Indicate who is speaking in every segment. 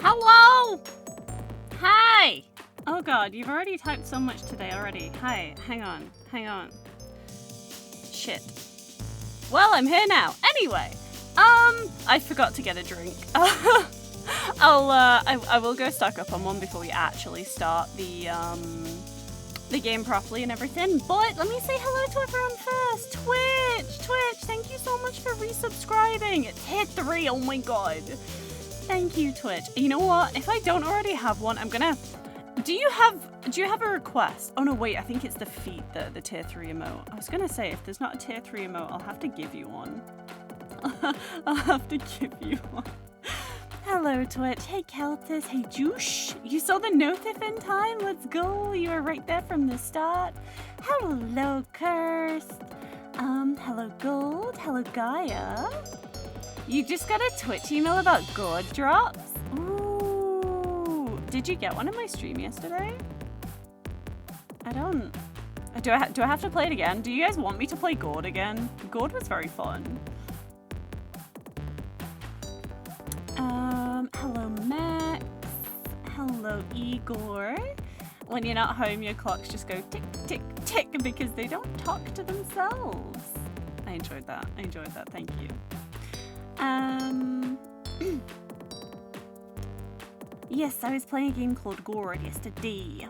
Speaker 1: Hello! Hi! Oh god, you've already typed so much today already. Hi, hang on. Shit. Well, I'm here now. Anyway, I forgot to get a drink. I will go stock up on one before we actually start the game properly and everything. But let me say hello to everyone first. Twitch, thank you so much for resubscribing. It's hit 3, oh my god. Thank you, Twitch. You know what? If I don't already have one, I'm gonna... Do you have a request? Oh no, wait, I think it's the feet, the tier 3 emote. I was gonna say, if there's not a tier 3 emote, I'll have to give you one. I'll have to give you one. Hello, Twitch. Hey, Keltis. Hey, Juice. You saw the notif in time? Let's go. You were right there from the start. Hello, Cursed. Hello, Gold. Hello, Gaia. You just got a Twitch email about gourd drops? Ooh. Did you get one in my stream yesterday? I don't... Do I have to play it again? Do you guys want me to play gourd again? Gourd was very fun. Hello, Max. Hello, Igor. When you're not home, your clocks just go tick, tick, tick because they don't talk to themselves. I enjoyed that. Thank you. Yes, I was playing a game called Gourd yesterday.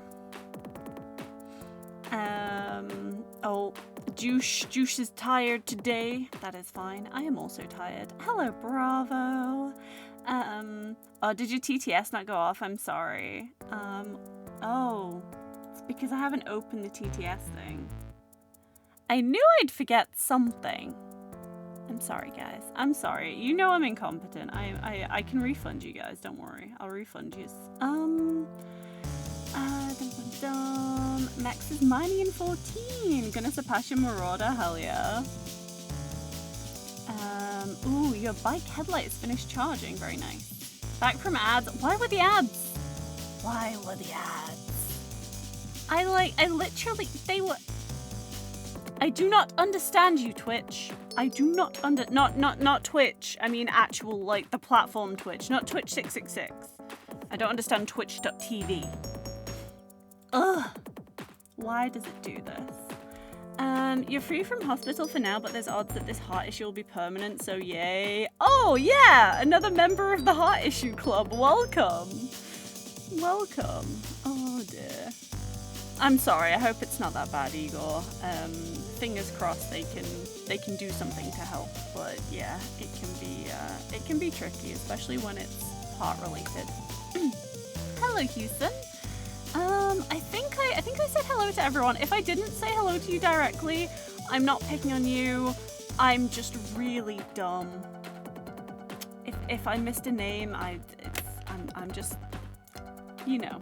Speaker 1: Oh, Juice is tired today. That is fine. I am also tired. Hello, Bravo. Oh, did your TTS not go off? I'm sorry. Oh, it's because I haven't opened the TTS thing. I knew I'd forget something. I'm sorry, guys. I'm sorry. You know I'm incompetent. I can refund you guys. Don't worry. I'll refund you. Max is mining in 14. Gonna surpass your Marauder. Hell yeah. Ooh, your bike headlight is finished charging. Very nice. Back from ads. Why were the ads? I literally, they were... I do not understand you, Twitch. I do not not Twitch. I mean actual, like, the platform Twitch, not Twitch 666. I don't understand Twitch.tv. Ugh. Why does it do this? You're free from hospital for now, but there's odds that this heart issue will be permanent, so yay. Oh, yeah! Another member of the Heart Issue Club. Welcome. Oh, dear. I'm sorry. I hope it's not that bad, Igor. Fingers crossed they can do something to help, but yeah, it can be tricky, especially when it's heart related. Hello, Houston. I think I said hello to everyone. If I didn't say hello to you directly, I'm not picking on you. I'm just really dumb. If I missed a name, I'm just, you know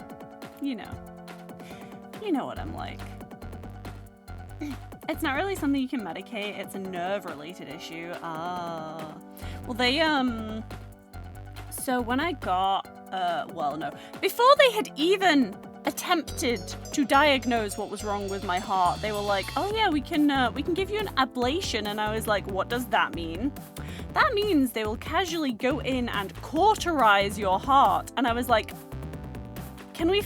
Speaker 1: what I'm like. It's not really something you can medicate. It's a nerve-related issue. Well, they so when I got well, no, before they had even attempted to diagnose what was wrong with my heart, they were like, oh yeah, we can give you an ablation. And I was like, what does that mean? That means they will casually go in and cauterize your heart. And I was like, can we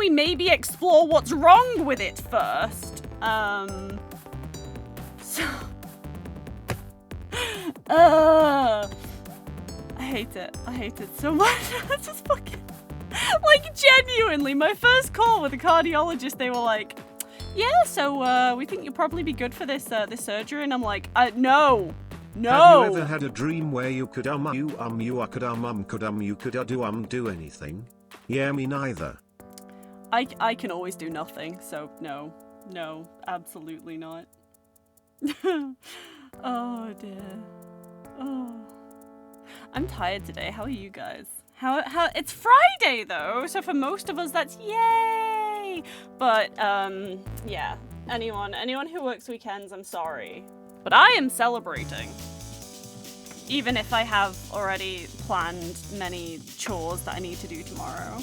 Speaker 1: maybe explore what's wrong with it first? So I hate it so much. It's just fucking, like, genuinely, my first call with a cardiologist, they were like, yeah, so we think you'll probably be good for this surgery. And I'm like, no.
Speaker 2: Have you ever had a dream where you could you could do anything? Yeah, me neither.
Speaker 1: I can always do nothing, so no, absolutely not. Oh dear. Oh, I'm tired today. How are you guys? How it's Friday though, so for most of us that's yay. But yeah, anyone who works weekends, I'm sorry, but I am celebrating. Even if I have already planned many chores that I need to do tomorrow.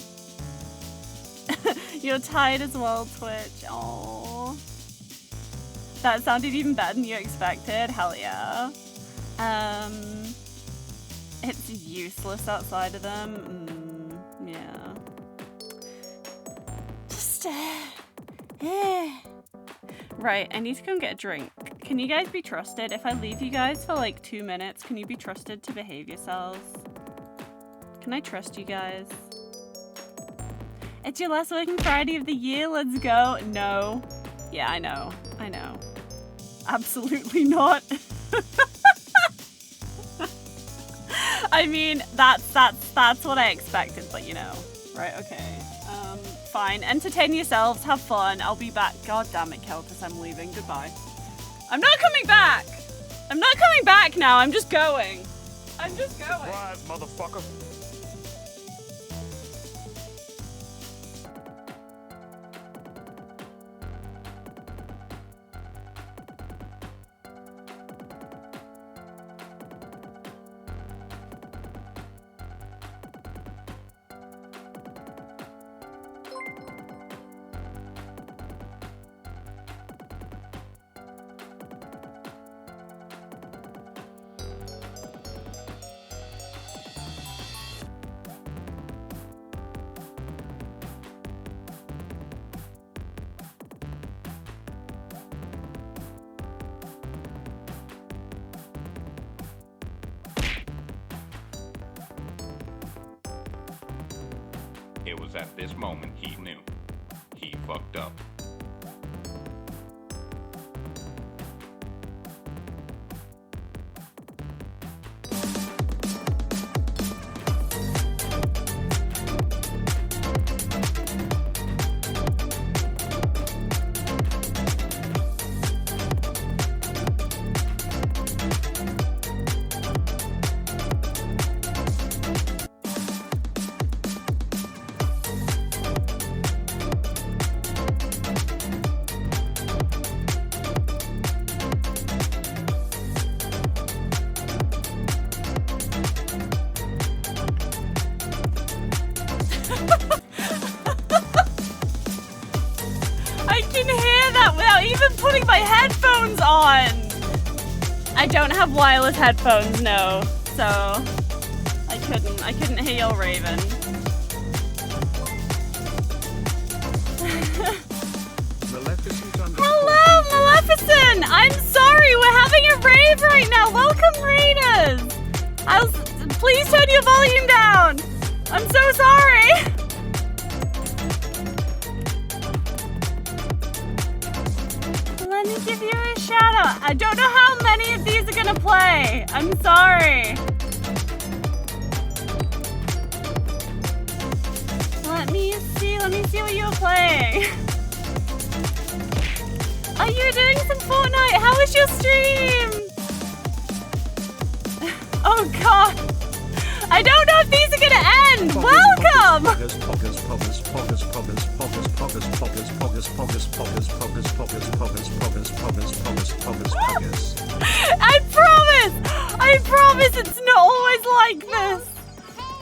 Speaker 1: You're tired as well, Twitch. Aww. That sounded even better than you expected. Hell yeah. It's useless outside of them. Yeah. Just, Right, I need to go and get a drink. Can you guys be trusted? If I leave you guys for like 2 minutes, can you be trusted to behave yourselves? Can I trust you guys? It's your last working Friday of the year, let's go. No. Yeah, I know. I know. Absolutely not. I mean, that's what I expected, but you know. Right, okay. Fine. Entertain yourselves, have fun. I'll be back. God damn it, Kelpis, I'm leaving. Goodbye. I'm not coming back! I'm not coming back now, I'm just going. I'm just going.
Speaker 3: Surprise, motherfucker. It was at this moment he knew. He fucked up.
Speaker 1: I don't have wireless headphones, no, so I couldn't hear your Raven. Hello, Maleficent! I'm sorry, we're having a rave right now. Welcome, raiders. Please turn your volume down. I'm so sorry. Let me give you a shout out. I don't know how many of these are gonna play. I'm sorry. Let me see what you're playing. Oh, you were doing some Fortnite. How was your stream? Oh god. I don't know if these are gonna end. Welcome! I promise it's not always like this.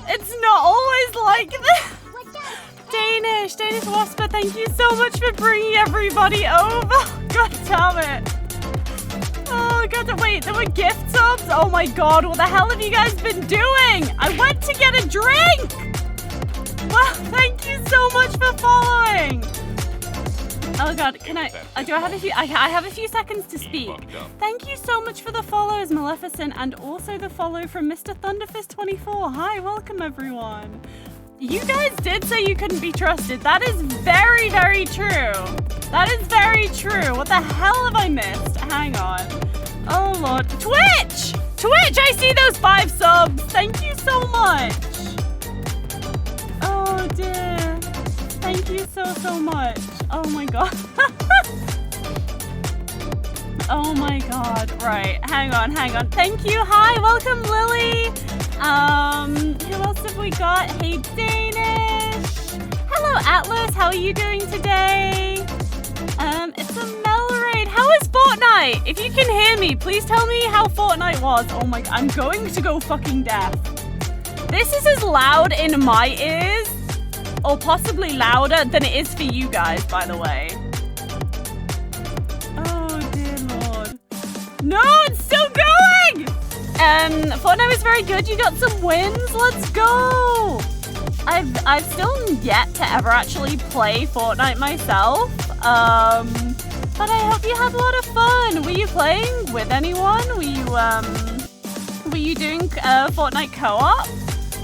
Speaker 1: It's not always like this. Danish Wasper, thank you so much for bringing everybody over. God damn it. Oh god, wait, there were gift subs? Oh my god, what the hell have you guys been doing? I went to get a drink! Well, thank you so much for following! Oh god, can I have a few seconds to speak. Thank you so much for the follows, Maleficent, and also the follow from Mr. Thunderfist24. Hi, welcome everyone. You guys did say you couldn't be trusted. That is very, very true. That is very true. What the hell have I missed? Hang on. Oh, Lord. Twitch! Twitch, I see those 5 subs. Thank you so much. Oh, dear. Thank you so much. Oh, my God. Oh, my God. Right. Hang on. Thank you. Hi, welcome, Lily. Who else have we got? Hey, Danish. Hello, Atlas. How are you doing today? It's a Mel raid. How is Fortnite? If you can hear me, please tell me how Fortnite was. Oh my, I'm going to go fucking deaf. This is as loud in my ears, or possibly louder than it is for you guys, by the way. Oh, dear Lord. No, it's still going! Fortnite was very good. You got some wins. Let's go. I've still yet to ever actually play Fortnite myself. But I hope you had a lot of fun. Were you playing with anyone? Were you doing Fortnite co-op?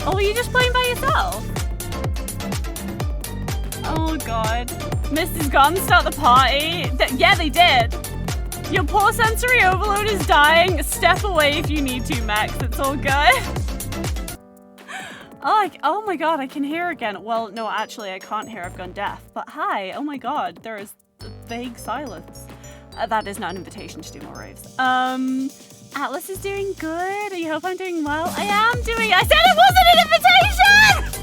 Speaker 1: Or were you just playing by yourself? Oh god. Mrs. Gone start the party. Yeah, they did. Your poor sensory overload is dying. Step away if you need to, Max. It's all good. Oh my god, I can hear again. Well, no, actually, I can't hear. I've gone deaf. But hi. Oh my god, there is a vague silence. That is not an invitation to do more raves. Atlas is doing good. I hope I'm doing well. I am doing. I said it wasn't an invitation!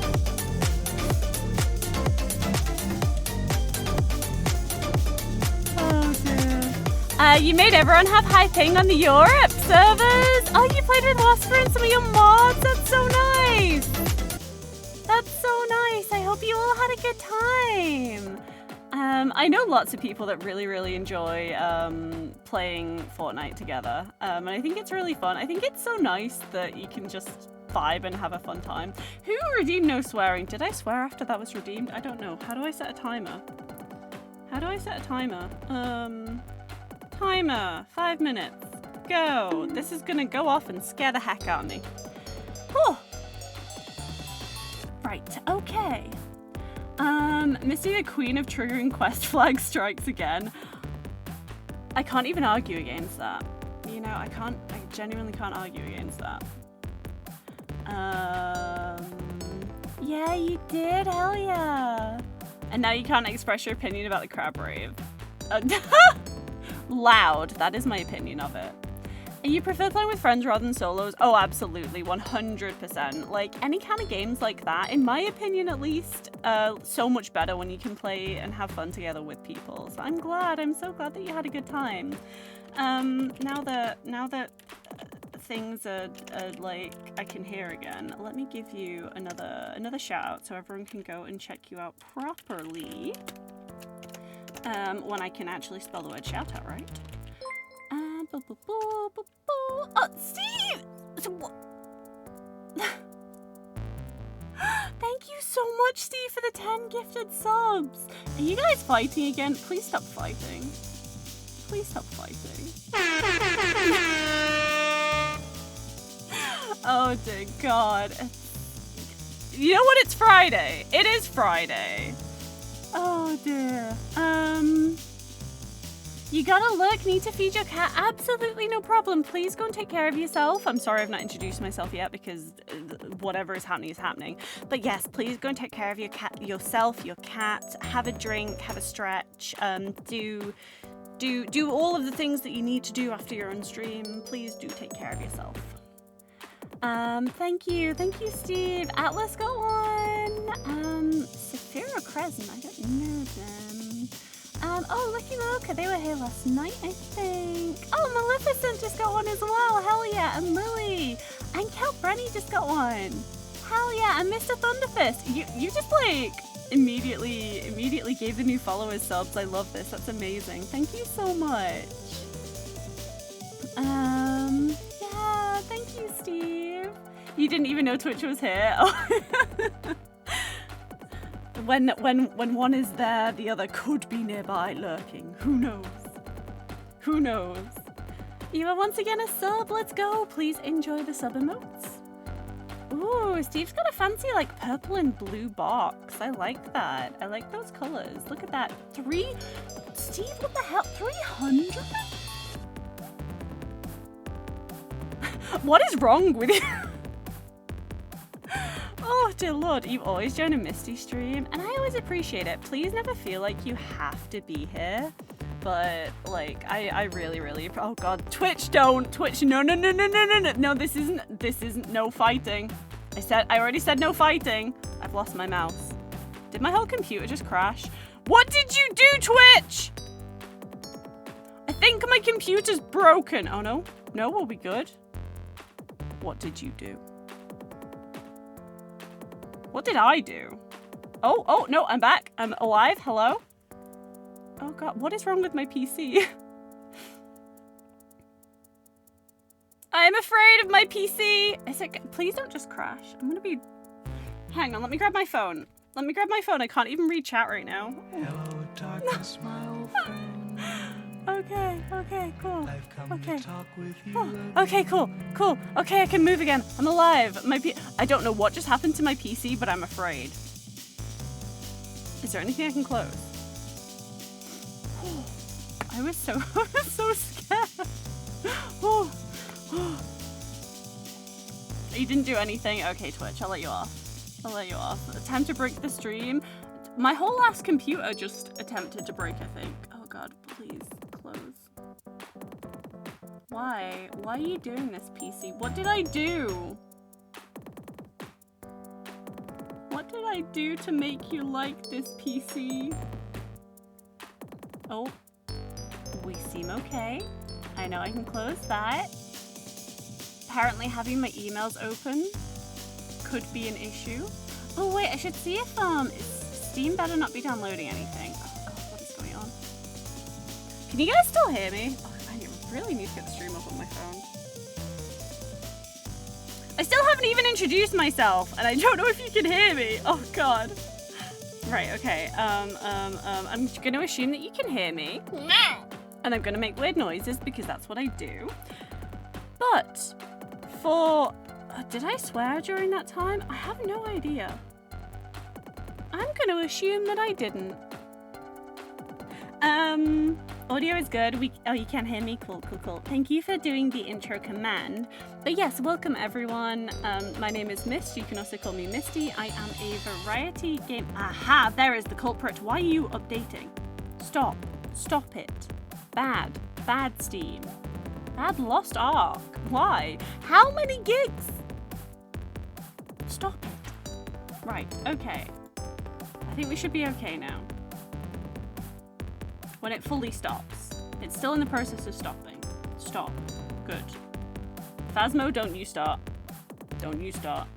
Speaker 1: Oh dear. You made everyone have high ping on the Europe servers. Oh, you played with Whisper and some of your mods. That's so nice. That's so nice. I hope you all had a good time. I know lots of people that really, really enjoy playing Fortnite together, and I think it's really fun. I think it's so nice that you can just vibe and have a fun time. Who redeemed no swearing? Did I swear after that was redeemed? I don't know. How do I set a timer? How do I set a timer? Timer, 5 minutes. Go. This is gonna go off and scare the heck out of me. Whew. Right, okay. Missy, the queen of triggering quest flag, strikes again. I can't even argue against that. You know, I genuinely can't argue against that. Yeah, you did, hell yeah. And now you can't express your opinion about the crab rave. Loud, that is my opinion of it. You prefer playing with friends rather than solos? Oh, absolutely, 100%. Like, any kind of games like that, in my opinion at least, so much better when you can play and have fun together with people. So I'm so glad that you had a good time. Now that things are like, I can hear again, let me give you another shout out so everyone can go and check you out properly. When I can actually spell the word shout out, right? Oh, Steve! Thank you so much, Steve, for the 10 gifted subs. Are you guys fighting again? Please stop fighting. Please stop fighting. Oh, dear God. You know what? It's Friday. It is Friday. Oh, dear. You gotta look, need to feed your cat. Absolutely no problem. Please go and take care of yourself. I'm sorry I've not introduced myself yet because whatever is happening is happening. But yes, please go and take care of yourself, your cat. Have a drink, have a stretch. Do all of the things that you need to do after you're on stream. Please do take care of yourself. Thank you, Steve. Atlas got one. Saphira Crescent, I don't know them. Oh, Lucky Mocha, they were here last night, I think. Oh, Maleficent just got one as well, hell yeah, and Lily. And Kel Brenny just got one. Hell yeah, and Mr. Thunderfist. You just like immediately gave the new followers subs. I love this, that's amazing. Thank you so much. Yeah, thank you, Steve. You didn't even know Twitch was here. Oh. When one is there, the other could be nearby lurking. Who knows? Who knows? You are once again a sub. Let's go. Please enjoy the sub emotes. Ooh, Steve's got a fancy like purple and blue box. I like that. I like those colors. Look at that. Steve, what the hell? 300? What is wrong with you? Oh dear Lord, you always join a Misty stream, and I always appreciate it. Please never feel like you have to be here, but like I really, oh God, Twitch, no, this isn't no fighting. I already said no fighting. I've lost my mouse. Did my whole computer just crash? What did you do, Twitch? I think my computer's broken. Oh no, we'll be good. What did you do? What did I do? Oh, no, I'm back. I'm alive. Hello? Oh, God. What is wrong with my PC? I I'm afraid of my PC. Is it? Please don't just crash. I'm gonna be. Hang on. Let me grab my phone. Let me grab my phone. I can't even read chat right now.
Speaker 4: Hello, darkness, my old friend.
Speaker 1: Okay, cool.
Speaker 4: I've come
Speaker 1: Okay.
Speaker 4: to talk with you.
Speaker 1: Oh, okay, cool. Okay, I can move again. I'm alive. I don't know what just happened to my PC, but I'm afraid. Is there anything I can close? I was so scared. Oh. You didn't do anything? Okay, Twitch, I'll let you off. Time to break the stream. My whole last computer just attempted to break, I think. Oh god, please, close. Why? Why are you doing this, PC? What did I do? What did I do to make you like this, PC? Oh. We seem okay. I know I can close that. Apparently having my emails open could be an issue. Oh wait, I should see if Steam better not be downloading anything. Oh god, what is going on? Can you guys still hear me? Oh, I really need to get the stream up on my phone. I still haven't even introduced myself, and I don't know if you can hear me. Oh god. Right, okay. I'm gonna assume that you can hear me. And I'm gonna make weird noises because that's what I do. But for did I swear during that time? I have no idea. I'm gonna assume that I didn't. Audio is good. Oh, you can't hear me? Cool. Thank you for doing the intro command. But yes, welcome everyone. My name is Mist. You can also call me Misty. I am a variety game. Aha, there is the culprit. Why are you updating? Stop it. Bad Steam. Bad Lost Ark. Why? How many gigs? Stop it. Right, okay. I think we should be okay now. When it fully stops. It's still in the process of stopping. Stop. Good. Phasmo, don't you start. Don't you start.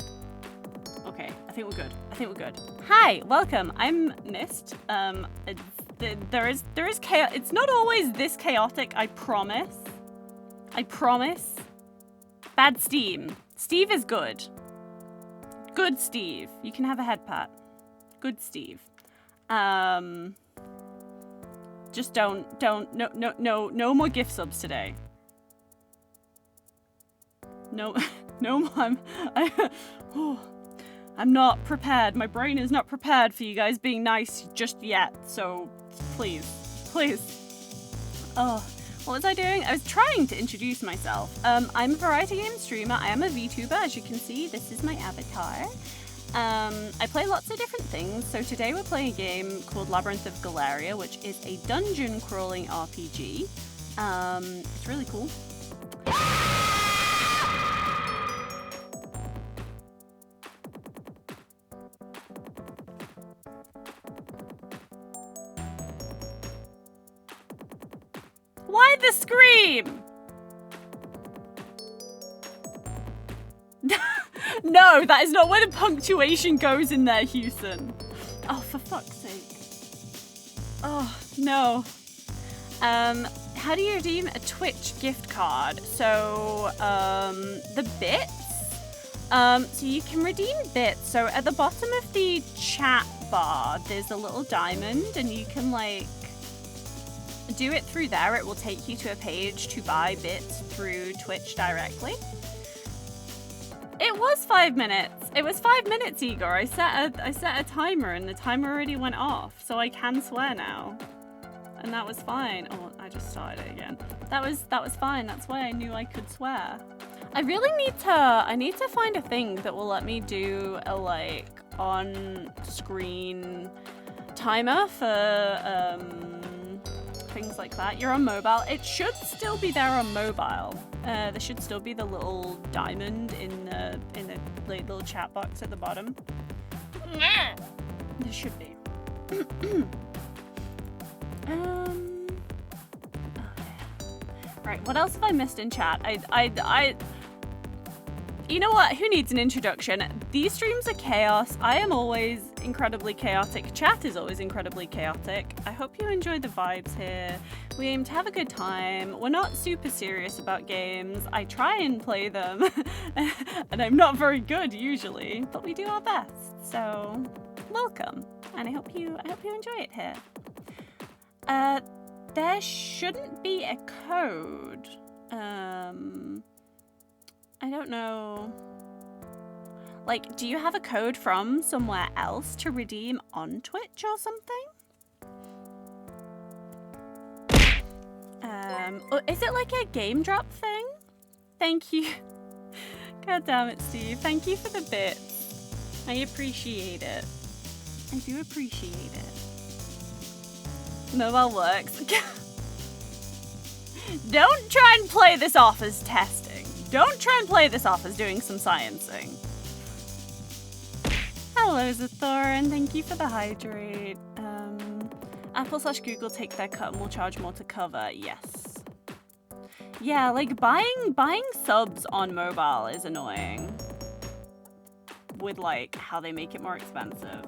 Speaker 1: Okay, I think we're good. Hi, welcome. I'm Mist. There is chaos. It's not always this chaotic, I promise. Bad Steam. Steve is good. Good Steve. You can have a head pat. Good Steve. Just no more gift subs today. No, I'm not prepared. My brain is not prepared for you guys being nice just yet. So please. Oh, what was I doing? I was trying to introduce myself. I'm a variety game streamer. I am a VTuber, as you can see. This is my avatar. I play lots of different things. So today we're playing a game called Labyrinth of Galleria, which is a dungeon crawling RPG. It's really cool. Why the scream? No, that is not where the punctuation goes in there, Houston. Oh, for fuck's sake. Oh, no. How do you redeem a Twitch gift card? So, the bits. So you can redeem bits. So at the bottom of the chat bar, there's a little diamond, and you can, like, do it through there. It will take you to a page to buy bits through Twitch directly. It was 5 minutes. It was 5 minutes, Igor. I set a timer, and the timer already went off, so I can swear now, and that was fine. Oh, I just started it again. That was fine. That's why I knew I could swear. I really need to find a thing that will let me do a like on-screen timer for things like that. You're on mobile. It should still be there on mobile. There should still be the little diamond in the little chat box at the bottom. There should be. Okay. Right, what else have I missed in chat? You know what? Who needs an introduction? These streams are chaos. I am always incredibly chaotic. Chat is always incredibly chaotic. I hope you enjoy the vibes here. We aim to have a good time. We're not super serious about games. I try and play them, and I'm not very good usually, but we do our best. So, welcome, and I hope you enjoy it here. There shouldn't be a code. I don't know. Like, do you have a code from somewhere else to redeem on Twitch or something? Is it like a game drop thing? Thank you. God damn it, Steve. Thank you for the bits. I appreciate it. I do appreciate it. Mobile works. Don't try and play this off as testing. Don't try and play this off as doing some sciencing. Hello, Zathoran. Thank you for the hydrate. Apple/Google take their cut and will charge more to cover. Yes. Yeah, like buying subs on mobile is annoying. With like how they make it more expensive.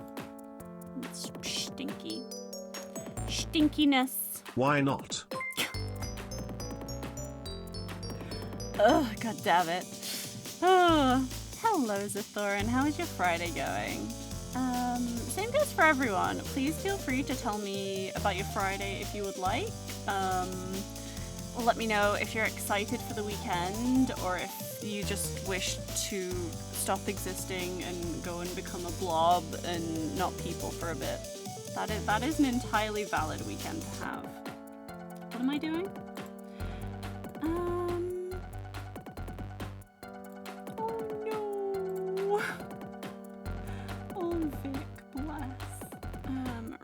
Speaker 1: It's stinky. Stinkiness.
Speaker 2: Why not?
Speaker 1: Ugh, god damn it. Oh, hello, Zathoran. How is your Friday going? Same goes for everyone. Please feel free to tell me about your Friday if you would like. Let me know if you're excited for the weekend or if you just wish to stop existing and go and become a blob and not people for a bit. That is an entirely valid weekend to have. What am I doing? Oh no. Oh Vic, bless.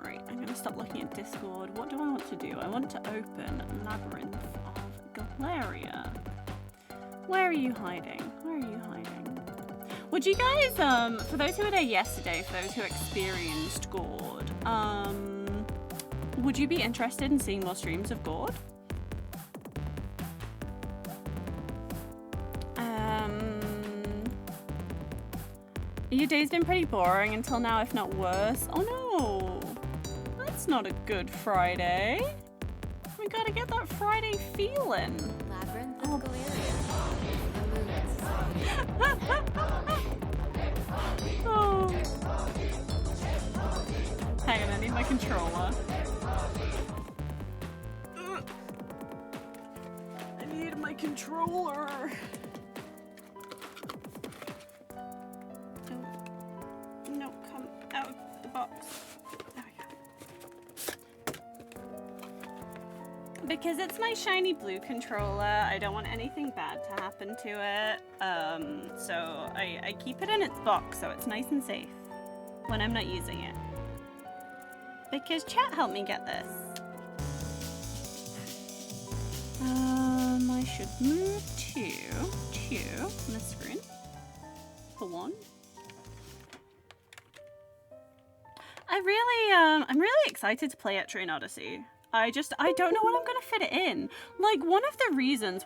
Speaker 1: Right, I'm gonna stop looking at Discord. What do I want to do? I want to open Labyrinth of Galleria. Where are you hiding? Where are you hiding? Would you guys, for those who were there yesterday, for those who experienced Gord, would you be interested in seeing more streams of Gord? Your day's been pretty boring until now, if not worse. Oh no! That's not a good Friday. We gotta get that Friday feeling.
Speaker 5: Labyrinth of Galleria.
Speaker 1: Oh. Hang on, I need my controller. I need my controller. No, come out of the box. There we go. Because it's my shiny blue controller, I don't want anything bad to happen to it. So I keep it in its box so it's nice and safe when I'm not using it. Because chat helped me get this. I should move to the screen for one. I'm really excited to play Etrian Odyssey. I don't know when I'm gonna fit it in. Like, one of the reasons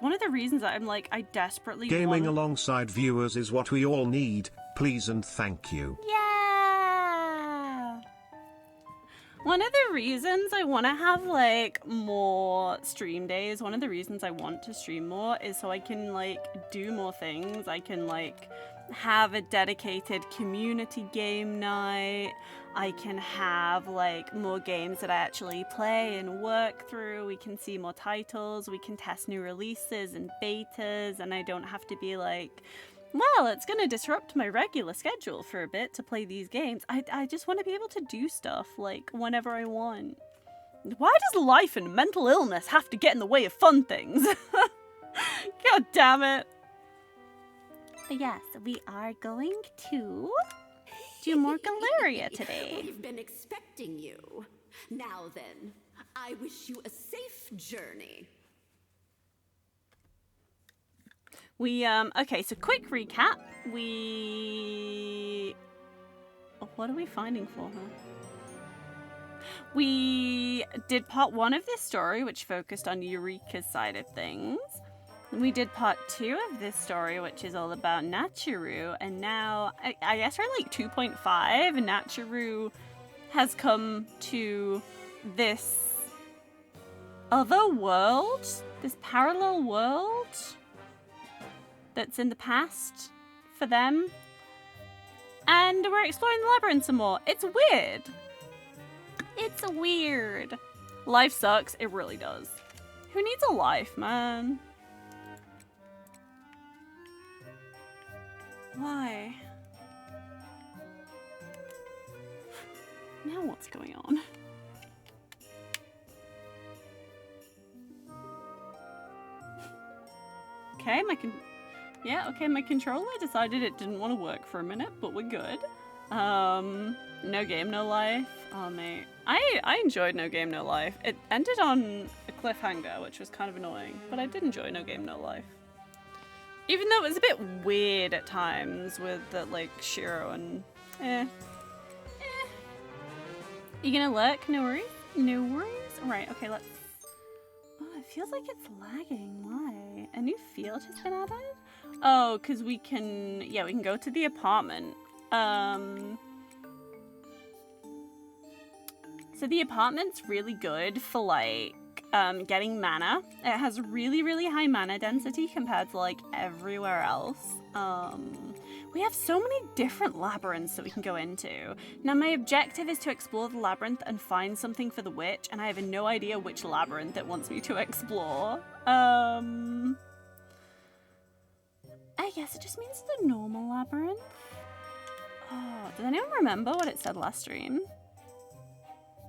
Speaker 1: that I'm like, I desperately
Speaker 2: Gaming alongside viewers is what we all need. Please and thank you.
Speaker 1: Yeah! One of the reasons I want to have, like, more stream days, one of the reasons I want to stream more is so I can, like, do more things. I can, like, have a dedicated community game night. I can have like more games that I actually play and work through. We can see more titles, we can test new releases and betas, and I don't have to be like, well, it's gonna disrupt my regular schedule for a bit to play these games. I just want to be able to do stuff like whenever I want. Why does life and mental illness have to get in the way of fun things? God damn it. But yes, we are going to do more Galleria today.
Speaker 5: We've been expecting you. Now then, I wish you a safe journey.
Speaker 1: Okay, so quick recap. What are we finding for her? We did part 1 of this story, which focused on Eureka's side of things. We did part 2 of this story, which is all about Nachiru, and now, I guess we're like 2.5, and Nachiru has come to this other world, this parallel world that's in the past for them. And we're exploring the labyrinth some more. It's weird. It's weird. Life sucks. It really does. Who needs a life, man? Why? Now what's going on? Okay, my controller decided it didn't want to work for a minute, but we're good. No game, no life. Oh, mate. I enjoyed No Game, No Life. It ended on a cliffhanger, which was kind of annoying, but I did enjoy No Game, No Life. Even though it was a bit weird at times with the, like, Shiro and... You gonna look? No worries? No worries? Right, okay, let's... Oh, it feels like it's lagging. Why? A new field has been added? Oh, because we can... Yeah, we can go to the apartment. So the apartment's really good for, like, getting mana. It has really, really high mana density compared to, like, everywhere else. We have so many different labyrinths that we can go into. Now, my objective is to explore the labyrinth and find something for the witch, and I have no idea which labyrinth it wants me to explore. I guess it just means the normal labyrinth. Oh, does anyone remember what it said last stream?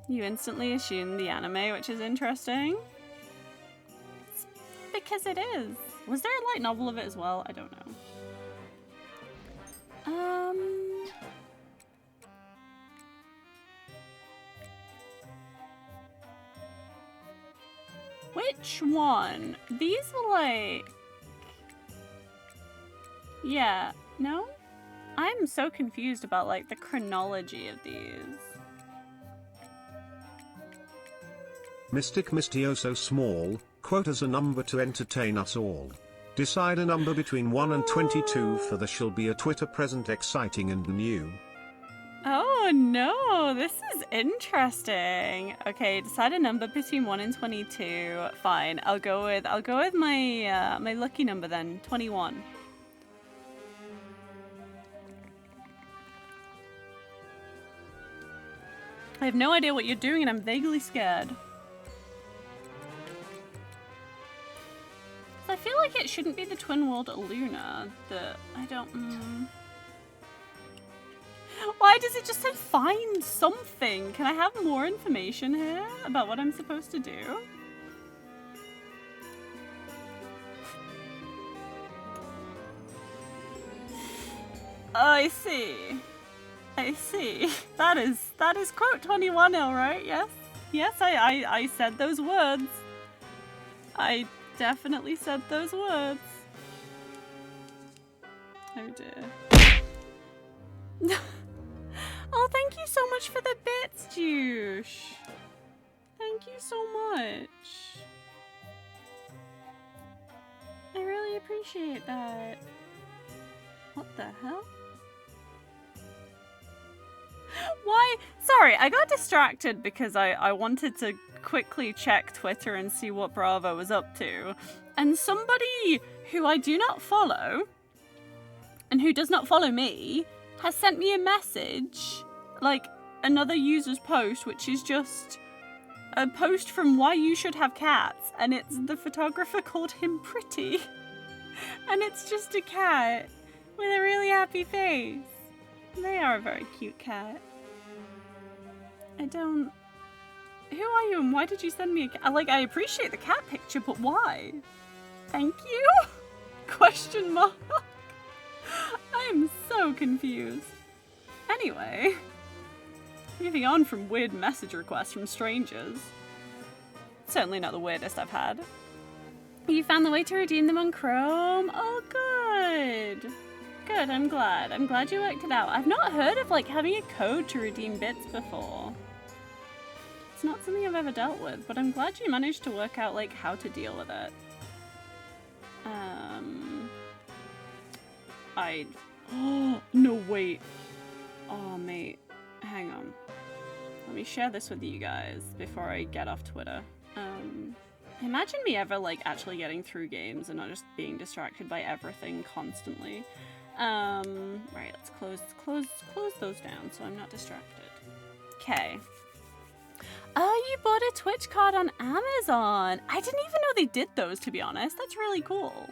Speaker 1: You instantly assume the anime, which is interesting. It's because it is. Was there a light novel of it as well? I don't know. Which one? These were like... Yeah, no? I'm so confused about, like, the chronology of these.
Speaker 2: Mystic Mistioso Small, quote as a number to entertain us all. Decide a number between 1 and 22 for the shall be a Twitter present exciting and new.
Speaker 1: Oh no, this is interesting. Okay, decide a number between 1 and 22. Fine, I'll go with my my lucky number then, 21. I have no idea what you're doing and I'm vaguely scared. I feel like it shouldn't be the twin-walled Luna. I don't... Why does it just say find something? Can I have more information here about what I'm supposed to do? I see. I see. That is quote 21, alright? Yes. Yes, I said those words. I definitely said those words. Oh dear. Oh, thank you so much for the bits, Juice. Thank you so much. I really appreciate that. What the hell? Why? Sorry, I got distracted because I wanted to quickly check Twitter and see what Bravo was up to. And somebody who I do not follow, and who does not follow me, has sent me a message, like another user's post, which is just a post from Why You Should Have Cats, and it's the photographer called him Pretty. And it's just a cat with a really happy face. They are a very cute cat. I don't... Who are you and why did you send me a cat? Like, I appreciate the cat picture, but why? Thank you? Question mark. I am so confused. Anyway, moving on from weird message requests from strangers. Certainly not the weirdest I've had. You found the way to redeem them on Chrome? Oh, good. Good, I'm glad. I'm glad you worked it out. I've not heard of, like, having a code to redeem bits before. It's not something I've ever dealt with, but I'm glad you managed to work out, like, how to deal with it. Oh, no, wait. Oh, mate. Hang on. Let me share this with you guys before I get off Twitter. Imagine me ever, like, actually getting through games and not just being distracted by everything constantly. Right, let's close those down so I'm not distracted. Okay. Oh, you bought a Twitch card on Amazon. I didn't even know they did those, to be honest. That's really cool.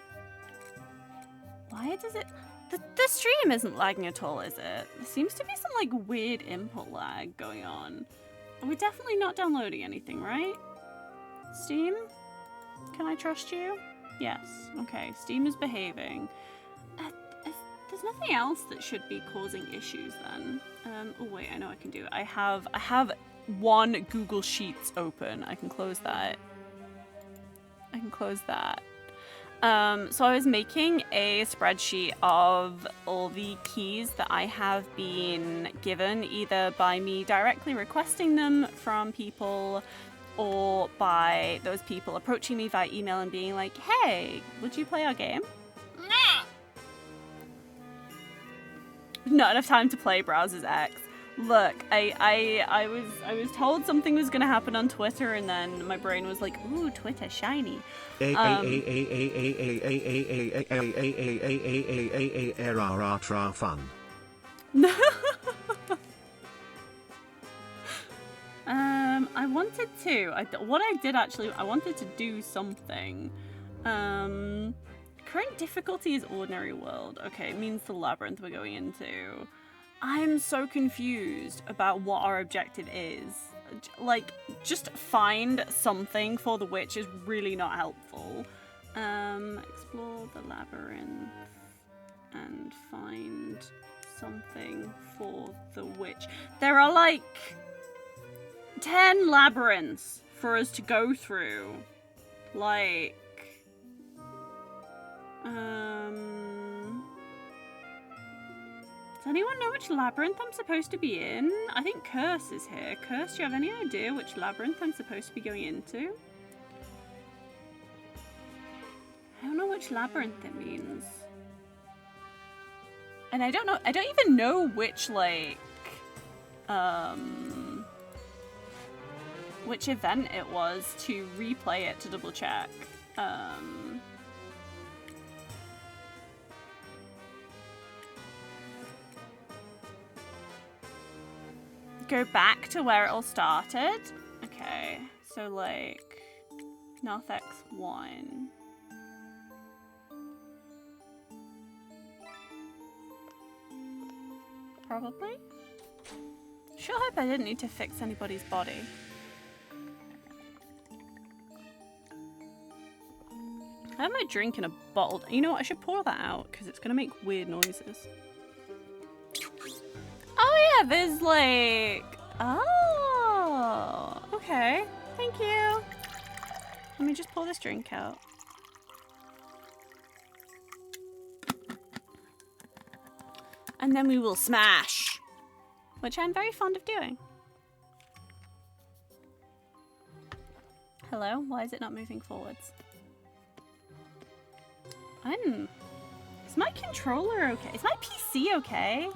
Speaker 1: Why does it... The stream isn't lagging at all, is it? There seems to be some, like, weird input lag going on. We're definitely not downloading anything, right? Steam? Can I trust you? Yes. Okay, Steam is behaving. There's nothing else that should be causing issues then. Oh wait, I know I can do it. I have one Google Sheets open. I can close that. I can close that. So I was making a spreadsheet of all the keys that I have been given, either by me directly requesting them from people or by those people approaching me via email and being like, hey, would you play our game? Not enough time to play Browser's X. Look, I was told something was gonna happen on Twitter, and then my brain was like, ooh, Twitter, shiny.
Speaker 2: Fun.
Speaker 1: I wanted to. What I did actually, I wanted to do something. Current difficulty is Ordinary World. Okay, it means the Labyrinth we're going into. I'm so confused about what our objective is. Like, just find something for the witch is really not helpful. Explore the labyrinth and find something for the witch. There are like 10 labyrinths for us to go through. Like, does anyone know which labyrinth I'm supposed to be in? I think Curse is here. Curse, do you have any idea which labyrinth I'm supposed to be going into? I don't know which labyrinth it means. And I don't even know which, like, which event it was to replay it to double check. Go back to where it all started. Okay, so like North X1. Probably. Sure hope I didn't need to fix anybody's body. I have my drink in a bottle. You know what? I should pour that out because it's gonna make weird noises. Oh yeah, there's like... Oh, okay. Thank you. Let me just pour this drink out. And then we will smash. Which I'm very fond of doing. Hello? Why is it not moving forwards? Is my controller okay? Is my PC okay?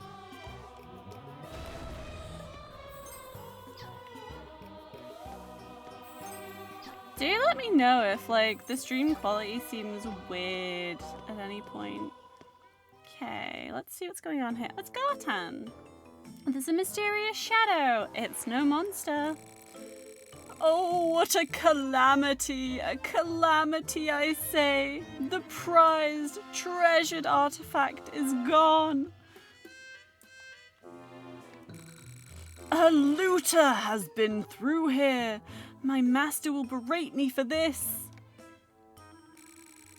Speaker 1: Do let me know if, like, the stream quality seems weird at any point. Okay, let's see what's going on here. It's Gartan. There's a mysterious shadow. It's no monster. Oh, what a calamity. A calamity, I say. The prized, treasured artifact is gone. A looter has been through here. My master will berate me for this.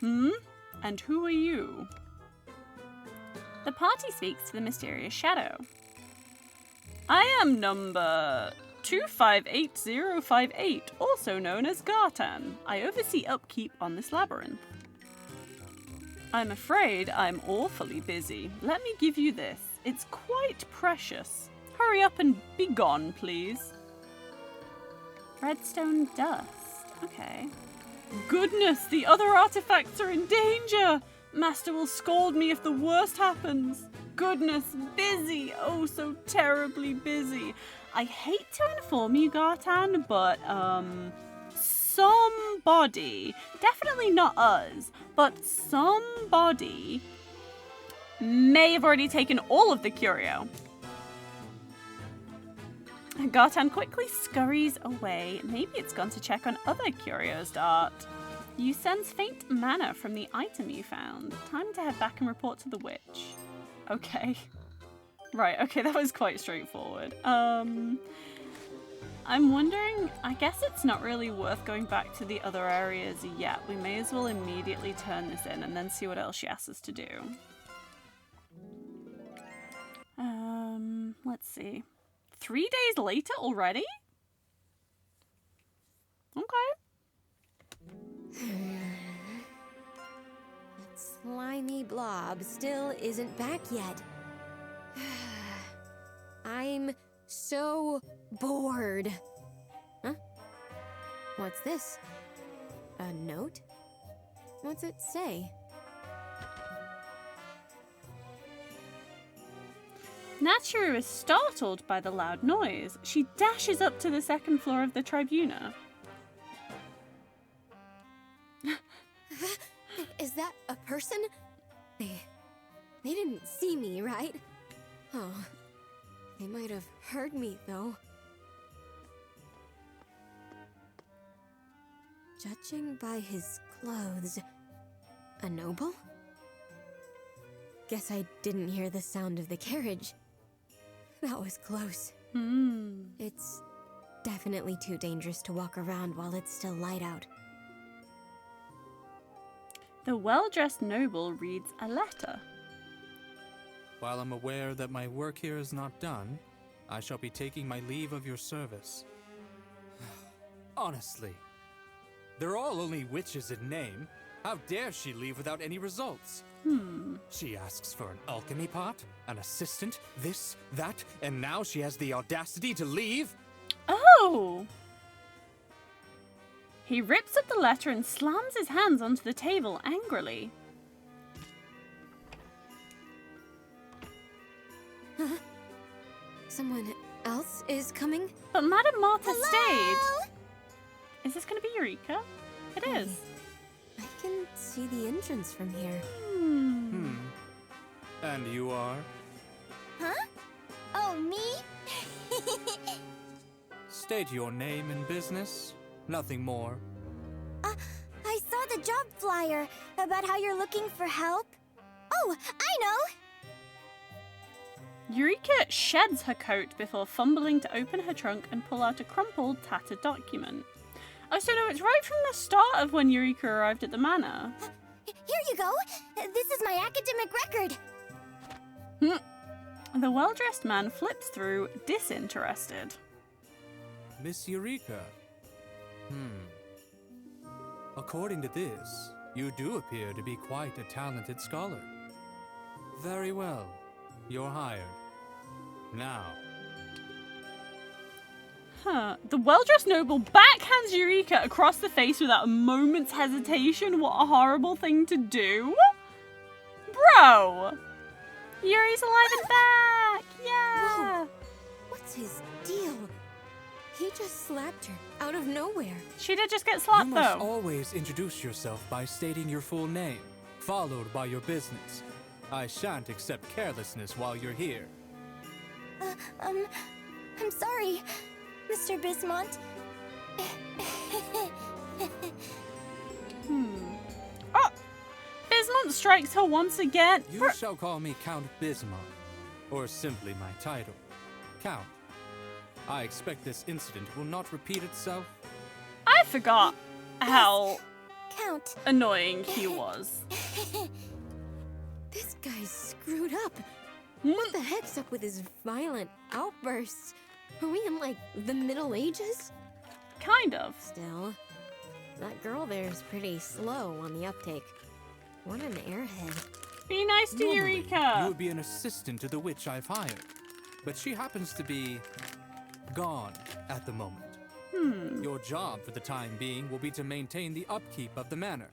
Speaker 1: And who are you? The party speaks to the mysterious shadow. I am number 258058, also known as Gartan. I oversee upkeep on this labyrinth. I'm afraid I'm awfully busy. Let me give you this. It's quite precious. Hurry up and be gone, please. Redstone dust. Okay. Goodness, the other artifacts are in danger! Master will scold me if the worst happens. Goodness, busy! Oh, so terribly busy. I hate to inform you, Gartan, but, somebody, definitely not us, but somebody may have already taken all of the curio. Gartan quickly scurries away. Maybe it's gone to check on other curios, Dart. You sense faint mana from the item you found. Time to head back and report to the witch. Okay. Right, okay, that was quite straightforward. I'm wondering, I guess it's not really worth going back to the other areas yet. We may as well immediately turn this in and then see what else she asks us to do. Let's see. 3 days later already? Okay.
Speaker 6: That slimy blob still isn't back yet. I'm so bored. Huh? What's this? A note? What's it say?
Speaker 1: Naturu is startled by the loud noise. She dashes up to the second floor of the tribuna.
Speaker 6: Is that a person? They didn't see me, right? Oh, they might have heard me, though. Judging by his clothes, a noble? Guess I didn't hear the sound of the carriage. That was close. It's definitely too dangerous to walk around while it's still light out.
Speaker 1: The well-dressed noble reads a letter.
Speaker 4: While I'm aware that my work here is not done, I shall be taking my leave of your service. Honestly, they're all only witches in name. How dare she leave without any results? She asks for an alchemy pot, an assistant, this, that, and now she has the audacity to leave?
Speaker 1: Oh! He rips up the letter and slams his hands onto the table angrily.
Speaker 6: Huh? Someone else is coming?
Speaker 1: But Madame Martha
Speaker 6: Hello?
Speaker 1: stayed. Is this going to be Eureka? It is.
Speaker 6: I can see the entrance from here.
Speaker 4: And you are?
Speaker 7: Huh? Oh, me?
Speaker 4: State your name and business. Nothing more.
Speaker 7: I saw the job flyer about how you're looking for help. Oh, I know!
Speaker 1: Eureka sheds her coat before fumbling to open her trunk and pull out a crumpled, tattered document. Oh, so no, it's right from the start of when Eureka arrived at the manor.
Speaker 7: Here you go. This is my academic record.
Speaker 1: The well-dressed man flips through, disinterested.
Speaker 4: Miss Eureka. According to this, you do appear to be quite a talented scholar. Very well. You're hired. Now.
Speaker 1: The well-dressed noble backhands Eureka across the face without a moment's hesitation. What a horrible thing to do. Bro! Yuri's alive and back! Yeah!
Speaker 6: Whoa. What's his deal? He just slapped her out of nowhere.
Speaker 1: She did just get
Speaker 4: You
Speaker 1: slapped,
Speaker 4: must
Speaker 1: though.
Speaker 4: always introduce yourself by stating your full name, followed by your business. I shan't accept carelessness while you're here.
Speaker 7: I'm sorry, Mr. Bismont.
Speaker 1: Oh! Bismont strikes her once again.
Speaker 4: You shall call me Count Bismont, or simply my title, Count. I expect this incident will not repeat itself.
Speaker 1: I forgot how
Speaker 7: Count.
Speaker 1: annoying he was.
Speaker 6: This guy's screwed up. What the heck's up with his violent outbursts? Are we in, like, the Middle Ages?
Speaker 1: Kind of.
Speaker 6: Still, that girl there's pretty slow on the uptake. What an airhead.
Speaker 1: Be nice to
Speaker 4: Normally,
Speaker 1: Eureka.
Speaker 4: you would be an assistant to the witch I've hired, but she happens to be gone at the moment. Your job for the time being will be to maintain the upkeep of the manor,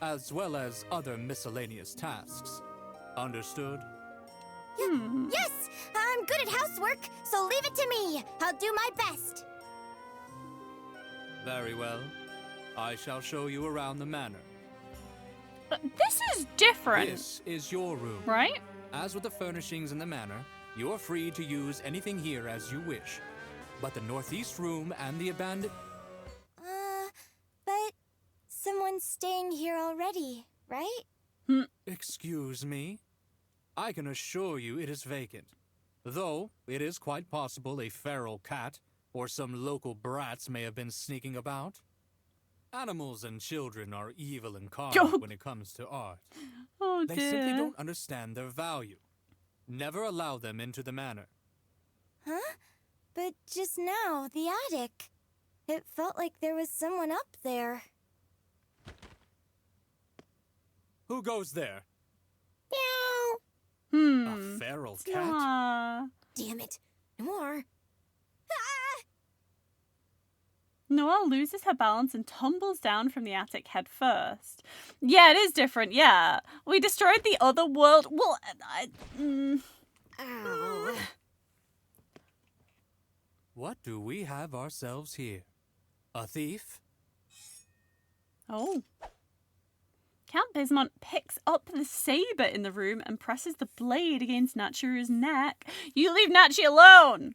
Speaker 4: as well as other miscellaneous tasks. Understood?
Speaker 7: Yes, I'm good at housework, so leave it to me. I'll do my best.
Speaker 4: Very well. I shall show you around the manor.
Speaker 1: This is different,
Speaker 4: This is your room.
Speaker 1: right?
Speaker 4: As with the furnishings in the manor, you're free to use anything here as you wish. But the northeast room and the abandoned...
Speaker 7: But someone's staying here already, right?
Speaker 4: Excuse me? I can assure you it is vacant. Though, it is quite possible a feral cat or some local brats may have been sneaking about. Animals and children are evil incarnate when it comes to art.
Speaker 1: Oh
Speaker 4: They
Speaker 1: dear.
Speaker 4: simply don't understand their value. Never allow them into the manor.
Speaker 7: Huh? But just now, the attic. It felt like there was someone up there.
Speaker 4: Who goes there?
Speaker 7: Meow.
Speaker 4: A feral cat?
Speaker 1: Aw.
Speaker 7: Damn it. No more.
Speaker 1: Noelle loses her balance and tumbles down from the attic head first. Yeah, it is different, yeah. We destroyed the other world. Well,
Speaker 7: Ow.
Speaker 4: What do we have ourselves here? A thief?
Speaker 1: Oh. Count Bismont picks up the saber in the room and presses the blade against Natchiru's neck. You leave Natchi alone!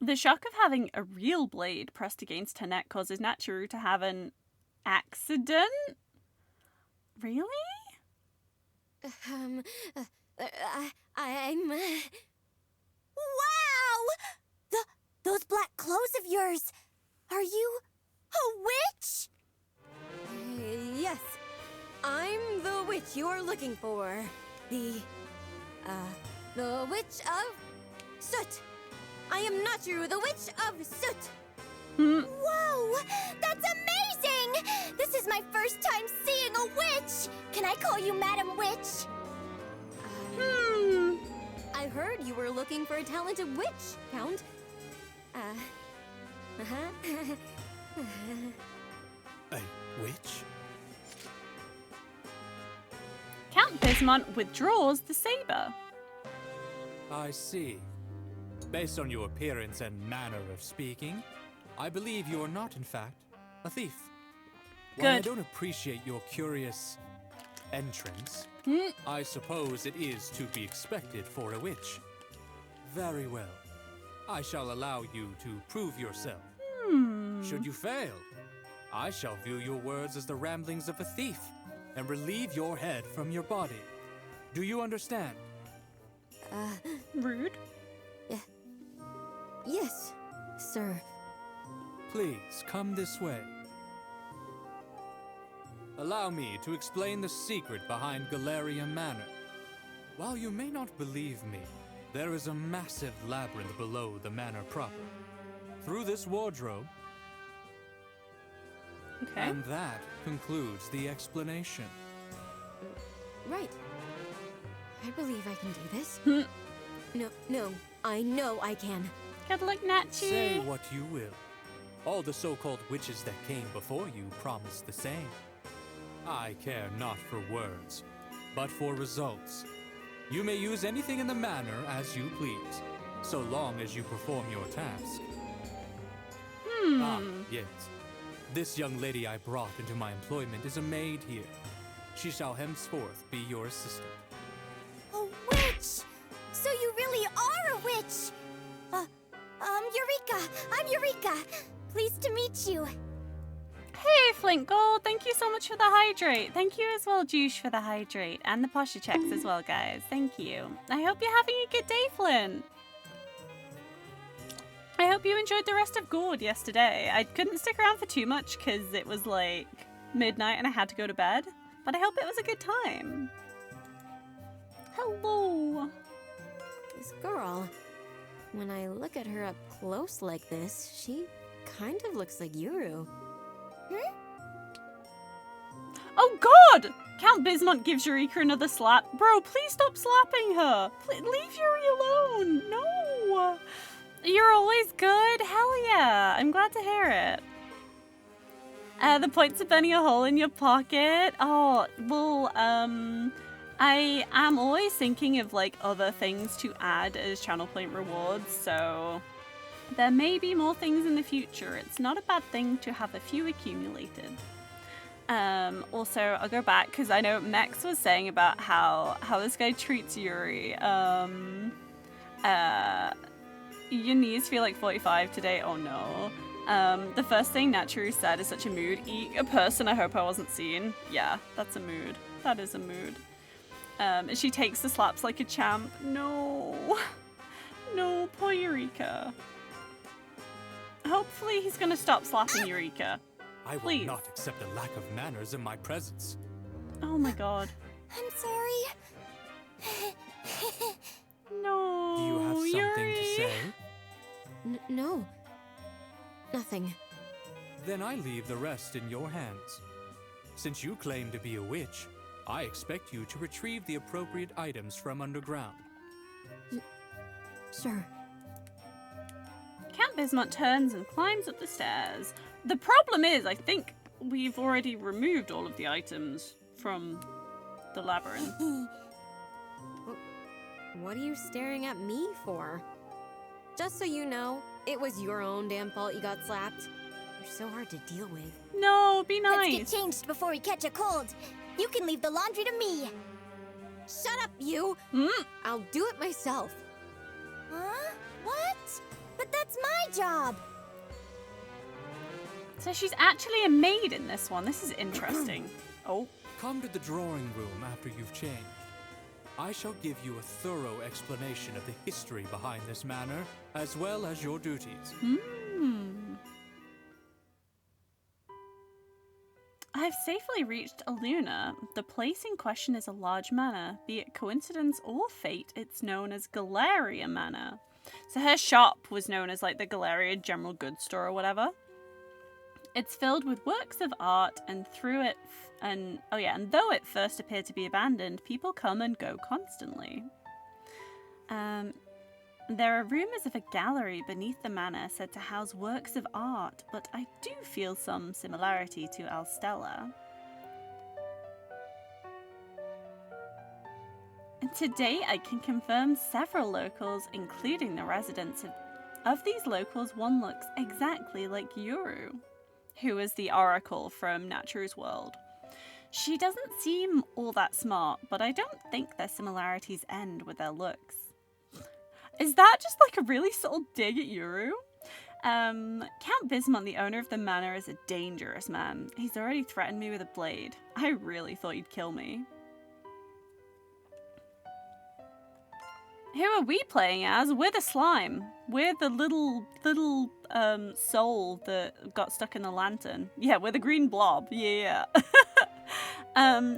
Speaker 1: The shock of having a real blade pressed against her neck causes Natchiru to have an accident? Really?
Speaker 7: I'm... Wow! Those black clothes of yours! Are you a witch?
Speaker 6: Yes, I'm the witch you're looking for. The witch of Soot. I am Natchiru, the witch of Soot.
Speaker 7: Whoa! That's amazing! This is my first time seeing a witch! Can I call you Madam Witch?
Speaker 6: I heard you were looking for a talented witch, Count.
Speaker 4: A witch?
Speaker 1: Count Bismont withdraws the saber.
Speaker 4: I see. Based on your appearance and manner of speaking, I believe you are not, in fact, a thief. While I
Speaker 1: Good.
Speaker 4: don't appreciate your curious entrance, I suppose it is to be expected for a witch. Very well. I shall allow you to prove yourself. Should you fail, I shall view your words as the ramblings of a thief and relieve your head from your body. Do you understand?
Speaker 1: Rude.
Speaker 6: Yes, sir.
Speaker 4: Please, come this way. Allow me to explain the secret behind Galleria Manor. While you may not believe me, there is a massive labyrinth below the manor proper. Through this wardrobe,
Speaker 1: Okay.
Speaker 4: and that concludes the explanation.
Speaker 6: Right. I believe I can do this. No, I know I can.
Speaker 1: Good luck, Natchi.
Speaker 4: Say what you will. All the so-called witches that came before you promised the same. I care not for words, but for results. You may use anything in the manor as you please, so long as you perform your task. Ah, yes. This young lady I brought into my employment is a maid here. She shall henceforth be your assistant.
Speaker 7: A witch! So you really are a witch! Eureka! I'm Eureka! Pleased to meet you.
Speaker 1: Hey, Flint Gold, thank you so much for the hydrate. Thank you as well, Juice, for the hydrate. And the posture checks as well, guys. Thank you. I hope you're having a good day, Flint. I hope you enjoyed the rest of Gourd yesterday. I couldn't stick around for too much because it was like midnight and I had to go to bed. But I hope it was a good time. Hello.
Speaker 6: This girl, when I look at her up close like this, she kind of looks like Yuru.
Speaker 1: Oh God! Count Bismont gives Eureka another slap. Bro, please stop slapping her. Please, leave Yuri alone. No. You're always good. Hell yeah. I'm glad to hear it. The points of burning a hole in your pocket. Oh, well, I am always thinking of like other things to add as channel point rewards, so there may be more things in the future. It's not a bad thing to have a few accumulated. Also, I'll go back because I know Mex was saying about how this guy treats Yuri. Your knees feel like 45 today. Oh no. The first thing Naturu said is such a mood. Eat a person I hope I wasn't seen. Yeah, that's a mood. That is a mood. And she takes the slaps like a champ. No. No, poor Eureka. Hopefully he's gonna stop slapping Eureka.
Speaker 4: I will
Speaker 1: Please.
Speaker 4: not accept a lack of manners in my presence.
Speaker 1: Oh my god.
Speaker 7: I'm sorry.
Speaker 1: No.
Speaker 4: Do you have something
Speaker 1: Yuri.
Speaker 4: to say?
Speaker 6: No. Nothing.
Speaker 4: Then I leave the rest in your hands. Since you claim to be a witch, I expect you to retrieve the appropriate items from underground.
Speaker 6: Sure.
Speaker 1: Count Bismuth turns and climbs up the stairs. The problem is, I think we've already removed all of the items from the labyrinth.
Speaker 6: What are you staring at me for? Just so you know, it was your own damn fault you got slapped. You're so hard to deal with.
Speaker 1: No, be
Speaker 7: Let's
Speaker 1: nice.
Speaker 7: get changed before we catch a cold. You can leave the laundry to me.
Speaker 6: Shut up, you! I'll do it myself.
Speaker 7: Huh? What? But that's my job.
Speaker 1: So she's actually a maid in this one. This is interesting. Oh.
Speaker 4: Come to the drawing room after you've changed. I shall give you a thorough explanation of the history behind this manor, as well as your duties.
Speaker 1: I've safely reached Aluna. The place in question is a large manor. Be it coincidence or fate, it's known as Galleria Manor. So her shop was known as like the Galleria General Goods Store or whatever. It's filled with works of art, and though it first appeared to be abandoned, people come and go constantly. There are rumours of a gallery beneath the manor said to house works of art, but I do feel some similarity to Alstella. And today I can confirm several locals, including the residents of these locals. One looks exactly like Yuru, who is the oracle from Naturu's world. She doesn't seem all that smart, but I don't think their similarities end with their looks. Is that just like a really subtle dig at Yuru? Count Bismuth, the owner of the manor, is a dangerous man. He's already threatened me with a blade. I really thought he'd kill me. Who are we playing as? We're the slime. We're the little soul that got stuck in the lantern. Yeah, we're the green blob. Yeah.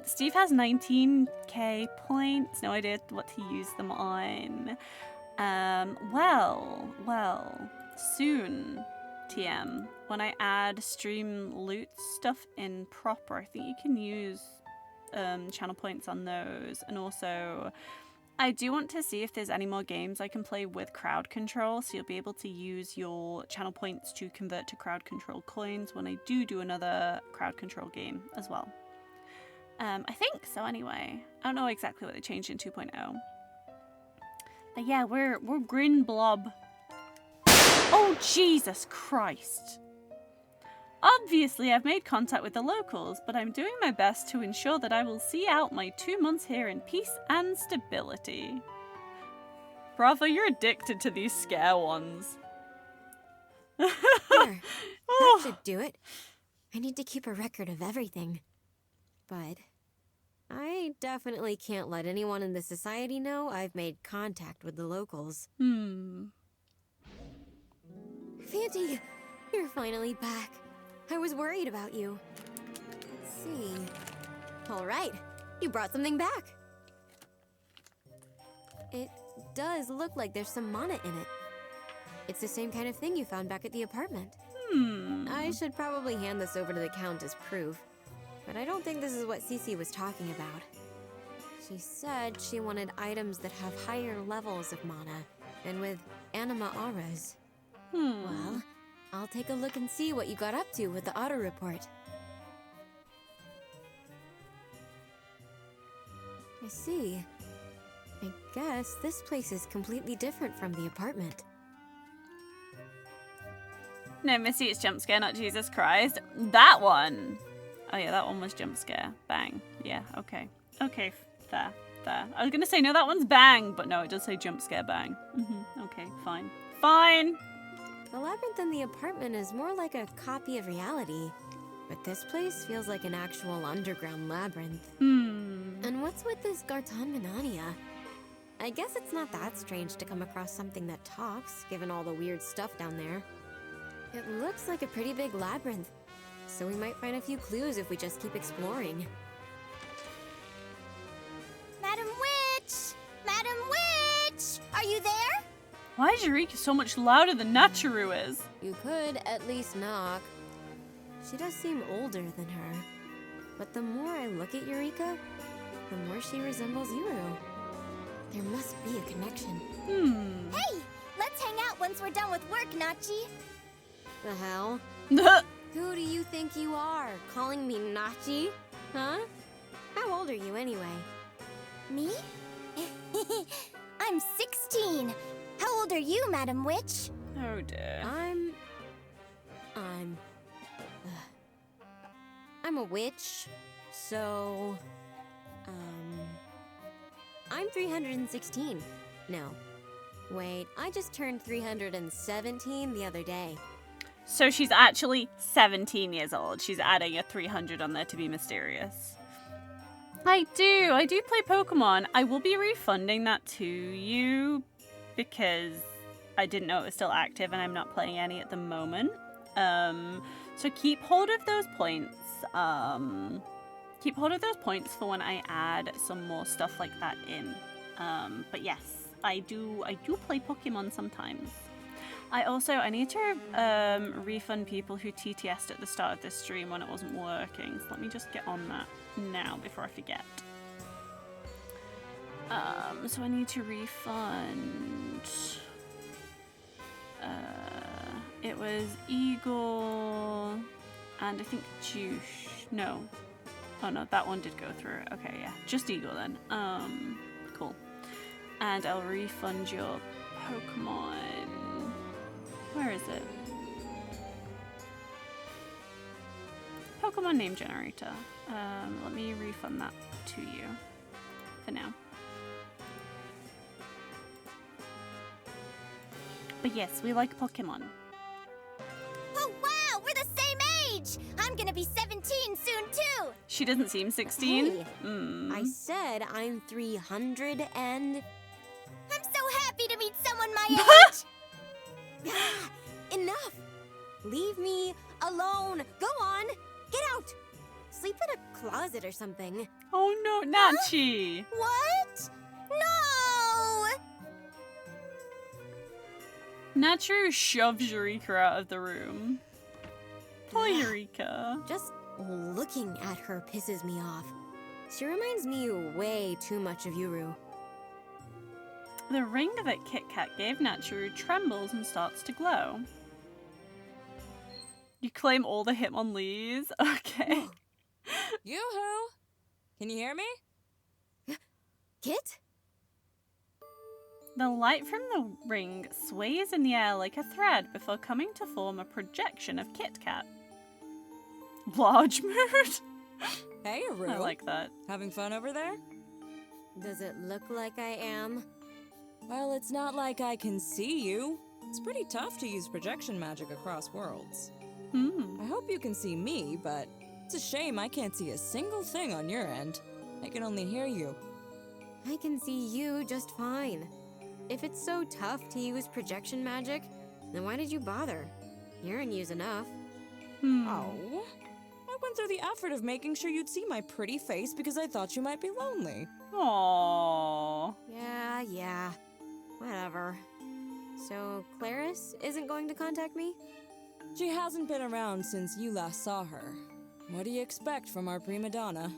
Speaker 1: Steve has 19k points. No idea what to use them on. Well, soon, TM. When I add stream loot stuff in proper, I think you can use channel points on those. And also, I do want to see if there's any more games I can play with crowd control, so you'll be able to use your channel points to convert to crowd control coins when I do another crowd control game as well. I think so anyway. I don't know exactly what they changed in 2.0. But yeah, we're green blob. Oh, Jesus Christ. Obviously, I've made contact with the locals, but I'm doing my best to ensure that I will see out my 2 months here in peace and stability. Bravo, you're addicted to these scare ones.
Speaker 6: There. That should do it. I need to keep a record of everything. But I definitely can't let anyone in the society know I've made contact with the locals. Fanty, you're finally back. I was worried about you. Let's see. All right, you brought something back. It does look like there's some mana in it. It's the same kind of thing you found back at the apartment. I should probably hand this over to the Count as proof, but I don't think this is what Cece was talking about. She said she wanted items that have higher levels of mana. and with anima auras. Well, I'll take a look and see what you got up to with the auto report. I see. I guess this place is completely different from the apartment.
Speaker 1: No, Missy, it's jump scare, not Jesus Christ. That one. Oh yeah, that one was jump scare. Bang. Yeah, okay. Okay, there. I was gonna say, no, that one's bang, but no, it does say jump scare bang. Okay, fine. Fine.
Speaker 6: The labyrinth in the apartment is more like a copy of reality. But this place feels like an actual underground labyrinth. And what's with this Garton Manania? I guess it's not that strange to come across something that talks, given all the weird stuff down there. It looks like a pretty big labyrinth, so we might find a few clues if we just keep exploring.
Speaker 7: Madam Witch! Madam Witch! Are you there?
Speaker 1: Why is Eureka so much louder than Natcharu is?
Speaker 6: You could at least knock. She does seem older than her. But the more I look at Eureka, the more she resembles Yuru. There must be a connection.
Speaker 7: Hey! Let's hang out once we're done with work, Nachi.
Speaker 6: The hell? Who do you think you are, calling me Nachi? Huh? How old are you anyway?
Speaker 7: Me? I'm 16. How old are you, Madam Witch?
Speaker 1: Oh dear.
Speaker 6: I'm a witch, so, I'm 316. No. Wait, I just turned 317 the other day.
Speaker 1: So she's actually 17 years old. She's adding a 300 on there to be mysterious. I do play Pokemon. I will be refunding that to you because I didn't know it was still active and I'm not playing any at the moment. So keep hold of those points. Keep hold of those points for when I add some more stuff like that in. But yes, I do play Pokemon sometimes. I need to refund people who TTS'd at the start of this stream when it wasn't working. So let me just get on that now before I forget. So I need to refund. It was Eagle and I think Juice. No. Oh no, that one did go through. Okay, yeah. Just Eagle then. Cool. And I'll refund your Pokemon. Where is it? Pokemon name generator. Let me refund that to you for now. But yes, we like Pokemon.
Speaker 7: Oh wow, we're the same age! I'm gonna be 17 soon too!
Speaker 1: She doesn't seem 16.
Speaker 6: Hey, I said I'm 300 and...
Speaker 7: I'm so happy to meet someone my age!
Speaker 6: Enough! Leave me alone! Go on! Get out! Sleep in a closet or something.
Speaker 1: Oh no, Nachi!
Speaker 7: What? No!
Speaker 1: Natcharu shoves Eureka out of the room. Poor Eureka.
Speaker 6: Just looking at her pisses me off. She reminds me way too much of Yuru.
Speaker 1: The ring that Kit Kat gave Natcharu trembles and starts to glow. You claim all the Hitmonlees? Okay.
Speaker 8: Yoo-hoo! Can you hear me?
Speaker 6: Kit?
Speaker 1: The light from the ring sways in the air like a thread before coming to form a projection of Kit Kat. Large mood?
Speaker 8: Hey, Aru.
Speaker 1: I like that.
Speaker 8: Having fun over there?
Speaker 6: Does it look like I am?
Speaker 8: Well, it's not like I can see you. It's pretty tough to use projection magic across worlds. I hope you can see me, but it's a shame I can't see a single thing on your end. I can only hear you.
Speaker 6: I can see you just fine. If it's so tough to use projection magic, then why did you bother? Urine use enough.
Speaker 8: Oh. I went through the effort of making sure you'd see my pretty face because I thought you might be lonely.
Speaker 1: Aww.
Speaker 6: Yeah. Whatever. So, Clarice isn't going to contact me?
Speaker 8: She hasn't been around since you last saw her. What do you expect from our prima donna?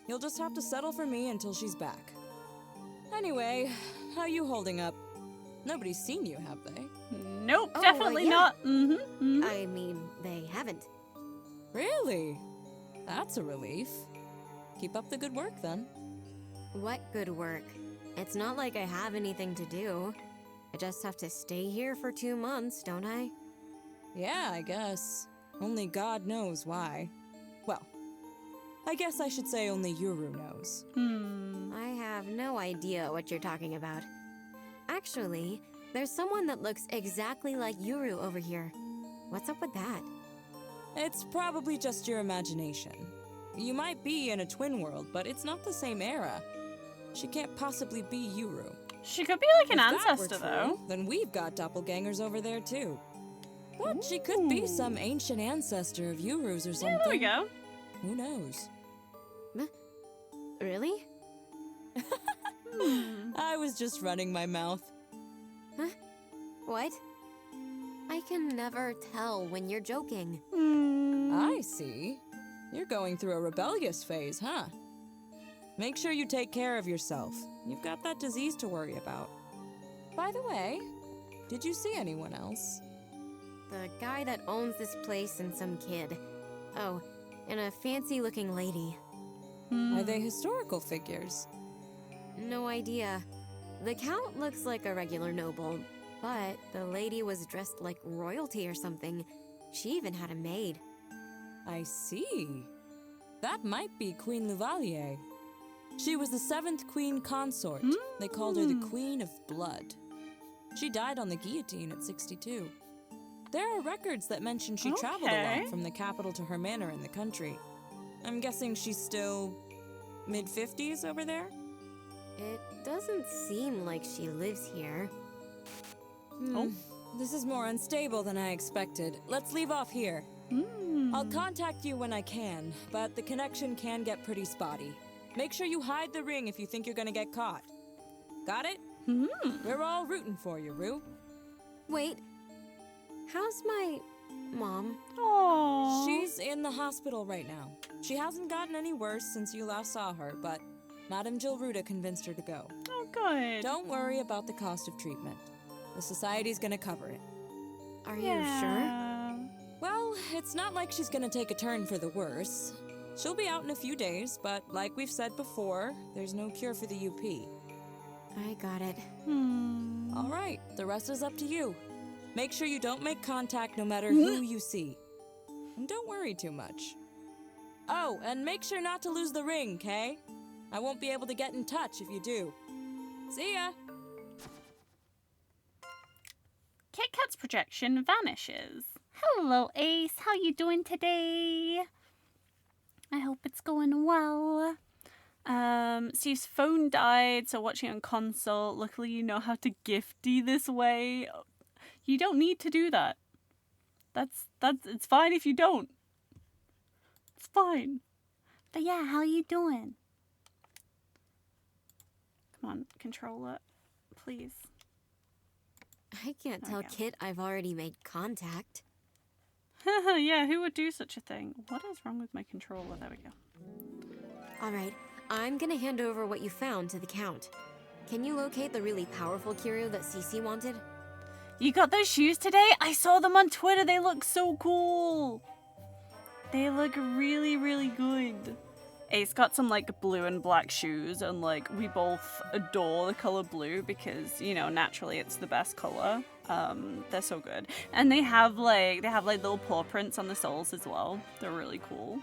Speaker 8: You'll just have to settle for me until she's back. Anyway, how you holding up? Nobody's seen you, have they?
Speaker 1: Nope,
Speaker 6: Oh,
Speaker 1: definitely
Speaker 6: yeah.
Speaker 1: not.
Speaker 6: I mean, they haven't.
Speaker 8: Really? That's a relief. Keep up the good work, then.
Speaker 6: What good work? It's not like I have anything to do. I just have to stay here for 2 months, don't I?
Speaker 8: Yeah, I guess. Only God knows why. Well, I guess I should say only Yuru knows.
Speaker 6: I have no idea what you're talking about. Actually, there's someone that looks exactly like Yuru over here. What's up with that?
Speaker 8: It's probably just your imagination. You might be in a twin world, but it's not the same era. She can't possibly be Yuru.
Speaker 1: She could be like an
Speaker 8: If that were
Speaker 1: ancestor, though.
Speaker 8: true, then we've got doppelgangers over there, too. But she could be some ancient ancestor of Yuru's or something.
Speaker 1: Yeah, there we go.
Speaker 8: Who knows?
Speaker 6: Really?
Speaker 8: I was just running my mouth.
Speaker 6: Huh? What? I can never tell when you're joking.
Speaker 8: I see. You're going through a rebellious phase, huh? Make sure you take care of yourself. You've got that disease to worry about. By the way, did you see anyone else?
Speaker 6: The guy that owns this place and some kid. Oh, and a fancy-looking lady.
Speaker 8: Are they historical figures?
Speaker 6: No idea. The Count looks like a regular noble, but the lady was dressed like royalty or something. She even had a maid.
Speaker 8: I see. That might be Queen Lavalier. She was the 7th queen consort. They called her the Queen of Blood. She died on the guillotine at 62. There are records that mention she traveled a lot from the capital to her manor in the country. I'm guessing she's still mid-50s over there?
Speaker 6: It doesn't seem like she lives here.
Speaker 8: Oh, this is more unstable than I expected. Let's leave off here. I'll contact you when I can, but the connection can get pretty spotty. Make sure you hide the ring if you think you're gonna get caught. Got it? We're all rooting for you, Rue.
Speaker 6: Wait, how's my mom?
Speaker 1: Aww.
Speaker 8: She's in the hospital right now. She hasn't gotten any worse since you last saw her, but Madame Jilruda convinced her to go.
Speaker 1: Oh, good.
Speaker 8: Don't worry about the cost of treatment. The society's gonna cover it.
Speaker 6: Are you sure?
Speaker 8: Well, it's not like she's gonna take a turn for the worse. She'll be out in a few days, but like we've said before, there's no cure for the UP.
Speaker 6: I got it.
Speaker 8: All right, the rest is up to you. Make sure you don't make contact no matter who you see. And don't worry too much. Oh, and make sure not to lose the ring, Kay? I won't be able to get in touch if you do. See ya!
Speaker 1: Kit Kat's projection vanishes. Hello, Ace. How you doing today? I hope it's going well. Steve's phone died, so watching on console. Luckily, you know how to gifty this way. You don't need to do that. It's fine if you don't. It's fine. But yeah, how you doing? Come on, controller, please.
Speaker 6: I can't tell Kit I've already made contact.
Speaker 1: Yeah, who would do such a thing? What is wrong with my controller? There we go.
Speaker 6: Alright, I'm gonna hand over what you found to the Count. Can you locate the really powerful curio that Cece wanted?
Speaker 1: You got those shoes today? I saw them on Twitter. They look so cool. They look really, really good. Ace got some like blue and black shoes, and like we both adore the color blue because, you know, naturally it's the best color. They're so good. And they have like little paw prints on the soles as well. They're really cool.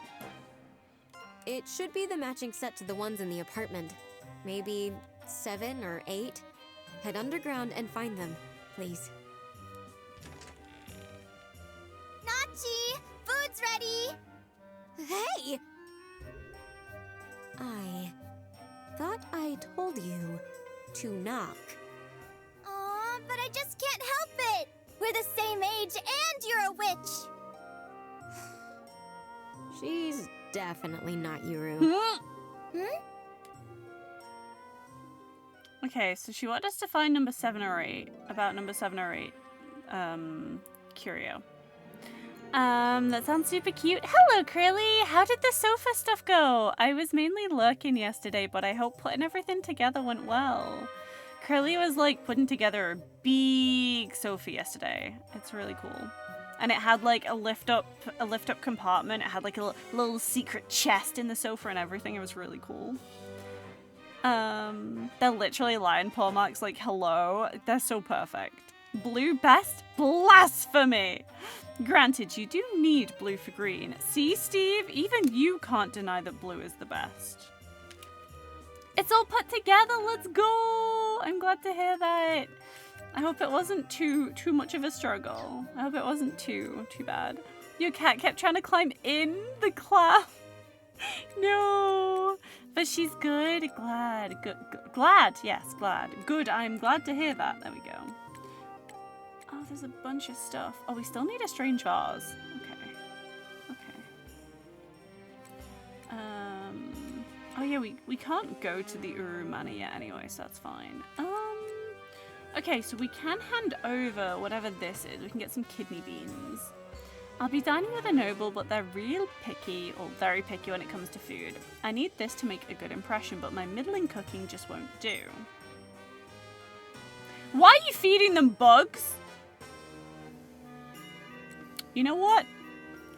Speaker 6: It should be the matching set to the ones in the apartment. Maybe 7 or 8. Head underground and find them, please.
Speaker 7: Nachi! Food's ready!
Speaker 6: Hey! I thought I told you to knock.
Speaker 7: Aw, but I just can't help it! We're the same age and you're a witch!
Speaker 6: She's definitely not Yuru.
Speaker 1: Okay, so she wanted us to find number 7 or 8. About number 7 or 8. Curio. That sounds super cute. Hello, Crilly! How did the sofa stuff go? I was mainly lurking yesterday, but I hope putting everything together went well. Curly was like putting together a big sofa yesterday. It's really cool. And it had like a lift up compartment. It had like a little secret chest in the sofa and everything. It was really cool. They're literally lion paw marks like hello. They're so perfect. Blue best? Blasphemy! Granted, you do need blue for green. See, Steve? Even you can't deny that blue is the best. It's all put together. Let's go! I'm glad to hear that. I hope it wasn't too much of a struggle. I hope it wasn't too bad. Your cat kept trying to climb in the cloud. No, but she's good. Glad. Glad. Yes, glad. Good. I'm glad to hear that. There we go. Oh, there's a bunch of stuff. Oh, we still need a strange vase. Okay. Oh yeah, we can't go to the Uru Manor yet anyway, so that's fine. Okay, so we can hand over whatever this is. We can get some kidney beans. I'll be dining with a noble, but they're real picky, or very picky when it comes to food. I need this to make a good impression, but my middling cooking just won't do. Why are you feeding them bugs? You know what?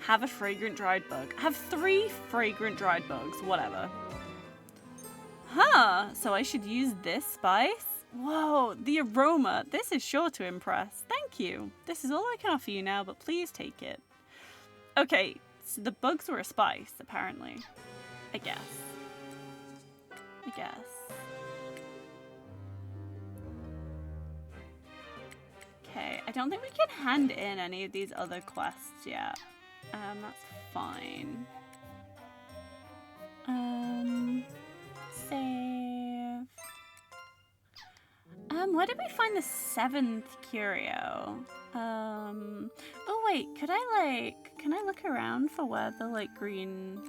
Speaker 1: Have a fragrant dried bug. Have 3 fragrant dried bugs, whatever. Huh, so I should use this spice? Whoa, the aroma. This is sure to impress. Thank you. This is all I can offer you now, but please take it. Okay, so the bugs were a spice, apparently. I guess. Okay, I don't think we can hand in any of these other quests yet. That's fine. Save. Where did we find the 7th curio? Oh wait, can I look around for where the like green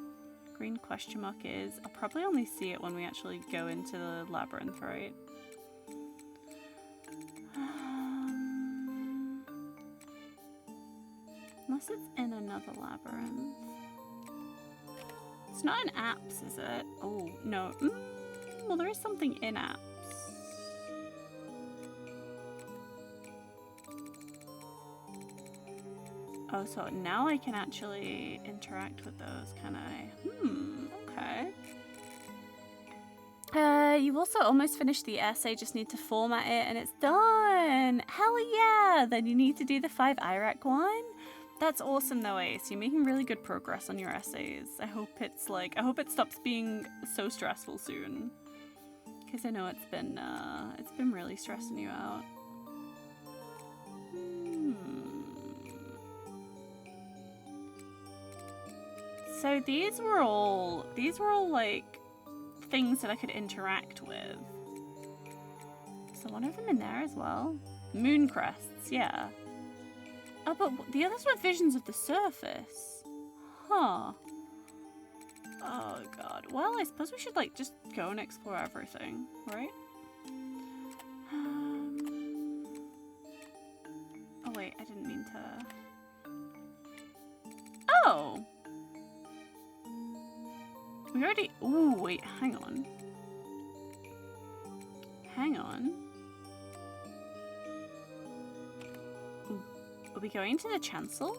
Speaker 1: question mark is? I'll probably only see it when we actually go into the labyrinth, right? Unless it's in another labyrinth. It's not in apps, is it? Oh, no. Well, there is something in apps. Oh, so now I can actually interact with those, can I? Okay. You also almost finished the essay, just need to format it and it's done! Hell yeah! Then you need to do the 5 IRAC one? That's awesome though, Ace. You're making really good progress on your essays. I hope it stops being so stressful soon. Because I know it's been really stressing you out. So these were all like things that I could interact with. So one of them in there as well. Moon crests, yeah. Oh, but the others were visions of the surface. Huh. Oh god. Well, I suppose we should like just go and explore everything, right? Oh wait, I didn't mean to. Oh! We already. Ooh, wait, hang on. Ooh, are we going to the chancel?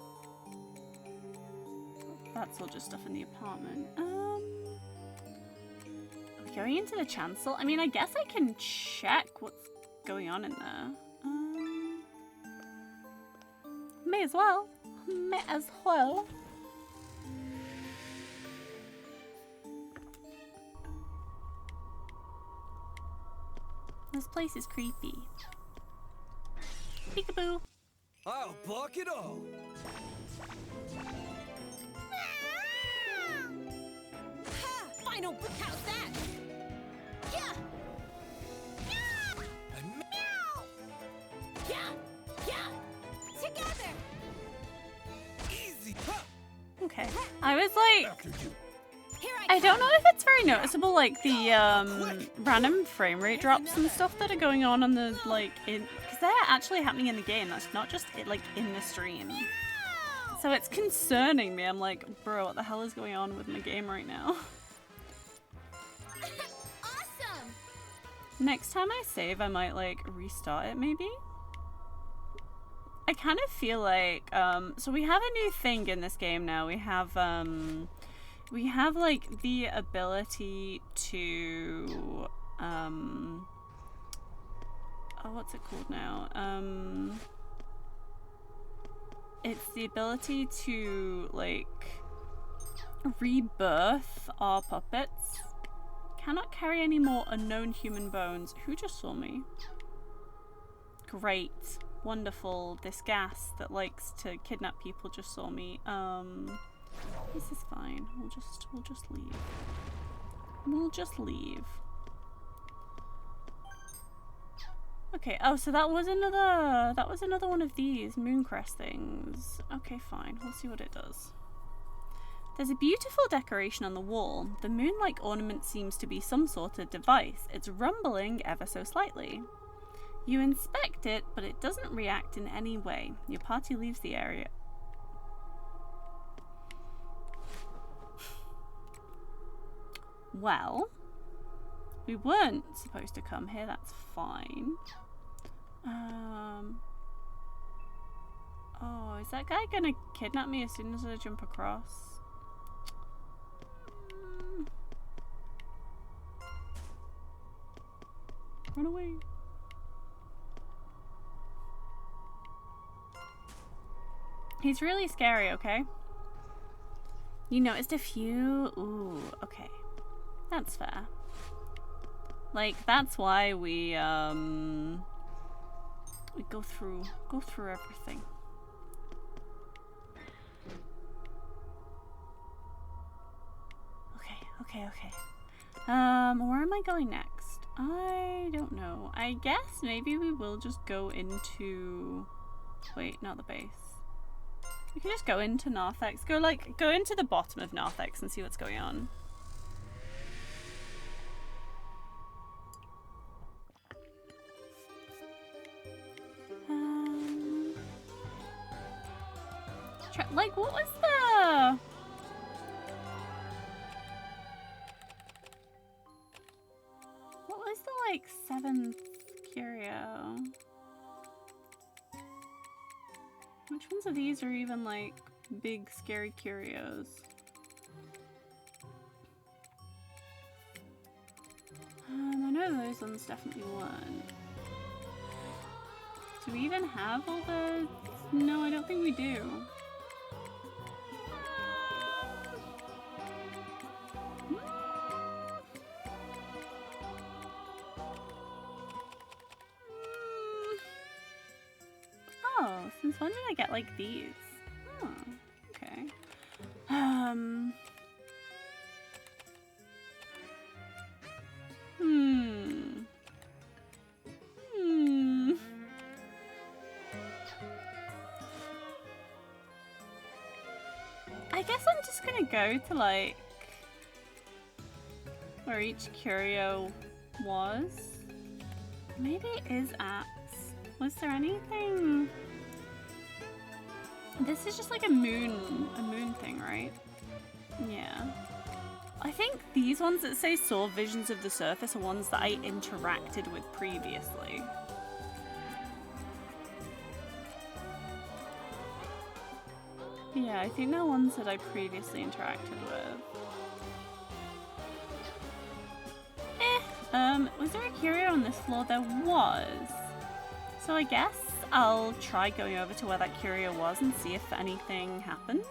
Speaker 1: That's all just stuff in the apartment. Are we going into the chancel? I mean, I guess I can check what's going on in there. May as well. This place is creepy. Peekaboo.
Speaker 9: I'll block it all.
Speaker 5: Final how's that? Yeah. Yeah. Together.
Speaker 9: Easy.
Speaker 1: Okay. I was like, I don't know if it's very noticeable, like the random frame rate drops and stuff that are going on the like because they're actually happening in the game. That's not just like in the stream. So it's concerning me. I'm like, bro, what the hell is going on with my game right now?
Speaker 7: Awesome!
Speaker 1: Next time I save, I might like restart it maybe. I kind of feel like, so we have a new thing in this game now. We have like the ability to, oh, what's it called now? It's the ability to like rebirth our puppets. Cannot carry any more unknown human bones. Who just saw me? Great. Wonderful. This gas that likes to kidnap people just saw me. This is fine. We'll just leave. We'll just leave. Okay, oh, so that was another one of these Mooncrest things. Okay, fine. We'll see what it does. There's a beautiful decoration on the wall. The moon-like ornament seems to be some sort of device. It's rumbling ever so slightly. You inspect it, but it doesn't react in any way. Your party leaves the area. Well, we weren't supposed to come here, that's fine. Oh, is that guy gonna kidnap me as soon as I jump across? Run away. He's really scary, okay? You noticed a few... Ooh, okay. That's fair. Like, that's why we go through everything. Okay. Where am I going next? I don't know. I guess maybe we will just go into... Wait, not the base. We can just go into Narthex. Go into the bottom of Narthex and see what's going on. Like, what was the... What was the, like, 7th curio? Which ones of these are even, like, big, scary curios? I know those ones definitely weren't. Do we even have all the... No, I don't think we do. Oh, since when did I get like these? Oh, okay. I guess I'm just gonna go to like where each curio was. Maybe it is apps. Was there anything? This is just like a moon thing, right? Yeah. I think these ones that say saw visions of the surface are ones that I interacted with previously. Yeah, I think they're ones that I previously interacted with. Was there a curio on this floor? There was. So I guess I'll try going over to where that curio was and see if anything happens.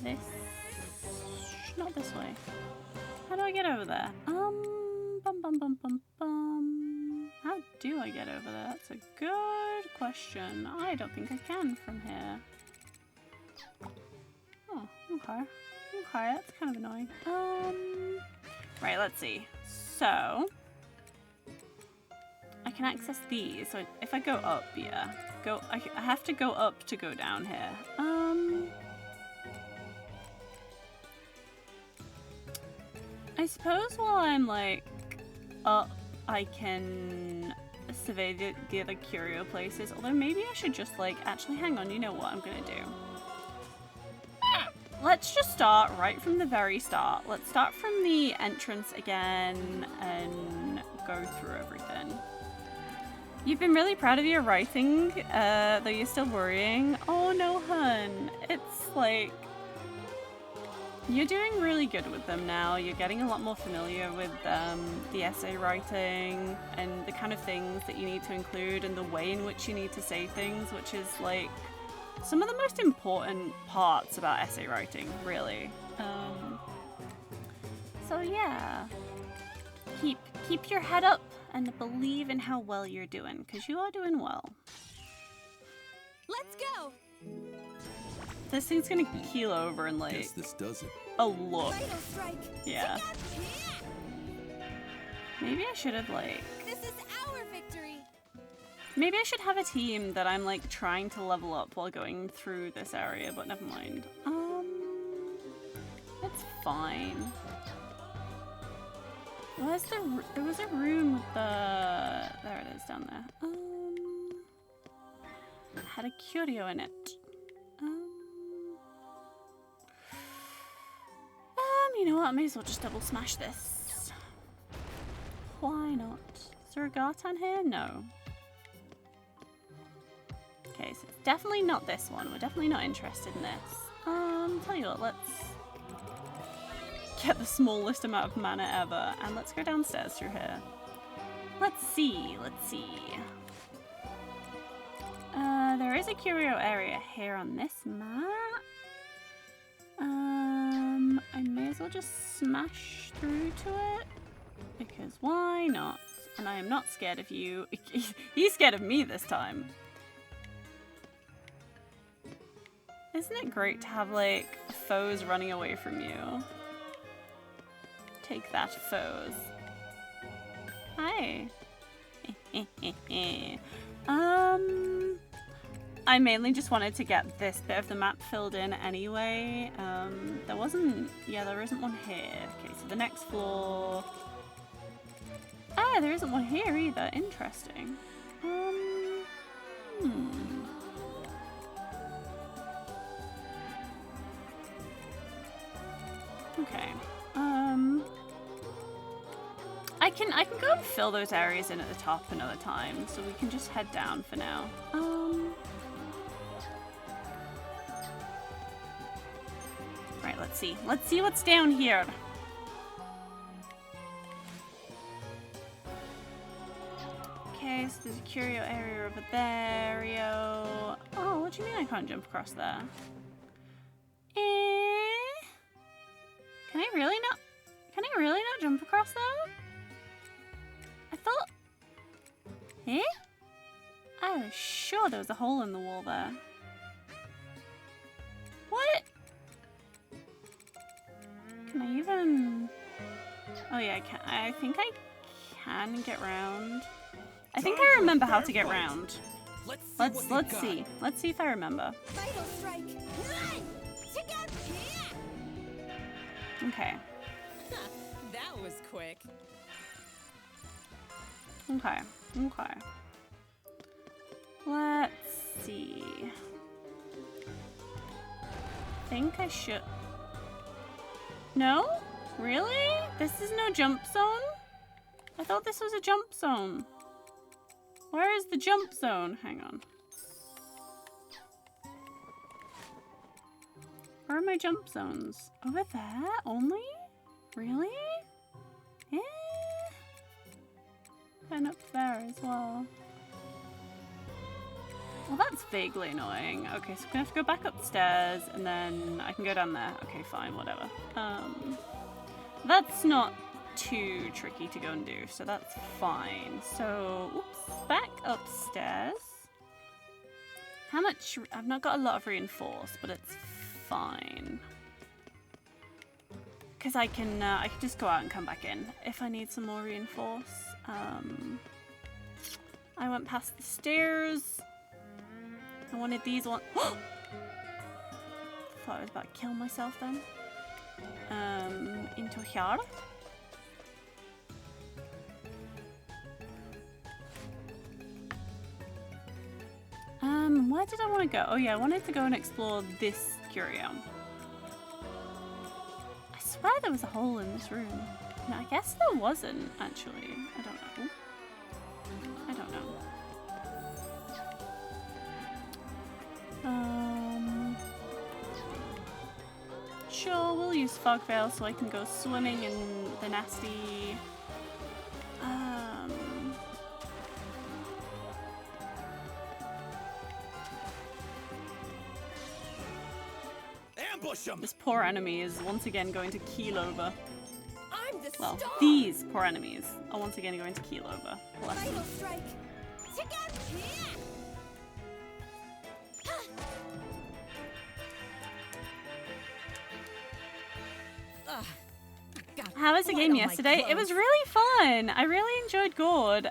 Speaker 1: This... Not this way. How do I get over there? How do I get over there? That's a good question. I don't think I can from here. Oh, okay. Okay, that's kind of annoying. Right, let's see. So, I can access these. So if I go up, yeah. I have to go up to go down here. I suppose while I'm like up, I can survey the other curio places. Although maybe I should just like, actually hang on, you know what I'm gonna do? let's just start right from the very start. Let's start from the entrance again and go through everything. You've been really proud of your writing, though you're still worrying. Oh no, hun. It's like, you're doing really good with them now. You're getting a lot more familiar with the essay writing and the kind of things that you need to include and the way in which you need to say things, which is like some of the most important parts about essay writing, really. So yeah, keep your head up and believe in how well you're doing, because you are doing well.
Speaker 7: Let's go.
Speaker 1: This thing's gonna keel over in like
Speaker 9: Guess this does it.
Speaker 1: a look.
Speaker 7: Vital strike.
Speaker 1: Yeah. Maybe I should have like.
Speaker 7: This is our victory.
Speaker 1: Maybe I should have a team that I'm like trying to level up while going through this area, but never mind. It's fine. Where's there was a room with the, there it is down there. It had a curio in it. You know what? I may as well just double smash this. Why not? Is there a Gartan here? No. Okay, so it's definitely not this one. We're definitely not interested in this. Tell you what, let's get the smallest amount of mana ever, and let's go downstairs through here. Let's see. There is a curio area here on this map. I may as well just smash through to it, because why not? And I am not scared of you. He's scared of me this time. Isn't it great to have, like, foes running away from you? Take that, foes. Hi. I mainly just wanted to get this bit of the map filled in anyway. There isn't one here. Okay, so the next floor. Ah, there isn't one here either. Interesting. Okay. I can go and fill those areas in at the top another time, so we can just head down for now. Right, let's see. Let's see what's down here. Okay, so there's a curio area over there. Oh, what do you mean I can't jump across there? Can I really not jump across there? I thought... I was sure there was a hole in the wall there. What? Can I even... Oh yeah, I can. I think I can get round. I think I remember how to get round. Let's see. Let's see if I remember.
Speaker 7: Vital strike.
Speaker 1: Okay.
Speaker 8: That was quick.
Speaker 1: Okay. Let's see. Think I should... No? Really? This is no jump zone? I thought this was a jump zone. Where is the jump zone? Hang on. Where are my jump zones? Over there? Only? Really? And up there as well. Well, that's vaguely annoying. Okay, so I'm gonna have to go back upstairs and then I can go down there. Okay, fine, whatever. That's not too tricky to go and do, so that's fine. So, oops, back upstairs. How much? I've not got a lot of reinforce, but it's fine. Because I can just go out and come back in if I need some more reinforce. I went past the stairs. I wanted these ones. Thought I was about to kill myself then. Into here. Where did I want to go? Oh yeah, I wanted to go and explore this curio. there was a hole in this room. No, I guess there wasn't, actually. I don't know. I don't know. Sure, we'll use Fog Veil so I can go swimming in the nasty...
Speaker 9: Ambush him!
Speaker 1: This poor enemy is once again going to keel over.
Speaker 7: I'm the
Speaker 1: Well,
Speaker 7: star!
Speaker 1: these poor enemies are once again going to keel over. Bless them.
Speaker 7: Vital strike! Together!
Speaker 1: How was the game yesterday? It was really fun. I really enjoyed Gord.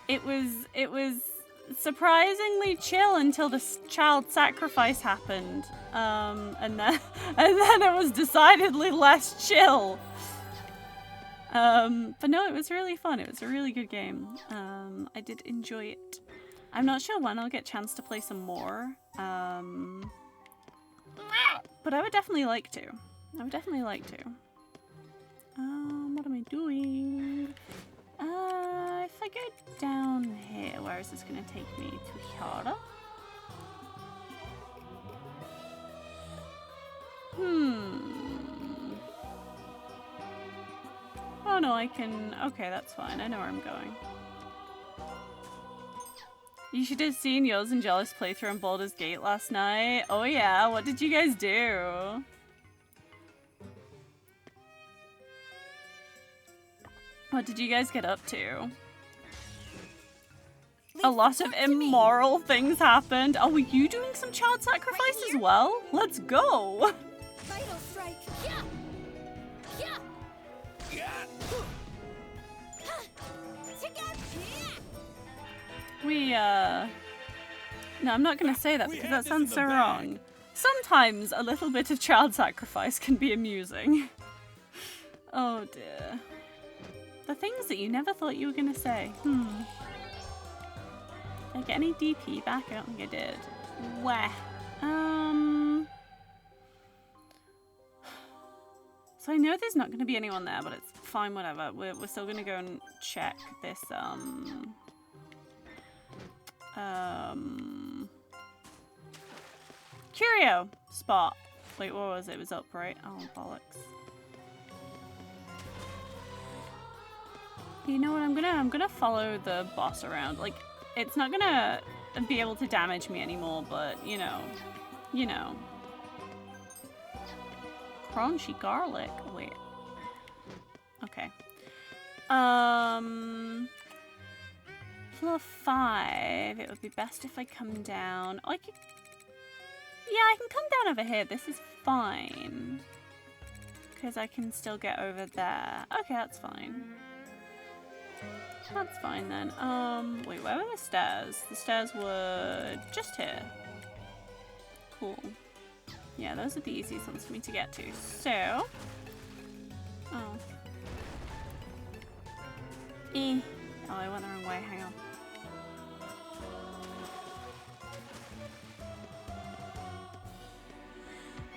Speaker 1: It was surprisingly chill until the child sacrifice happened. And then it was decidedly less chill. But no, it was really fun. It was a really good game. I did enjoy it. I'm not sure when I'll get a chance to play some more. But I would definitely like to. I would definitely like to. What am I doing? If I go down here, where is this gonna take me? To Hyara? Oh no, I can... Okay, that's fine. I know where I'm going. You should have seen yours and Jealous playthrough on Baldur's Gate last night. Oh yeah, what did you guys do? What did you guys get up to? A lot of immoral things happened. Oh, were you doing some child sacrifice as well? Let's go!
Speaker 7: Vital strike! Yeah! Yeah!
Speaker 9: Yeah!
Speaker 7: Together!
Speaker 1: We, No, I'm not gonna say that because that sounds so wrong. Sometimes a little bit of child sacrifice can be amusing. Oh dear. The things that you never thought you were gonna say. Did I get any DP back? I don't think I did. Where? So I know there's not gonna be anyone there, but it's fine, whatever. We're still gonna go and check this, Curio spot. Wait, what was it? It was up, right? Oh, bollocks. You know what? I'm gonna follow the boss around. Like, it's not gonna be able to damage me anymore, but you know. Crunchy garlic. Oh, wait. Okay. Floor 5. It would be best if I come down. Oh, yeah, I can come down over here. This is fine. Because I can still get over there. Okay, that's fine. That's fine then. Wait, where were the stairs? The stairs were just here. Cool. Yeah, those are the easiest ones for me to get to. So... Oh. Oh, I went the wrong way. Hang on.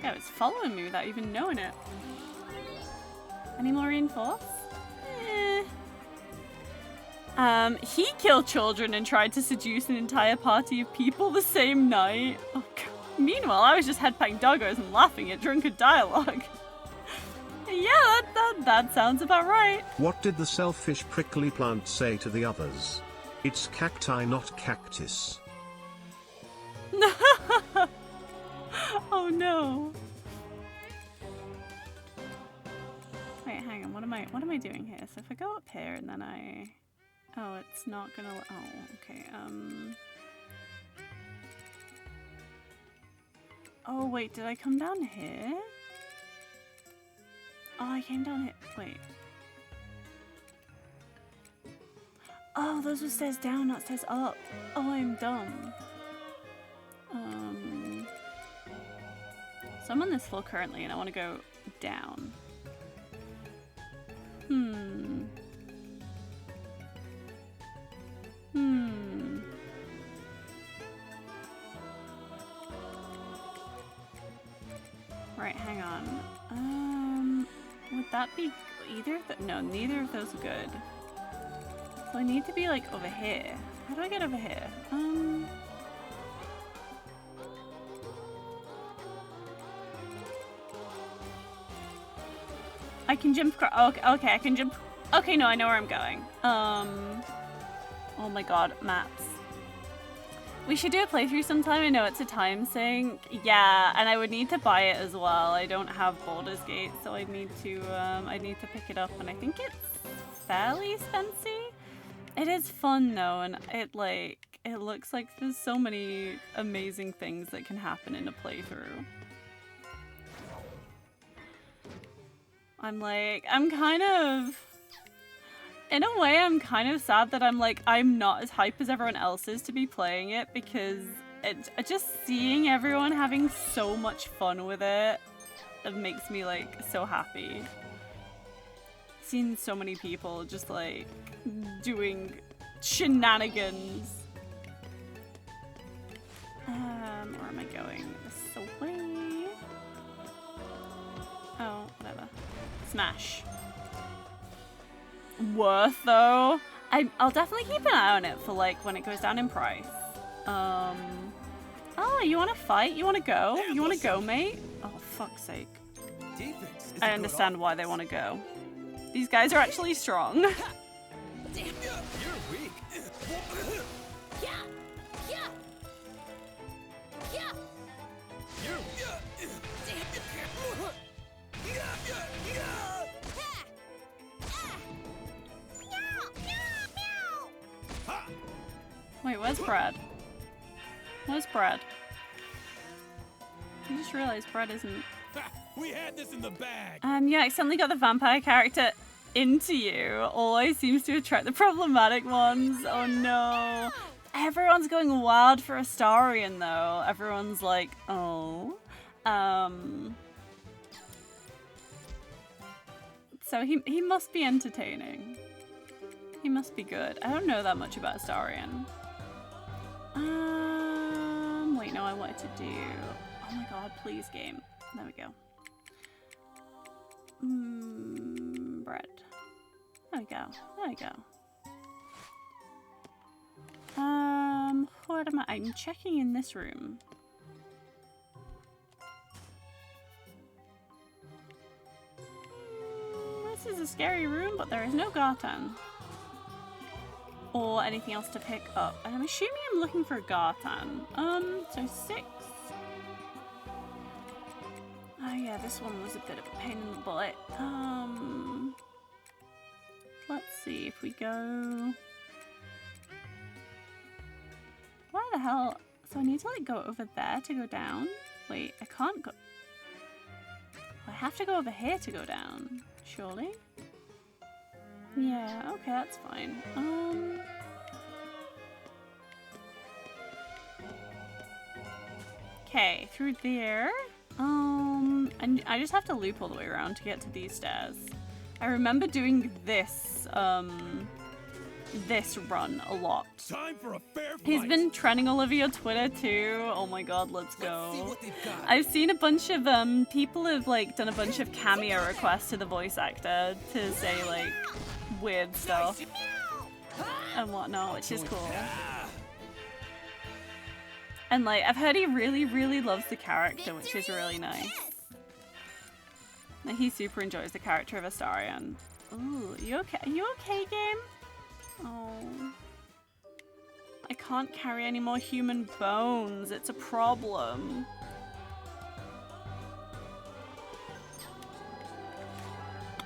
Speaker 1: Yeah, it's following me without even knowing it. Any more reinforce? He killed children and tried to seduce an entire party of people the same night. Oh, God. Meanwhile, I was just headbanging doggos and laughing at drunken dialogue. Yeah, that sounds about right.
Speaker 2: What did the selfish prickly plant say to the others? It's cacti, not cactus.
Speaker 1: Oh no. Wait, hang on. What am I doing here? So if I go up here and then oh, it's not gonna. Oh, okay. Oh wait, did I come down here? Oh, I came down here. Wait. Oh, those were stairs down, not stairs up. Oh, I'm dumb. So I'm on this floor currently, and I want to go down. Right, hang on. that be either of the, no, neither of those are good. So I need to be like over here. How do I get over here? I can jump across. Okay, I can jump. Okay, no, I know where I'm going. Oh my god, maps. We should do a playthrough sometime. I know it's a time sink. Yeah, and I would need to buy it as well. I don't have Baldur's Gate, so I need to pick it up, and I think it's fairly expensive. It is fun though, and it looks like there's so many amazing things that can happen in a playthrough. I'm kind of sad that I'm not as hype as everyone else is to be playing it, because just seeing everyone having so much fun with it makes me like so happy. Seeing so many people just like doing shenanigans. Where am I going? This way. Oh, whatever. Smash. Worth though. I'll definitely keep an eye on it for like when it goes down in price. Oh, you want to fight? You want to go? You want to go, mate? Oh, fuck's sake. I understand why they want to go. These guys are actually strong.
Speaker 9: You're weak.
Speaker 1: Wait, where's Brad? Where's Brad? I just realized Brad isn't...
Speaker 9: We had this in the bag.
Speaker 1: Yeah, I accidentally got the vampire character into you. Always seems to attract the problematic ones. Oh no. Everyone's going wild for Astarion though. Everyone's like, oh. So he must be entertaining. He must be good. I don't know that much about Astarion. Wait, no, I wanted to do... Oh my god, please, game. There we go. Bread. There we go. There we go. What am I? I'm checking in this room. This is a scary room, but there is no Gartan. Or anything else to pick up. And I'm assuming I'm looking for a Gartan. So 6. Oh yeah, this one was a bit of a pain in the butt. Let's see if we go... Where the hell? So I need to like go over there to go down? Wait, I can't go... I have to go over here to go down, surely? Yeah, okay, that's fine. Okay, through there. And I just have to loop all the way around to get to these stairs. I remember doing this, this run a lot.
Speaker 9: Time for a fair fight.
Speaker 1: He's been trending all over your Twitter too. Oh my god, let's go. I've seen a bunch of people have like done a bunch of cameo requests to the voice actor to say like weird stuff and whatnot, which is cool. And like I've heard he really loves the character, which is really nice. He super enjoys the character of Astarion. Ooh, you okay? Are you okay, game? Oh. I can't carry any more human bones. It's a problem.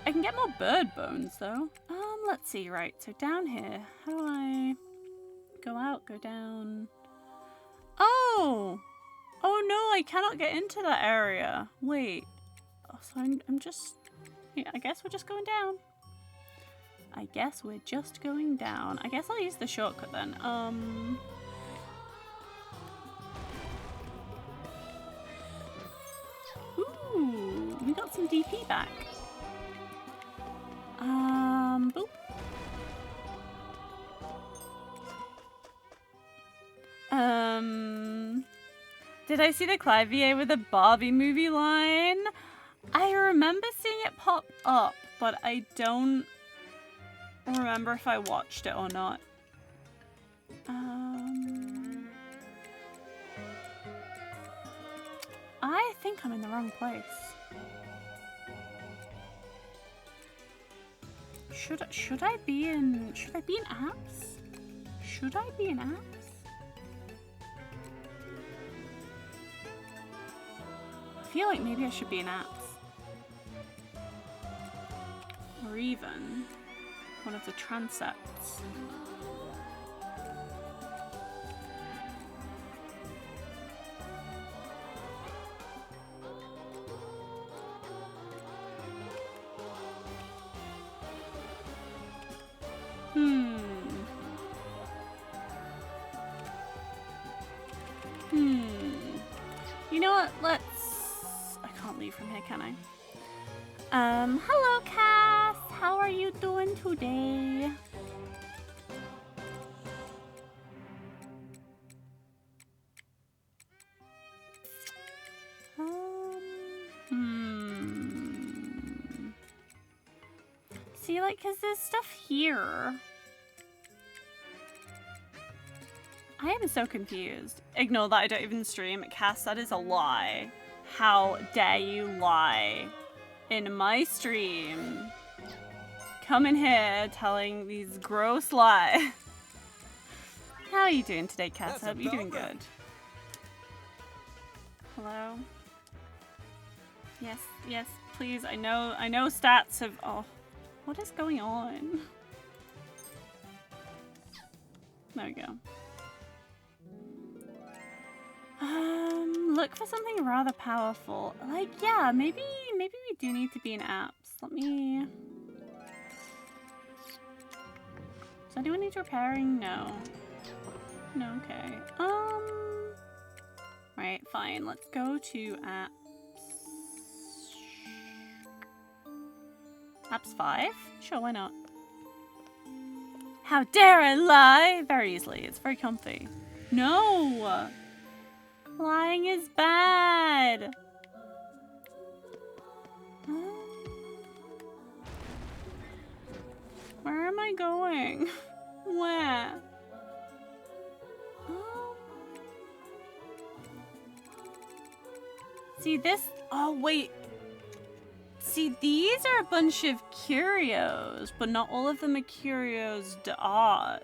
Speaker 1: I can get more bird bones though. Let's see, right, so down here, how do I go out, go down? Oh! Oh no, I cannot get into that area. Wait. Oh, so I'm just... Yeah, I guess we're just going down. I guess we're just going down. I guess I'll use the shortcut then. Ooh, we got some DP back. Boop. Did I see the Clive VA with a Barbie movie line? I remember seeing it pop up, but I don't remember if I watched it or not. I think I'm in the wrong place. Should I be in apps? Should I be in apps? I feel like maybe I should be in apps. Or even one of the transepts. You know what? I can't leave from here, can I? Hello, Cass. How are you doing today? See, like, 'cause there's stuff here. I am so confused. Ignore that I don't even stream. Cass, that is a lie. How dare you lie in my stream? Come in here telling these gross lies. How are you doing today, Cass? I hope you're doing good. Hello? Yes, yes, please. I know stats have... Oh, what is going on? There we go. Look for something rather powerful. Like, yeah, maybe we do need to be in apps. Let me... Does anyone need repairing? No. No, okay. Right, fine. Let's go to apps. Apps 5? Sure, why not? How dare I lie? Very easily. It's very comfy. No! Lying is bad. Where am I going? Where? See this? Oh, wait. See, these are a bunch of curios, but not all of them are curios d'art.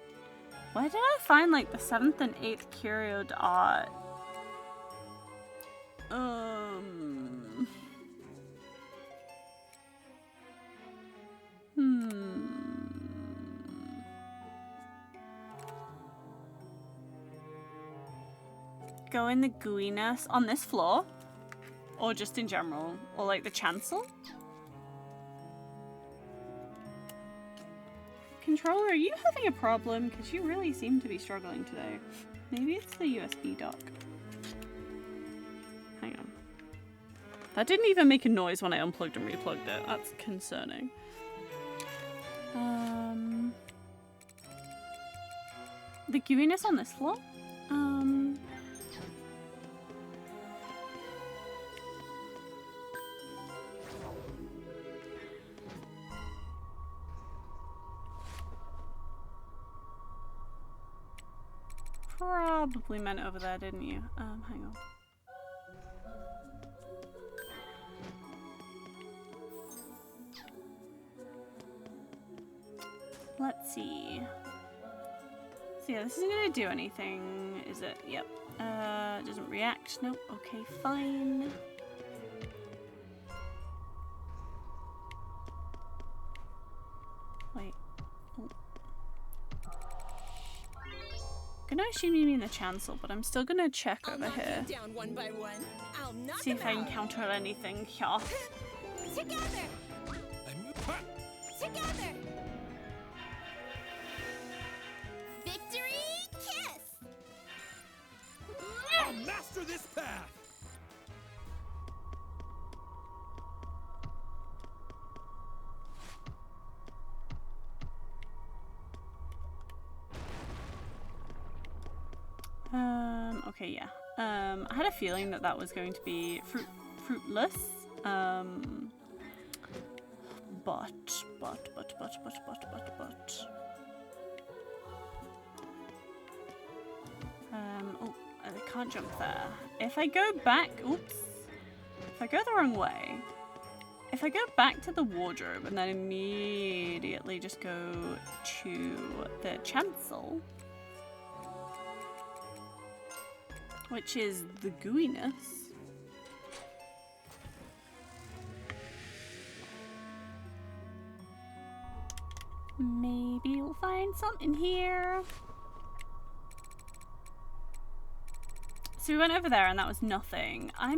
Speaker 1: Where did I find, like, the 7th and 8th curio d'art? Go in the gooiness on this floor? Or just in general? Or like the chancel? Controller, are you having a problem? Because you really seem to be struggling today. Maybe it's the USB dock. Hang on. That didn't even make a noise when I unplugged and replugged it. That's concerning. The gooiness on this floor? Probably meant over there, didn't you? Hang on. Let's see. So yeah, this isn't gonna do anything, is it? Yep. It doesn't react. Nope. Okay, fine. Wait. Oh. Gonna assume you mean the chancel, but I'm still gonna check over here.
Speaker 7: Down one by one. I'll knock
Speaker 1: See if I encounter anything here.
Speaker 7: Together. Together. Victory kiss.
Speaker 9: I'll master this path.
Speaker 1: Okay, yeah. I had a feeling that was going to be fruitless. But. Oh, I can't jump there. If I go back, oops. If I go the wrong way, if I go back to the wardrobe and then immediately just go to the chancel, which is the gooiness. Maybe we'll find something here. So we went over there and that was nothing. I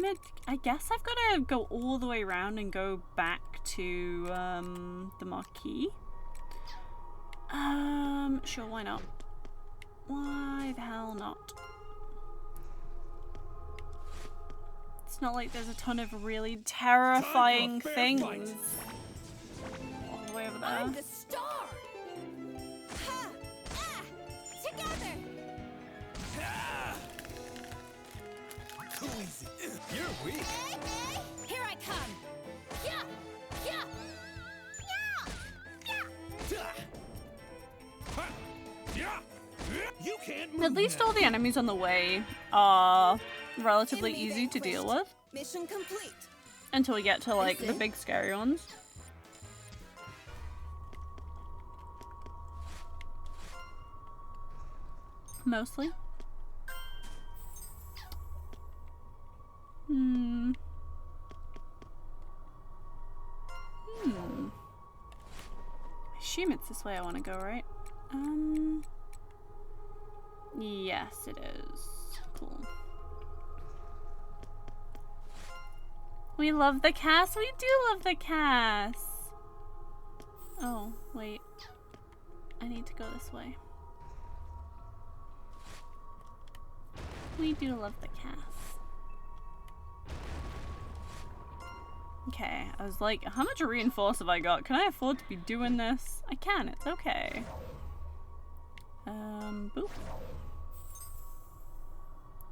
Speaker 1: guess I've got to go all the way around and go back to the marquee. Sure, why not? Why the hell not? It's not like there's a ton of really terrifying things all the way over there.
Speaker 7: I'm the star. Ha! Ah! Together.
Speaker 4: You're weak.
Speaker 7: Hey, hey! Here I come. Yeah! Yeah!
Speaker 9: Yeah! You can't move
Speaker 1: At least
Speaker 9: now.
Speaker 1: all the enemies on the way are relatively easy to deal with
Speaker 7: Mission complete.
Speaker 1: until we get to like the big scary ones. Mostly. I assume it's this way I want to go, right? Yes, it is. Cool. We love the cast. We do love the cast. Oh, wait. I need to go this way. We do love the cast. Okay, I was like, how much reinforce have I got? Can I afford to be doing this? I can, it's okay. Boop.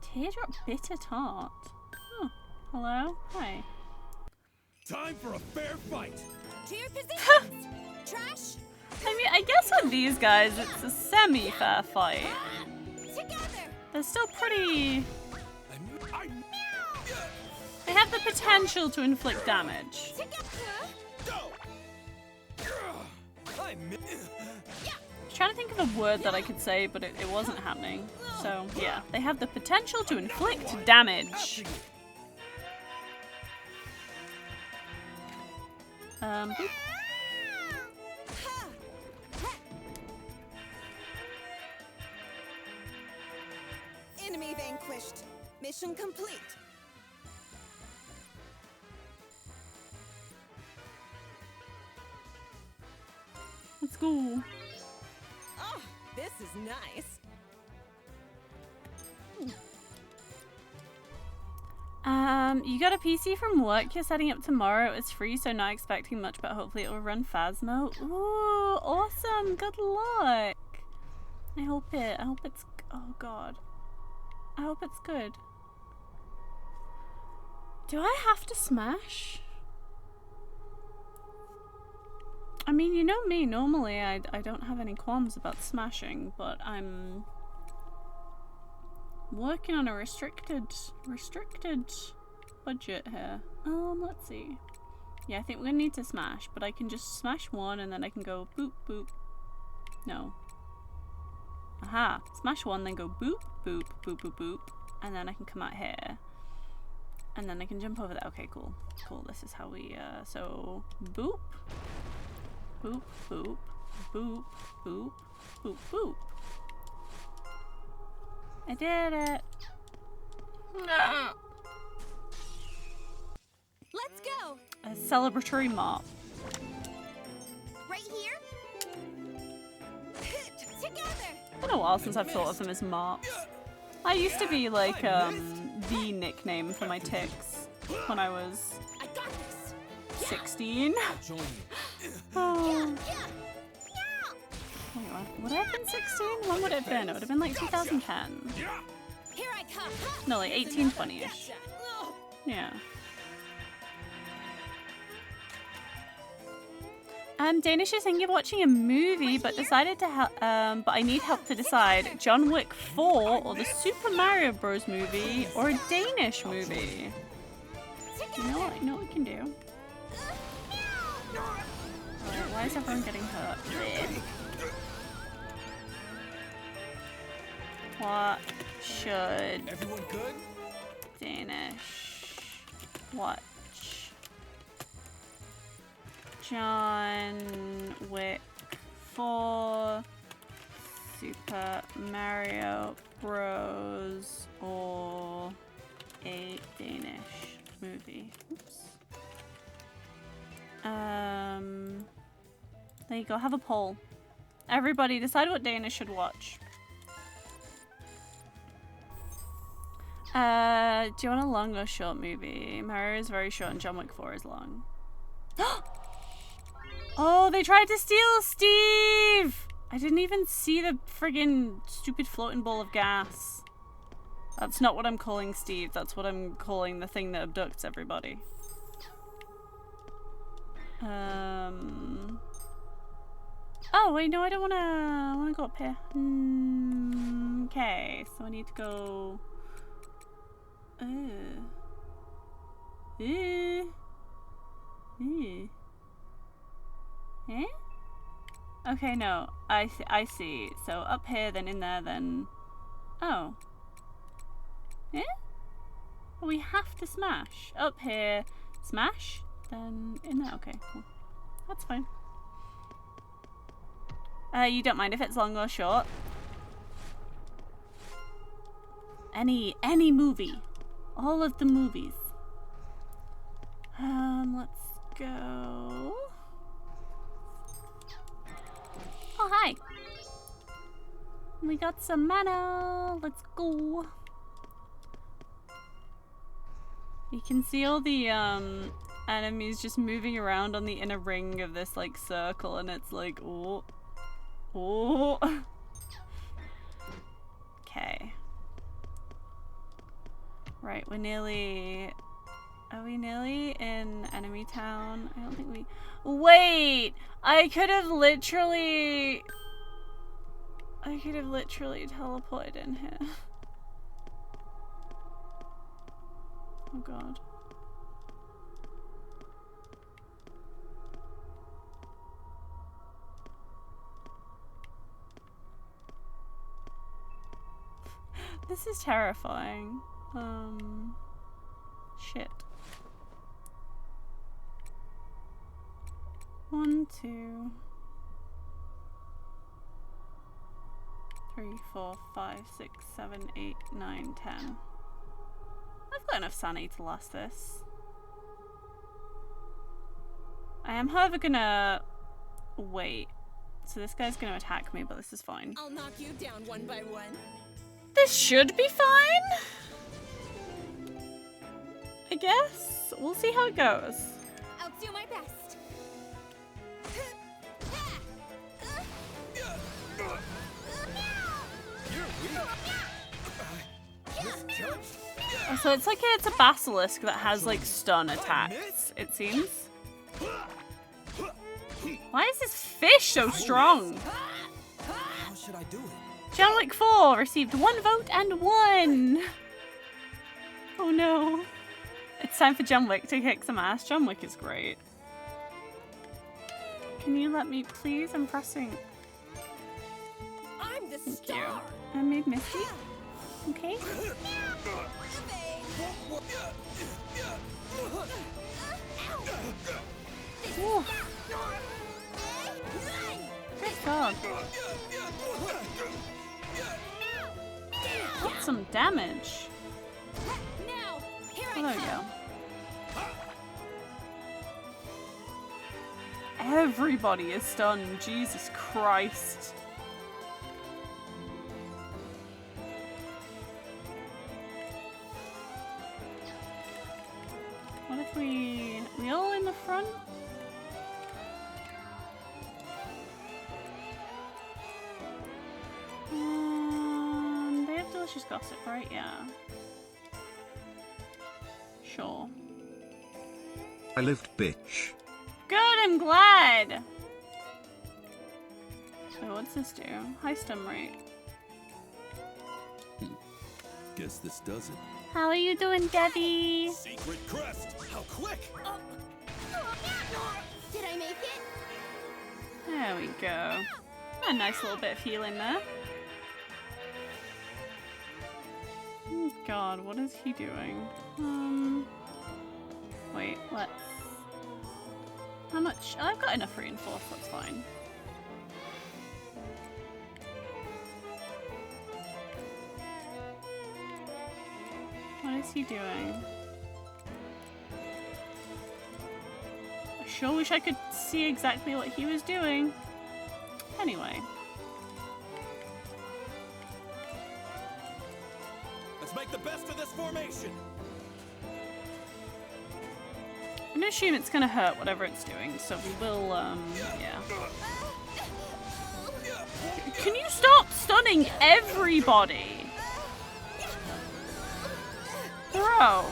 Speaker 1: Teardrop bitter tart. Oh, hello? Hi.
Speaker 9: Time for a fair fight.
Speaker 7: To your positions. Trash.
Speaker 1: I mean, I guess with these guys, it's a semi-fair fight.
Speaker 7: Together.
Speaker 1: They're still pretty... They have the potential to inflict damage.
Speaker 4: I'm
Speaker 1: Trying to think of a word that I could say, but it wasn't happening. So, yeah, they have the potential to inflict damage. Boop.
Speaker 7: Enemy vanquished. Mission complete.
Speaker 1: Let's go.
Speaker 7: Oh, this is nice.
Speaker 1: You got a PC from work you're setting up tomorrow. It's free, so not expecting much, but hopefully it will run Phasmo. Ooh, awesome. Good luck. I hope it's, oh god. I hope it's good. Do I have to smash? I mean, you know me, normally I don't have any qualms about smashing, but I'm working on a restricted budget here. Let's see. Yeah, I think we're gonna need to smash, but I can just smash one and then I can go boop, boop. No. Aha. Smash one, then go boop, boop, boop, boop, boop. And then I can come out here. And then I can jump over there. Okay, cool. Cool, this is how we, so boop. Boop, boop, boop, boop, boop, boop. I did it. No.
Speaker 7: Let's go.
Speaker 1: A celebratory mop.
Speaker 7: Right here. Together.
Speaker 1: It's been a while since I've thought of them as mops. I used to be like the nickname for my ticks when I was 16. Oh. Wait, what? Would I have been 16? When would it have been? It would have been like 2010.
Speaker 7: Here I come.
Speaker 1: No, like 18, 20-ish. Yeah. Danish is thinking of watching a movie, but decided to but I need help to decide. John Wick 4 or the Super Mario Bros. Movie or a Danish movie. You know what we can do? Why is everyone getting hurt? What should
Speaker 4: Everyone good?
Speaker 1: Danish watch? John Wick 4, Super Mario Bros. Or a Danish movie. Oops. There you go, have a poll. Everybody decide what Danish should watch. Do you want a long or short movie? Mario is very short and John Wick 4 is long. Oh, they tried to steal Steve! I didn't even see the friggin' stupid floating ball of gas. That's not what I'm calling Steve. That's what I'm calling the thing that abducts everybody. Oh, wait, no, I don't wanna... I wanna go up here. Okay, so I need to go... Eh? Okay, no. I see. So up here, then in there, then... Oh. Eh? Well, we have to smash. Up here, smash, then in there. Okay, cool. That's fine. You don't mind if it's long or short? Any movie. All of the movies. Let's go... Oh, hi. We got some mana. Let's go. You can see all the enemies just moving around on the inner ring of this like circle, and it's like, oh. Oh. Okay. Right, we're nearly... Are we nearly in enemy town? I don't think we... Wait! I could have literally teleported in here. Oh god. This is terrifying. Shit. 1, 2, 3, 4, 5, 6, 7, 8, 9, 10. I've got enough sanity to last this. I am, however, gonna wait. So this guy's gonna attack me, but this is fine.
Speaker 10: I'll knock you down one by one.
Speaker 1: This should be fine, I guess. We'll see how it goes.
Speaker 7: I'll do my best.
Speaker 1: Oh, so it's like it's a basilisk that has like stun attacks, it seems. Why is this fish so strong?
Speaker 4: How should I do it?
Speaker 1: John Wick 4 received 1 vote and 1. Oh no. It's time for John Wick to kick some ass. John Wick is great. Can you let me, please? I'm pressing.
Speaker 10: I'm the
Speaker 1: Thank
Speaker 10: star.
Speaker 1: you. I made Misty. Okay. Ooh. Good God. That's some damage.
Speaker 10: Now, here
Speaker 1: Oh, there
Speaker 10: I
Speaker 1: we
Speaker 10: come.
Speaker 1: go. Everybody is stunned. Jesus Christ. What if we all in the front? They have delicious gossip, right? Yeah. Sure.
Speaker 2: I lived, bitch.
Speaker 1: Good, I'm glad. what's this do? High stun rate.
Speaker 9: Guess this does it.
Speaker 1: How are you doing, Debbie?
Speaker 9: Secret crest! How quick!
Speaker 7: Did I make it?
Speaker 1: There we go. A nice little bit of healing there. Oh God, what is he doing? Wait, let's... How much? I've got enough reinforce, that's fine. What is he doing? I sure wish I could see exactly what he was doing. Anyway.
Speaker 9: Let's make the best of this formation!
Speaker 1: I'm gonna assume it's gonna hurt whatever it's doing, so we will, yeah. Can you stop stunning everybody? Bro.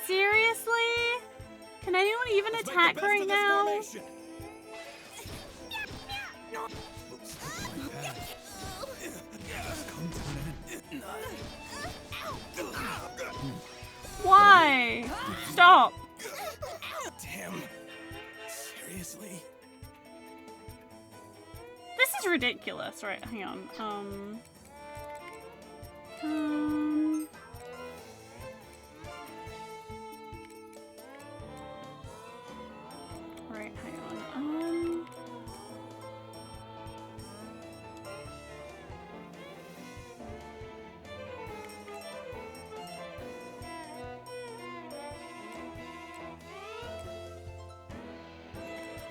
Speaker 1: Seriously? Can anyone even attack right now? Why? Stop.
Speaker 9: Damn. Seriously?
Speaker 1: This is ridiculous. Right, hang on. Right, hang on.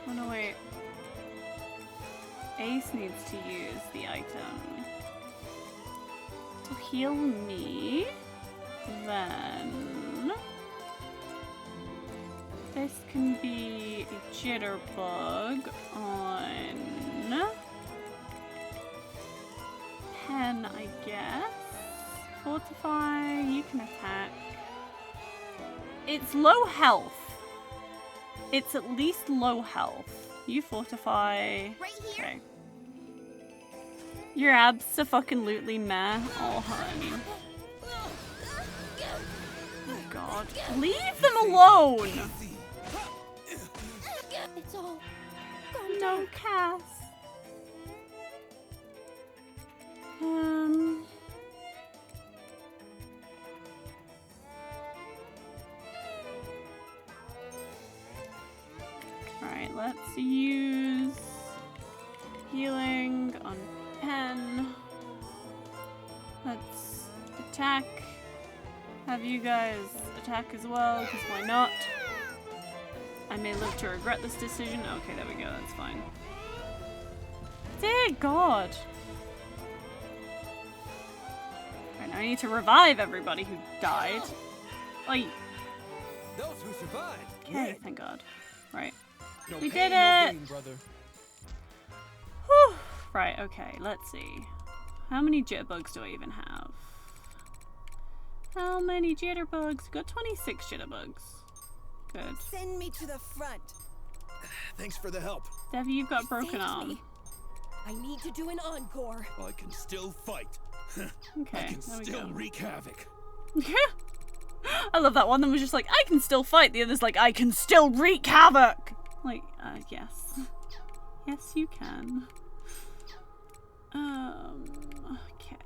Speaker 1: Oh no, wait. Ace needs to use the item to heal me. Then this can be a jitterbug on Pen, I guess. Fortify, you can attack. It's low health. It's at least low health. You fortify.
Speaker 7: Right here.
Speaker 1: Okay. You're abso-fucking-lutely meh. Oh, hun. Oh, God. Leave them alone!
Speaker 7: It's all
Speaker 1: No, Cass. Alright, let's use healing on Pen. Let's attack. Have you guys attack as well, because why not? I may live to regret this decision. Okay, there we go, that's fine. Dear God! Alright, now I need to revive everybody who died. Like,
Speaker 4: Those who survived.
Speaker 1: okay, thank God. Right.
Speaker 4: No
Speaker 1: We
Speaker 4: pain,
Speaker 1: did
Speaker 4: no
Speaker 1: it!
Speaker 4: gain, brother.
Speaker 1: Whew. Right, okay, let's see. How many jitterbugs do I even have? How many jitterbugs? Got 26 jitterbugs. Good.
Speaker 10: Send me to the front.
Speaker 9: Thanks for the help.
Speaker 1: Debbie, you've got a broken
Speaker 10: Saved
Speaker 1: arm.
Speaker 10: me. I need to do an encore.
Speaker 9: I can still fight.
Speaker 1: Okay,
Speaker 9: I can
Speaker 1: there we
Speaker 9: still
Speaker 1: go.
Speaker 9: wreak havoc.
Speaker 1: I love that one that was just like, I can still fight. The other's like, I can still wreak havoc. Like, yes. Yes, you can. Okay.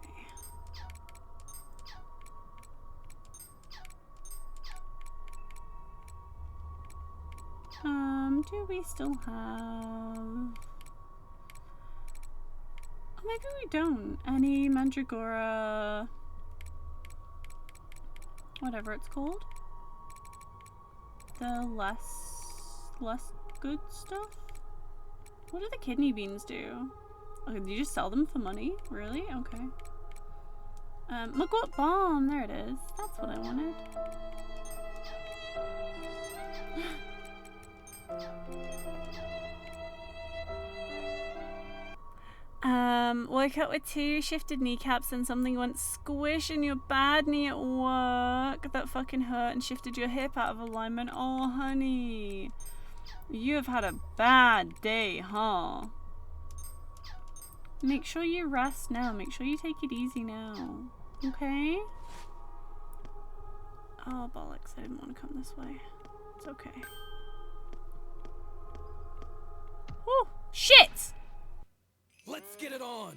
Speaker 1: Do we still have... Oh, maybe we don't. Any Mandragora... whatever it's called. The less good stuff? What do the kidney beans do? Okay, do you just sell them for money? Really? Okay. Maggot bomb! There it is. That's what I wanted. Woke up with 2 shifted kneecaps and something went squish in your bad knee at work. That fucking hurt and shifted your hip out of alignment. Oh, honey. You have had a bad day, huh? Make sure you rest now. Make sure you take it easy now. Okay? Oh, bollocks. I didn't want to come this way. It's okay. Oh, shit!
Speaker 9: Let's get it on.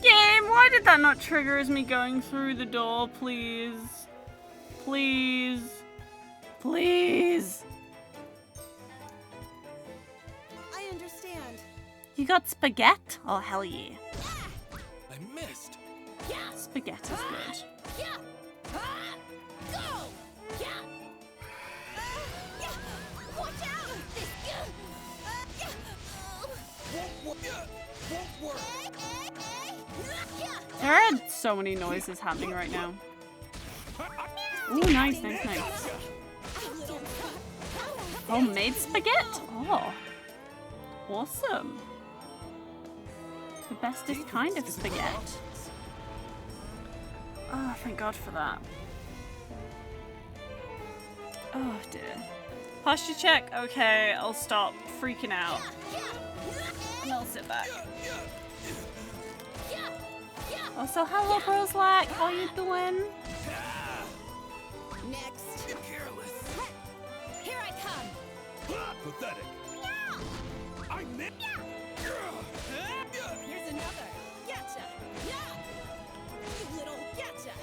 Speaker 1: Game, why did that not trigger as me going through the door, please? Please. Please.
Speaker 10: I understand.
Speaker 1: You got spaghetti? Oh, hell yeah.
Speaker 9: I missed.
Speaker 1: Spaghetti's good.
Speaker 7: Go! Watch out!
Speaker 9: Won't work.
Speaker 1: There are so many noises happening right now. Ooh, nice, nice, nice. Homemade spaghetti? Oh. Awesome. The bestest kind of spaghetti. Oh, thank God for that. Oh dear. Posture check. Okay, I'll stop freaking out. And I'll sit back. Also, hello, Broslack. How you doing?
Speaker 10: Next.
Speaker 9: Careless.
Speaker 10: Here I come.
Speaker 9: Pathetic. I missed.
Speaker 10: Here's another. Gotcha. You little gotcha.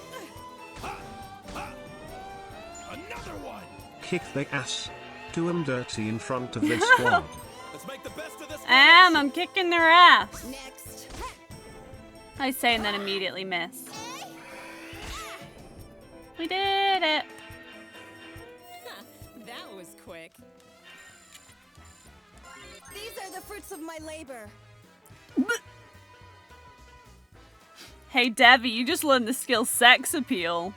Speaker 9: Another one.
Speaker 2: Kick the ass. Do 'em dirty in front of this squad.
Speaker 9: Let's make the best of this.
Speaker 1: I'm kicking their ass.
Speaker 10: Next.
Speaker 1: I say and then immediately miss. We did it.
Speaker 8: That was quick.
Speaker 10: These are the fruits of my labor.
Speaker 1: Hey, Debbie, you just learned the skill sex appeal.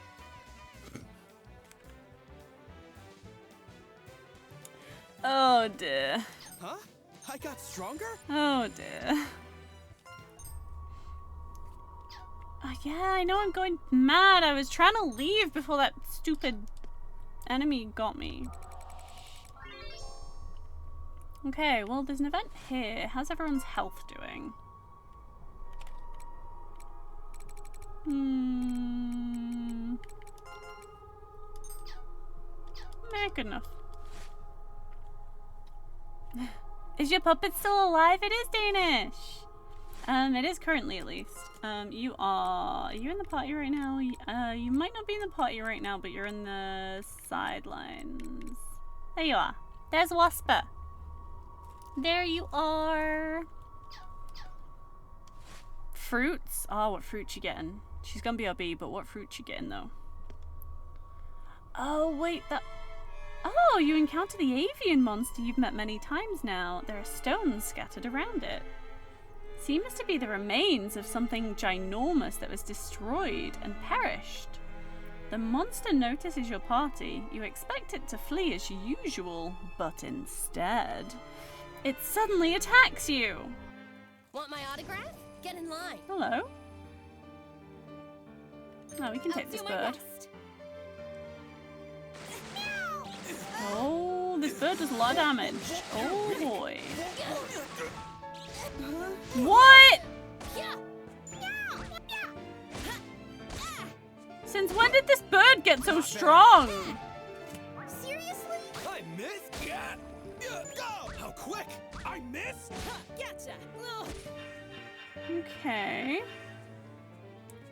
Speaker 1: Oh dear.
Speaker 9: Huh? I got stronger?
Speaker 1: Oh dear. Yeah, I know I'm going mad. I was trying to leave before that stupid enemy got me. Okay, well, there's an event here. How's everyone's health doing? Good enough. Is your puppet still alive? It is Danish! It is currently, at least. Are you in the party right now? You might not be in the party right now, but you're in the sidelines. There you are. There's Wasper. There you are. Fruits? Oh, what fruit you getting? She's gonna be our bee, but what fruit you getting, though? Oh, wait, that... Oh, you encounter the avian monster you've met many times now. There are stones scattered around it. Seems to be the remains of something ginormous that was destroyed and perished. The monster notices your party. You expect it to flee as usual, but instead, it suddenly attacks you.
Speaker 10: Want my autograph? Get in line.
Speaker 1: Hello. Oh, we can take this bird. Oh, this bird does a lot of damage. Oh boy. What? Since when did this bird get so strong?
Speaker 10: Seriously?
Speaker 9: I missed. Go! How quick! I missed.
Speaker 10: Gotcha.
Speaker 1: Okay.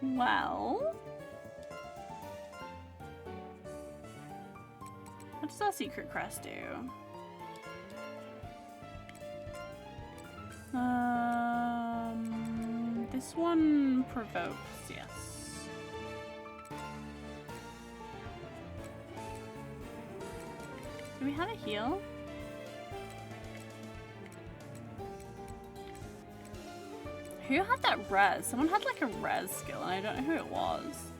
Speaker 1: Well. What does our secret crest do? This one provokes, yes. Do we have a heal? Who had that res? Someone had like a res skill and I don't know who it was.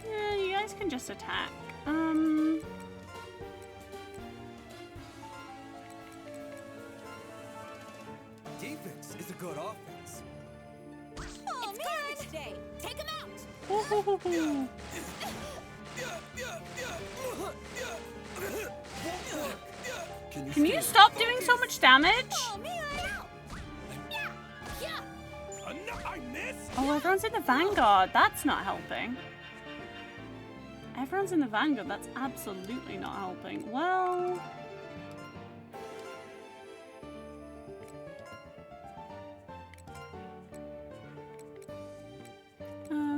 Speaker 1: Yeah, you guys can just attack.
Speaker 9: Defense is a good offense.
Speaker 10: Oh, it's garbage day. Take him out.
Speaker 1: Oh. Can you stop doing so much damage? Oh, everyone's in the Vanguard. That's not helping. Everyone's in the Vanguard. That's absolutely not helping. Well...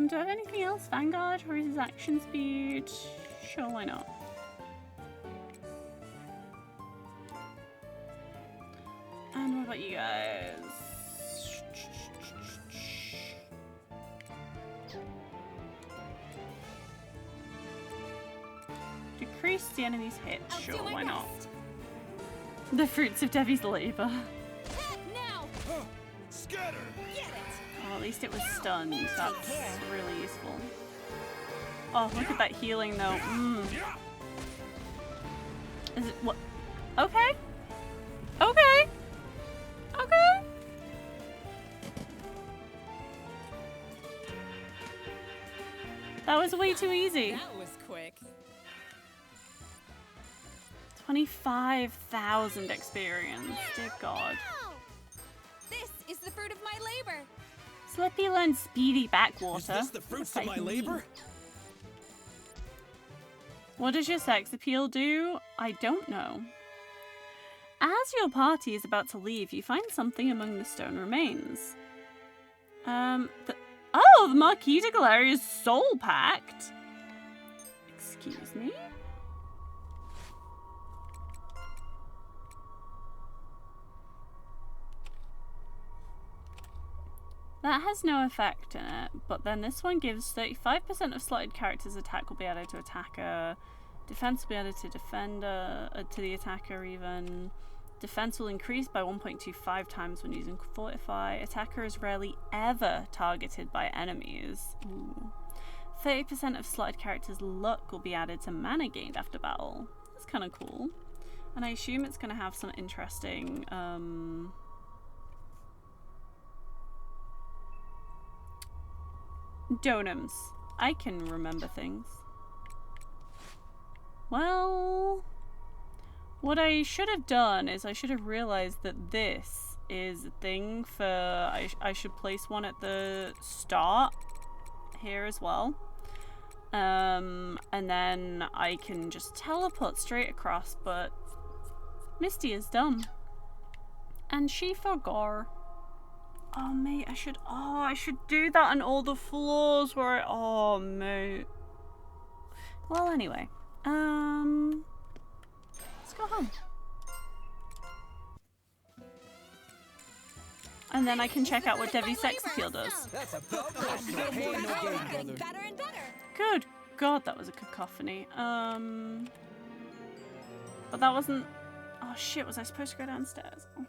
Speaker 1: do I have anything else? Vanguard? Increases action speed? Sure, why not? And what about you guys? Decrease the enemy's hit. Sure, why not? The fruits of Devi's labor.
Speaker 10: Now.
Speaker 9: Scatter.
Speaker 10: Get it.
Speaker 1: Oh, at least it was stunned. That's really useful. Oh, look at that healing though. Is it what? Okay. Okay. Okay. That was way too easy.
Speaker 8: That was quick.
Speaker 1: 25,000 experience. Dear God.
Speaker 10: This is the fruit of my labor.
Speaker 1: Slippy learned speedy backwater.
Speaker 9: Is this the fruits of my labor?
Speaker 1: What does your sex appeal do? I don't know. As your party is about to leave, you find something among the stone remains. The Marquis de Galleria's soul pact. Excuse me? That has no effect in it, but then this one gives 35% of slotted characters' attack will be added to attacker, defense will be added to defender, to the attacker even. Defense will increase by 1.25 times when using Fortify. Attacker is rarely ever targeted by enemies. 30% of slotted characters' luck will be added to mana gained after battle. That's kind of cool. And I assume it's going to have some interesting... Donums. I can remember things. Well, what I should have done is I should have realized that this is a thing for... I should place one at the start here as well. And then I can just teleport straight across, but Misty is dumb. And she forgot. Oh, mate, I should do that on all the floors where oh, mate. Well, anyway. Let's go home. And then I can check out what Devi's sex appeal does.
Speaker 9: That's about right. No pain, no gain, brother.
Speaker 10: Better and better.
Speaker 1: Good God, that was a cacophony. But that wasn't... Oh, shit, was I supposed to go downstairs? Oh, no.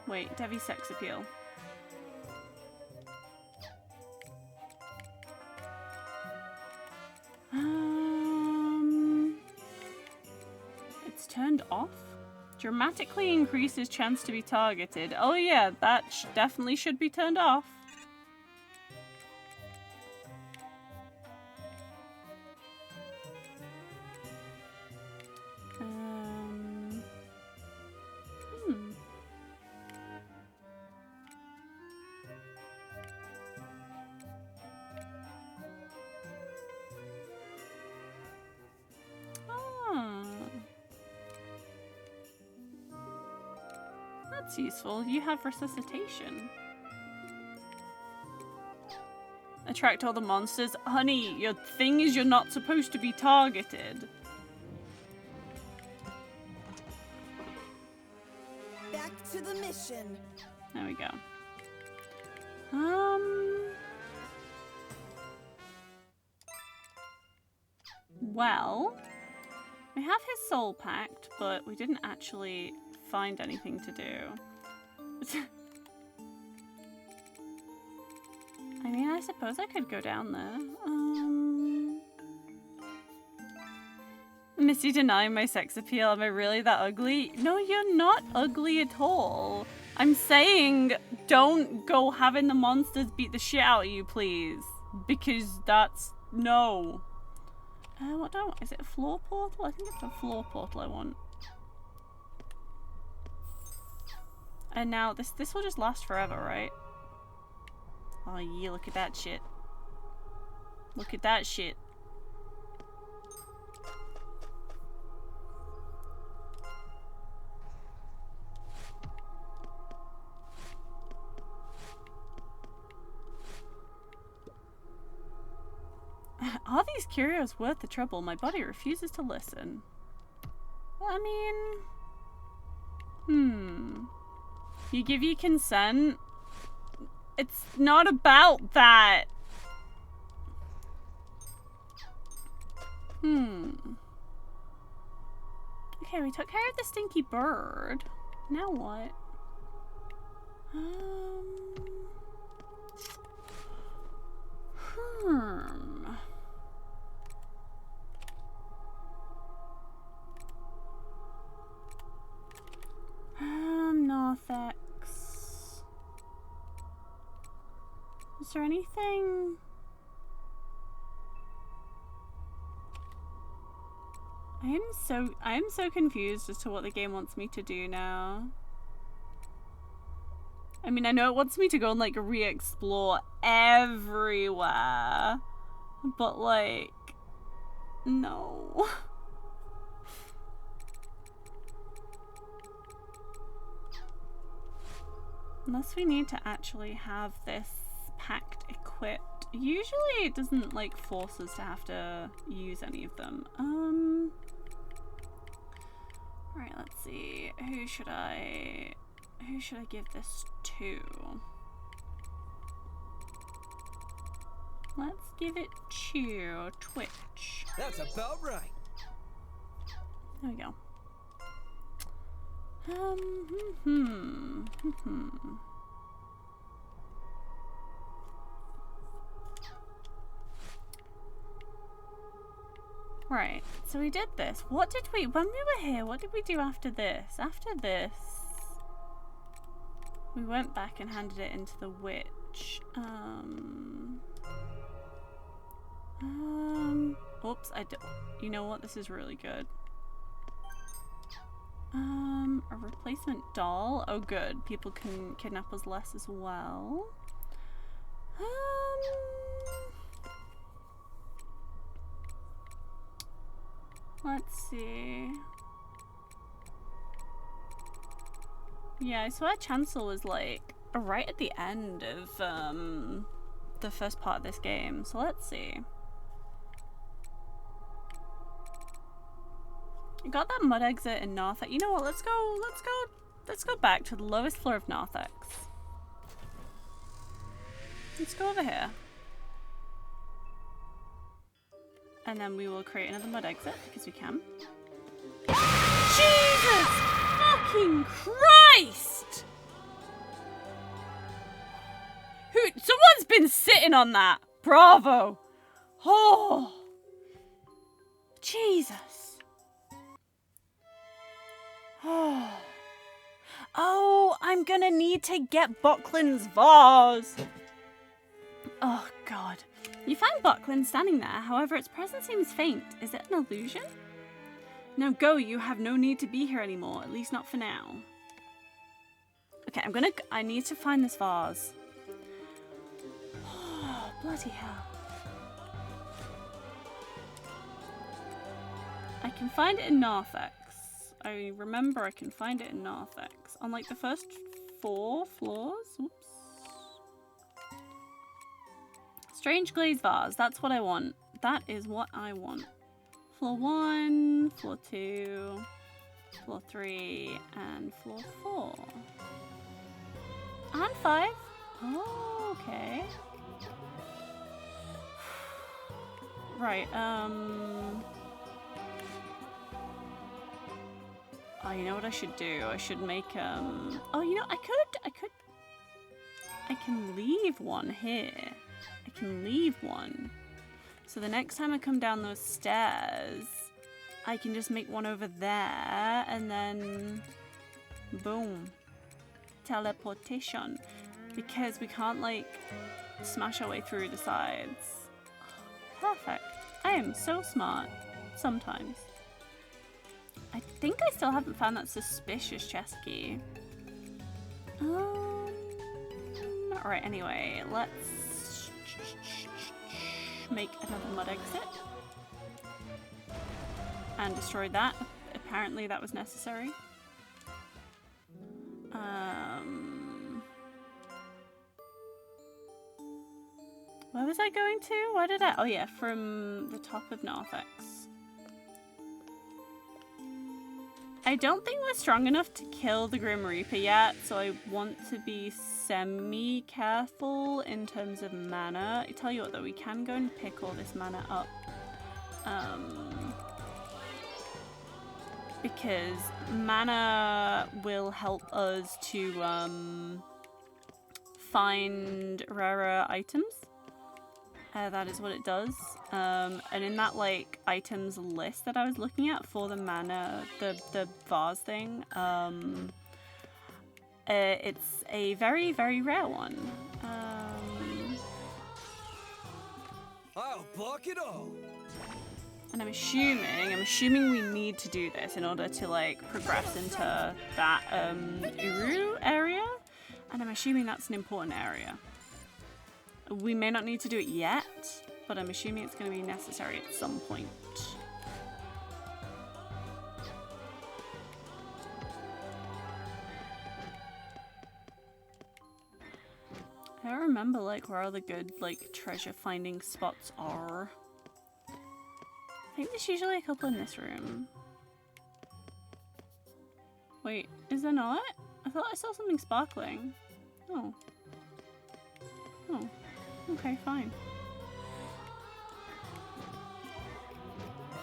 Speaker 1: Wait, Devi's sex appeal. It's turned off? Dramatically increases chance to be targeted. Oh yeah, that definitely should be turned off. That's useful. You have resuscitation. Attract all the monsters. Honey, your thing is you're not supposed to be targeted.
Speaker 10: Back to the mission.
Speaker 1: There we go. Well, we have his soul pact, but we didn't actually find anything to do. I mean, I suppose I could go down there. Missy denying my sex appeal. Am I really that ugly? No, you're not ugly at all. I'm saying don't go having the monsters beat the shit out of you, please. Because that's... no. What do I want? Is it a floor portal? I think it's a floor portal I want. And now this will just last forever, right? Oh yeah, look at that shit. Look at that shit. Are these curios worth the trouble? My body refuses to listen. Well, I mean... You give your consent? It's not about that. Okay, we took care of the stinky bird. Now what? Narthex. Is there anything? I am so confused as to what the game wants me to do now. I mean, I know it wants me to go and like re-explore everywhere, but like, no. Unless we need to actually have this pact equipped. Usually it doesn't like force us to have to use any of them. Right, let's see. Who should I give this to? Let's give it to Twitch.
Speaker 9: That's about right.
Speaker 1: There we go. Right, so we did this. What did we, when we were here, what did we do after this? After this, we went back and handed it into the witch. Oops, you know what? This is really good. A replacement doll. Oh, good. People can kidnap us less as well. Let's see. Yeah, I swear Chancel was like right at the end of the first part of this game. So let's see. I got that mud exit in Narthex. You know what? Let's go back to the lowest floor of Narthex. Let's go over here. And then we will create another mud exit because we can. Jesus fucking Christ! Someone's been sitting on that. Bravo. Oh. Jesus. Oh, I'm gonna need to get Buckland's vase. Oh god. You find Buckland standing there, however its presence seems faint. Is it an illusion? Now go, you have no need to be here anymore, at least not for now. Okay, I need to find this vase. Oh, bloody hell. I can find it in Narthex. I remember I can find it in Narthex. On like the first 4 floors? Oops. Strange glazed vase. That's what I want. That is what I want. Floor 1, floor 2, floor 3, and floor 4. And 5. Oh, okay. Right, oh, you know what I should do? I should make, oh, you know, I can leave one here. I can leave one. So the next time I come down those stairs, I can just make one over there, and then, boom. teleportation because we can't like smash our way through the sides. Perfect. I am so smart. Sometimes. I think I still haven't found that suspicious chest key. Alright, anyway, let's make another mud exit. And destroy that. Apparently that was necessary. Where was I going to? Where did I? Oh yeah, from the top of Narthex. I don't think we're strong enough to kill the Grim Reaper yet, so I want to be semi-careful in terms of mana. I tell you what though, we can go and pick all this mana up. Because mana will help us to find rarer items. That is what it does. And in that like items list that I was looking at for the mana, the vase thing, it's a very, very rare one.
Speaker 9: I'll block it all.
Speaker 1: And I'm assuming we need to do this in order to like progress into that Uru area. And I'm assuming that's an important area. We may not need to do it yet, but I'm assuming it's going to be necessary at some point. I don't remember like where all the good like treasure finding spots are. I think there's usually a couple in this room. Wait, is there not? I thought I saw something sparkling. Oh. Oh. Okay, fine.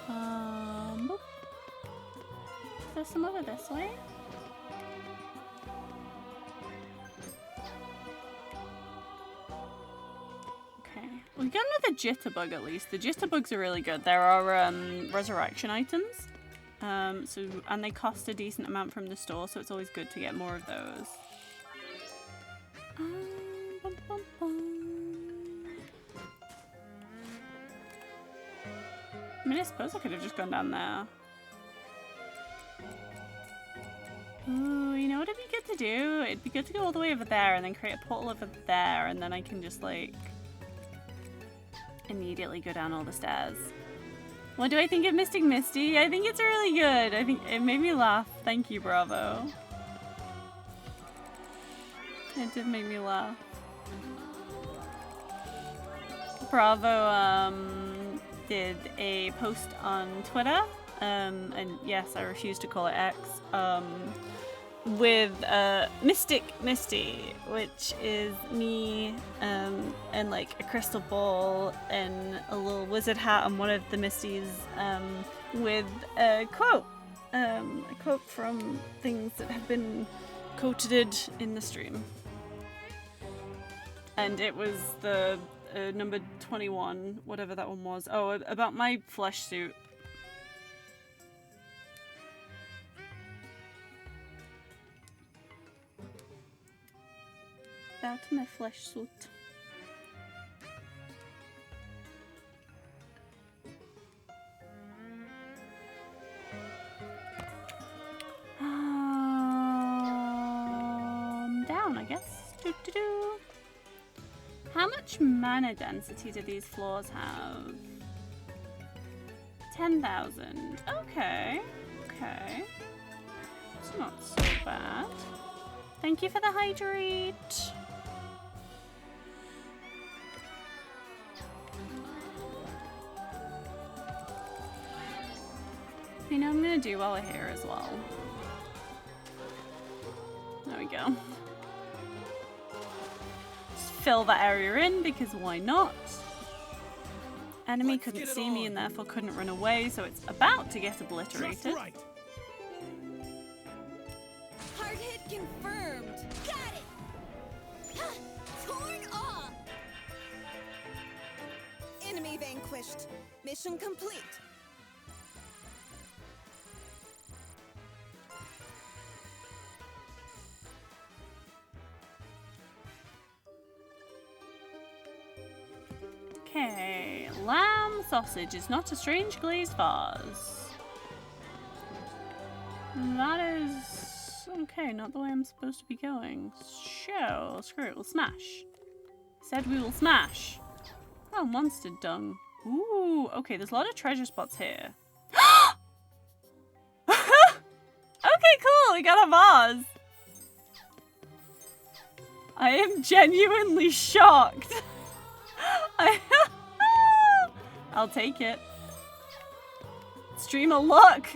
Speaker 1: Boop. Is there some over this way? Okay. We got another jitterbug at least. The jitterbugs are really good. There are resurrection items. And they cost a decent amount from the store, so it's always good to get more of those. I mean, I suppose I could have just gone down there. Ooh, you know what it'd be good to do? It'd be good to go all the way over there and then create a portal over there, and then I can just, like, immediately go down all the stairs. What do I think of Mystic Misty? I think it's really good. I think it made me laugh. Thank you, Bravo. It did make me laugh. Bravo, did a post on Twitter, and yes, I refuse to call it X, with Mystic Misty, which is me and like a crystal ball and a little wizard hat on one of the Misties, with a quote from things that have been quoted in the stream. And it was the number 21, whatever that one was. Oh, about my flesh suit. About my flesh suit. Down, I guess. Doo-doo-doo. How much mana density do these floors have? 10,000. Okay. Okay. It's not so bad. Thank you for the hydrate. You know what I'm gonna do while we're here as well. There we go. Fill that area in because why not? Enemy couldn't see me and therefore couldn't run away, so it's about to get obliterated.
Speaker 10: Hard hit confirmed. Got it. Torn off. Enemy vanquished. Mission complete.
Speaker 1: Okay, lamb sausage is not a strange glazed vase. That is... okay, not the way I'm supposed to be going. Sure, screw it, we'll smash. Said we will smash. Oh, monster dung. Ooh, okay, there's a lot of treasure spots here. Okay, cool, we got a vase. I am genuinely shocked. I'll take it. Streamer luck.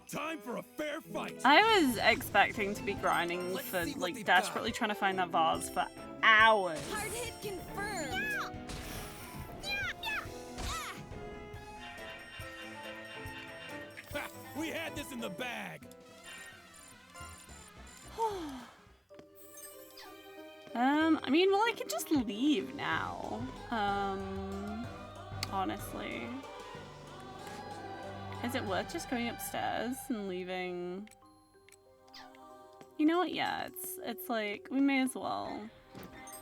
Speaker 9: Time for a fair fight.
Speaker 1: I was expecting to be grinding for like desperately trying to find that vase for hours.
Speaker 10: Hard hit confirmed.
Speaker 9: Ha, we had this in the bag.
Speaker 1: I mean, well, I can just leave now. Honestly. Is it worth just going upstairs and leaving? You know what? Yeah, it's like, we may as well.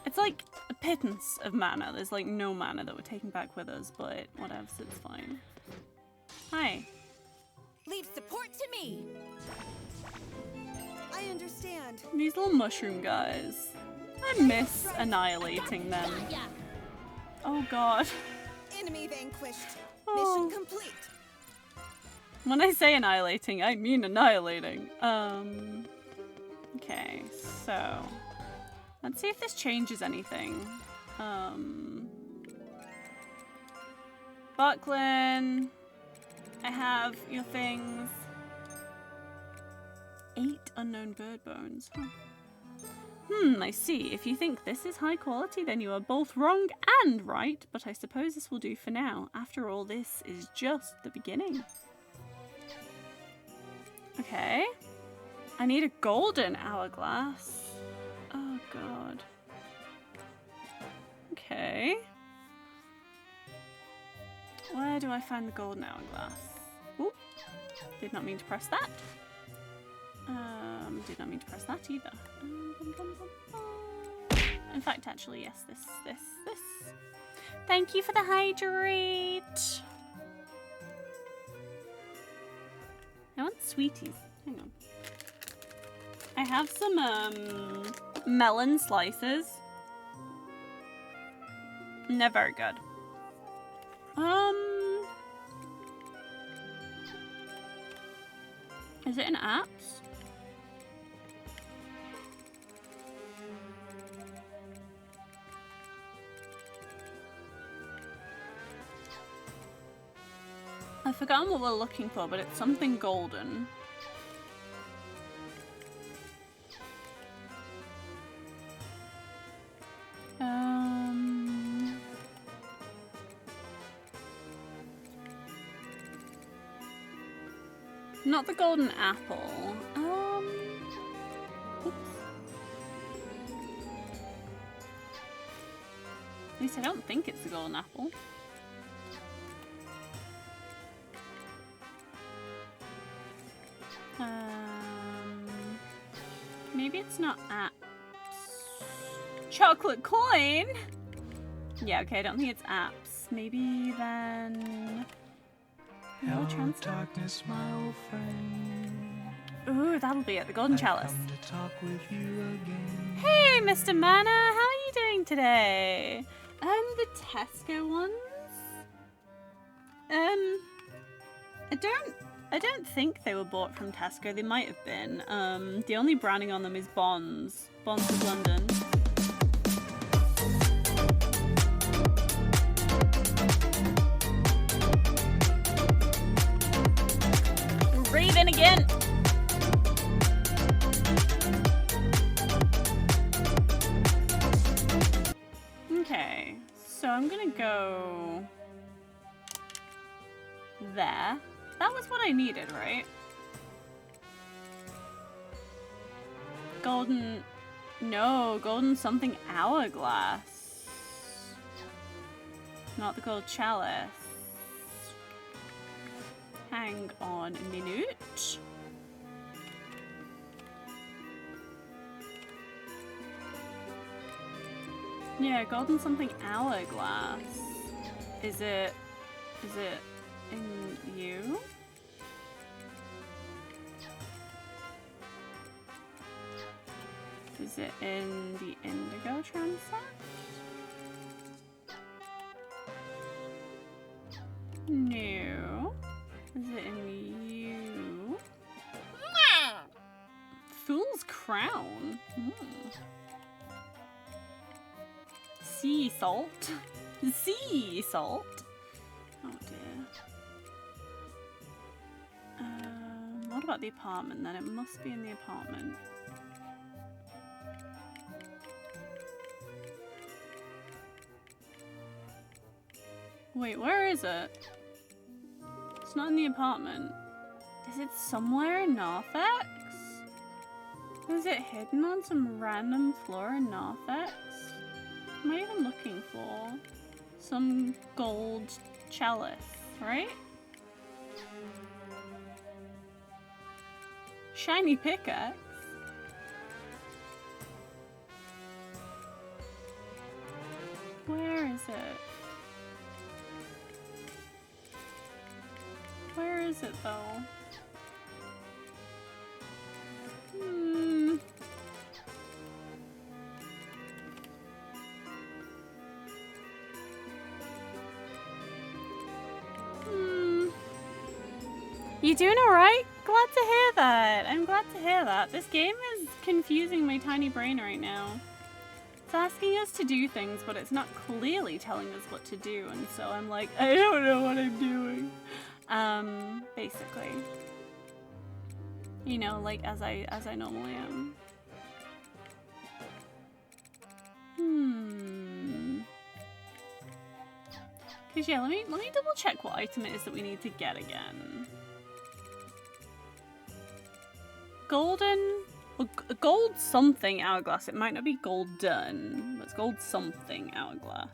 Speaker 1: It's like a pittance of mana. There's like no mana that we're taking back with us, but whatever, it's fine. Hi.
Speaker 10: Leave support to me. I understand.
Speaker 1: These little mushroom guys. I miss annihilating them. Oh god.
Speaker 10: Enemy vanquished.
Speaker 1: Oh.
Speaker 10: Mission complete.
Speaker 1: When I say annihilating, I mean annihilating. Okay, so let's see if this changes anything. Buckland, I have your things. 8 unknown bird bones. Huh. I see. If you think this is high quality, then you are both wrong and right, but I suppose this will do for now. After all, this is just the beginning. Okay. I need a golden hourglass. Oh god. Okay. Where do I find the golden hourglass? Oop. Did not mean to press that. Did not mean to press that either. In fact, actually, yes, this. Thank you for the hydrate. I want sweeties. Hang on. I have some melon slices. They're very good. Is it in apps? I've forgotten what we're looking for, but it's something golden. Not the golden apple. Oops. At least I don't think it's the golden apple. Maybe it's not apps. Chocolate coin? Yeah, okay, I don't think it's apps. Maybe then... No transfer?
Speaker 11: Darkness, my old friend.
Speaker 1: Ooh, that'll be it, the golden chalice.
Speaker 11: To talk with you again.
Speaker 1: Hey, Mr. Mana, how are you doing today? The Tesco ones? I don't think they were bought from Tesco. They might have been. The only branding on them is Bonds. Bonds of London. Raven again! Okay, so I'm gonna go there. That was what I needed, right? Golden... No, golden something hourglass. Not the gold chalice. Hang on a minute. Yeah, golden something hourglass. Is it in you? Is it in the indigo transect? No. Is it in you? Fool's crown. Sea salt. Sea salt. Oh dear. What about the apartment then? It must be in the apartment. Wait, where is it? It's not in the apartment. Is it somewhere in Narthex? Is it hidden on some random floor in Narthex? What am I even looking for? Some gold chalice, right? Shiny pickaxe? Where is it? Where is it though? You doing alright? Glad to hear that. I'm glad to hear that. This game is confusing my tiny brain right now. It's asking us to do things, but it's not clearly telling us what to do, and so I'm like, I don't know what I'm doing. Basically. You know, like as I normally am. Cause yeah, let me double check what item it is that we need to get again. Gold something hourglass. It might not be golden, but it's gold something hourglass.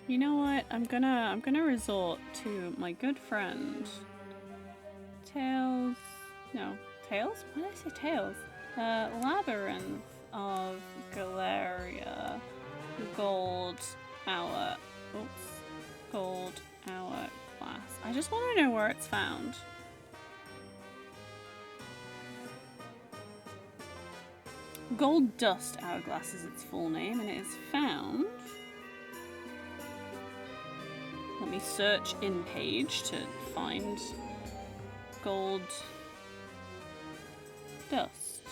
Speaker 1: You know what? I'm gonna resort to my good friend Tails. No, Tails? Why did I say Tails? Labyrinth of Galleria. Gold hour. Oops. Gold hour class. I just want to know where it's found. Gold Dust Hourglass is its full name, and it is found. Let me search in page to find Gold Dust.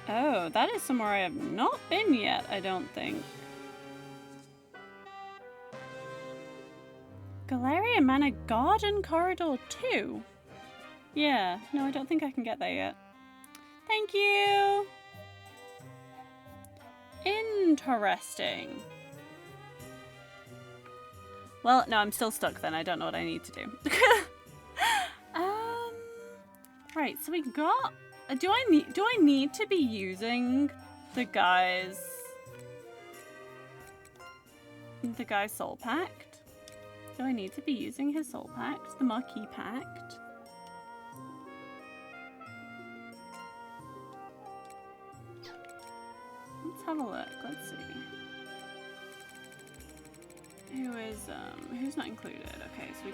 Speaker 1: Oh, that is somewhere I have not been yet, I don't think. Galleria Manor Garden Corridor 2? Yeah, no, I don't think I can get there yet. Thank you! Interesting. Well, no, I'm still stuck then. I don't know what I need to do. Right, so we got... Do I need to be using the guy's soul pact? Do I need to be using his soul pact? The Marquis pact? Let's have a look. Let's see. Who's not included? Okay, so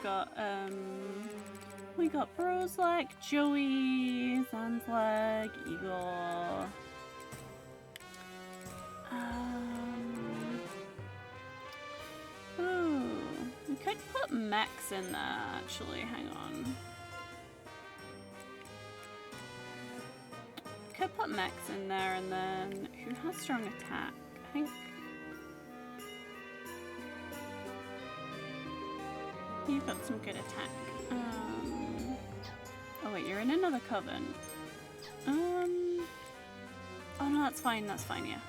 Speaker 1: we got Broslack, Joey, Zanzlag, Igor. Ooh, we could put Max in there actually. Hang on. Could put Max in there, and then who has strong attack? I think you've got some good attack. Oh wait, you're in another coven. Oh no, that's fine. That's fine. Yeah.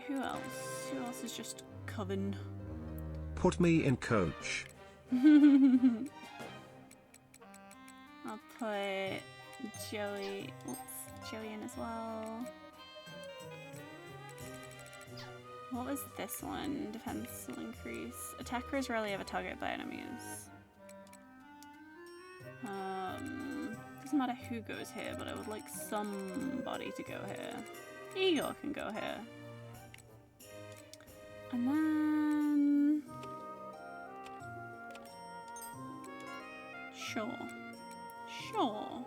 Speaker 1: Who else? Who else is just coven?
Speaker 2: Put me in, coach.
Speaker 1: I'll put Joey. Oops, Joey in as well. What was this one? Defense will increase. Attackers rarely ever targeted by enemies. Doesn't matter who goes here, but I would like somebody to go here. Eagle can go here. And then... Sure. Sure.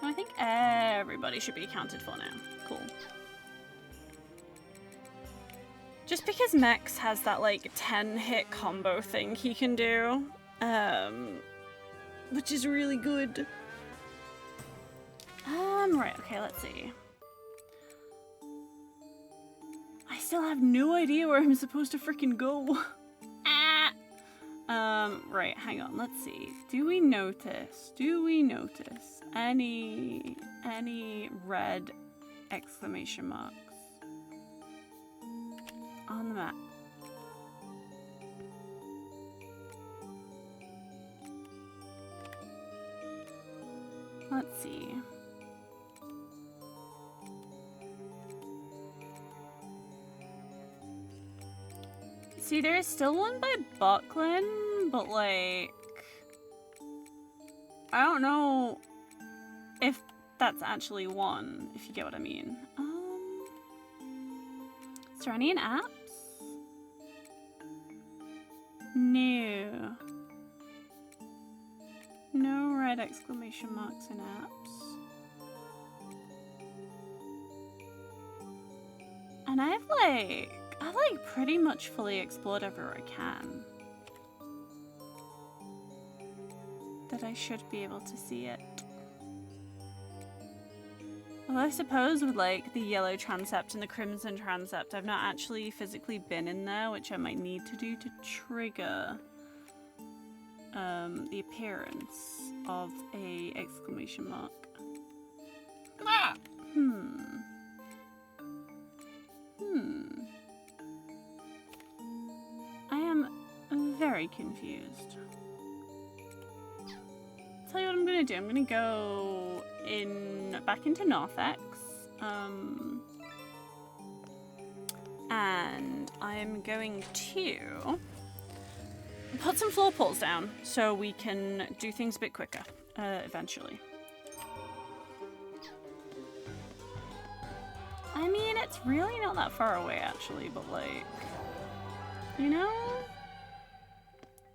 Speaker 1: I think everybody should be accounted for now. Cool. Just because Mex has that like 10-hit combo thing he can do, which is really good. Right, okay, let's see. I still have no idea where I'm supposed to freaking go. Right, hang on, let's see. Do we notice any red exclamation marks on the map? Let's see. See, there is still one by Buckland, but like, I don't know if that's actually one, if you get what I mean. Is there any in apps? No. No red exclamation marks in apps. And I've pretty much fully explored everywhere I can. That I should be able to see it. Although I suppose with like the yellow transept and the crimson transept, I've not actually physically been in there, which I might need to do to trigger the appearance of a exclamation mark.
Speaker 3: Ah!
Speaker 1: I am very confused. Tell you what I'm gonna do. I'm gonna go back into Northex, and I'm going to put some floor poles down so we can do things a bit quicker eventually. I mean, it's really not that far away actually, but like, you know,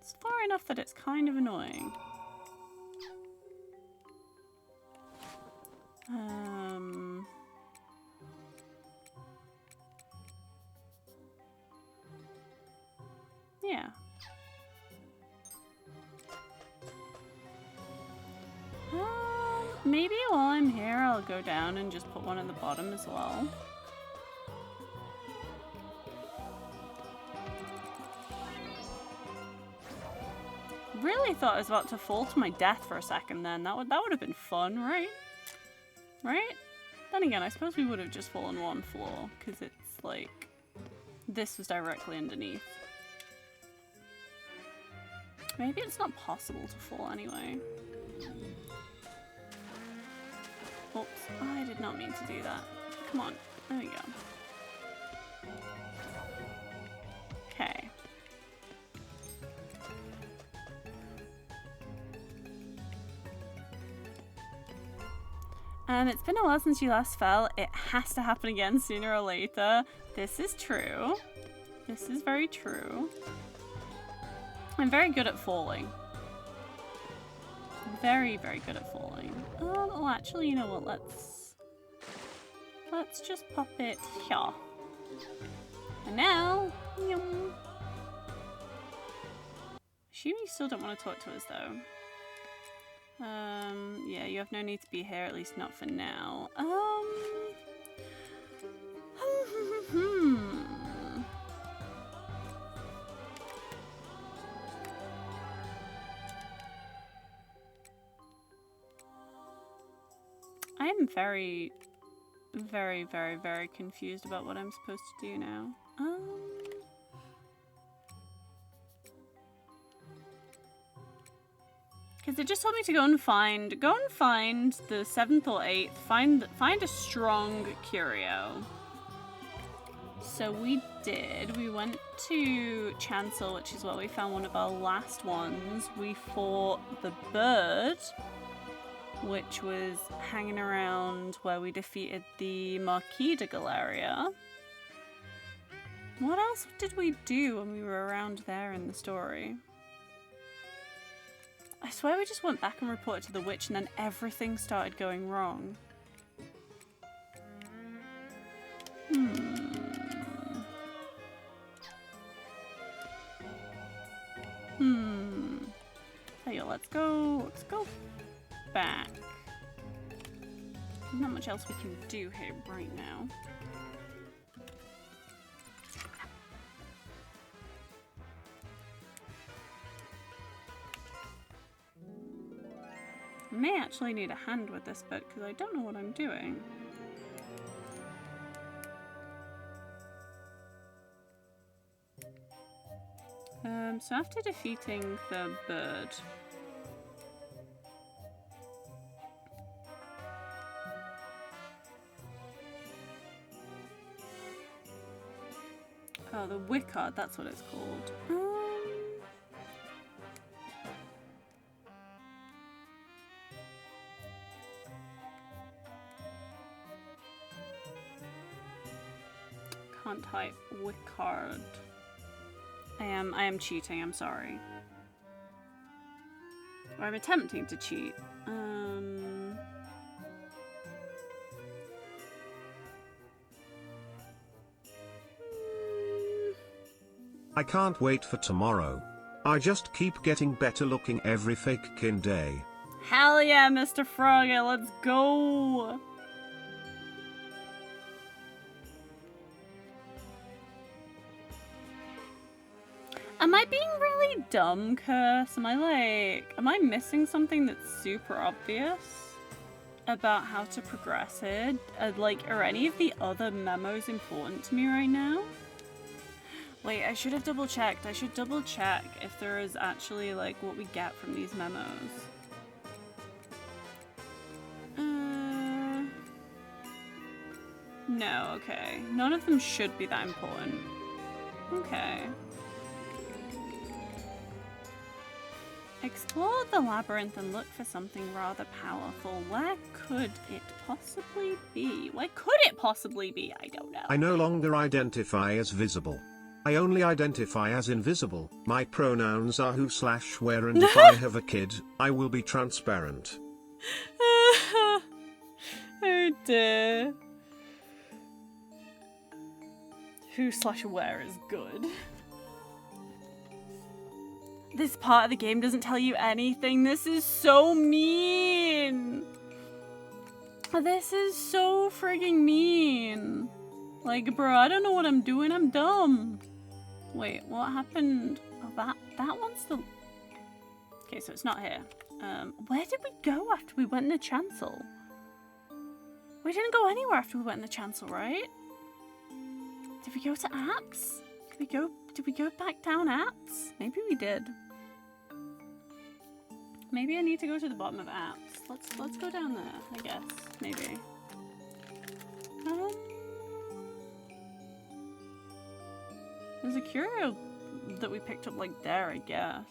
Speaker 1: it's far enough that it's kind of annoying. Yeah. Maybe while I'm here, I'll go down and just put one at the bottom as well. Really thought I was about to fall to my death for a second then. That would have been fun, right? Right? Then again, I suppose we would have just fallen one floor, because it's like, this was directly underneath. Maybe it's not possible to fall anyway. Oops, I did not mean to do that. Come on, there we go. Okay. It's been a while since you last fell. It has to happen again sooner or later. This is true. This is very true. I'm very good at falling. Very, very good at falling. Oh, actually, you know what? Let's just pop it here. And now, yum. Assume you still don't want to talk to us though. Yeah, you have no need to be here, at least not for now. I am very very, very, very confused about what I'm supposed to do now. Because it just told me to go and find the 7th or 8th, find a strong curio. So we did. We went to Chancel, which is where we found one of our last ones. We fought the bird, which was hanging around where we defeated the Marquis de Galleria. What else did we do when we were around there in the story? I swear we just went back and reported to the witch and then everything started going wrong. Tell you, let's go back. There's not much else we can do here right now. I may actually need a hand with this bit because I don't know what I'm doing. So after defeating the bird, oh, the Wickard, that's what it's called. Can't type Wickard. I am cheating, I'm sorry. Or I'm attempting to cheat.
Speaker 2: I can't wait for tomorrow. I just keep getting better looking every fake-kin day.
Speaker 1: Hell yeah, Mr. Froggy, let's go! Am I being really dumb, Curse? Am I missing something that's super obvious about how to progress it? Are any of the other memos important to me right now? Wait, I should have double checked. I should double check if there is actually, what we get from these memos. No, okay. None of them should be that important. Okay. Explore the labyrinth and look for something rather powerful. Where could it possibly be? Where could it possibly be? I don't know.
Speaker 2: I no longer identify as visible. I only identify as invisible. My pronouns are who/where, and if I have a kid, I will be transparent.
Speaker 1: Oh dear. Who/where is good. This part of the game doesn't tell you anything. This is so mean. This is so frigging mean. Bro, I don't know what I'm doing. I'm dumb. Wait, what happened? Oh, that one's still... Okay, so it's not here. Where did we go after we went in the chancel? We didn't go anywhere after we went in the chancel, right? Did we go to apps? Did we go back down apps? Maybe we did. Maybe I need to go to the bottom of apps. Let's go down there, I guess. Maybe. There's a curio that we picked up there, I guess.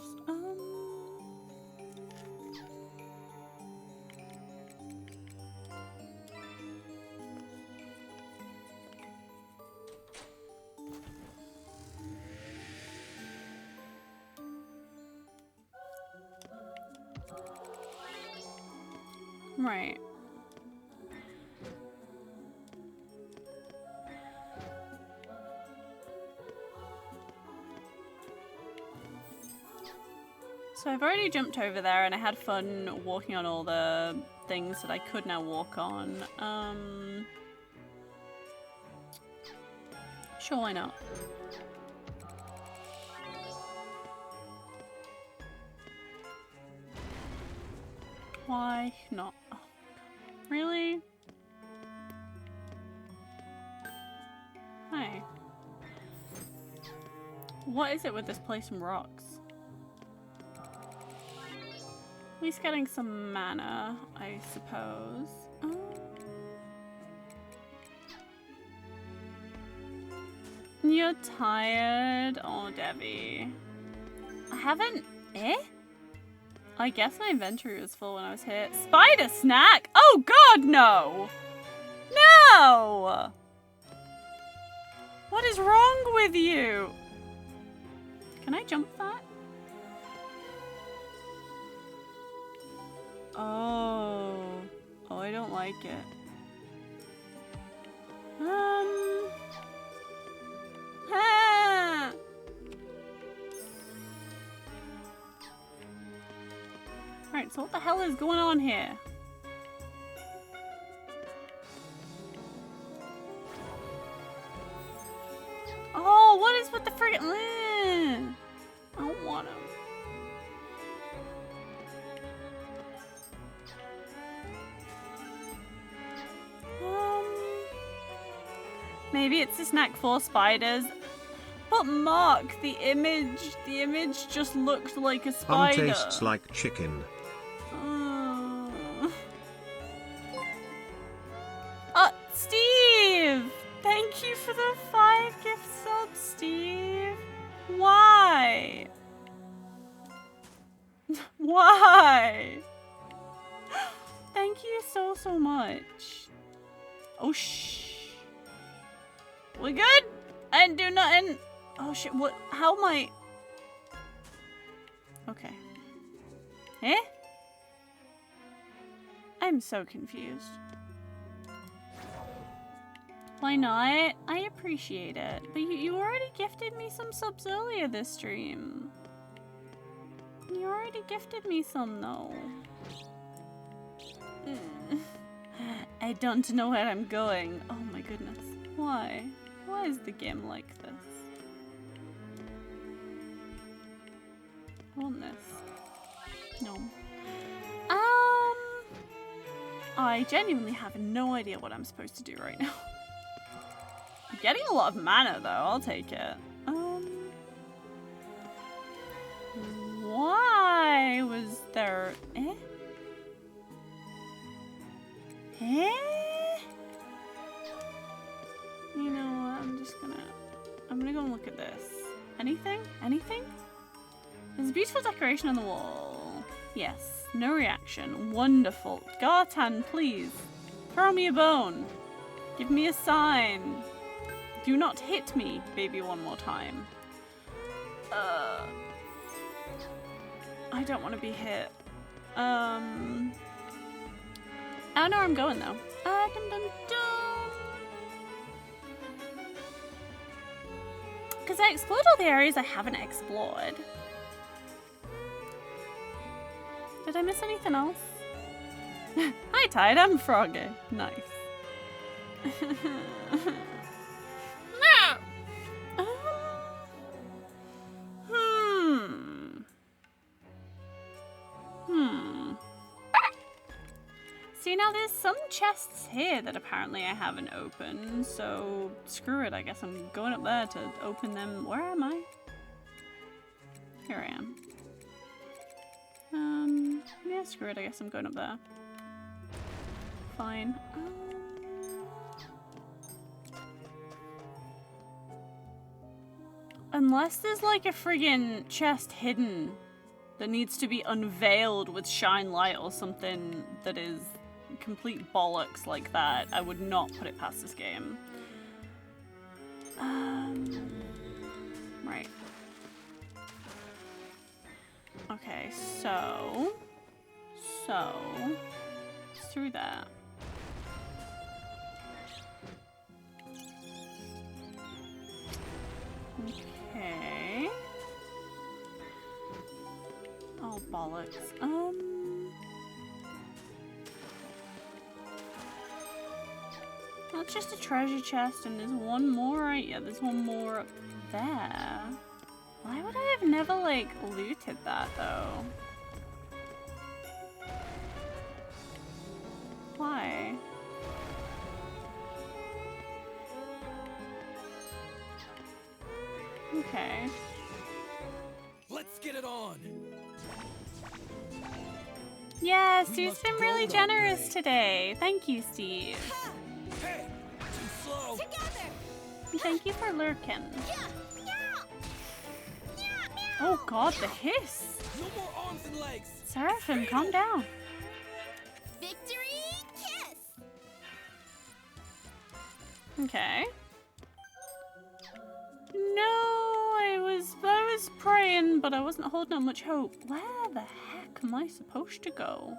Speaker 1: Right. So I've already jumped over there and I had fun walking on all the things that I could now walk on. Sure, why not? Why not? Oh, really? What is it with this place and rocks? At least getting some mana, I suppose. You're tired? Oh, Debbie. I haven't... Eh? I guess my inventory was full when I was here. Spider snack? Oh god, no! No! What is wrong with you? Can I jump that? Oh. Oh, I don't like it. Ah. Alright, so what the hell is going on here? Oh, what is with the friggin' I don't want him. Maybe it's a snack for spiders. But Mark, the image just looked like a spider.
Speaker 2: Tastes like chicken.
Speaker 1: Steve! Thank you for the 5 gift subs, Steve. Why? Why? Thank you so much. Oh, shh. We good? I didn't do nothing. Oh, shit. What? How am I? Okay. Eh? I'm so confused. Why not? I appreciate it. But you already gifted me some subs earlier this stream. You already gifted me some, though. I don't know where I'm going. Oh my goodness. Why? Why is the game like this? I want this. No. I genuinely have no idea what I'm supposed to do right now. I'm getting a lot of mana though, I'll take it. Why was there... Eh? Eh? You know what, I'm gonna go and look at this. Anything? Anything? There's a beautiful decoration on the wall. Yes, no reaction. Wonderful. Gartan, please. Throw me a bone. Give me a sign. Do not hit me, baby, one more time. I don't want to be hit. I don't know where I'm going though. Dun, dun, dun. Because I explored all the areas I haven't explored. Did I miss anything else? Hi, Tide. I'm Froggy. Nice. See, now there's some chests here that apparently I haven't opened, so screw it. I guess I'm going up there to open them. Where am I? Here I am. Yeah, screw it. I guess I'm going up there. Fine. Unless there's like a friggin' chest hidden that needs to be unveiled with shine light or something that is complete bollocks like that, I would not put it past this game. Right. Okay, so it's through that. Okay. Oh, bollocks. That's just a treasure chest, and there's one more right? Yeah, there's one more up there. Why would I have never, like, looted that, though? Why? Okay.
Speaker 9: Let's get it on.
Speaker 1: Yeah,
Speaker 9: We
Speaker 1: Steve's
Speaker 9: must
Speaker 1: been
Speaker 9: go
Speaker 1: really
Speaker 9: that
Speaker 1: generous
Speaker 9: way.
Speaker 1: today. Thank you, Steve.
Speaker 9: Hey, too slow.
Speaker 10: Together.
Speaker 1: And thank you for lurking. Oh god, the hiss.
Speaker 9: No more arms and legs.
Speaker 1: Seraphim, calm down.
Speaker 7: Victory kiss.
Speaker 1: Okay. No, I was praying, but I wasn't holding out much hope. Where the heck am I supposed to go?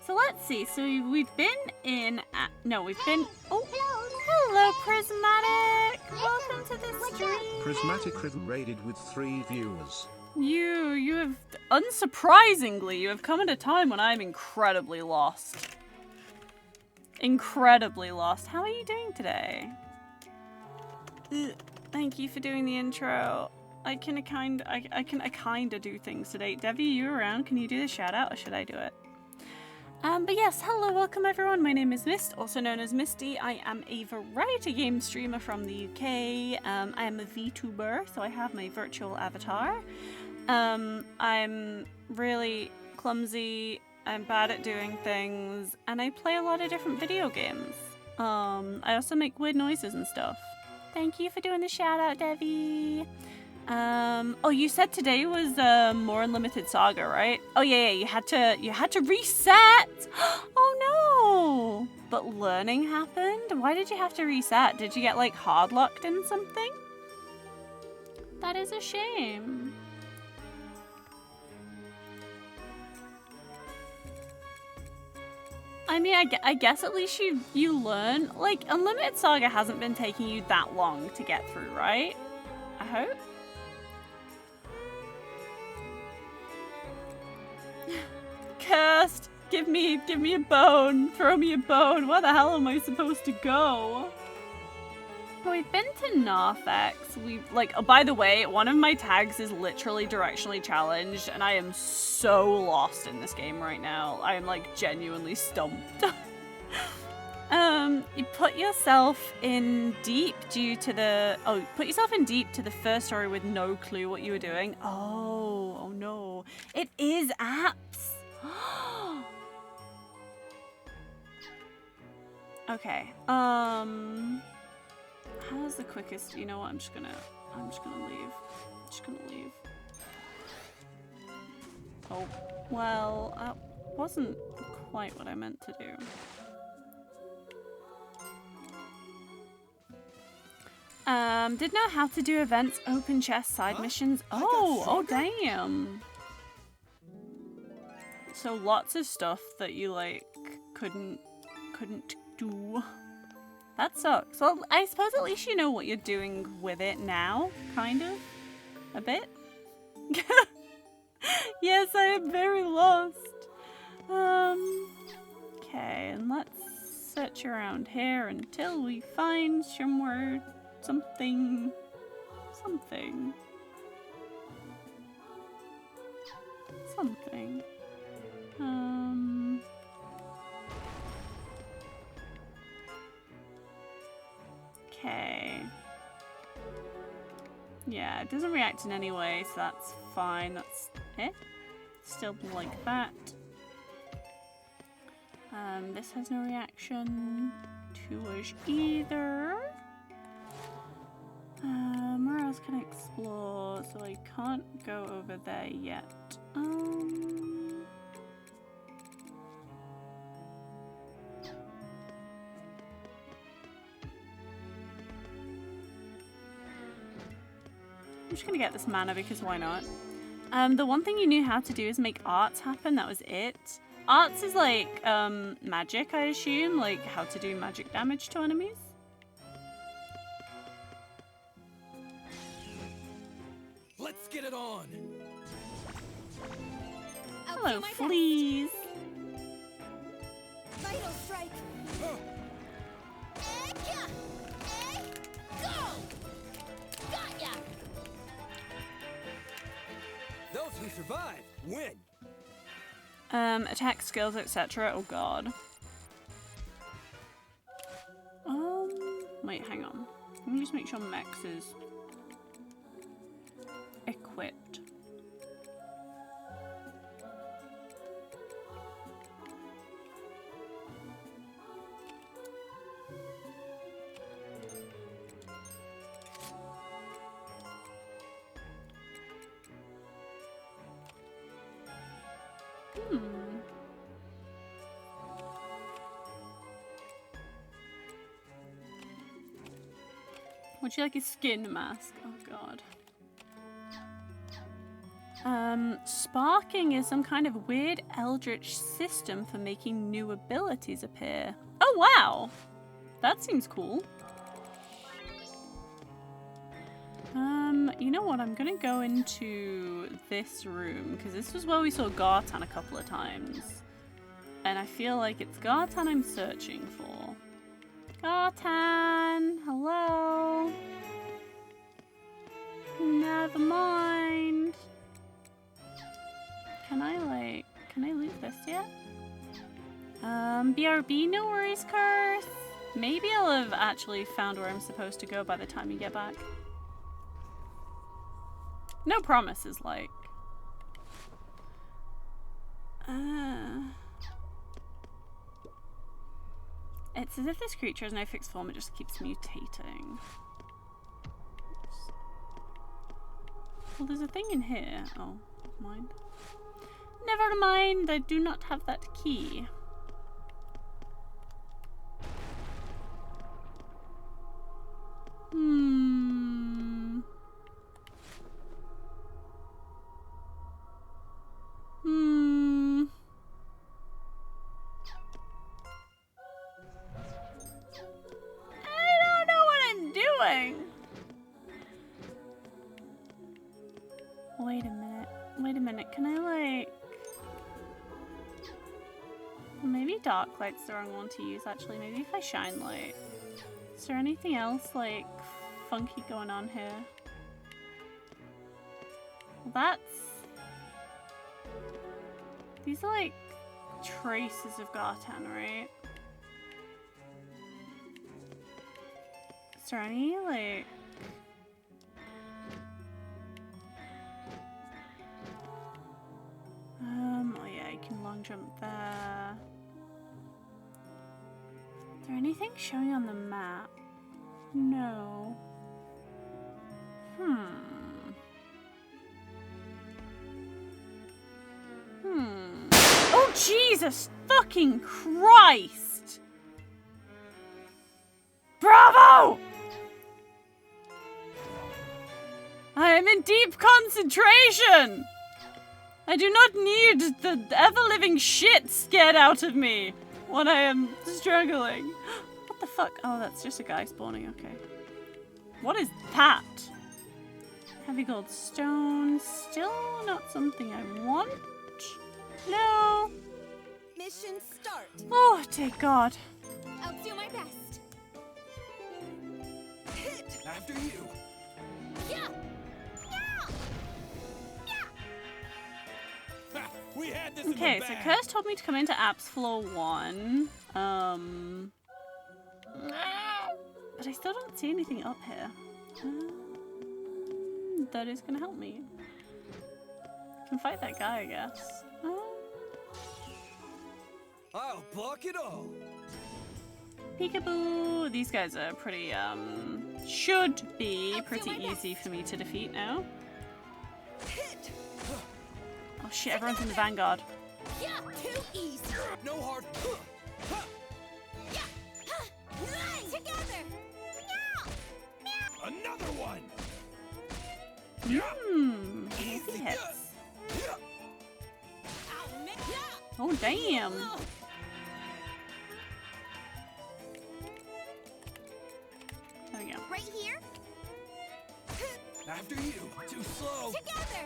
Speaker 1: So let's see. So we've been in. We've been. Oh, hello, Prismatic. Welcome to the stream.
Speaker 2: Prismatic Rhythm raided with 3 viewers.
Speaker 1: You have, unsurprisingly, you have come at a time when I'm incredibly lost. Incredibly lost. How are you doing today? Thank you for doing the intro. I kinda do things today. Debbie, you around? Can you do the shout out or should I do it? But yes, hello, welcome everyone. My name is Mist, also known as Misty. I am a variety game streamer from the UK. I am a VTuber, so I have my virtual avatar. I'm really clumsy, I'm bad at doing things, and I play a lot of different video games. I also make weird noises and stuff. Thank you for doing the shout out, Debbie. Oh, you said today was More Unlimited Saga, right? Oh yeah, you had to reset. Oh no! But learning happened? Why did you have to reset? Did you get like hard locked in something? That is a shame. I mean, I guess at least you learn. Like, Unlimited Saga hasn't been taking you that long to get through, right? I hope. Cursed! Give me a bone! Throw me a bone! Where the hell am I supposed to go? We've been to Narthex. Oh, by the way, one of my tags is literally directionally challenged, and I am so lost in this game right now. I am like genuinely stumped. You put yourself in deep due to the first story with no clue what you were doing. Oh no. It is apps. Okay. How's the quickest? You know what? I'm just gonna leave. Oh, well, that wasn't quite what I meant to do. Did know how to do events, open chest, side missions. Oh damn. So lots of stuff that you like couldn't do. That sucks. Well, I suppose at least you know what you're doing with it now, kind of. A bit. Yes, I am very lost. Okay, and let's search around here until we find somewhere something. Okay. Yeah, it doesn't react in any way, so that's fine. That's it. Still like that. This has no reaction to us either. Where else can I explore? So I can't go over there yet. I'm just gonna get this mana because why not? The one thing you knew how to do is make arts happen. That was it. Arts is like magic, I assume, like how to do magic damage to enemies.
Speaker 9: Let's get it on.
Speaker 1: Hello, fleas.
Speaker 10: Vital strike.
Speaker 9: Those who survive win.
Speaker 1: Attack skills, etc. Oh god. Wait, hang on. Let me just make sure Mex is equipped. Would you like a skin mask? Oh god. Sparking is some kind of weird eldritch system for making new abilities appear. Oh wow! That seems cool. You know what? I'm gonna go into this room because this was where we saw Gartan a couple of times. And I feel like it's Gartan I'm searching for. Gartan! Hello? Never mind. Can I loot this yet? BRB, no worries, Curse. Maybe I'll have actually found where I'm supposed to go by the time you get back. No promises, like. It's as if this creature has no fixed form, it just keeps mutating. Well, there's a thing in here. Oh, mind. Never mind, I do not have that key. Wait a minute, can I like... Maybe dark light's the wrong one to use actually, maybe if I shine light. Is there anything else like funky going on here? Well, that's... These are like traces of Gartan, right? Is there any like... Oh yeah, you can long jump there. Is there anything showing on the map? No. Oh Jesus fucking Christ! Bravo! I am in deep concentration! I do not need the ever-living shit scared out of me when I am struggling. What the fuck? Oh, that's just a guy spawning, okay. What is that? Heavy gold stone. Still not something I want. No.
Speaker 10: Mission start.
Speaker 1: Oh, dear God.
Speaker 7: I'll do my best.
Speaker 9: Hit! After you.
Speaker 7: Yeah.
Speaker 9: We had this
Speaker 1: Okay,
Speaker 9: in the
Speaker 1: so
Speaker 9: bag.
Speaker 1: Curse told me to come into apps floor 1. But I still don't see anything up here. That is gonna help me. I can fight that guy, I guess.
Speaker 9: I'll block it all.
Speaker 1: Peekaboo! These guys are pretty, should be pretty easy for me to defeat now.
Speaker 9: Hit!
Speaker 1: Oh shit, everyone's in the Vanguard.
Speaker 7: Yeah, too easy.
Speaker 9: No hard.
Speaker 7: Yeah. Together.
Speaker 9: Another one.
Speaker 1: Easy hits. Oh damn. There we go.
Speaker 7: Right here.
Speaker 9: After you. Too slow.
Speaker 7: Together.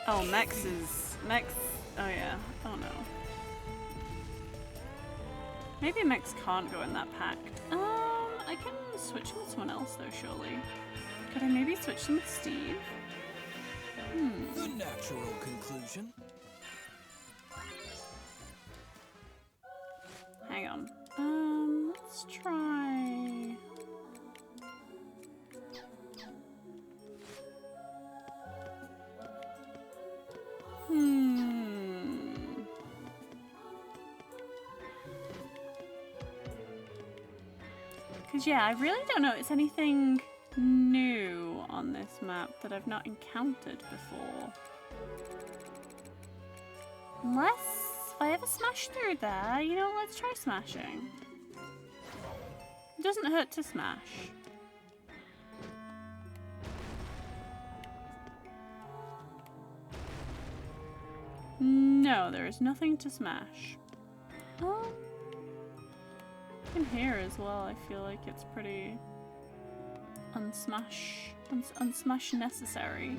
Speaker 1: Oh, Mex. Oh yeah. Oh no. Maybe Mex can't go in that pack. I can switch him with someone else though, surely. Could I maybe switch them with Steve?
Speaker 9: The natural conclusion.
Speaker 1: Because, yeah, I really don't notice anything new on this map that I've not encountered before. Unless, if I ever smash through there, you know, let's try smashing. It doesn't hurt to smash. No, there is nothing to smash. In here as well, I feel like it's pretty unsmash necessary.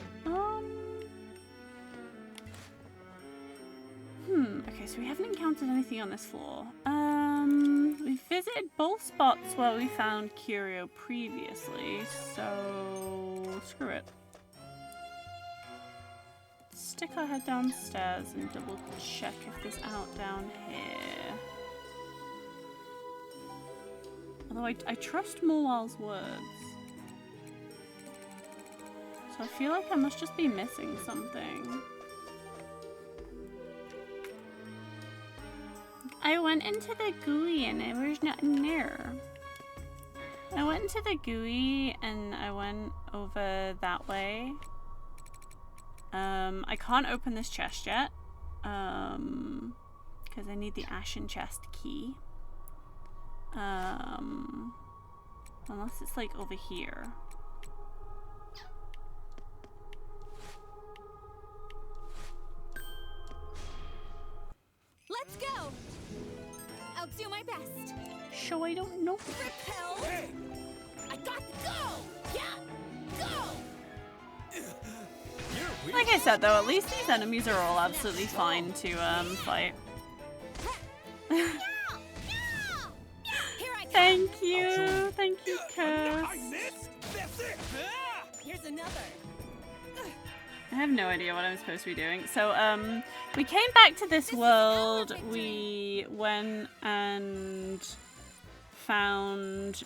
Speaker 1: Okay, so we haven't encountered anything on this floor. We visited both spots where we found Curio previously, so screw it. Stick our head downstairs and double check if there's out down here. Although I trust Morwell's words. So I feel like I must just be missing something. I went into the GUI and there was nothing there. I went into the GUI and I went over that way. I can't open this chest yet. Because I need the Ashen Chest key. Unless it's like over here.
Speaker 7: Let's go! I'll do my best.
Speaker 1: So I don't know.
Speaker 7: Repel!
Speaker 9: Hey!
Speaker 7: I got to go! Yeah! Go!
Speaker 1: Like I said though, at least these enemies are all absolutely fine to fight. Thank you, Curse.
Speaker 9: I missed. That's it.
Speaker 7: Here's another.
Speaker 1: I have no idea what I'm supposed to be doing. So, we came back to this world. We went and found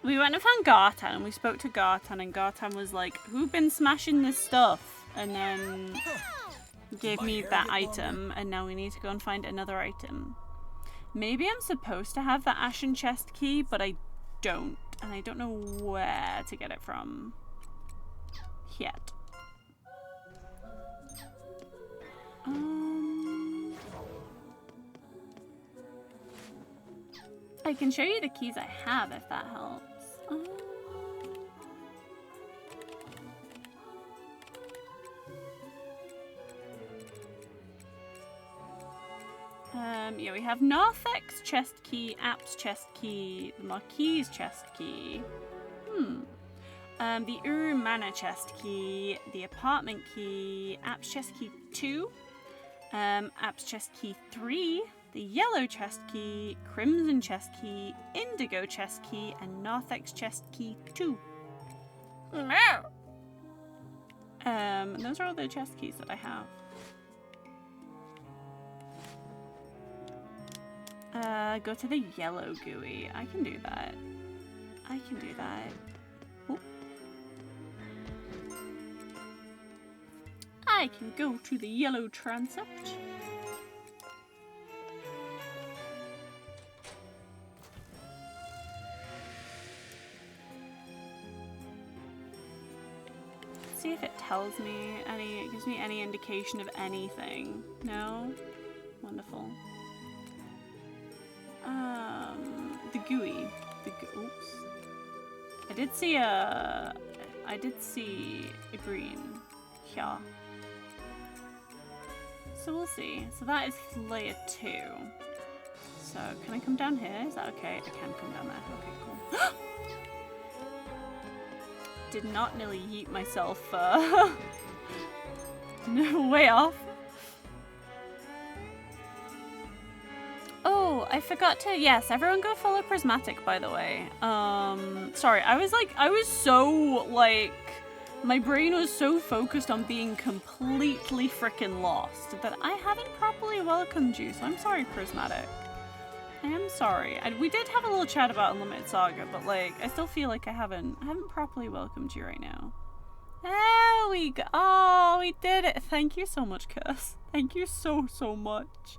Speaker 1: Gartan, and we spoke to Gartan, and Gartan was like, "Who've been smashing this stuff?" And then gave me that item, and now we need to go and find another item. Maybe I'm supposed to have the Ashen Chest key, but I don't, and I don't know where to get it from yet. I can show you the keys I have if that helps. Yeah, we have Narthek's chest key, App's chest key, the Marquis' chest key. The Uru Manor chest key, the apartment key, App's chest key 2, App's chest key 3, the yellow chest key, Crimson chest key, Indigo chest key, and Narthek's chest key 2. Those are all the chest keys that I have. Go to the yellow GUI. I can do that. I can do that. Oop. I can go to the yellow transept. See if it tells me it gives me any indication of anything. No? Wonderful. The GUI. Oops. I did see a green. Yeah. So we'll see. So that is layer 2. So can I come down here? Is that okay? I can come down there. Okay, cool. Did not nearly yeet myself way off. Oh, I forgot to, yes, everyone go follow Prismatic, by the way. Sorry, I was so, my brain was so focused on being completely frickin' lost that I haven't properly welcomed you, so I'm sorry, Prismatic. I am sorry. We did have a little chat about Unlimited Saga, but, I still feel like I haven't properly welcomed you right now. There we go. Oh, we did it. Thank you so much, Curse. Thank you so, so much.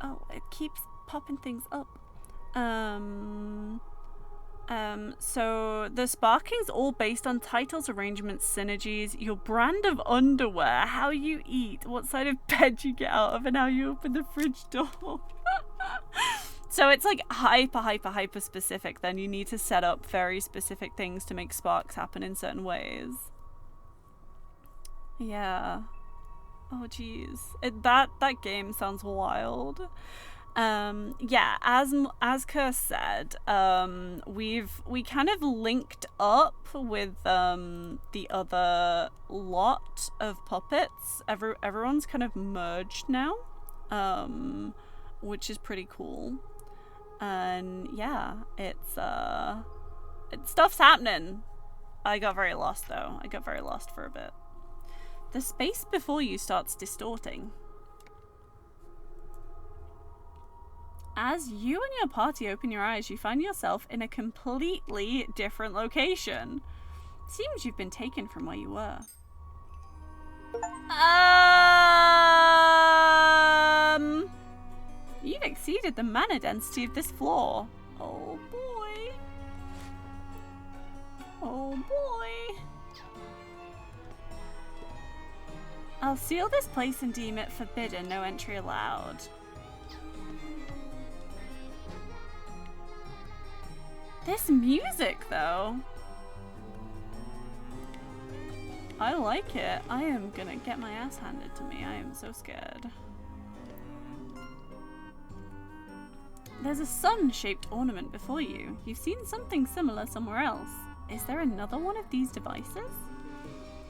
Speaker 1: Oh, it keeps popping things up. So the sparking's all based on titles, arrangements, synergies, your brand of underwear, how you eat, what side of bed you get out of, and how you open the fridge door. So it's like hyper specific. Then you need to set up very specific things to make sparks happen in certain ways. Yeah. Oh geez. That game sounds wild. Yeah, as Kerr said, we kind of linked up with the other lot of puppets. Everyone's kind of merged now, which is pretty cool. And yeah, stuff's happening. I got very lost though. I got very lost for a bit. The space before you starts distorting. As you and your party open your eyes, you find yourself in a completely different location. Seems you've been taken from where you were. You've exceeded the mana density of this floor. Oh boy. Oh boy. I'll seal this place and deem it forbidden, no entry allowed. This music, though. I like it. I am gonna get my ass handed to me. I am so scared. There's a sun-shaped ornament before you. You've seen something similar somewhere else. Is there another one of these devices?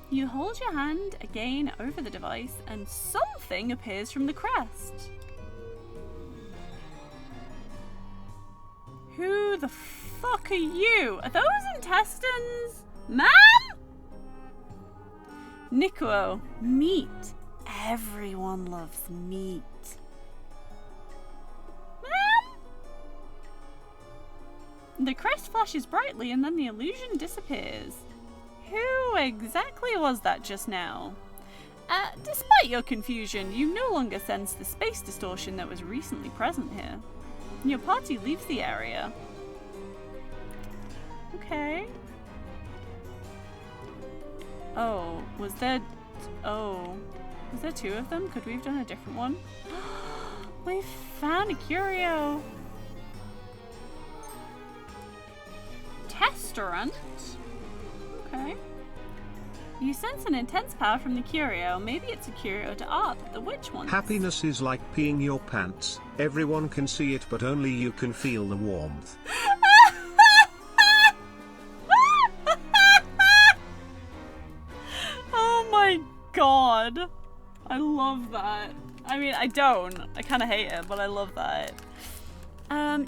Speaker 1: You hold your hand again over the device and something appears from the crest. Who the fuck are you? Are those intestines? Ma'am? Nikuo, meat. Everyone loves meat. Ma'am? The crest flashes brightly and then the illusion disappears. Who exactly was that just now? Despite your confusion, you no longer sense the space distortion that was recently present here. Your party leaves the area. Okay. Oh, was there two of them? Could we have done a different one? We found a curio. Testaurant? Okay. You sense an intense power from the curio. Maybe it's a curio to art that the witch wants.
Speaker 2: Happiness is like peeing your pants. Everyone can see it, but only you can feel the warmth.
Speaker 1: Oh my god. I love that. I mean, I don't. I kind of hate it, but I love that.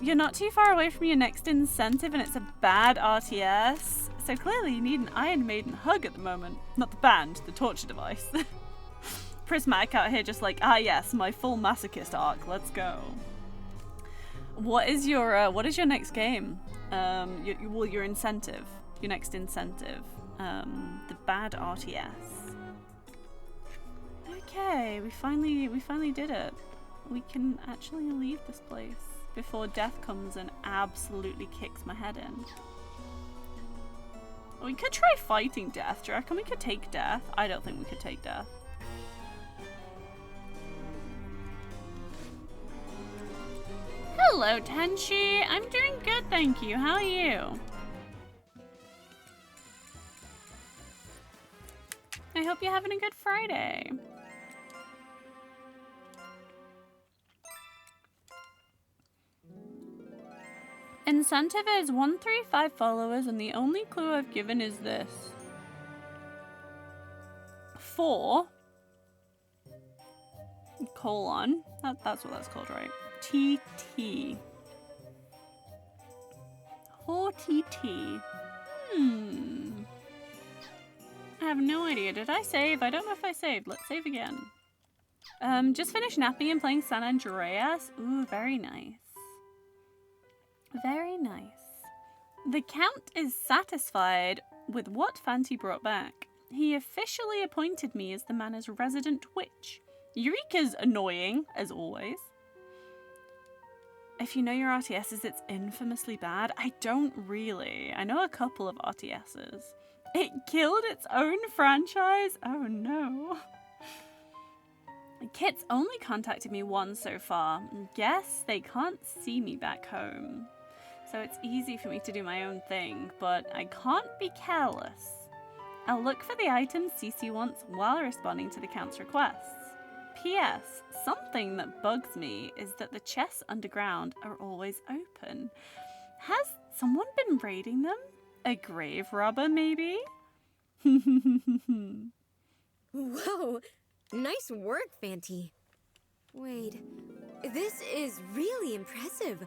Speaker 1: You're not too far away from your next incentive and it's a bad RTS. So clearly you need an Iron Maiden hug at the moment. Not the band, the torture device. Prismatic out here just like, ah yes, my full masochist arc, let's go. What is your next game? Your incentive. Your next incentive. The bad RTS. Okay, we finally did it. We can actually leave this place before death comes and absolutely kicks my head in. We could try fighting death. Do you reckon we could take death? I don't think we could take death. Hello, Tenchi. I'm doing good, thank you. How are you? I hope you're having a good Friday. Incentive is 135 followers, and the only clue I've given is this. 4 : that's what that's called, right? TT. 4 TT. I have no idea. Did I save? I don't know if I saved. Let's save again. Just finished napping and playing San Andreas. Ooh, very nice. Very nice. The Count is satisfied with what Fanti brought back. He officially appointed me as the manor's resident witch. Eureka's annoying, as always. if you know your RTSs, it's infamously bad. I don't really. I know a couple of RTSs. It killed its own franchise? Oh no. Kit's only contacted me once so far. Guess they can't see me back home. So it's easy for me to do my own thing, but I can't be careless. I'll look for the items CC wants while responding to the Count's requests. P.S. Something that bugs me is that the chests underground are always open. Has someone been raiding them? A grave robber, maybe?
Speaker 6: Whoa! Nice work, Fanty. Wait, this is really impressive.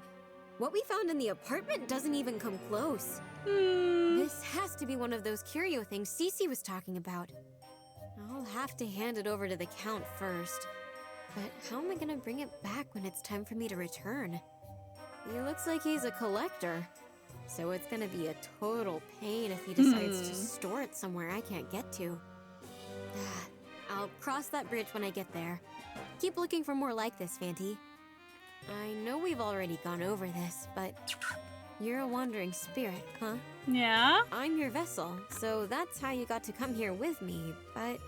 Speaker 6: What we found in the apartment doesn't even come close. This has to be one of those curio things Cece was talking about. I'll have to hand it over to the Count first. But how am I gonna bring it back when it's time for me to return? He looks like he's a collector, so it's gonna be a total pain if he decides to store it somewhere I can't get to. I'll cross that bridge when I get there. Keep looking for more like this, Fanty. I know we've already gone over this, but you're a wandering spirit, huh?
Speaker 1: Yeah?
Speaker 6: I'm your vessel, so that's how you got to come here with me, but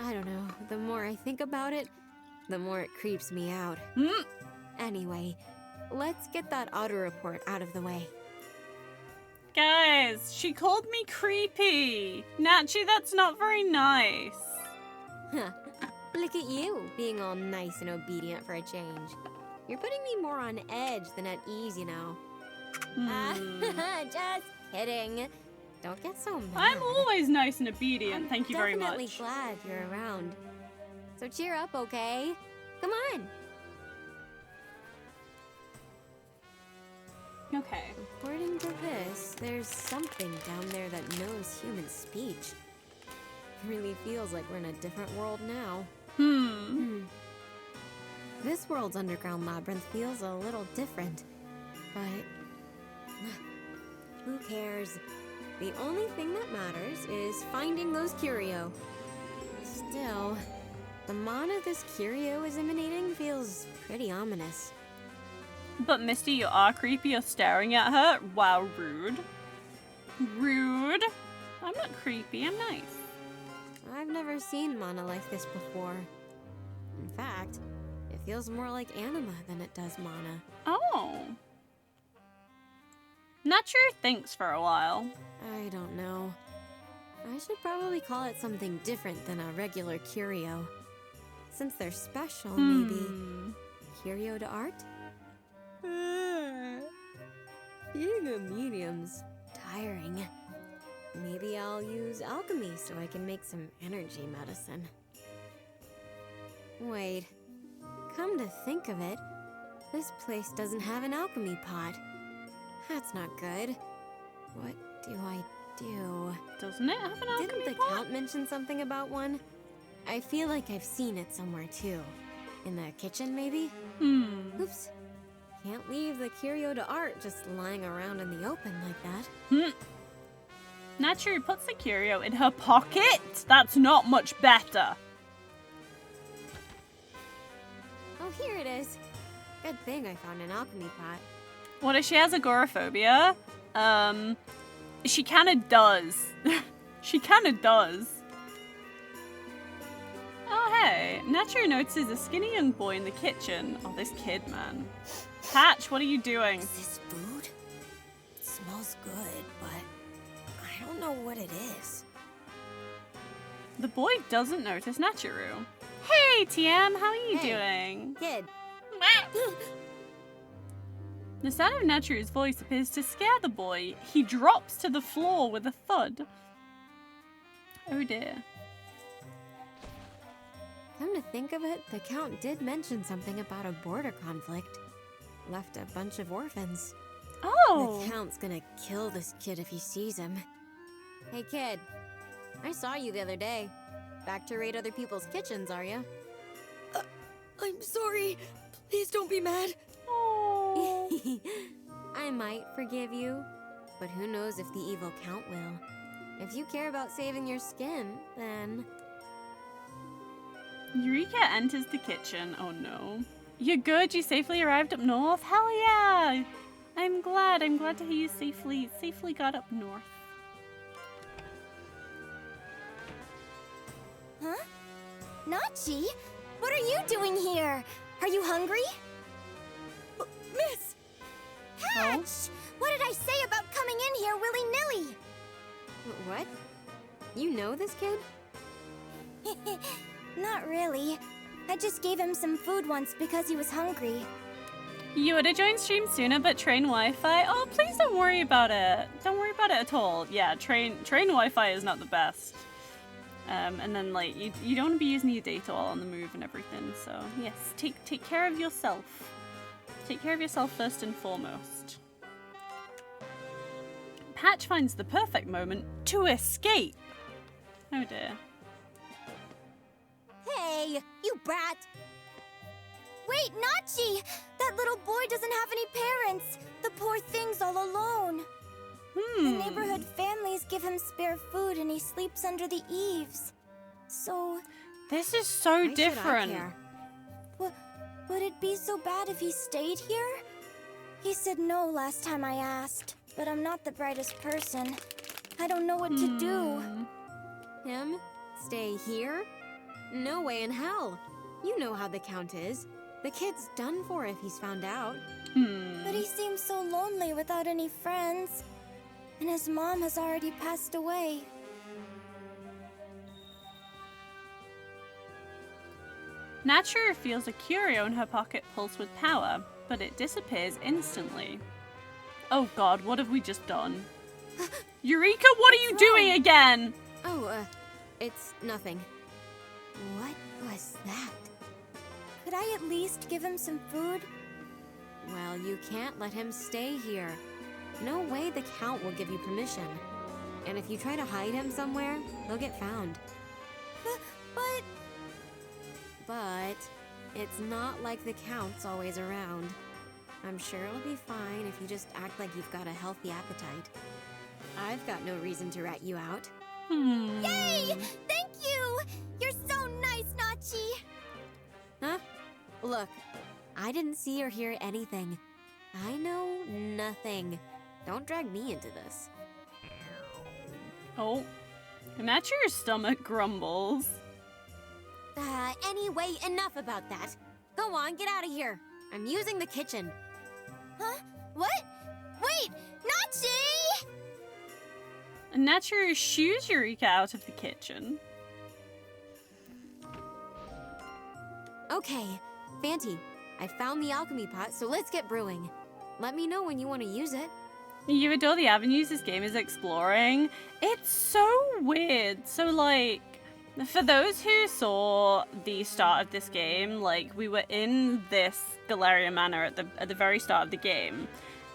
Speaker 6: I don't know. The more I think about it, the more it creeps me out. Anyway, let's get that auto report out of the way.
Speaker 1: Guys, she called me creepy. Nachi, that's not very nice.
Speaker 6: Look at you, being all nice and obedient for a change. You're putting me more on edge than at ease, you know. Just kidding. Don't get so mad.
Speaker 1: I'm always nice and obedient, thank you very much.
Speaker 6: I'm definitely glad you're around. So cheer up, okay? Come on.
Speaker 1: Okay.
Speaker 6: According to this, there's something down there that knows human speech. Really feels like we're in a different world now. This world's underground labyrinth feels a little different, but who cares? The only thing that matters is finding those curio. Still, the mana this curio is emanating feels pretty ominous.
Speaker 1: But Misty, you are creepy. You're staring at her. Wow, rude. Rude. I'm not creepy. I'm nice.
Speaker 6: I've never seen mana like this before. In fact, it feels more like anima than it does mana.
Speaker 1: Oh. Not sure thinks for a while.
Speaker 6: I don't know. I should probably call it something different than a regular curio. Since they're special, maybe curio de art? Being a medium's tiring. Maybe I'll use alchemy so I can make some energy medicine. Wait, come to think of it, this place doesn't have an alchemy pot. That's not good. What do I do?
Speaker 1: Doesn't it have an alchemy pot?
Speaker 6: Didn't the Count mention something about one? I feel like I've seen it somewhere too. In the kitchen, maybe? Oops. Can't leave the curio de art just lying around in the open like that.
Speaker 1: Nature puts the curio in her pocket? That's not much better.
Speaker 6: Oh, here it is. Good thing I found an alchemy pot.
Speaker 1: What if she has agoraphobia? She kinda does. She kinda does. Oh, hey. Nature notices a skinny young boy in the kitchen. Oh, this kid, man. Patch, what are you doing?
Speaker 10: Is this food? It smells good, but I don't know what it is.
Speaker 1: The boy doesn't notice Nachiru. Hey, TM, how are you doing?
Speaker 6: Kid.
Speaker 1: The sound of Nachiru's voice appears to scare the boy. He drops to the floor with a thud. Oh dear.
Speaker 6: Come to think of it, the Count did mention something about a border conflict. Left a bunch of orphans.
Speaker 1: Oh!
Speaker 6: The Count's gonna kill this kid if he sees him. Hey kid, I saw you the other day. Back to raid other people's kitchens, are you?
Speaker 10: I'm sorry. Please don't be mad.
Speaker 1: Oh.
Speaker 6: I might forgive you, but who knows if the evil Count will. If you care about saving your skin, then...
Speaker 1: Eureka enters the kitchen. Oh no. You're good. You safely arrived up north. Hell yeah! I'm glad. I'm glad to hear you safely got up north.
Speaker 7: Huh? Nachi? What are you doing here? Are you hungry?
Speaker 10: Miss!
Speaker 7: Patch! Oh? What did I say about coming in here willy-nilly?
Speaker 6: What? You know this kid?
Speaker 7: Not really. I just gave him some food once because he was hungry.
Speaker 1: You would have joined stream sooner, but train Wi-Fi. Oh, please don't worry about it. Don't worry about it at all. Yeah, train Wi-Fi is not the best. And then like you don't want to be using your data while on the move and everything. So yes, take care of yourself. Take care of yourself first and foremost. Patch finds the perfect moment to escape. Oh dear.
Speaker 7: Hey, you brat! Wait, Nachi! That little boy doesn't have any parents! The poor thing's all alone. The neighborhood families give him spare food and he sleeps under the eaves. So...
Speaker 1: This is so different.
Speaker 7: Would it be so bad if he stayed here? He said no last time I asked, but I'm not the brightest person. I don't know what to do.
Speaker 6: Him? Stay here? No way in hell. You know how the Count is. The kid's done for if he's found out.
Speaker 7: But he seems so lonely without any friends. And his mom has already passed away.
Speaker 1: Natura feels a curio in her pocket pulse with power, but it disappears instantly. Oh god, what have we just done? Eureka, what are you doing again?
Speaker 6: Oh, it's nothing.
Speaker 7: What was that? Could I at least give him some food?
Speaker 6: Well, you can't let him stay here. No way the Count will give you permission. And if you try to hide him somewhere, he'll get found. But it's not like the Count's always around. I'm sure it'll be fine if you just act like you've got a healthy appetite. I've got no reason to rat you out.
Speaker 7: Yay! Thank you! You're so nice, Nachi!
Speaker 6: Huh? Look, I didn't see or hear anything. I know nothing. Don't drag me into this.
Speaker 1: Oh, Natura's stomach grumbles.
Speaker 6: Anyway, enough about that. Go on, get out of here. I'm using the kitchen.
Speaker 7: Huh? What? Wait! Nachi!
Speaker 1: Natura shoos Eureka out of the kitchen.
Speaker 6: Okay, Fanty, I found the alchemy pot, so let's get brewing. Let me know when you want to use it.
Speaker 1: You adore the avenues this game is exploring. It's so weird. So like, for those who saw the start of this game, like we were in this Galleria Manor at the very start of the game,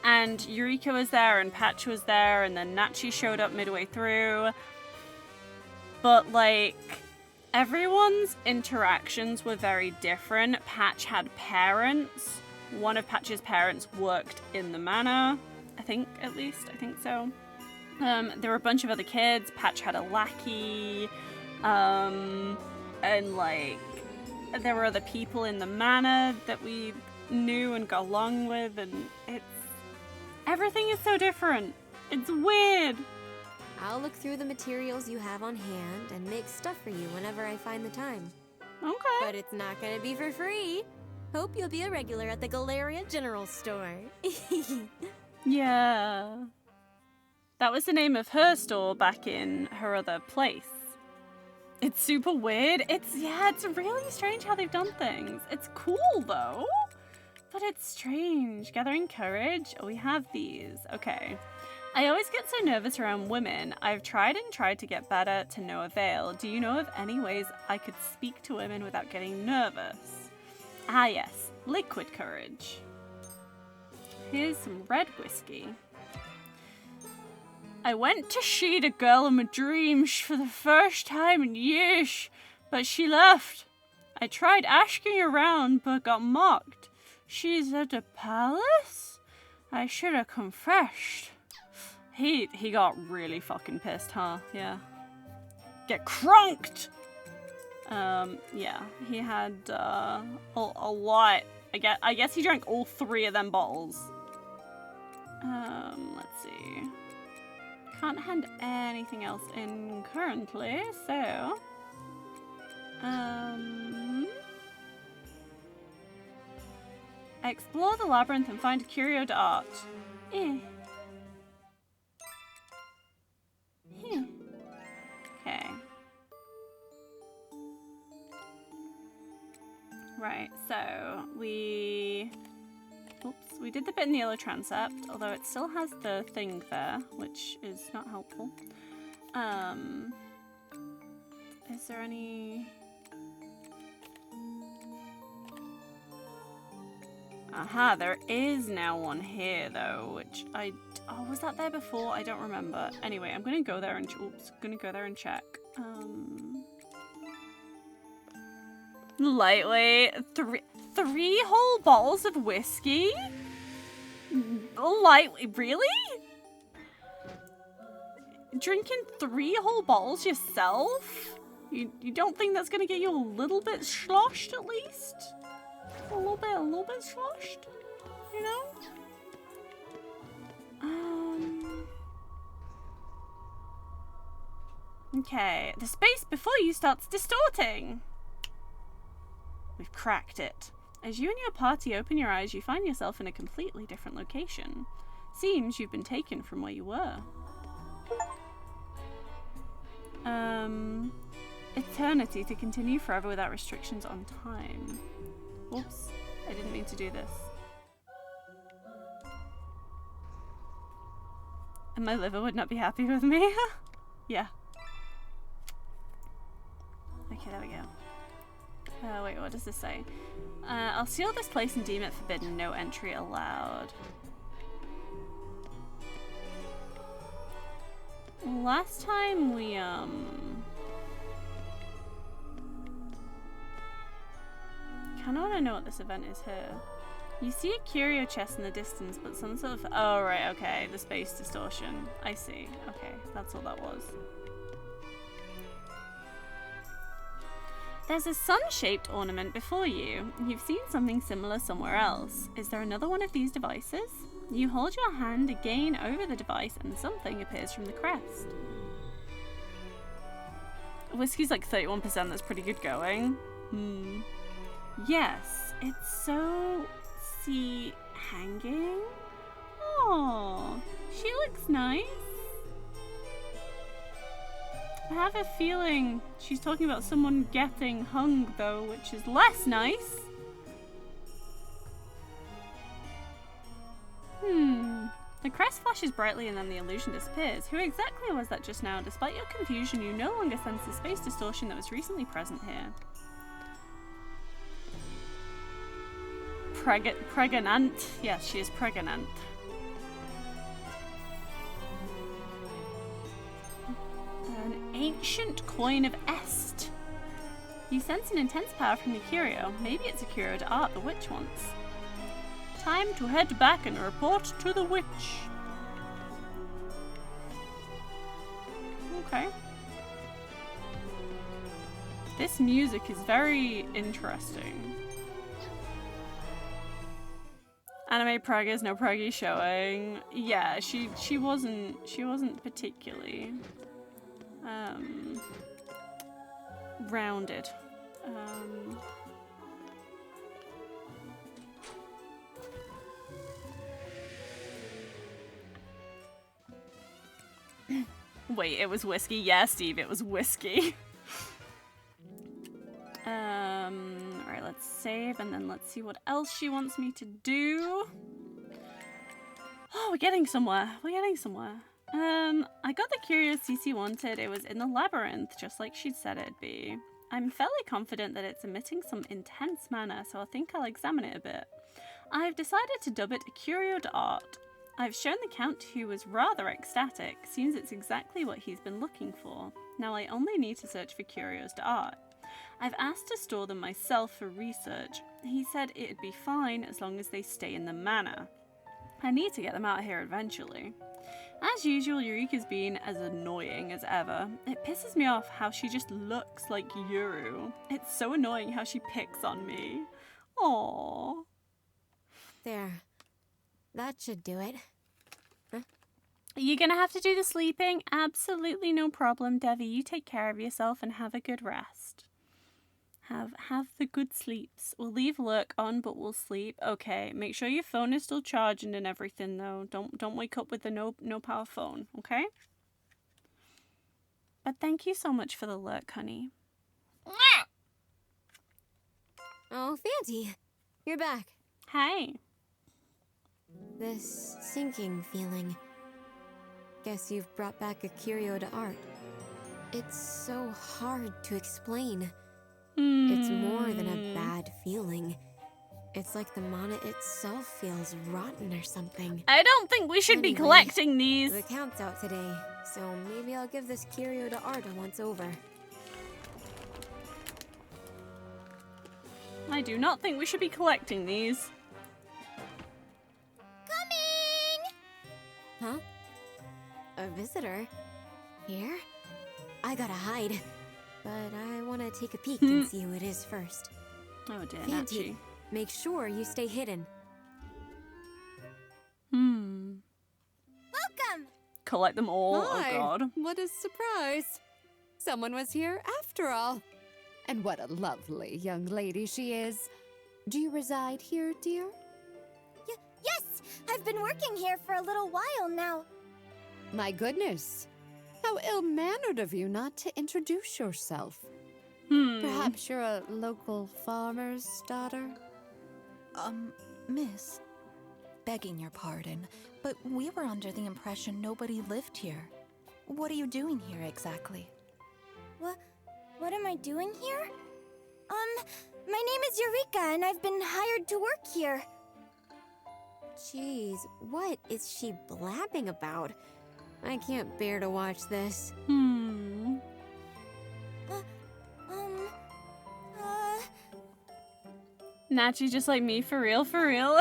Speaker 1: and Eureka was there and Patch was there, and then Nachi showed up midway through. But like, everyone's interactions were very different. Patch had parents. One of Patch's parents worked in the manor. I think so. There were a bunch of other kids. Patch had a lackey. And like, there were other people in the manor that we knew and got along with, and everything is so different. It's weird.
Speaker 6: I'll look through the materials you have on hand and make stuff for you whenever I find the time.
Speaker 1: Okay.
Speaker 6: But it's not gonna be for free. Hope you'll be a regular at the Galleria General Store.
Speaker 1: Yeah. That was the name of her store back in her other place. It's super weird. It's really strange how they've done things. It's cool though, but it's strange. Gathering courage. Oh, we have these. Okay. I always get so nervous around women. I've tried to get better to no avail. Do you know of any ways I could speak to women without getting nervous? Ah yes, liquid courage. Here's some red whiskey. I went to see the girl in my dreams for the first time in years, but she left. I tried asking around, but got mocked. She's at the palace? I should have confessed. He got really fucking pissed, huh? Yeah. Get crunked! Yeah, he had a lot I guess he drank all 3 of them bottles. Let's see. Can't hand anything else in currently, so... Explore the labyrinth and find a curio d'art. Eh. Okay. Right, so we did the bit in the yellow transept, although it still has the thing there, which is not helpful. Is there any... Aha, there is now one here though, which oh, was that there before? I don't remember. Anyway, I'm gonna go there and check. Lightweight, three whole bottles of whiskey? Lightweight, really? Drinking 3 whole bottles yourself? You don't think that's gonna get you a little bit sloshed at least? A little bit sloshed, you know? Okay, the space before you starts distorting. We've cracked it. As you and your party open your eyes, you find yourself in a completely different location. Seems you've been taken from where you were. Eternity to continue forever without restrictions on time. Whoops, I didn't mean to do this. And my liver would not be happy with me. Yeah. Okay, there we go. Wait, what does this say? I'll seal this place and deem it forbidden. No entry allowed. Last time we, kinda wanna know what this event is here. You see a curio chest in the distance, but some sort of... Oh, right, okay. The space distortion. I see. Okay, that's all that was. There's a sun-shaped ornament before you. You've seen something similar somewhere else. Is there another one of these devices? You hold your hand again over the device and something appears from the crest. Whiskey's like 31%, that's pretty good going. Yes, it's so... See... hanging? Oh, she looks nice. I have a feeling she's talking about someone getting hung though, which is less nice. The crest flashes brightly and then the illusion disappears. Who exactly was that just now? Despite your confusion, you no longer sense the space distortion that was recently present here. Pregnant. Yes, she is pregnant. An ancient coin of Est. You sense an intense power from the curio. Maybe it's a curio d'art the witch wants. Time to head back and report to the witch. Okay. This music is very interesting. Anime Pragas, no Praggy showing. Yeah, she wasn't particularly rounded. Wait, it was whiskey? Yeah, Steve, it was whiskey. Alright, let's save and then let's see what else she wants me to do. Oh, we're getting somewhere. We're getting somewhere. I got the curious CC wanted. It was in the labyrinth, just like she'd said it'd be. I'm fairly confident that it's emitting some intense mana, so I think I'll examine it a bit. I've decided to dub it a curio d'art. I've shown the Count, who was rather ecstatic. Seems it's exactly what he's been looking for. Now I only need to search for curios d'art. I've asked to store them myself for research. He said it'd be fine as long as they stay in the manor. I need to get them out of here eventually. As usual, Eureka's been as annoying as ever. It pisses me off how she just looks like Yuru. It's so annoying how she picks on me. Aww.
Speaker 6: There. That should do it.
Speaker 1: You're gonna have to do the sleeping? Absolutely no problem, Devi. You take care of yourself and have a good rest. Have the good sleeps. We'll leave work on, but we'll sleep. Okay, make sure your phone is still charging and everything, though. Don't wake up with the no power phone, okay? But thank you so much for the lurk, honey.
Speaker 6: Oh, Fanty, you're back.
Speaker 1: Hey.
Speaker 6: This sinking feeling. Guess you've brought back a curio to art. It's so hard to explain. It's more than a bad feeling. It's like the mana itself feels rotten or something.
Speaker 1: I don't think we should be collecting these.
Speaker 6: The count's out today, so maybe I'll give this curio to art a once over.
Speaker 1: I do not think we should be collecting these.
Speaker 6: Huh? A visitor? Here? I gotta hide. But I want to take a peek and see who it is first.
Speaker 1: Oh dear,
Speaker 6: Fanty,
Speaker 1: Nachi.
Speaker 6: make sure you stay hidden.
Speaker 7: Welcome!
Speaker 1: Collect them all.
Speaker 12: Hi.
Speaker 1: Oh god.
Speaker 12: What a surprise. Someone was here after all. And what a lovely young lady she is. Do you reside here, dear?
Speaker 7: Yes! I've been working here for a little while now.
Speaker 12: My goodness. How ill-mannered of you not to introduce yourself. Perhaps you're a local farmer's daughter?
Speaker 13: Miss, begging your pardon, but we were under the impression nobody lived here. What are you doing here exactly?
Speaker 7: What am I doing here? My name is Eureka, and I've been hired to work here.
Speaker 6: Jeez, what is she blabbing about? I can't bear to watch this.
Speaker 1: Nachi just like me, for real, for real.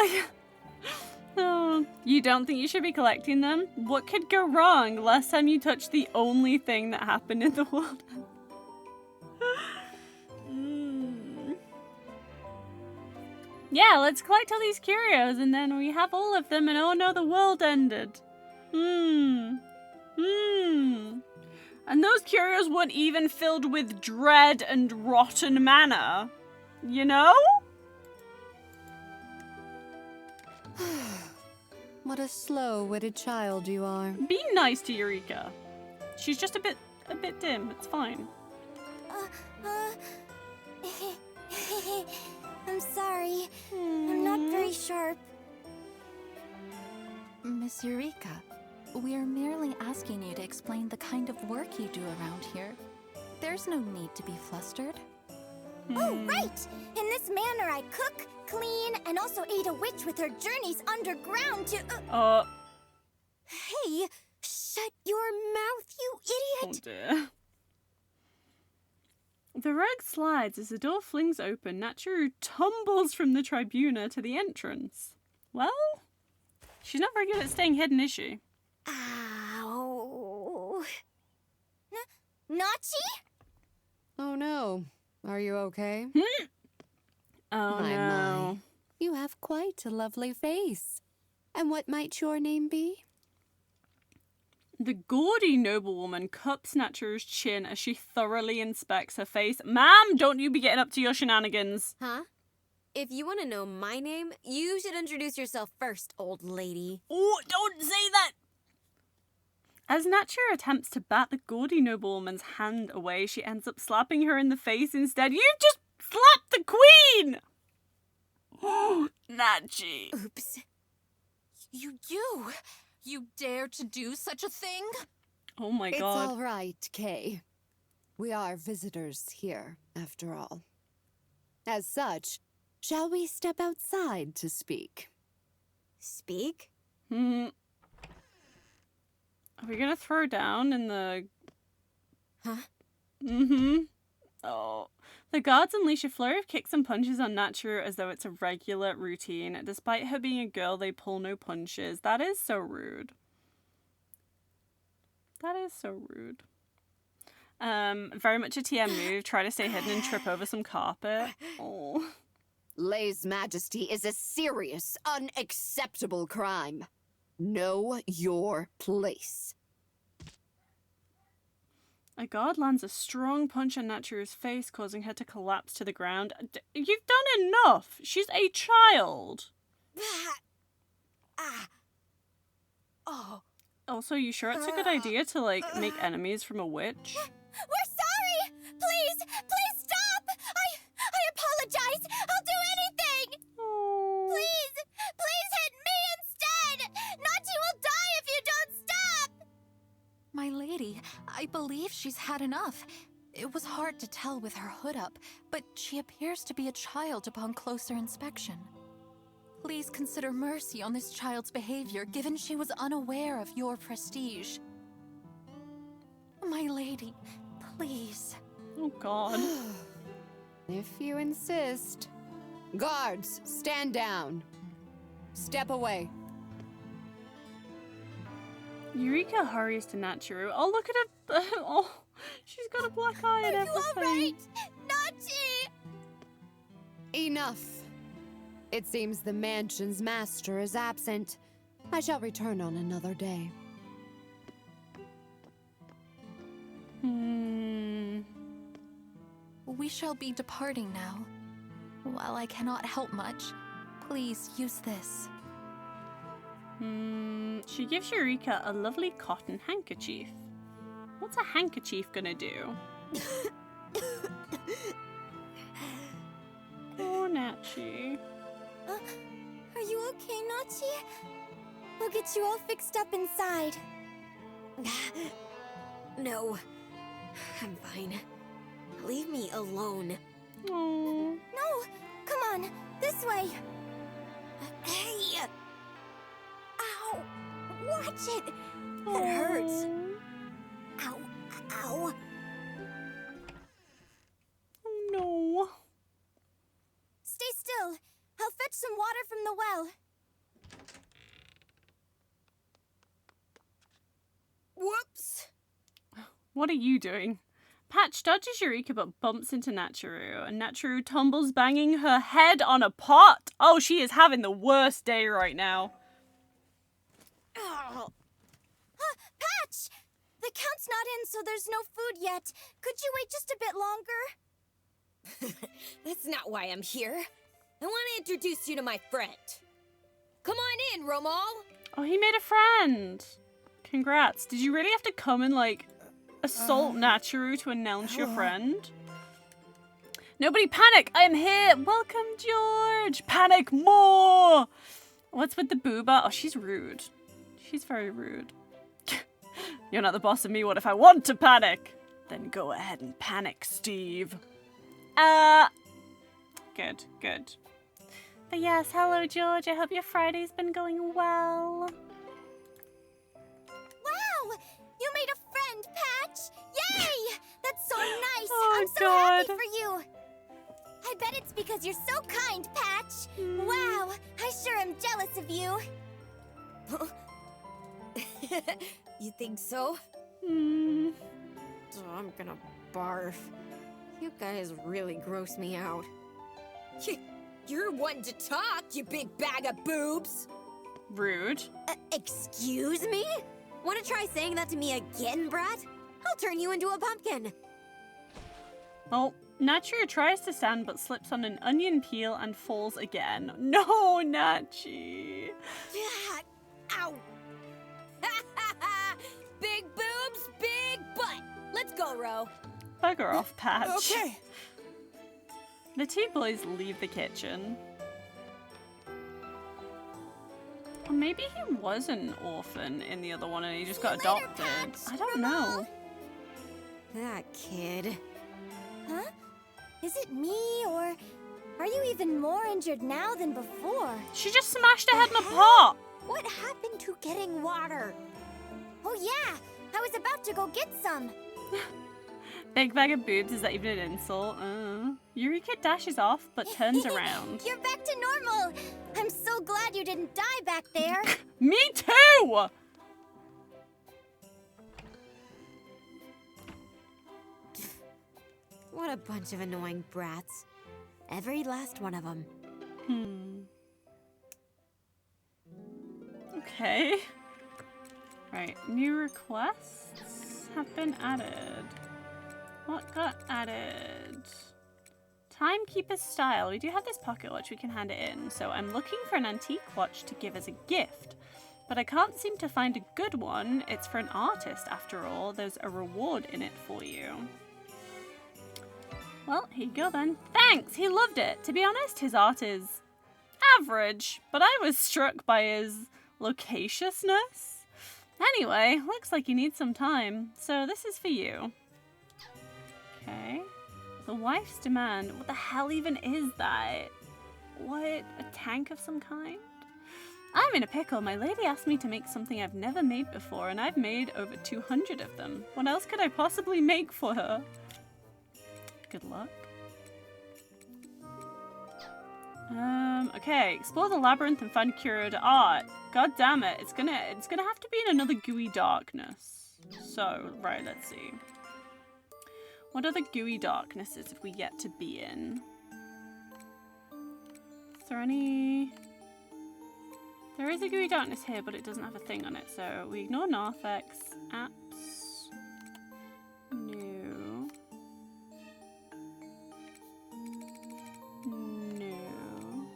Speaker 1: Oh, you don't think you should be collecting them? What could go wrong? Last time you touched the only thing that happened in the world. Yeah, let's collect all these curios and then we have all of them and oh no, the world ended. And those curios weren't even filled with dread and rotten mana. You know?
Speaker 12: What a slow-witted child you are.
Speaker 1: Be nice to Eureka. She's just a bit dim. It's fine.
Speaker 7: I'm sorry. I'm not very sharp.
Speaker 13: Miss Eureka, we are merely asking you to explain the kind of work you do around here. There's no need to be flustered.
Speaker 7: Oh, right! In this manner I cook, clean, and also aid a witch with her journeys underground to... Hey! Shut your mouth, you idiot!
Speaker 1: Oh dear. The rug slides as the door flings open. Natcharu tumbles from the tribuna to the entrance. Well, she's not very good at staying hidden, is she?
Speaker 7: Ow. Nachi?
Speaker 12: Oh no. Are you okay?
Speaker 1: Oh
Speaker 12: my,
Speaker 1: no.
Speaker 12: My. You have quite a lovely face. And what might your name be?
Speaker 1: The gaudy noblewoman cups Natcharu's chin as she thoroughly inspects her face. Ma'am, don't you be getting up to your shenanigans.
Speaker 6: Huh? If you want to know my name, you should introduce yourself first, old lady.
Speaker 1: Oh, don't say that! As Natcharu attempts to bat the gaudy noblewoman's hand away, she ends up slapping her in the face instead. You've just slapped the queen! Oh, Nachi.
Speaker 13: Oops. You dare to do such a thing?
Speaker 1: Oh my god.
Speaker 12: It's all right, Kay. We are visitors here, after all. As such, shall we step outside to speak?
Speaker 6: Speak?
Speaker 1: Are we gonna throw down in the...
Speaker 6: Huh?
Speaker 1: Oh. The guards unleash a flurry of kicks and punches on Natcharu as though it's a regular routine. Despite her being a girl, they pull no punches. That is so rude. That is so rude. Very much a TM move. Try to stay hidden and trip over some carpet. Oh.
Speaker 12: Leze Majesty is a serious, unacceptable crime. Know your place.
Speaker 1: A guard lands a strong punch on Natsuru's face, causing her to collapse to the ground. You've done enough! She's a child!
Speaker 7: Oh.
Speaker 1: Also, you sure it's a good idea to, like, make enemies from a witch?
Speaker 7: We're sorry! Please stop! I apologize! I'll do anything! Please hit me instead! Nachi will die if you don't stop!
Speaker 13: My lady, I believe she's had enough. It was hard to tell with her hood up, but she appears to be a child upon closer inspection. Please consider mercy on this child's behavior, given she was unaware of your prestige. My lady, please.
Speaker 1: Oh, God.
Speaker 12: If you insist. Guards, stand down. Step away.
Speaker 1: Eureka hurries to Natsuru. Oh, look at her. Oh, she's got a black eye and everything.
Speaker 7: Are you alright? Nachi!
Speaker 12: Enough. It seems the mansion's master is absent. I shall return on another day.
Speaker 13: We shall be departing now. While I cannot help much, please use this.
Speaker 1: She gives Eureka a lovely cotton handkerchief. What's a handkerchief gonna do? Poor Nachi.
Speaker 7: Are you okay, Nachi? We'll get you all fixed up inside.
Speaker 6: No. I'm fine. Leave me alone.
Speaker 1: Aww.
Speaker 7: No! Come on! This way!
Speaker 6: Hey! Ow! Watch it! It hurts. Ow! Ow!
Speaker 1: Oh no.
Speaker 7: Stay still. I'll fetch some water from the well.
Speaker 6: Whoops!
Speaker 1: What are you doing? Patch dodges Eureka but bumps into Natsuru, and Natsuru tumbles, banging her head on a pot. Oh, she is having the worst day right now.
Speaker 7: Oh. Patch! The Count's not in, so there's no food yet. Could you wait just a bit longer?
Speaker 6: That's not why I'm here. I want to introduce you to my friend. Come on in, Romal.
Speaker 1: Oh, he made a friend. Congrats. Did you really have to come and, like, assault Natsuru to announce your friend? Nobody panic! I am here! Welcome, George! Panic more! What's with the booba? Oh, she's rude. She's very rude. You're not the boss of me. What if I want to panic? Then go ahead and panic, Steve. Good, good. But yes, hello, George. I hope your Friday's been going well.
Speaker 7: Wow! You made a friend, Patch! Yay! That's so nice!
Speaker 1: Oh,
Speaker 7: I'm so
Speaker 1: God.
Speaker 7: happy for you! I bet it's because you're so kind, Patch! Wow! I sure am jealous of you!
Speaker 6: You think so?
Speaker 1: Hmm.
Speaker 6: Oh, I'm gonna barf. You guys really gross me out. You're one to talk, you big bag of boobs!
Speaker 1: Rude.
Speaker 6: Excuse me? Want to try saying that to me again, brat? I'll turn you into a pumpkin.
Speaker 1: Oh, Natsuru tries to stand but slips on an onion peel and falls again. No, Nachi.
Speaker 6: Ow! Big boobs, big butt. Let's go, Ro.
Speaker 1: Bugger off, Patch.
Speaker 6: Okay.
Speaker 1: The two boys leave the kitchen. Or maybe he was an orphan in the other one and he just got adopted. I don't know.
Speaker 6: That kid.
Speaker 7: Huh? Is it me, or are you even more injured now than before?
Speaker 1: She just smashed her head in a pot.
Speaker 7: What happened to getting water? Oh yeah, I was about to go get some.
Speaker 1: Big bag of boobs, is that even an insult? Eureka dashes off but turns around.
Speaker 7: You're back to normal. I'm so glad you didn't die back there.
Speaker 1: Me too!
Speaker 6: What a bunch of annoying brats. Every last one of them.
Speaker 1: Okay. Right, new requests have been added. What got added? Timekeeper's style. We do have this pocket watch, we can hand it in. So I'm looking for an antique watch to give as a gift. But I can't seem to find a good one. It's for an artist after all. There's a reward in it for you. Well, here you go then. Thanks! He loved it. To be honest, his art is average. But I was struck by his locatiousness. Anyway, looks like you need some time. So this is for you. Okay. The wife's demand. What the hell even is that? What? A tank of some kind? I'm in a pickle. My lady asked me to make something I've never made before, and I've made over 200 of them. What else could I possibly make for her? Good luck. Okay. Explore the labyrinth and find curio de art. God damn it. It's gonna have to be in another gooey darkness. So, right, let's see. What are the gooey darknesses if we get to be in? Is there any... There is a gooey darkness here, but it doesn't have a thing on it, so we ignore Narthex. Apps. New. New.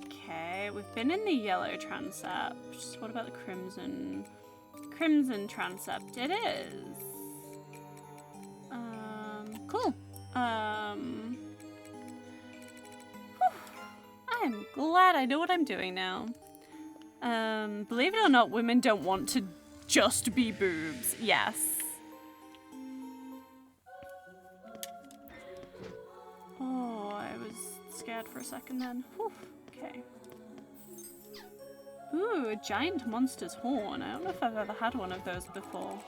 Speaker 1: Okay, we've been in the yellow transept. What about the crimson? Crimson transept. It is. Cool. I'm glad I know what I'm doing now. Believe it or not, women don't want to just be boobs. Yes. Oh, I was scared for a second then. Whew. Okay. Ooh, a giant monster's horn. I don't know if I've ever had one of those before.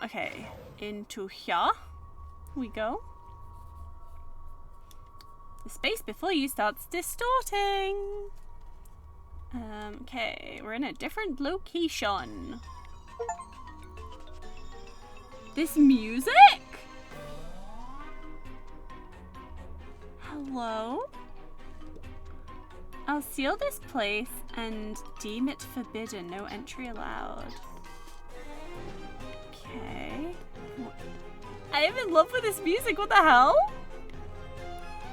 Speaker 1: Okay, into here we go. The space before you starts distorting. Okay, we're in a different location. This music? Hello? I'll seal this place and deem it forbidden. No entry allowed. Okay. I am in love with this music. What the hell?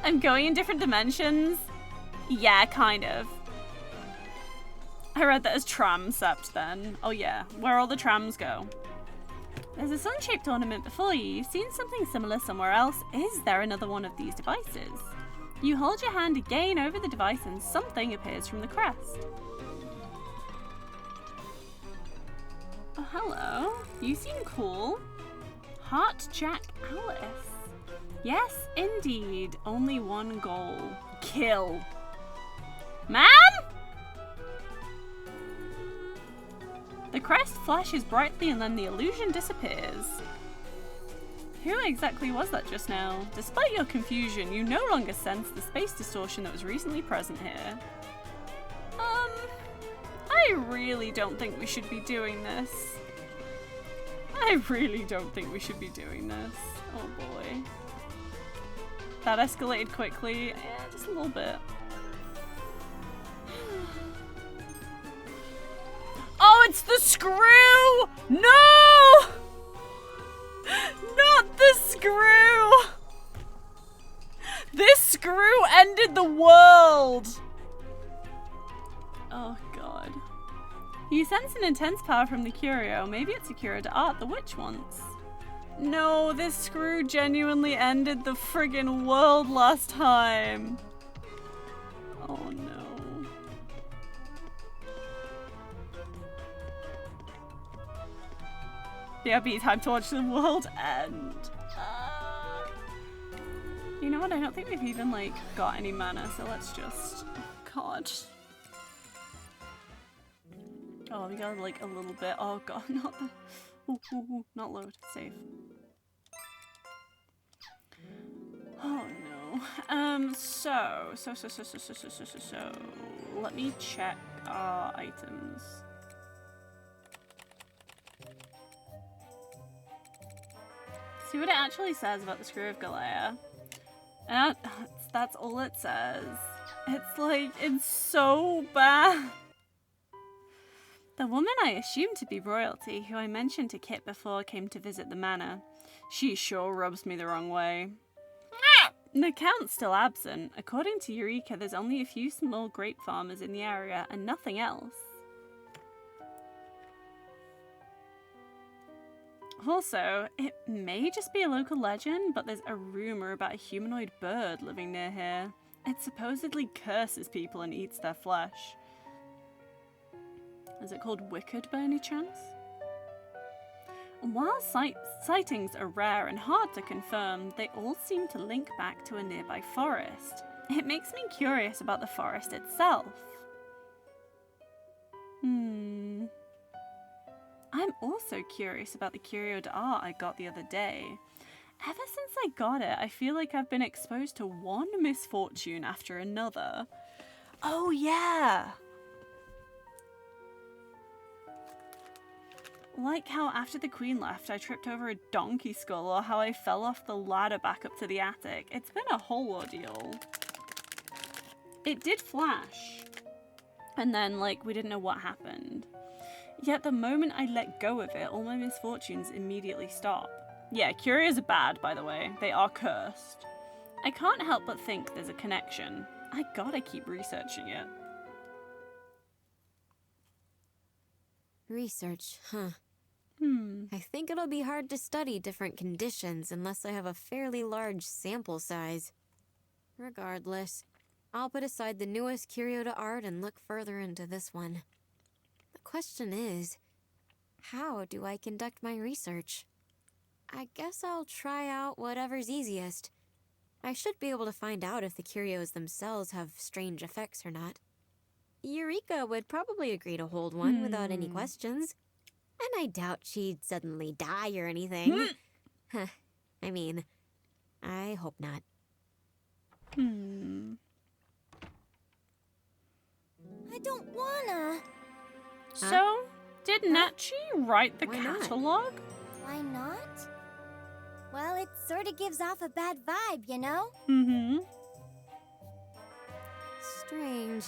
Speaker 1: I'm going in different dimensions. Yeah, kind of. I read that as tramsept then. Oh yeah, where all the trams go. There's a sun-shaped ornament before you. You've seen something similar somewhere else. Is there another one of these devices? You hold your hand again over the device and something appears from the crest. Oh, hello. You seem cool. Heart Jack Alice. Yes, indeed. Only one goal. Kill. Ma'am? The crest flashes brightly and then the illusion disappears. Who exactly was that just now? Despite your confusion, you no longer sense the space distortion that was recently present here. I really don't think we should be doing this. I really don't think we should be doing this. Oh boy. That escalated quickly. Yeah, just a little bit. Oh, it's the screw! No! Not the screw! This screw ended the world! Oh god. You sense an intense power from the curio. Maybe it's a curio de art the witch wants. No, this screw genuinely ended the friggin' world last time. Oh no. BRB, time to watch the world end. You know what? I don't think we've even, like, got any mana, so let's just... Oh, God. Oh, we got, like, a little bit. Oh, God, not the... Ooh, ooh, ooh. Not load. Save. Oh, no. So... Let me check our items. See what it actually says about the Screw of Galleria. And that's all it says. It's like, it's so bad. The woman I assumed to be royalty, who I mentioned to Kit before came to visit the manor, she sure rubs me the wrong way. The Count's still absent. According to Eureka, there's only a few small grape farmers in the area and nothing else. Also, it may just be a local legend, but there's a rumor about a humanoid bird living near here. It supposedly curses people and eats their flesh. Is it called Wicked by any chance? While sightings are rare and hard to confirm, they all seem to link back to a nearby forest. It makes me curious about the forest itself. I'm also curious about the curio d'art I got the other day. Ever since I got it, I feel like I've been exposed to one misfortune after another. Oh yeah! Like how after the Queen left, I tripped over a donkey skull, or how I fell off the ladder back up to the attic. It's been a whole ordeal. It did flash. And then, like, we didn't know what happened. Yet the moment I let go of it, all my misfortunes immediately stop. Yeah, curios are bad, by the way. They are cursed. I can't help but think there's a connection. I gotta keep researching it.
Speaker 6: Research, huh? I think it'll be hard to study different conditions unless I have a fairly large sample size. Regardless, I'll put aside the newest curio d'art and look further into this one. The question is, how do I conduct my research? I guess I'll try out whatever's easiest. I should be able to find out if the curios themselves have strange effects or not. Eureka would probably agree to hold one without any questions. And I doubt she'd suddenly die or anything. I mean, I hope not.
Speaker 7: I don't wanna.
Speaker 1: So, did Nachi write the catalog?
Speaker 7: Why not? Well, it sort of gives off a bad vibe, you know?
Speaker 6: Strange.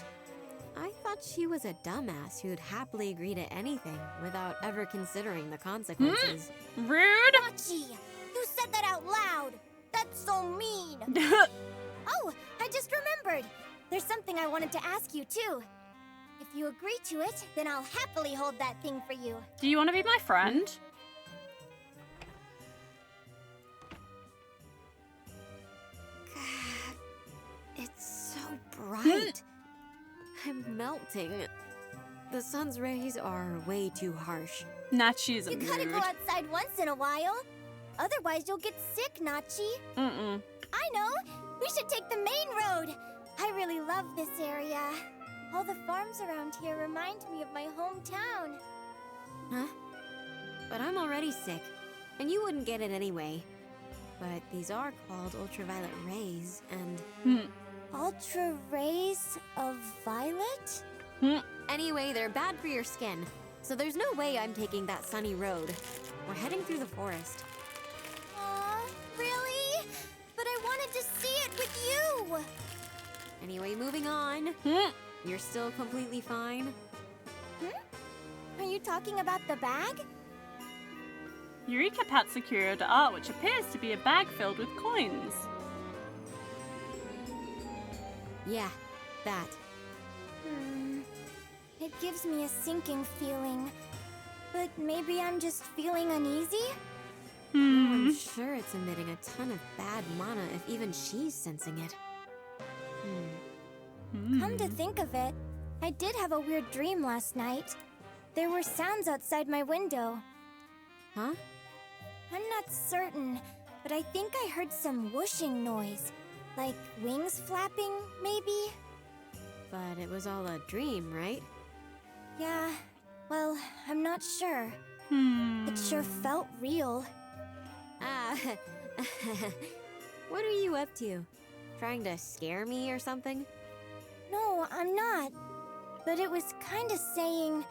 Speaker 6: I thought she was a dumbass who'd happily agree to anything without ever considering the consequences.
Speaker 1: Rude!
Speaker 7: Nachi, you said that out loud! That's so mean! Oh, I just remembered! There's something I wanted to ask you, too. If you agree to it, then I'll happily hold that thing for you.
Speaker 1: Do you want to be my friend?
Speaker 6: It's so bright. I'm melting. The sun's rays are way too harsh.
Speaker 1: Nachi's a
Speaker 7: You gotta
Speaker 1: mood.
Speaker 7: go outside once in a while. Otherwise, you'll get sick, Nachi. I know! We should take the main road! I really love this area. All the farms around here remind me of my hometown.
Speaker 6: Huh? But I'm already sick, and you wouldn't get it anyway. But these are called ultraviolet rays, and...
Speaker 7: Ultra rays of violet?
Speaker 6: Anyway, they're bad for your skin, so there's no way I'm taking that sunny road. We're heading through the forest.
Speaker 7: Aw, really? But I wanted to see it with you!
Speaker 6: Anyway, moving on. You're still completely fine?
Speaker 7: Are you talking about the bag?
Speaker 1: Eureka pats the curio d'art, which appears to be a bag filled with coins.
Speaker 6: Yeah, that.
Speaker 7: It gives me a sinking feeling. But maybe I'm just feeling uneasy?
Speaker 6: I'm sure it's emitting a ton of bad mana if even she's sensing it.
Speaker 7: Come to think of it, I did have a weird dream last night. There were sounds outside my window.
Speaker 6: Huh?
Speaker 7: I'm not certain, but I think I heard some whooshing noise. Like wings flapping, maybe?
Speaker 6: But it was all a dream, right?
Speaker 7: Yeah, well, I'm not sure. It sure felt real.
Speaker 6: What are you up to? Trying to scare me or something?
Speaker 7: No, I'm not. But it was kind of saying,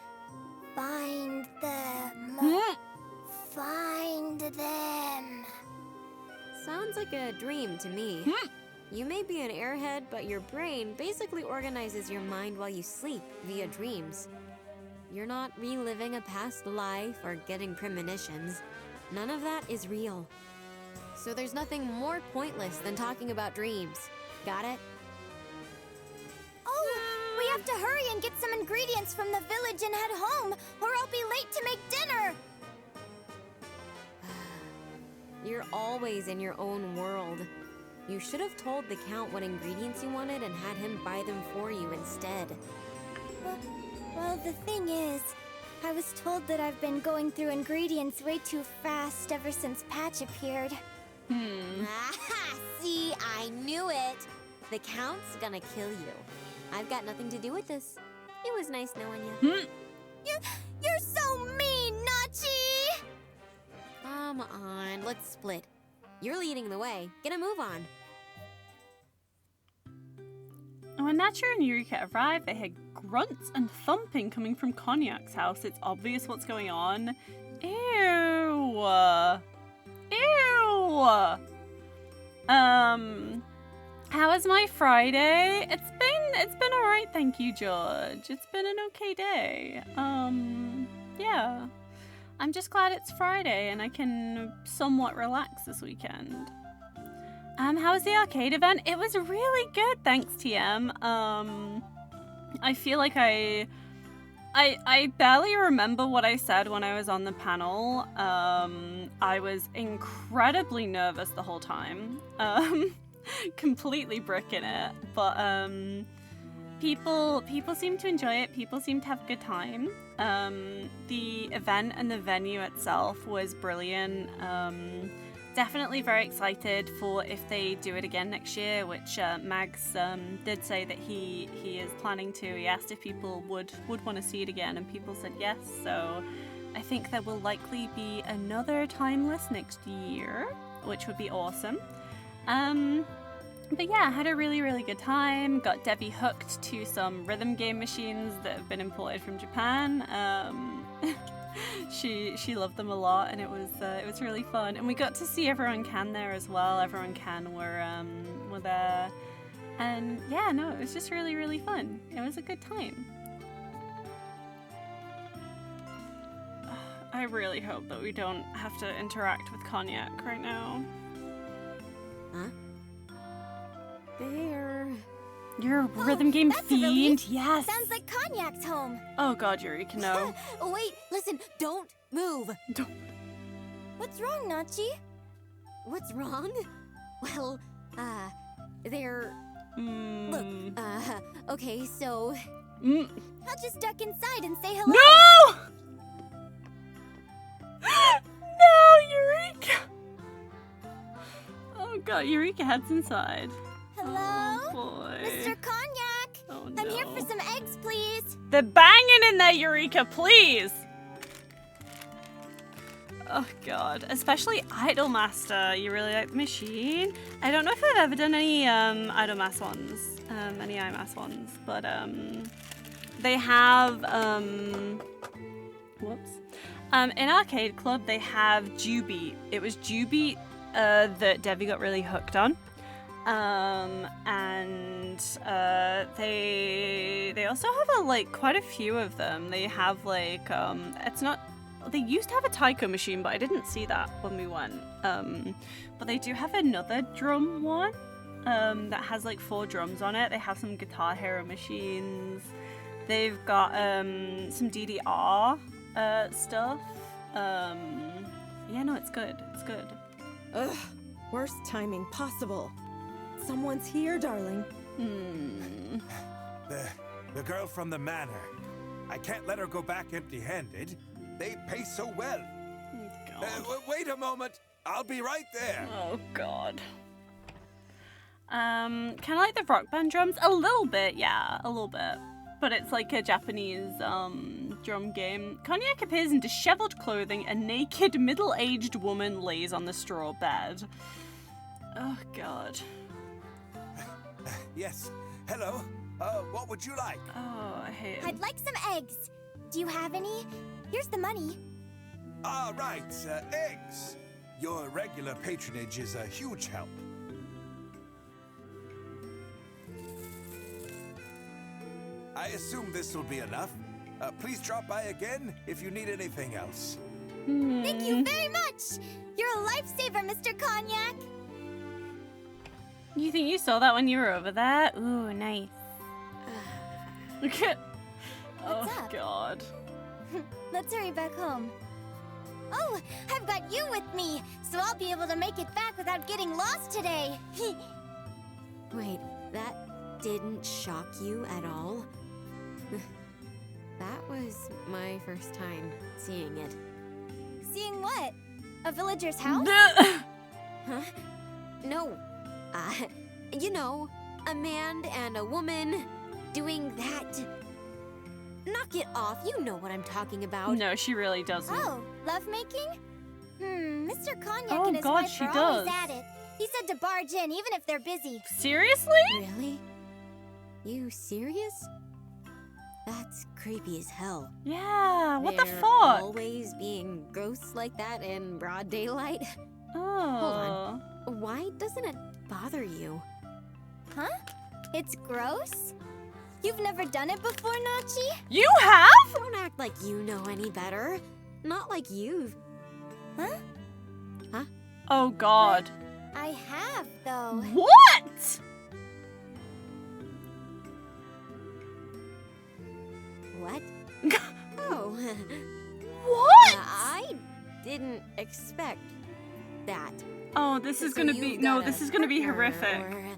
Speaker 7: find them. Find them.
Speaker 6: Sounds like a dream to me. You may be an airhead, but your brain basically organizes your mind while you sleep via dreams. You're not reliving a past life or getting premonitions. None of that is real. So there's nothing more pointless than talking about dreams. Got it?
Speaker 7: Oh, we have to hurry and get some ingredients from the village and head home, or I'll be late to make dinner.
Speaker 6: You're always in your own world. You should have told the Count what ingredients you wanted and had him buy them for you instead.
Speaker 7: Well, the thing is, I was told that I've been going through ingredients way too fast ever since Patch appeared.
Speaker 6: Aha! See, I knew it! The Count's gonna kill you. I've got nothing to do with this. It was nice knowing you.
Speaker 7: You're so mean, Nachi!
Speaker 6: Come on, let's split. You're leading the way. Get a move on.
Speaker 1: When Nacho and Eureka arrive, they hear grunts and thumping coming from Cognac's house. It's obvious what's going on. Ew. Ew. How was my Friday? It's been alright, thank you, George. It's been an okay day. Yeah. I'm just glad it's Friday and I can somewhat relax this weekend. How was the arcade event? It was really good, thanks, TM. I feel like I barely remember what I said when I was on the panel. I was incredibly nervous the whole time. Completely bricking it. But people seem to enjoy it. People seem to have a good time. The event and the venue itself was brilliant. Definitely very excited for if they do it again next year, which Mags did say that he is planning to. He asked if people would want to see it again, and people said yes. So I think there will likely be another Timeless next year, which would be awesome. But yeah, I had a really, really good time. Got Debbie hooked to some rhythm game machines that have been imported from Japan. She loved them a lot, and it was really fun. And we got to see Everyone Can there as well. Everyone Can were there, and yeah, no, it was just really, really fun. It was a good time. I really hope that we don't have to interact with Cognac right now.
Speaker 6: Huh? There.
Speaker 1: You're a rhythm game fiend? Yes.
Speaker 7: Sounds like Cognac's home.
Speaker 1: Oh god, Eureka, no.
Speaker 6: Wait, listen, don't move.
Speaker 1: Don't.
Speaker 7: What's wrong, Nachi?
Speaker 6: What's wrong? Well, they're... Look, okay, so...
Speaker 7: I'll just duck inside and say hello.
Speaker 1: No! No, Eureka! Oh god, Eureka heads inside.
Speaker 7: Hello?
Speaker 1: Oh boy.
Speaker 7: Mr. Cognac!
Speaker 1: Oh no.
Speaker 7: I'm here for some eggs, please.
Speaker 1: They're banging in there, Eureka, please! Oh god. Especially Idolmaster. You really like the machine? I don't know if I've ever done any Idolmaster ones. Any iMass ones. But they have whoops. In Arcade Club they have Jubeat. It was Jubeat that Debbie got really hooked on. And they also have quite a few of them. They have it's not, they used to have a taiko machine, but I didn't see that when we went. But they do have another drum one that has 4 drums on it. They have some Guitar Hero machines. They've got some DDR stuff. Yeah, no, it's good. It's good.
Speaker 14: Ugh, worst timing possible. Someone's here, darling.
Speaker 9: The girl from the manor. I can't let her go back empty-handed. They pay so well. Wait a moment. I'll be right there.
Speaker 1: Oh, God. Kind of like the Rock Band drums? A little bit, yeah. A little bit. But it's like a Japanese drum game. Cognac appears in disheveled clothing. A naked, middle-aged woman lays on the straw bed. Oh, God.
Speaker 9: Yes. Hello. What would you like?
Speaker 1: Oh, I hate him.
Speaker 7: I'd like some eggs. Do you have any? Here's the money.
Speaker 9: Ah, right. Eggs. Your regular patronage is a huge help. I assume this will be enough. Please drop by again if you need anything else.
Speaker 7: Thank you very much! You're a lifesaver, Mr. Cognac!
Speaker 1: You think you saw that when you were over there? Ooh, nice. Look at...
Speaker 7: What's
Speaker 1: oh,
Speaker 7: up?
Speaker 1: God.
Speaker 7: Let's hurry back home. Oh, I've got you with me, so I'll be able to make it back without getting lost today.
Speaker 6: Wait, that didn't shock you at all? That was my first time seeing it.
Speaker 7: Seeing what? A villager's house?
Speaker 6: Huh? No. You know, a man and a woman doing that. Knock it off, you know what I'm talking about.
Speaker 1: No, she really doesn't.
Speaker 7: Oh, lovemaking? Mr. Cognac
Speaker 1: Oh,
Speaker 7: and his
Speaker 1: God,
Speaker 7: wife
Speaker 1: she
Speaker 7: are always
Speaker 1: does.
Speaker 7: at it. He said to barge in, even if they're busy.
Speaker 1: Seriously?
Speaker 6: Really? You serious? That's creepy as hell.
Speaker 1: Yeah, what the
Speaker 6: They're
Speaker 1: fuck?
Speaker 6: Always being ghosts like that in broad daylight.
Speaker 1: Oh.
Speaker 6: Hold on. Why doesn't it bother you?
Speaker 7: Huh? It's gross? You've never done it before, Nachi?
Speaker 1: You have?
Speaker 6: Don't act like you know any better. Not like you've...
Speaker 7: Huh?
Speaker 6: Huh?
Speaker 1: Oh, God.
Speaker 7: I have, though.
Speaker 1: What?
Speaker 6: What? Oh.
Speaker 1: What?
Speaker 6: I didn't expect that.
Speaker 1: Oh, this is
Speaker 6: So
Speaker 1: gonna
Speaker 6: you've
Speaker 1: be...
Speaker 6: got
Speaker 1: No,
Speaker 6: a
Speaker 1: this is gonna be
Speaker 6: partner
Speaker 1: horrific.
Speaker 6: or-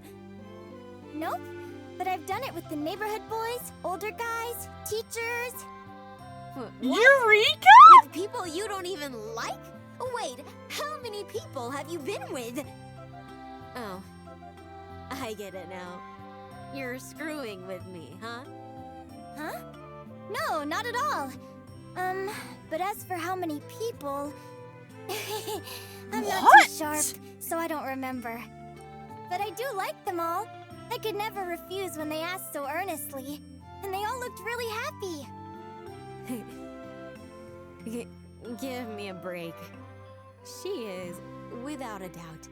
Speaker 7: Nope. But I've done it with the neighborhood boys, older guys, teachers.
Speaker 6: What?
Speaker 1: Eureka?
Speaker 6: With people you don't even like? Wait, how many people have you been with? Oh, I get it now. You're screwing with me, huh?
Speaker 7: Huh? No, not at all. But as for how many people... I'm not
Speaker 1: What?
Speaker 7: too sharp, so I don't remember. But I do like them all. I could never refuse when they asked so earnestly. And they all looked really happy.
Speaker 6: Give me a break. She is, without a doubt,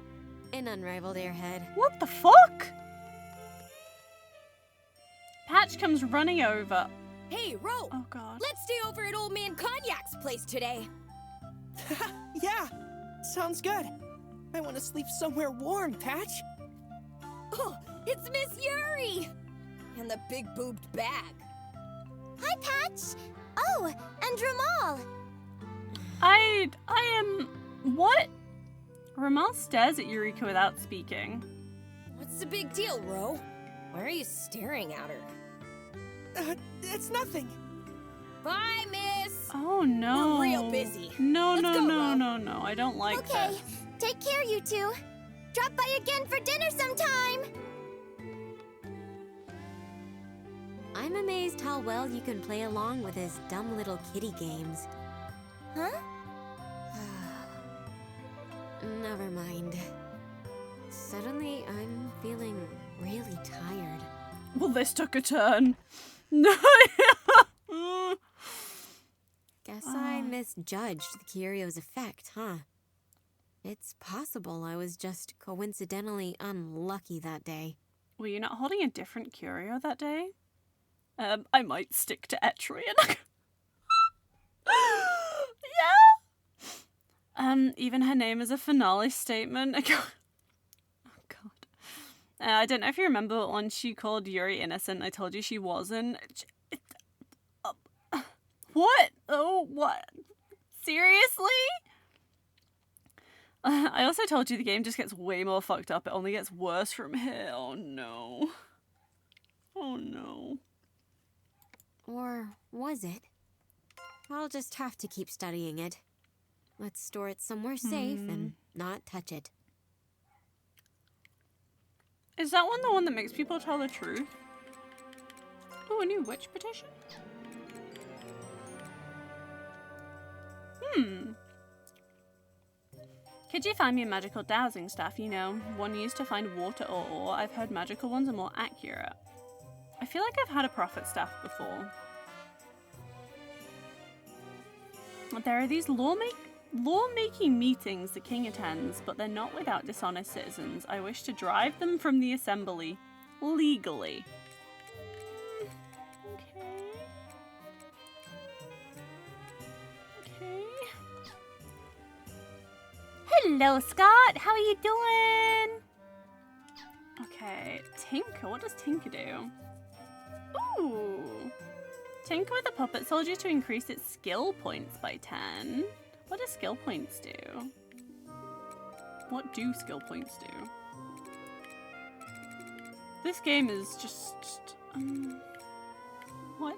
Speaker 6: an unrivaled airhead.
Speaker 1: What the fuck? Patch comes running over.
Speaker 10: Hey, Ro!
Speaker 1: Oh, God.
Speaker 10: Let's stay over at Old Man Cognac's place today.
Speaker 15: Yeah, sounds good. I want to sleep somewhere warm, Patch.
Speaker 10: Oh, it's Miss Yuri! And the big-boobed bag.
Speaker 7: Hi, Patch! Oh, and Ramal!
Speaker 1: I am... What? Ramal stares at Eureka without speaking.
Speaker 10: What's the big deal, Ro? Why are you staring at her?
Speaker 15: It's nothing.
Speaker 10: Bye, miss!
Speaker 1: Oh, no.
Speaker 10: We're real busy.
Speaker 1: No,
Speaker 10: Let's
Speaker 1: no,
Speaker 10: go,
Speaker 1: no,
Speaker 10: Ro.
Speaker 1: no, no. I don't like
Speaker 7: Okay,
Speaker 1: this.
Speaker 7: take care, you two. Drop by again for dinner sometime.
Speaker 6: I'm amazed how well you can play along with his dumb little kitty games.
Speaker 7: Huh?
Speaker 6: Never mind. Suddenly, I'm feeling really tired.
Speaker 1: Well, this took a turn. No.
Speaker 6: Guess I misjudged the Curio's effect, huh? It's possible I was just coincidentally unlucky that day.
Speaker 1: Were you not holding a different curio that day? I might stick to Etrian. Yeah. Even her name is a finale statement. Oh, God. I don't know if you remember, but when she called Yuri innocent, I told you she wasn't. What? Oh, what? Seriously? I also told you the game just gets way more fucked up. It only gets worse from here. Oh, no. Oh, no.
Speaker 6: Or was it? I'll just have to keep studying it. Let's store it somewhere safe and not touch it.
Speaker 1: Is that one the one that makes people tell the truth? Oh, a new witch petition? Could you find me a magical dowsing staff, you know, one used to find water or ore? I've heard magical ones are more accurate. I feel like I've had a prophet staff before. There are these Lawmaking meetings the king attends, but they're not without dishonest citizens. I wish to drive them from the assembly. Legally. Okay. Hello, Scott. How are you doing? Okay, Tinker. What does Tinker do? Ooh. Tinker with a puppet soldier to increase its skill points by 10. What do skill points do? What do skill points do? This game is just... what?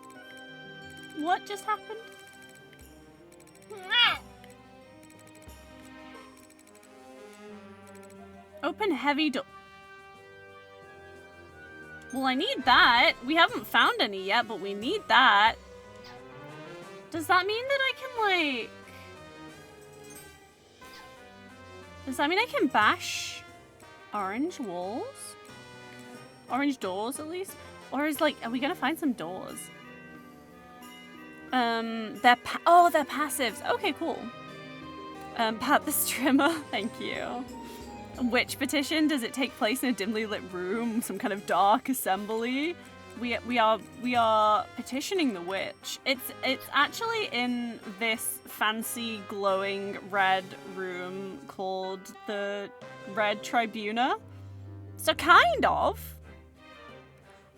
Speaker 1: What just happened? Open heavy door. Well, I need that. We haven't found any yet, but we need that. Does that mean that I can, like... Does that mean I can bash orange walls? Orange doors, at least? Or is, like, are we gonna find some doors? They're passives. Okay, cool. Pat the Strimmer, thank you. Witch petition, does it take place in a dimly lit room? Some kind of dark assembly? We are petitioning the witch. It's actually in this fancy glowing red room called the Red Tribuna. So kind of.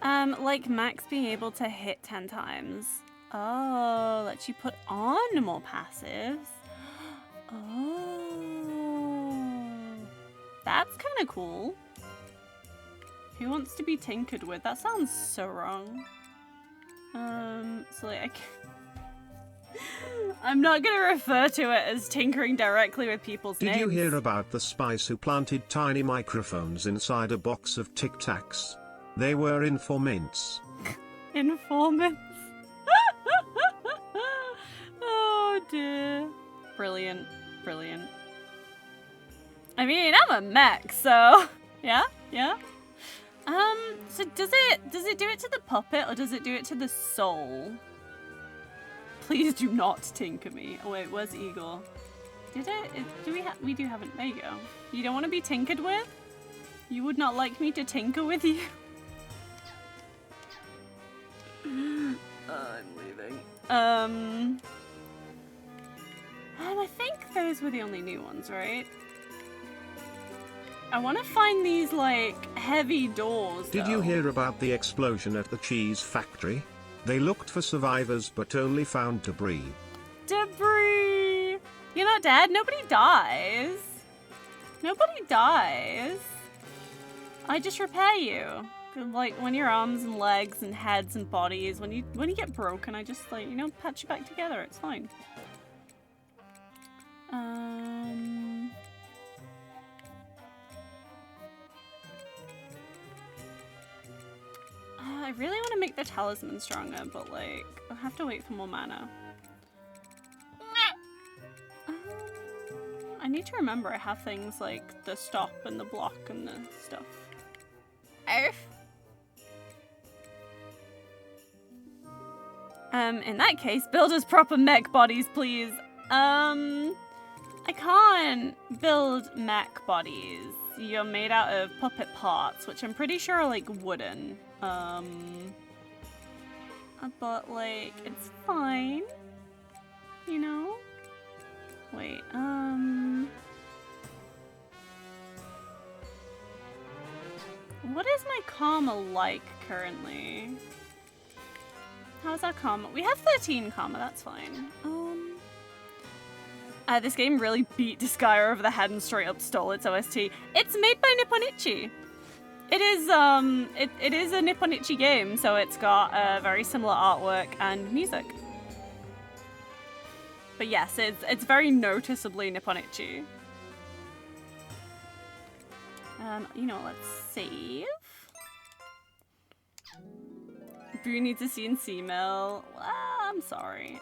Speaker 1: Like Max being able to hit 10 times. Oh, lets you put on more passives. Oh. That's kind of cool. Who wants to be tinkered with? That sounds so wrong. So like, I'm not gonna refer to it as tinkering directly with people's names.
Speaker 2: Did you hear about the spies who planted tiny microphones inside a box of Tic Tacs? They were informants.
Speaker 1: Informants? Oh dear. Brilliant, brilliant. I mean, I'm a mech, so yeah. So does it do it to the puppet or does it do it to the soul? Please do not tinker me. Oh wait, where's Igor? We do have it. There you go. You don't want to be tinkered with? You would not like me to tinker with you? I'm leaving. I think those were the only new ones, right? I want to find these, like, heavy doors,
Speaker 2: Did you hear about the explosion at the cheese factory? They looked for survivors but only found debris.
Speaker 1: Debris! You're not dead. Nobody dies. Nobody dies. I just repair you. Like, when your arms and legs and heads and bodies, when you get broken, I just, like, you know, patch you back together. It's fine. I really want to make the talisman stronger, but, like, I'll have to wait for more mana. I need to remember I have things like the stop and the block and the stuff. In that case, build us proper mech bodies, please. I can't build mech bodies. You're made out of puppet parts, which I'm pretty sure are, like, wooden. But, like, it's fine. You know? Wait, what is my karma like currently? How's our karma? We have 13 karma, that's fine. This game really beat Disgaea over the head and straight up stole its OST. It's made by Nipponichi. It is a Nipponichi game, so it's got very similar artwork and music. But yes, it's very noticeably Nipponichi. You know, let's save. Boo needs a CNC mill. I'm sorry.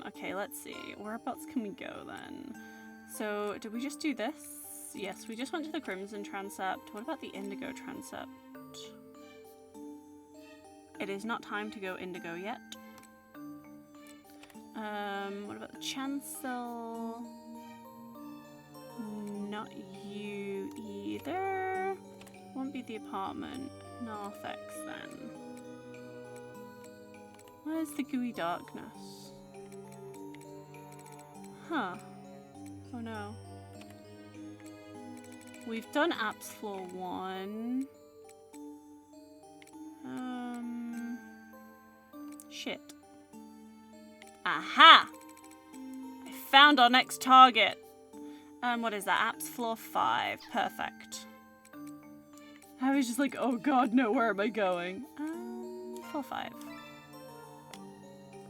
Speaker 1: Okay, let's see. Whereabouts can we go then? So, did we just do this? Yes, we just went to the Crimson Transept. What about the Indigo Transept? It is not time to go Indigo yet. What about the chancel? Not you either. Won't be the apartment. Narthex then. Where's the gooey darkness? Huh. Oh no. We've done apps floor 1. Shit. Aha! I found our next target. What is that? Apps floor 5. Perfect. I was just like, oh god, no, where am I going? Floor 5.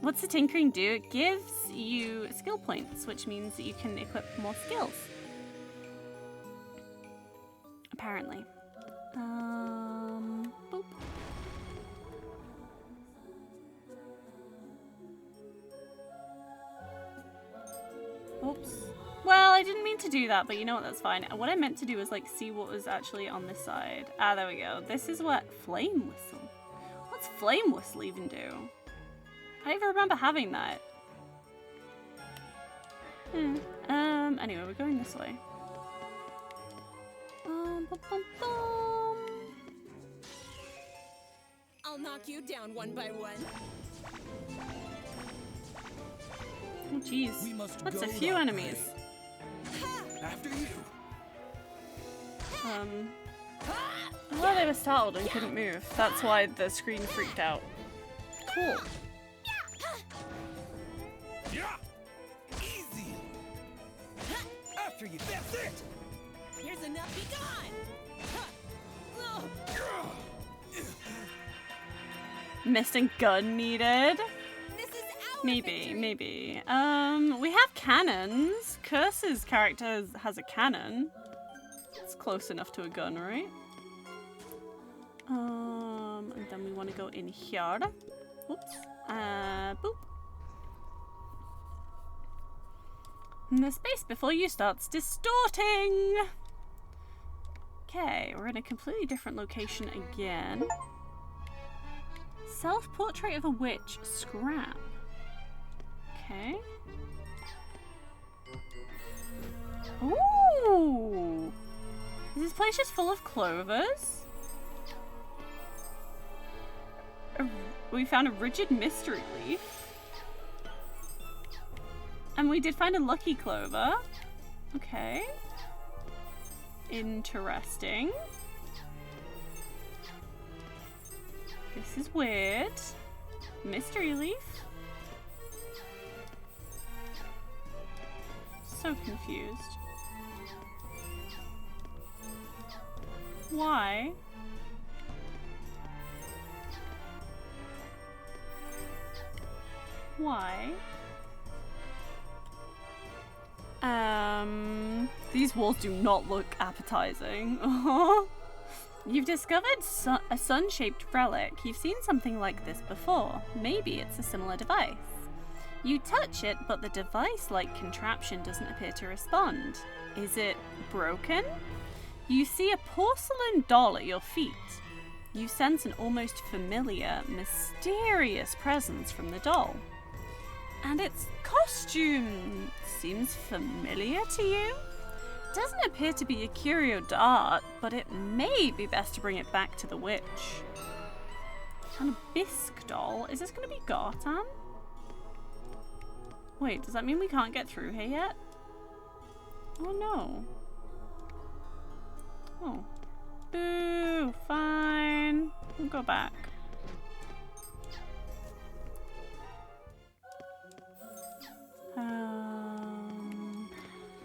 Speaker 1: What's the tinkering do? It gives you skill points, which means that you can equip more skills. Apparently. Boop. Oops. Well, I didn't mean to do that, but you know what, that's fine. What I meant to do was like see what was actually on this side. Ah, there we go. This is what Flame Whistle. What's Flame Whistle even do? I don't even remember having that. Anyway, we're going this way. Bum, bum, bum.
Speaker 10: I'll knock you down one by one.
Speaker 1: Oh jeez, that's a few enemies.
Speaker 9: After you.
Speaker 1: Well, they were startled and couldn't move. That's why the screen freaked out. Cool.
Speaker 9: Yeah. Easy. After you. That's it.
Speaker 10: Here's enough. Be gone.
Speaker 1: Missed and gun needed. Maybe. We have cannons. Curse's character has a cannon. It's close enough to a gun, right? And then we want to go in here. Oops. Boop. And the space before you starts distorting. Okay, we're in a completely different location again. Self-portrait of a witch. Scrap. Okay. Ooh! Is this place just full of clovers? We found a rigid mystery leaf. And we did find a lucky clover. Okay. Interesting. This is weird. Mystery leaf. So confused. Why? Why? These walls do not look appetizing. You've discovered a sun-shaped relic. You've seen something like this before. Maybe it's a similar device. You touch it, but the device-like contraption doesn't appear to respond. Is it broken? You see a porcelain doll at your feet. You sense an almost familiar, mysterious presence from the doll. And its costume seems familiar to you? Doesn't appear to be a curio dart, but it may be best to bring it back to the witch. And a bisque doll. Is this going to be Gartan? Wait, does that mean we can't get through here yet? Oh no. Oh. Boo! Fine. We'll go back.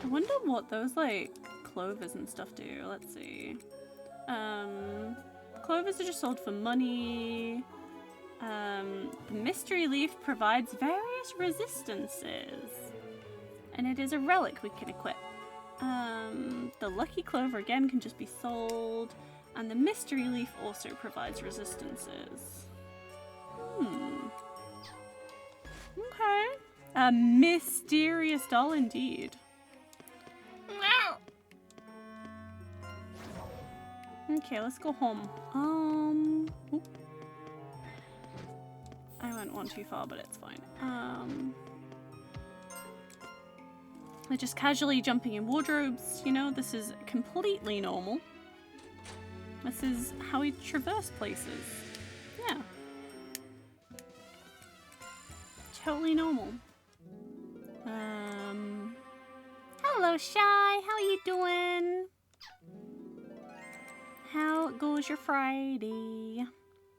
Speaker 1: I wonder what those, like, clovers and stuff do. Let's see. Clovers are just sold for money. The mystery leaf provides various resistances. And it is a relic we can equip. The lucky clover, again, can just be sold. And the mystery leaf also provides resistances. Okay. A mysterious doll indeed. Okay, let's go home. Oop. I went one too far, but it's fine. They're just casually jumping in wardrobes, you know, this is completely normal. This is how we traverse places. Yeah. Totally normal. Hello, Shy. How you doing? How goes your Friday?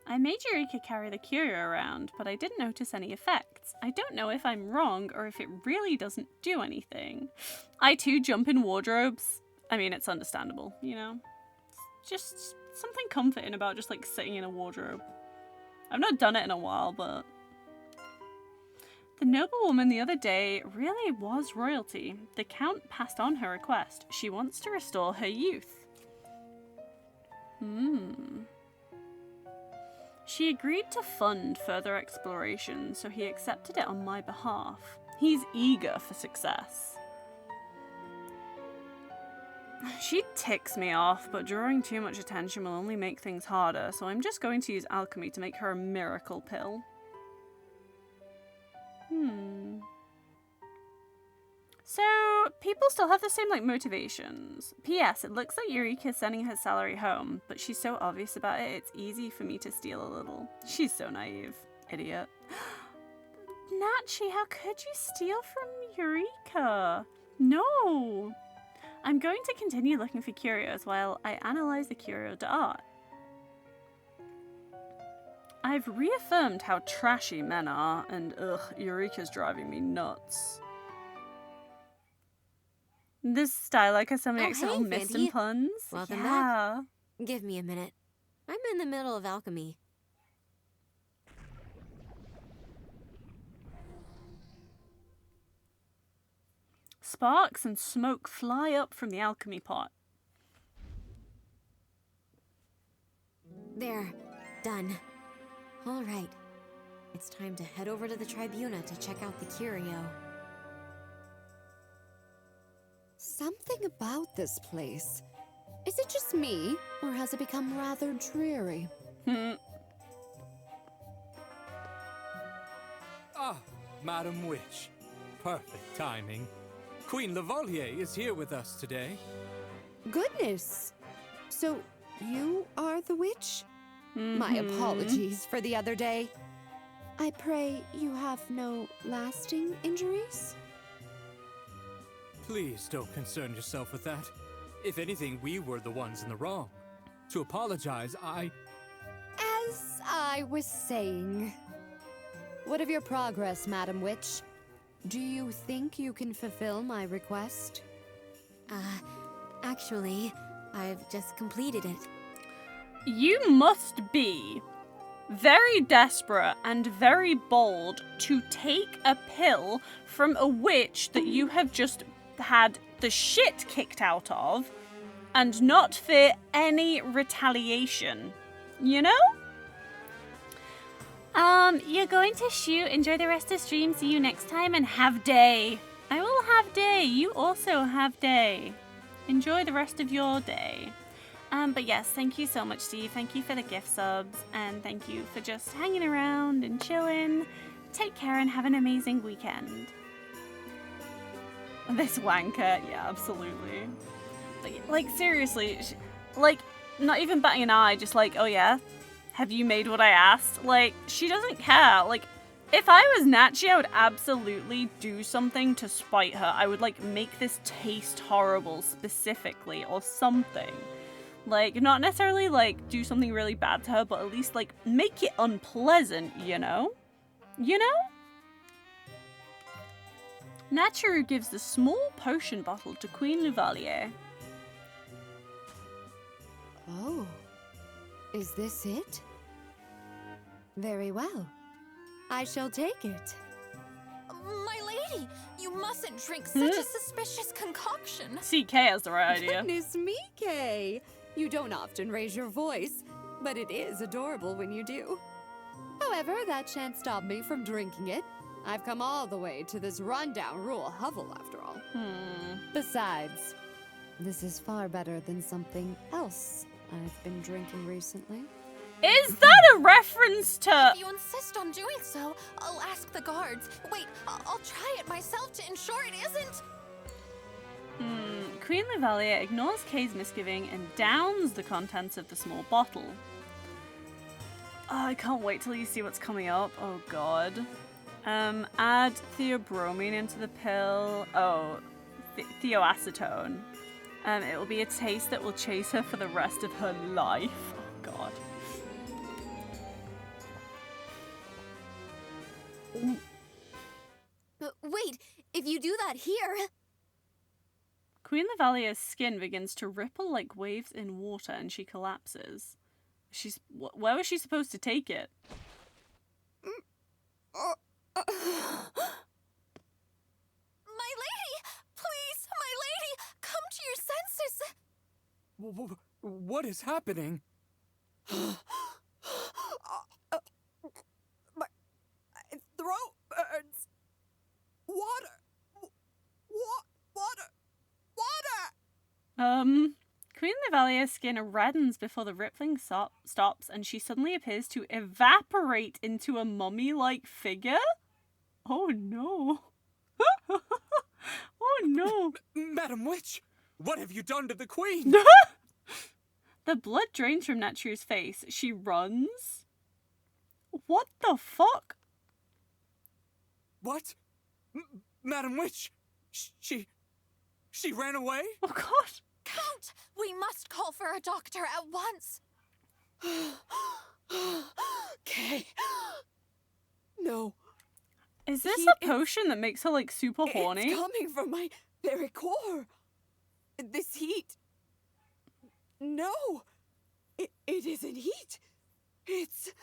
Speaker 1: I made Eureka carry the curio around, but I didn't notice any effects. I don't know if I'm wrong or if it really doesn't do anything. I too jump in wardrobes. I mean, it's understandable, you know? It's just something comforting about just like sitting in a wardrobe. I've not done it in a while, but... The noblewoman the other day really was royalty. The Count passed on her request. She wants to restore her youth. She agreed to fund further exploration, so he accepted it on my behalf. He's eager for success. She ticks me off, but drawing too much attention will only make things harder, so I'm just going to use alchemy to make her a miracle pill. So, people still have the same, like, motivations. P.S. It looks like Eureka's sending her salary home, but she's so obvious about it, it's easy for me to steal a little. She's so naive. Idiot. Nachi, how could you steal from Eureka? No! I'm going to continue looking for curios while I analyze the curio d'art. I've reaffirmed how trashy men are, and Eureka's driving me nuts. This stylic has so many accidental missed and puns.
Speaker 6: Welcome back. Give me a minute. I'm in the middle of alchemy.
Speaker 1: Sparks and smoke fly up from the alchemy pot.
Speaker 6: There. Done. All right. It's time to head over to the Tribuna to check out the curio.
Speaker 12: Something about this place. Is it just me, or has it become rather dreary?
Speaker 4: Ah, Madam Witch. Perfect timing. Queen Lavalier is here with us today.
Speaker 12: Goodness! So, you are the witch? My apologies for the other day. I pray you have no lasting injuries?
Speaker 4: Please don't concern yourself with that. If anything, we were the ones in the wrong. To apologize,
Speaker 12: As I was saying, what of your progress, Madam Witch? Do you think you can fulfill my request?
Speaker 6: Actually, I've just completed it.
Speaker 1: You must be very desperate and very bold to take a pill from a witch that you have just had the shit kicked out of and not fear any retaliation, you know? You're going to shoot, enjoy the rest of the stream, see you next time, and have day. I will have day, you also have day. Enjoy the rest of your day. But yes, thank you so much, Steve. Thank you for the gift subs, and thank you for just hanging around and chilling. Take care and have an amazing weekend. This wanker, yeah, absolutely. Like, seriously, like, not even batting an eye, just like, oh yeah, have you made what I asked? Like, she doesn't care. Like, if I was Nachi, I would absolutely do something to spite her. I would, like, make this taste horrible specifically or something. Like, not necessarily, like, do something really bad to her, but at least, like, make it unpleasant, you know? You know? Naturu gives the small potion bottle to Queen Lavalier.
Speaker 12: Oh, is this it? Very well. I shall take it.
Speaker 13: My lady, you mustn't drink such a suspicious concoction.
Speaker 1: CK has the right idea.
Speaker 12: Goodness me, Kay. You don't often raise your voice, but it is adorable when you do. However, that shan't stop me from drinking it. I've come all the way to this rundown rural hovel, after all. Besides, this is far better than something else I've been drinking recently.
Speaker 1: Is that a reference to...
Speaker 13: If you insist on doing so, I'll ask the guards. Wait, I'll try it myself to ensure it isn't.
Speaker 1: Queen Lavalier ignores Kay's misgiving and downs the contents of the small bottle. Oh, I can't wait till you see what's coming up. Oh god. Add theobromine into the pill. Oh, thioacetone. It will be a taste that will chase her for the rest of her life. Oh god.
Speaker 6: Wait, if you do that here...
Speaker 1: Queen Lavalier's skin begins to ripple like waves in water and she collapses. Where was she supposed to take it?
Speaker 13: My lady! Please, my lady! Come to your senses!
Speaker 4: What is happening?
Speaker 15: My throat burns. Water! Water!
Speaker 1: Queen Lavalier's skin reddens before the rippling stops and she suddenly appears to evaporate into a mummy-like figure? Oh no. Oh no.
Speaker 4: Madam Witch, what have you done to the queen?
Speaker 1: The blood drains from Nature's face. She runs? What the fuck?
Speaker 4: What? Madam Witch, she ran away?
Speaker 1: Oh god.
Speaker 13: Count! We must call for a doctor at once!
Speaker 15: Okay. No.
Speaker 1: Is this a potion that makes her like super horny?
Speaker 15: It's coming from my very core. This heat. No. It isn't heat. It's...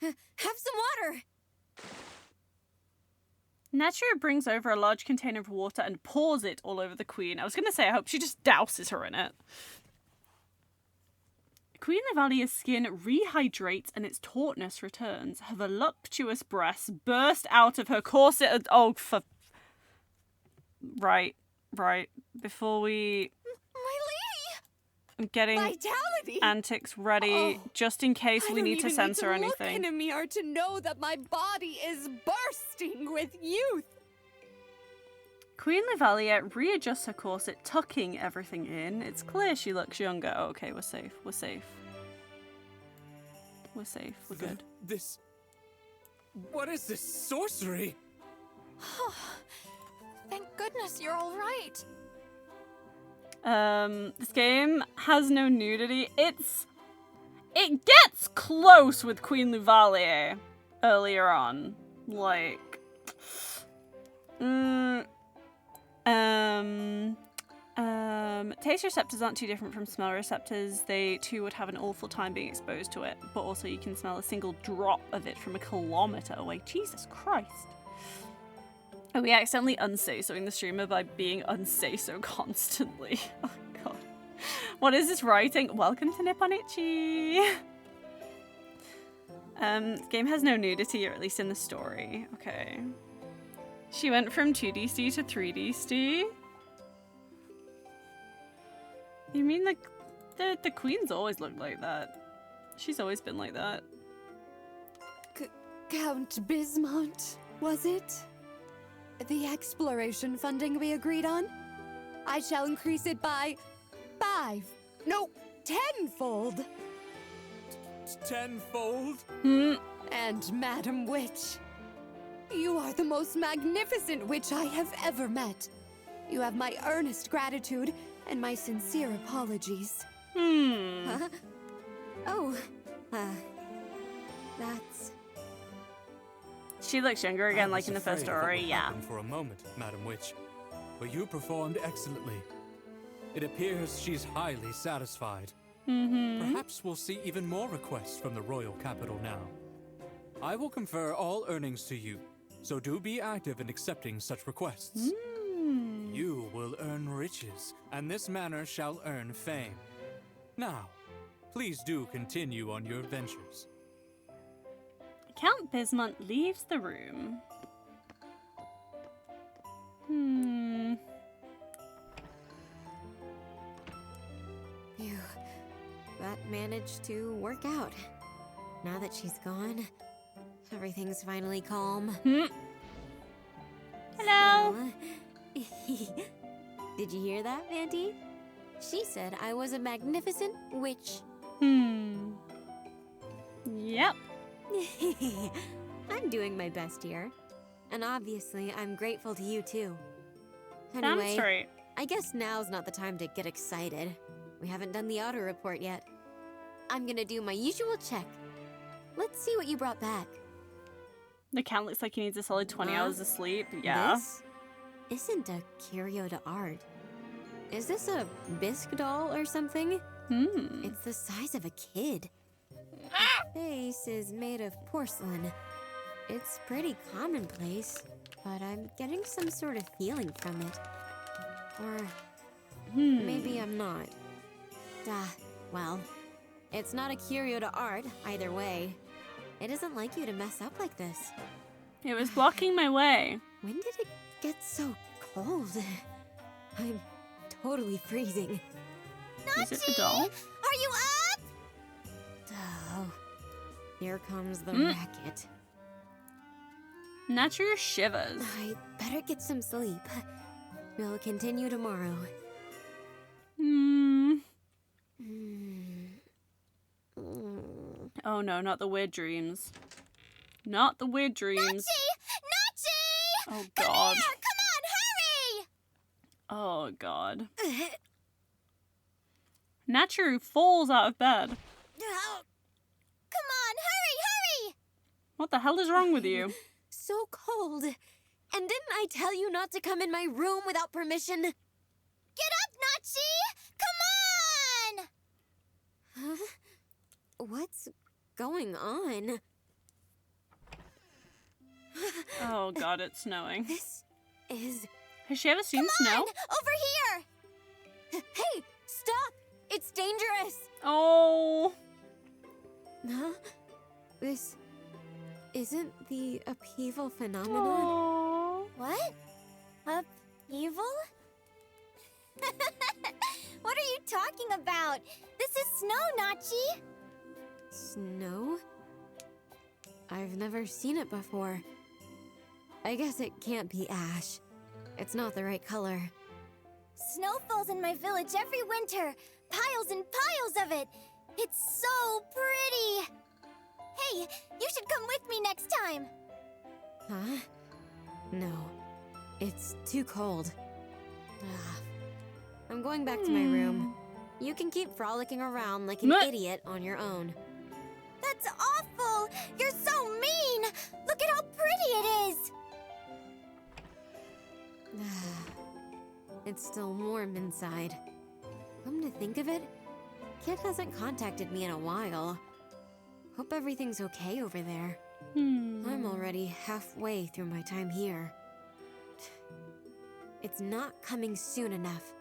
Speaker 6: Have some water!
Speaker 1: Nature brings over a large container of water and pours it all over the queen. I was going to say, I hope she just douses her in it. Queen Lavalier's skin rehydrates and its tautness returns. Her voluptuous breasts burst out of her corset. Oh, for... Right. Before we...
Speaker 13: My lady!
Speaker 1: I'm getting
Speaker 12: Vitality!
Speaker 1: Antics ready, just in case we need to censor anything.
Speaker 12: Look in a mirror to know that my body is bursting with youth.
Speaker 1: Queen Lavalier readjusts her corset, tucking everything in. It's clear she looks younger. Oh, okay, we're safe. We're safe. We're safe. We're good.
Speaker 4: What is this sorcery?
Speaker 13: Thank goodness you're all right.
Speaker 1: This game has no nudity. It gets close with Queen Lavalier earlier on. Like, taste receptors aren't too different from smell receptors. They too would have an awful time being exposed to it, but also you can smell a single drop of it from a kilometer away. Jesus Christ. Are we accidentally unsasoing the streamer by being unsaso constantly? Oh god. What is this writing? Welcome to Nippon Ichi. This game has no nudity, or at least in the story. Okay. She went from 2D to 3D. You mean the queen's always looked like that? She's always been like that.
Speaker 12: Count Bismont, was it? The exploration funding we agreed on? I shall increase it by 10-fold.
Speaker 4: 10-fold?
Speaker 12: And Madam Witch, you are the most magnificent witch I have ever met. You have my earnest gratitude and my sincere apologies.
Speaker 6: Huh? Oh, that's...
Speaker 1: She looks younger again, like in the first story, yeah.
Speaker 4: For a moment, Madam Witch, but you performed excellently. It appears she's highly satisfied. Perhaps we'll see even more requests from the royal capital now. I will confer all earnings to you, so do be active in accepting such requests. You will earn riches, and this manor shall earn fame. Now, please do continue on your ventures.
Speaker 1: Count Bismont leaves the room.
Speaker 6: Phew. That managed to work out. Now that she's gone, everything's finally calm.
Speaker 1: Hello.
Speaker 6: So, Did you hear that, Auntie? She said I was a magnificent witch.
Speaker 1: Yep.
Speaker 6: I'm doing my best here. And obviously, I'm grateful to you, too. Anyway,
Speaker 1: That's right.
Speaker 6: I guess now's not the time to get excited. We haven't done the auto report yet. I'm gonna do my usual check. Let's see what you brought back.
Speaker 1: The cat looks like he needs a solid 20 hours of sleep. Yeah.
Speaker 6: This isn't a curio de art. Is this a bisque doll or something? It's the size of a kid. The face is made of porcelain. It's pretty commonplace, but I'm getting some sort of feeling from it. Or maybe I'm not. Well, it's not a curio de art either way. It isn't like you to mess up like this.
Speaker 1: It was blocking my way.
Speaker 6: When did it get so cold? I'm totally freezing.
Speaker 1: Is it the doll?
Speaker 7: Are you up?
Speaker 6: Oh, here comes the racket.
Speaker 1: Nature shivers.
Speaker 6: I better get some sleep. We'll continue tomorrow.
Speaker 1: Oh no, not the weird dreams. Not the weird dreams.
Speaker 7: Nachi!
Speaker 1: Oh god.
Speaker 7: Come on, hurry!
Speaker 1: Oh god. Nachu falls out of bed.
Speaker 7: Come on, hurry!
Speaker 1: What the hell is wrong with you?
Speaker 6: So cold. And didn't I tell you not to come in my room without permission?
Speaker 7: Get up, Nachi! Come on!
Speaker 6: Huh? What's going on?
Speaker 1: Oh god, it's snowing.
Speaker 6: This is...
Speaker 1: Has she ever seen
Speaker 7: Come
Speaker 1: snow?
Speaker 7: on, over here!
Speaker 6: Hey, stop! It's dangerous!
Speaker 1: Oh.
Speaker 6: Huh? This isn't the upheaval phenomenon.
Speaker 1: Oh.
Speaker 7: What? Upheaval? What are you talking about? This is snow, Nachi!
Speaker 6: Snow? I've never seen it before. I guess it can't be ash. It's not the right color.
Speaker 7: Snow falls in my village every winter. Piles and piles of it. It's so pretty. Hey, you should come with me next time.
Speaker 6: Huh? No. It's too cold. I'm going back to my room. You can keep frolicking around like an idiot on your own.
Speaker 7: That's awful! You're so mean! Look at how pretty it is!
Speaker 6: It's still warm inside. Come to think of it, Kit hasn't contacted me in a while. Hope everything's okay over there. I'm already halfway through my time here. It's not coming soon enough.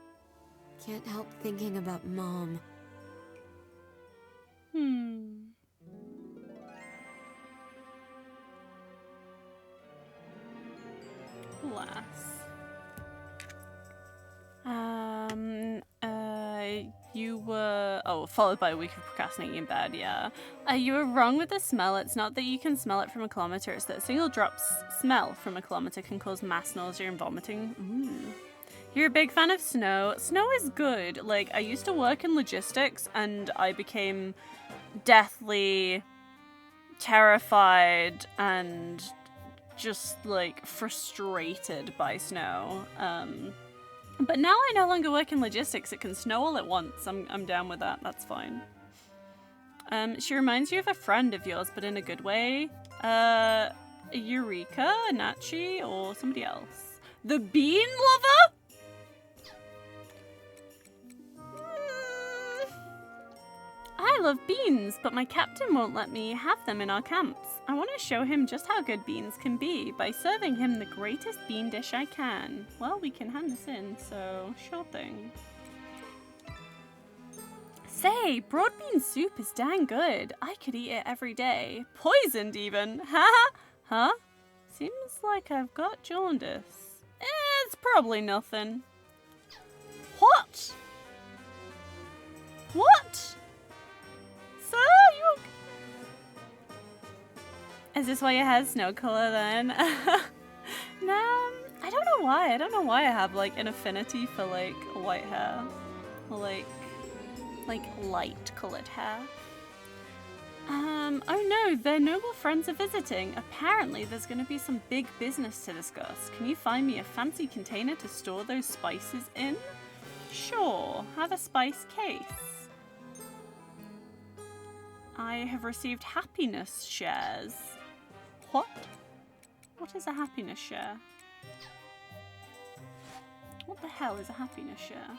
Speaker 6: Can't help thinking about Mom.
Speaker 1: Lass. You were... Oh, followed by a week of procrastinating in bed, yeah. You were wrong with the smell. It's not that you can smell it from a kilometer. It's that a single drop smell from a kilometer can cause mass nausea and vomiting. You're a big fan of snow. Snow is good. Like, I used to work in logistics and I became deathly terrified and just, like, frustrated by snow. But now I no longer work in logistics. It can snow all at once. I'm down with that. That's fine. She reminds you of a friend of yours, but in a good way. Eureka, Nachi, or somebody else. The bean lover? I love beans, but my captain won't let me have them in our camps. I want to show him just how good beans can be by serving him the greatest bean dish I can. Well, we can hand this in, so sure thing. Say, broad bean soup is dang good. I could eat it every day. Poisoned even. Haha. Huh? Seems like I've got jaundice. It's probably nothing. What? What? Sir, you... Is this why your hair's snow color then? No, I don't know why. I don't know why I have like an affinity for like white hair. Or like light colored hair. Oh no, their noble friends are visiting. Apparently there's gonna be some big business to discuss. Can you find me a fancy container to store those spices in? Sure, have a spice case. I have received happiness shares. What? What is a happiness share? What the hell is a happiness share?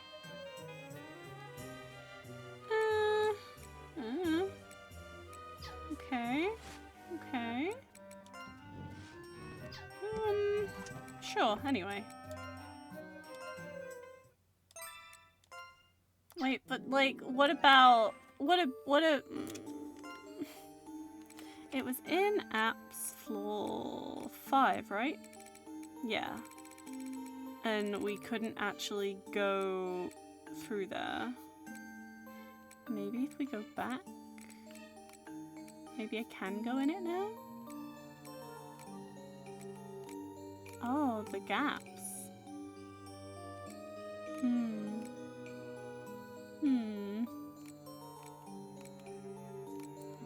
Speaker 1: Okay. Okay. Sure, anyway. Wait, but like, what about, it was in apps floor 5, right? Yeah. And we couldn't actually go through there. Maybe if we go back? Maybe I can go in it now? Oh, the gaps. I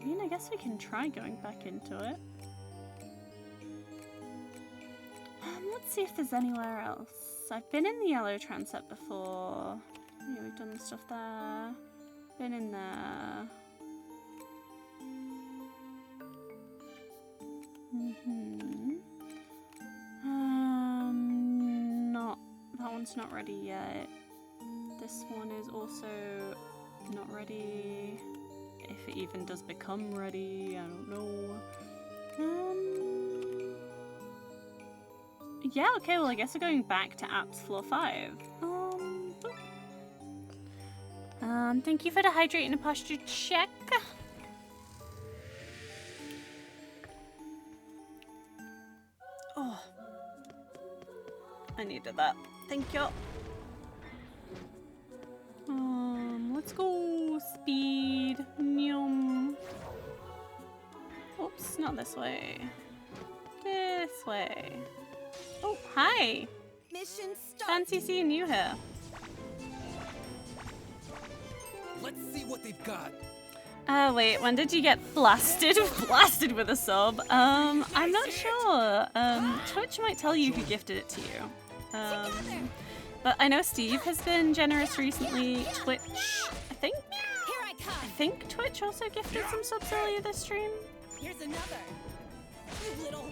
Speaker 1: mean, I guess we can try going back into it. Let's see if there's anywhere else. I've been in the yellow transept before. Yeah, we've done stuff there. Been in there. Not, that one's not ready yet. This one is also not ready. If it even does become ready, I don't know. Yeah, okay, well I guess we're going back to apps floor 5. Thank you for the hydrate and posture check. Oh, I needed that. Thank you. Let's go. Speed. Nyum. Oops, not this way. This way. Oh, hi.
Speaker 10: Mission start.
Speaker 1: Fancy seeing you here.
Speaker 4: Let's see what they've got.
Speaker 1: Wait, when did you get blasted? Blasted with a sub? I'm not sure. Twitch might tell you who gifted it to you. But I know Steve has been generous recently. Twitch, I think? I think Twitch also gifted some subs earlier this stream.
Speaker 10: Here's another. You little.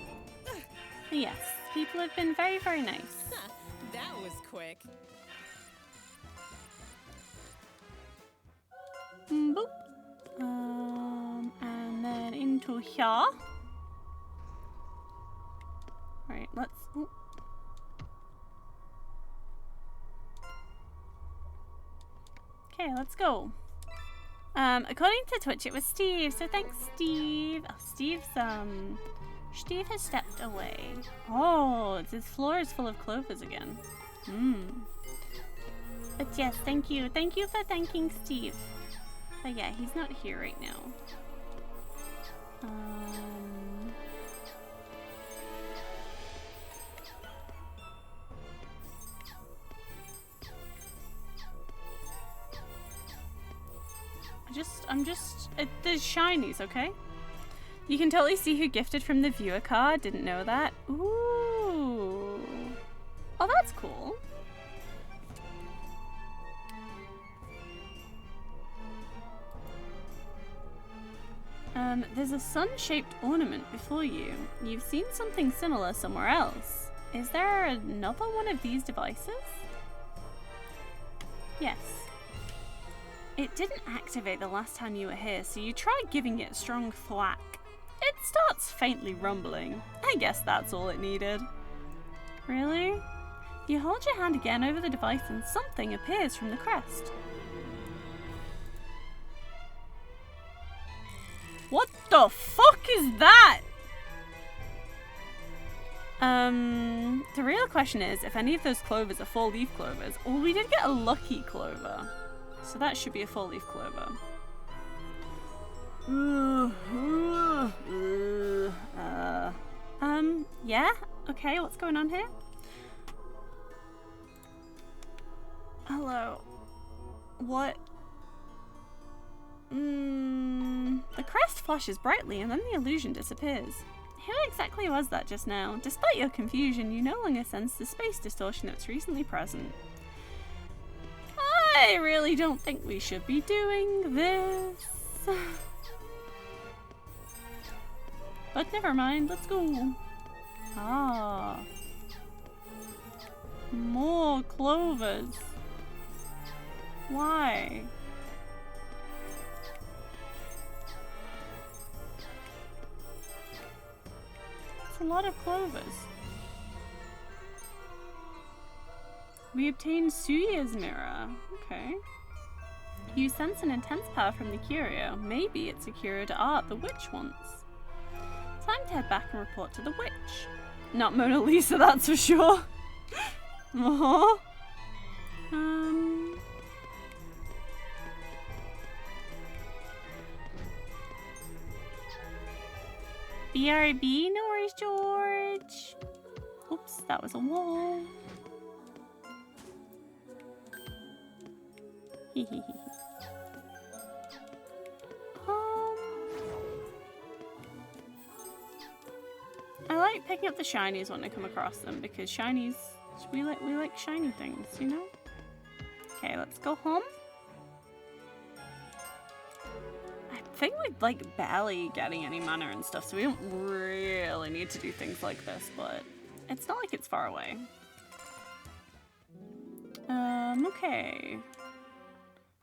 Speaker 1: Yes, people have been very, very nice.
Speaker 10: That was quick.
Speaker 1: Boop. And then into here. Alright, let's... Ooh. Okay, let's go. According to Twitch, it was Steve, so thanks, Steve. Oh, Steve has stepped away. Oh, this floor is full of clovers again. But yes, thank you. Thank you for thanking Steve. But yeah, he's not here right now. There's shinies, okay? You can totally see who gifted from the viewer card. Didn't know that. Ooh. Oh, that's cool. There's a sun-shaped ornament before you. You've seen something similar somewhere else. Is there another one of these devices? Yes. It didn't activate the last time you were here, so you tried giving it a strong thwack. It starts faintly rumbling. I guess that's all it needed. Really? You hold your hand again over the device and something appears from the crest. What the fuck is that? The real question is if any of those clovers are 4-leaf clovers, or we did get a lucky clover. So that should be a 4-leaf clover. Yeah? Okay, what's going on here? Hello. What? The crest flashes brightly and then the illusion disappears. Who exactly was that just now? Despite your confusion, you no longer sense the space distortion that's recently present. I really don't think we should be doing this. But never mind, let's go. Ah. More clovers. Why? It's a lot of clovers. We obtained Suya's mirror. Okay. You sense an intense power from the curio. Maybe it's a curio d'art the witch wants. Time to head back and report to the witch. Not Mona Lisa, that's for sure. BRB, no worries, George. Oops, that was a wall. I like picking up the shinies when I come across them because shinies, we like shiny things, you know? Okay, let's go home. I think we're like barely getting any mana and stuff, so we don't really need to do things like this, but it's not like it's far away. Okay.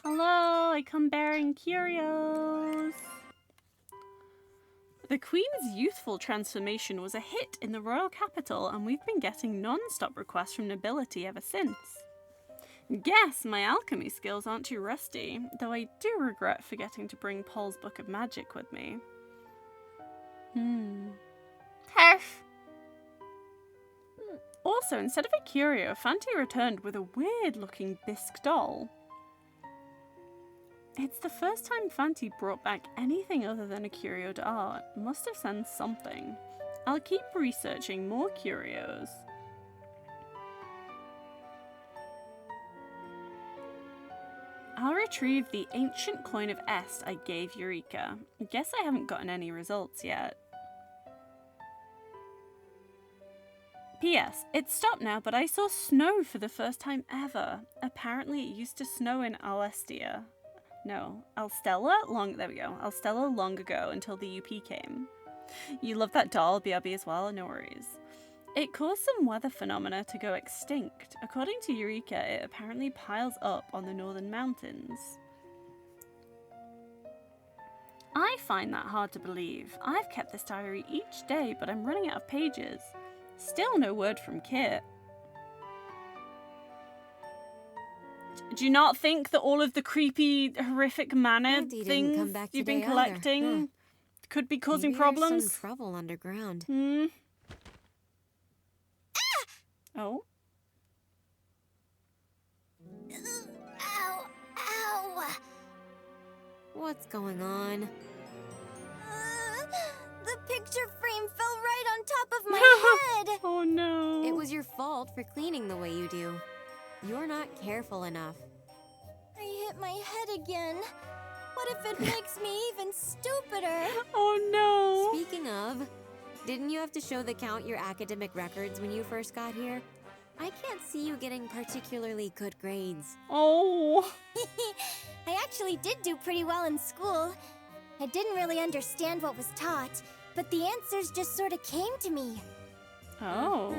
Speaker 1: Hello, I come bearing curios. The Queen's youthful transformation was a hit in the royal capital, and we've been getting non-stop requests from nobility ever since. Guess my alchemy skills aren't too rusty, though I do regret forgetting to bring Paul's Book of Magic with me. Perf. Also, instead of a curio, Fanti returned with a weird-looking bisque doll. It's the first time Fanti brought back anything other than a curio d'art. Must have sensed something. I'll keep researching more curios. I'll retrieve the ancient coin of Est I gave Eureka. Guess I haven't gotten any results yet. P.S. It's stopped now, but I saw snow for the first time ever. Apparently it used to snow in Alstella long ago until the UP came. You love that doll, BRB, as well? No worries. It caused some weather phenomena to go extinct. According to Eureka, it apparently piles up on the northern mountains. I find that hard to believe. I've kept this diary each day, but I'm running out of pages. Still no word from Kit. Do you not think that all of the creepy, horrific mana things you've been collecting could be causing problems?
Speaker 6: Some trouble underground.
Speaker 1: Oh?
Speaker 7: Ow! Ow!
Speaker 6: What's going on?
Speaker 7: The picture frame fell right on top of my head!
Speaker 1: Oh no.
Speaker 6: It was your fault for cleaning the way you do. You're not careful enough.
Speaker 7: I hit my head again. What if it makes me even stupider?
Speaker 1: Oh no.
Speaker 6: Speaking of, didn't you have to show the Count your academic records when you first got here? I can't see you getting particularly good grades.
Speaker 1: Oh.
Speaker 7: I actually did do pretty well in school. I didn't really understand what was taught, but the answers just sort of came to me.
Speaker 1: Oh.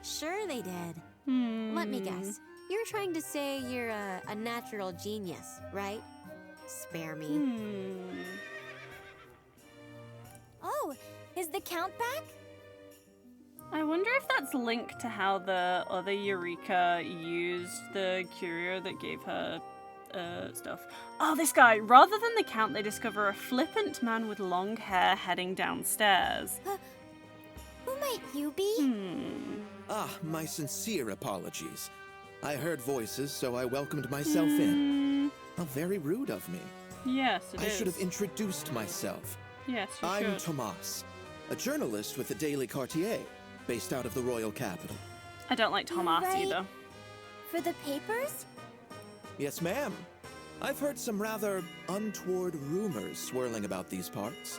Speaker 6: Sure they did. Let me guess. You're trying to say you're a natural genius, right? Spare me.
Speaker 7: Oh, is the Count back?
Speaker 1: I wonder if that's linked to how the other Eureka used the curio that gave her stuff. Oh, this guy. Rather than the Count, they discover a flippant man with long hair heading downstairs.
Speaker 7: Who might you be?
Speaker 16: My sincere apologies. I heard voices, so I welcomed myself in. How very rude of me.
Speaker 1: Yes, it is.
Speaker 16: I should have introduced myself.
Speaker 1: Yes, you should.
Speaker 16: I'm Tomas, a journalist with the Daily Quartier, based out of the royal capital.
Speaker 1: I don't like Tomas either.
Speaker 7: For the papers?
Speaker 16: Yes, ma'am. I've heard some rather untoward rumors swirling about these parts.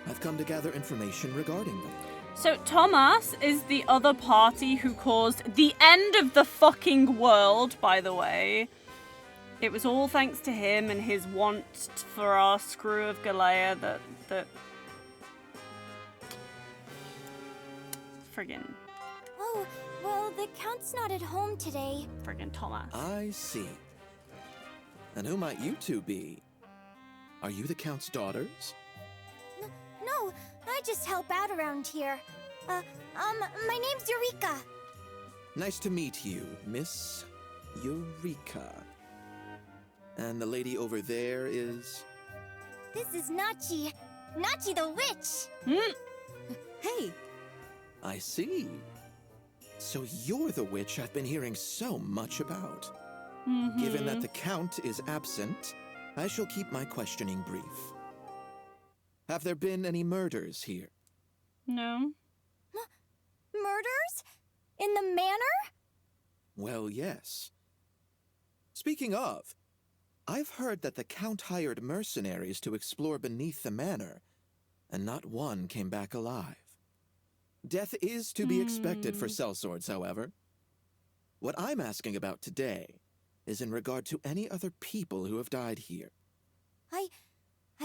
Speaker 16: I've come to gather information regarding them.
Speaker 1: So Thomas is the other party who caused the end of the fucking world, by the way. It was all thanks to him and his want for our screw of Galleria that friggin'
Speaker 7: Oh, well, the Count's not at home today.
Speaker 1: friggin' Thomas.
Speaker 16: I see. And who might you two be? Are you the Count's daughters?
Speaker 7: No, I just help out around here. My name's Eureka.
Speaker 16: Nice to meet you, Miss Eureka. And the lady over there is...
Speaker 7: This is Nachi. Nachi the witch.
Speaker 6: Hey.
Speaker 16: I see. So you're the witch I've been hearing so much about. Given that the Count is absent, I shall keep my questioning brief. Have there been any murders here?
Speaker 1: No.
Speaker 7: Murders? In the manor?
Speaker 16: Well, yes. Speaking of, I've heard that the Count hired mercenaries to explore beneath the manor, and not one came back alive. Death is to be expected for sellswords, however. What I'm asking about today is in regard to any other people who have died here.
Speaker 7: I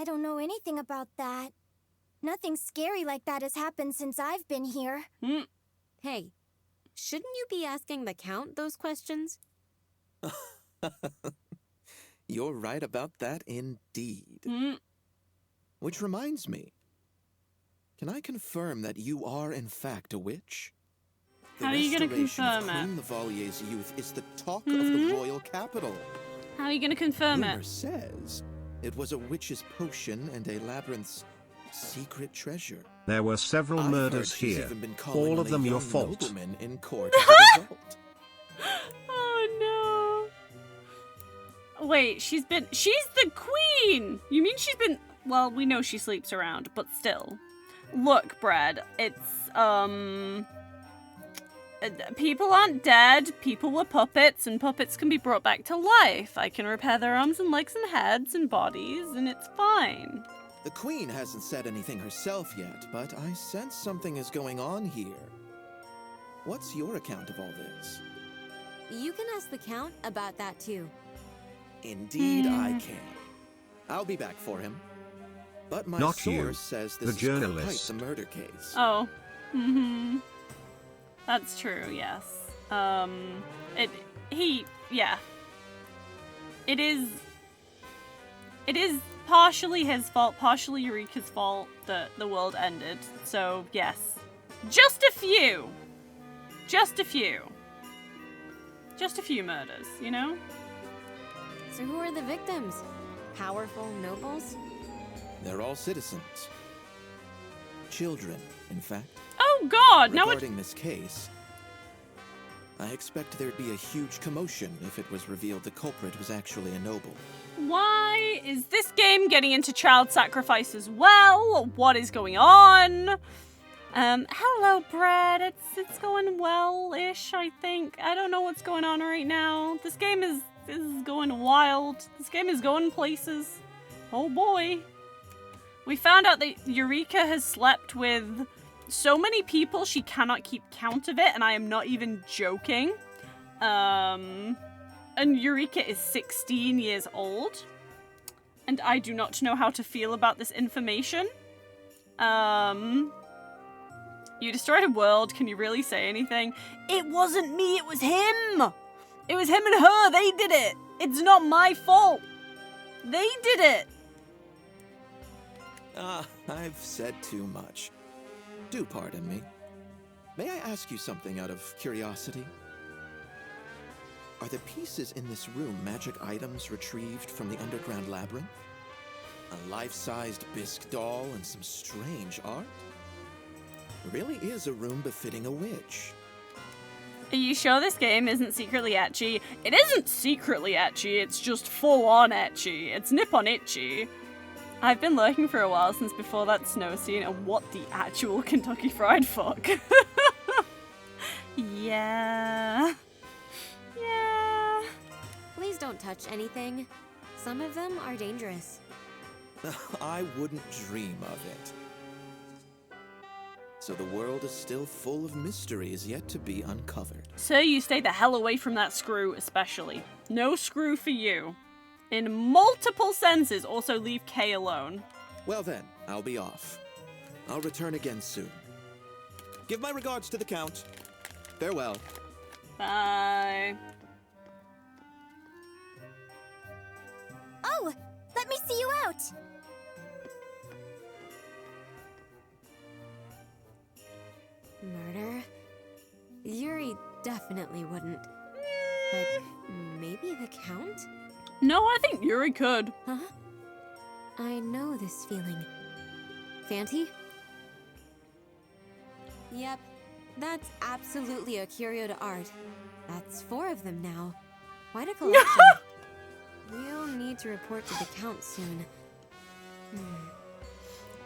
Speaker 7: don't know anything about that. Nothing scary like that has happened since I've been here.
Speaker 6: Hey, shouldn't you be asking the Count those questions?
Speaker 16: You're right about that indeed. Which reminds me, can I confirm that you are in fact a witch?
Speaker 1: How are you going to confirm it?
Speaker 16: Queen Lavalier's youth is the talk of the royal capital.
Speaker 1: How are you going to confirm
Speaker 16: Rumor
Speaker 1: it?
Speaker 16: says it was a witch's potion and a labyrinth's secret treasure.
Speaker 2: There were several
Speaker 16: I've
Speaker 2: murders
Speaker 16: heard she's
Speaker 2: here.
Speaker 16: even been calling
Speaker 2: All of
Speaker 16: on a
Speaker 2: them your
Speaker 16: young
Speaker 2: fault.
Speaker 16: nobleman in court as a result.
Speaker 1: Oh no. Wait, she's the queen! You mean she's been... Well, we know she sleeps around, but still. Look, Brad, it's, people aren't dead, people were puppets, and puppets can be brought back to life. I can repair their arms and legs and heads and bodies, and it's fine.
Speaker 16: The queen hasn't said anything herself yet, but I sense something is going on here. What's your account of all this?
Speaker 6: You can ask the Count about that too.
Speaker 16: Indeed I can. I'll be back for him. But my
Speaker 2: Not
Speaker 16: source
Speaker 2: you,
Speaker 16: says
Speaker 2: the
Speaker 16: this is
Speaker 2: journalist.
Speaker 16: quite the murder case.
Speaker 1: Oh. That's true, yes. Yeah. It is partially his fault, partially Eureka's fault that the world ended. So, yes. Just a few. Just a few murders, you know?
Speaker 6: So who are the victims? Powerful nobles?
Speaker 16: They're all citizens. Children, in fact.
Speaker 1: Oh God! Now
Speaker 16: regarding this case, I expect there'd be a huge commotion if it was revealed the culprit was actually a noble.
Speaker 1: Why is this game getting into child sacrifice as well? What is going on? Hello, Brad. It's going well-ish, I think. I don't know what's going on right now. This game is going wild. This game is going places. Oh boy. We found out that Eureka has slept with so many people she cannot keep count of it, and I am not even joking. And Eureka is 16 years old. And I do not know how to feel about this information. You destroyed a world. Can you really say anything? It wasn't me, it was him! It was him and her, they did it! It's not my fault! They did it!
Speaker 16: I've said too much. Do pardon me. May I ask you something out of curiosity? Are the pieces in this room magic items retrieved from the underground labyrinth? A life-sized bisque doll and some strange art? It really is a room befitting a witch.
Speaker 1: Are you sure this game isn't secretly ecchi? It isn't secretly ecchi, it's just full-on ecchi. It's nip-on itchy. I've been lurking for a while since before that snow scene, and what the actual Kentucky Fried Fuck. Yeah. Yeah.
Speaker 6: don't touch anything. Some of them are dangerous.
Speaker 16: I wouldn't dream of it. So the world is still full of mysteries yet to be uncovered.
Speaker 1: So you stay the hell away from that screw, especially. No screw for you. In multiple senses, also leave Kay alone.
Speaker 16: Well then, I'll be off. I'll return again soon. Give my regards to the Count. Farewell.
Speaker 1: Bye.
Speaker 7: Oh, let me see you out.
Speaker 6: Murder? Yuri definitely wouldn't. But maybe the Count?
Speaker 1: No, I think Yuri could.
Speaker 6: Huh? I know this feeling. Fanti? Yep, that's absolutely a curio de art. That's 4 of them now. Quite a collection. We'll need to report to the Count soon.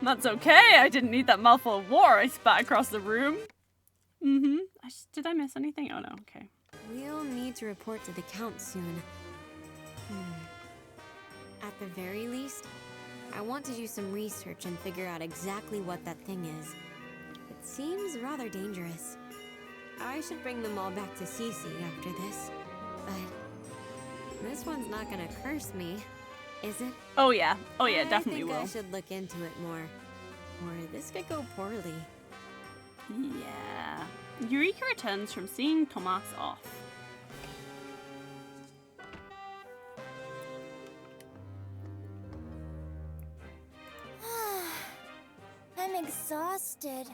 Speaker 1: That's okay. I didn't need that mouthful of water I spat across the room. Did I miss anything? Oh no, okay.
Speaker 6: We'll need to report to the Count soon. At the very least, I want to do some research and figure out exactly what that thing is. It seems rather dangerous. I should bring them all back to Cece after this. But this one's not gonna curse me, is it?
Speaker 1: Oh yeah, definitely will.
Speaker 6: I should look into it more, or this could go poorly.
Speaker 1: Yeah. Eureka returns from seeing Tomas off.
Speaker 7: I'm exhausted.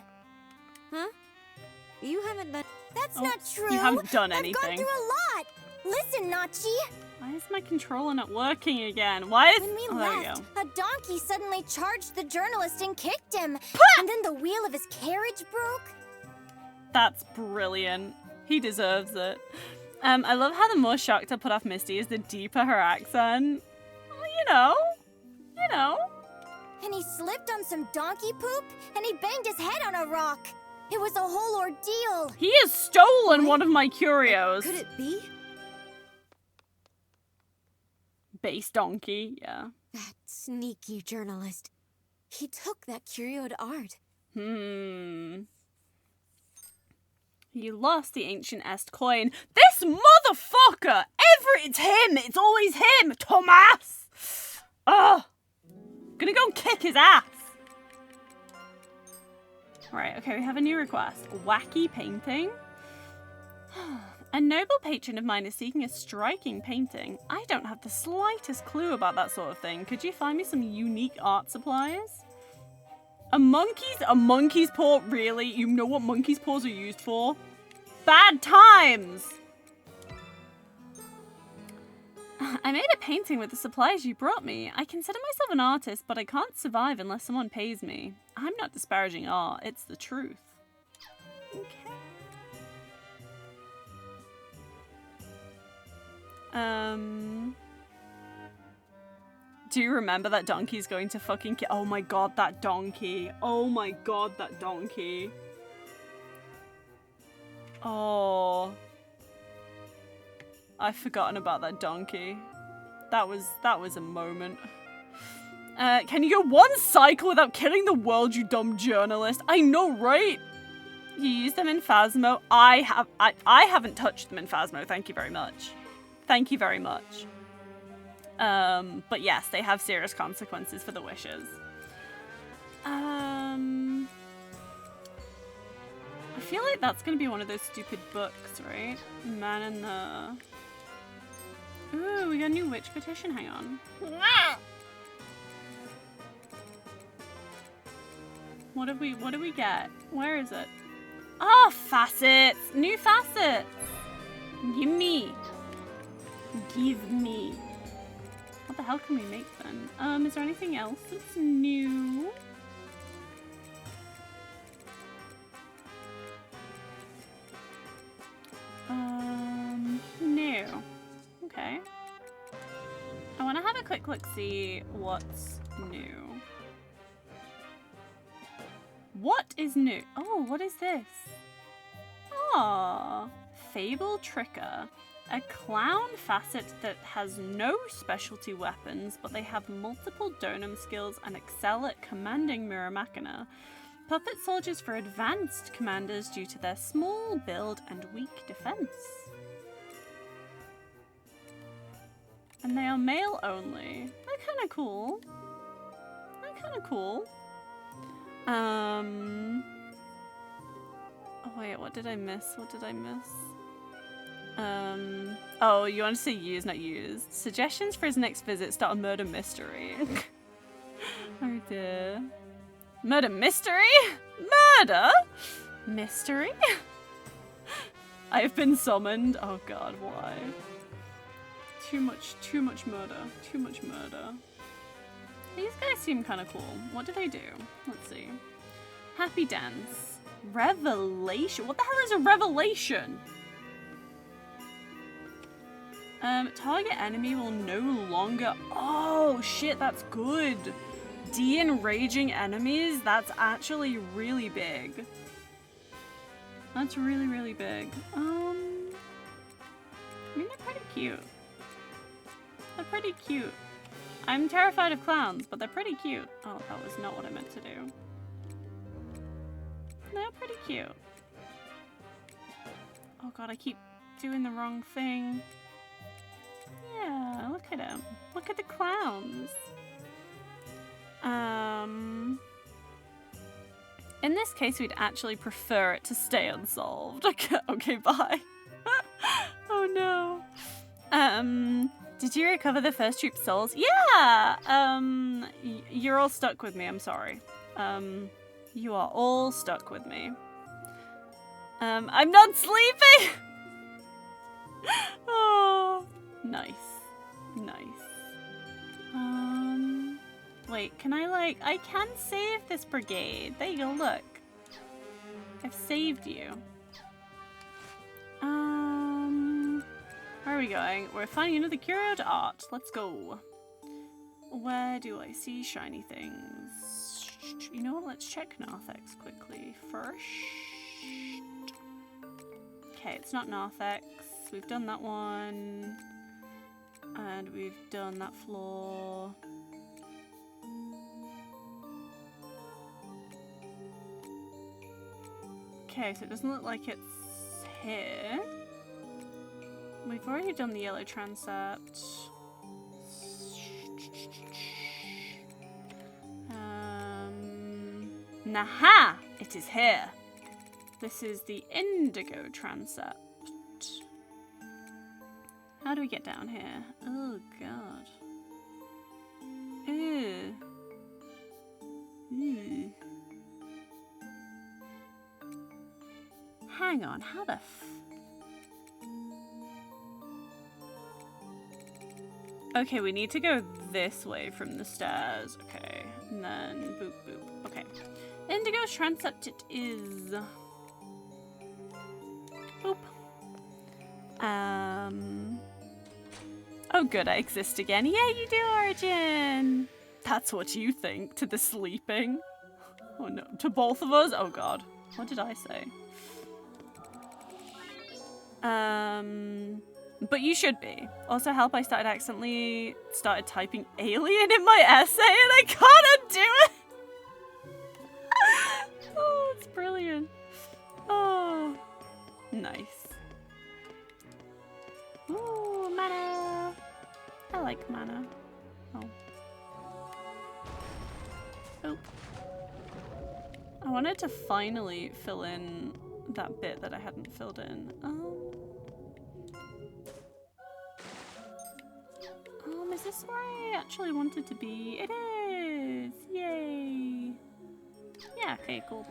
Speaker 6: Huh? You haven't done...
Speaker 7: That's not true.
Speaker 1: You haven't done anything.
Speaker 7: I've gone through a lot. Listen, Nachi.
Speaker 1: Why is my controller not working again? Why is...
Speaker 7: When we
Speaker 1: there we
Speaker 7: left,
Speaker 1: go.
Speaker 7: a donkey suddenly charged the journalist and kicked him. And then the wheel of his carriage broke.
Speaker 1: That's brilliant. He deserves it. I love how the more shocked I put off Misty is, the deeper her accent. Well, you know.
Speaker 7: And he slipped on some donkey poop, and he banged his head on a rock. It was a whole ordeal.
Speaker 1: He has stolen one of my curios.
Speaker 6: Could it be?
Speaker 1: Base donkey, yeah.
Speaker 6: That sneaky journalist. He took that curio de art.
Speaker 1: He lost the ancient Est coin. This motherfucker! It's him! It's always him! Tomas! Ugh! Gonna go and kick his ass! Right, okay, we have a new request. Wacky painting. A noble patron of mine is seeking a striking painting. I don't have the slightest clue about that sort of thing. Could you find me some unique art supplies? A monkey's paw? Really? You know what monkey's paws are used for? Bad times! I made a painting with the supplies you brought me. I consider myself an artist, but I can't survive unless someone pays me. I'm not disparaging art, it's the truth. Okay. Do you remember that donkey's going to fucking kill? Oh my god, that donkey. Oh my god, that donkey. Oh. I've forgotten about that donkey. That was a moment. Can you go one cycle without killing the world, you dumb journalist? I know, right? You use them in Phasmo. I haven't touched them in Phasmo, thank you very much. Thank you very much. But yes, they have serious consequences for the wishes. I feel like that's gonna be one of those stupid books, right? Man in the... Ooh, we got a new witch petition, hang on. What do we get? Where is it? Oh, facets! New facets! Give me. Give me. What the hell can we make then? Is there anything else that's new? New. Okay. I want to have a quick look, see what's new. What is new? Oh, what is this? Ah, Fable Tricker. a clown facet that has no specialty weapons, but they have multiple donum skills and excel at commanding Mirror Machina. Puppet soldiers for advanced commanders due to their small build and weak defense. And they are male only. They're kind of cool. They're kind of cool. Oh wait, what did I miss? What did I miss? Oh, you want to say use, not used. Suggestions for his next visit: start a murder mystery. Oh dear. Murder mystery? Murder? Mystery? I've been summoned. Oh god, why? Too much murder. Too much murder. These guys seem kind of cool. What do they do? Let's see. Happy dance. Revelation. What the hell is a revelation? Target enemy will no longer... Oh, shit, that's good. De-enraging enemies? That's actually really big. That's really, really big. I mean, they're pretty cute. They're pretty cute. I'm terrified of clowns, but they're pretty cute. Oh, that was not what I meant to do. They're pretty cute. Oh god, I keep doing the wrong thing. Yeah, look at him. Look at the clowns. In this case, we'd actually prefer it to stay unsolved. Okay, bye. Oh no. Did you recover the first troop souls? Yeah! You're all stuck with me, I'm sorry. You are all stuck with me. I'm not sleeping! Oh, nice. Nice. Wait, can I can save this brigade. There you go, look. I've saved you. Where are we going? We're finding another curio to art. Let's go. Where do I see shiny things? You know what? Let's check Narthex quickly first. Okay, it's not Narthex. We've done that one. And we've done that floor. Okay, so it doesn't look like it's here. We've already done the yellow transept. Naha! It is here. This is the indigo transept. How do we get down here? Oh god. Ew. Ew. Hang on, how the f... Okay, we need to go this way from the stairs. Okay, and then boop, boop. Okay. Indigo's transept it is. Boop. Oh good, I exist again. Yeah, you do, Origin! That's what you think to the sleeping. Oh no, to both of us? Oh god. What did I say? But you should be. Also help, I accidentally started typing alien in my essay and I couldn't do it! Oh, it's brilliant. Oh, nice. Ooh, mana. I like mana. Oh. Oh. I wanted to finally fill in that bit that I hadn't filled in. Is this where I actually wanted to be? It is! Yay! Yeah, okay, cool.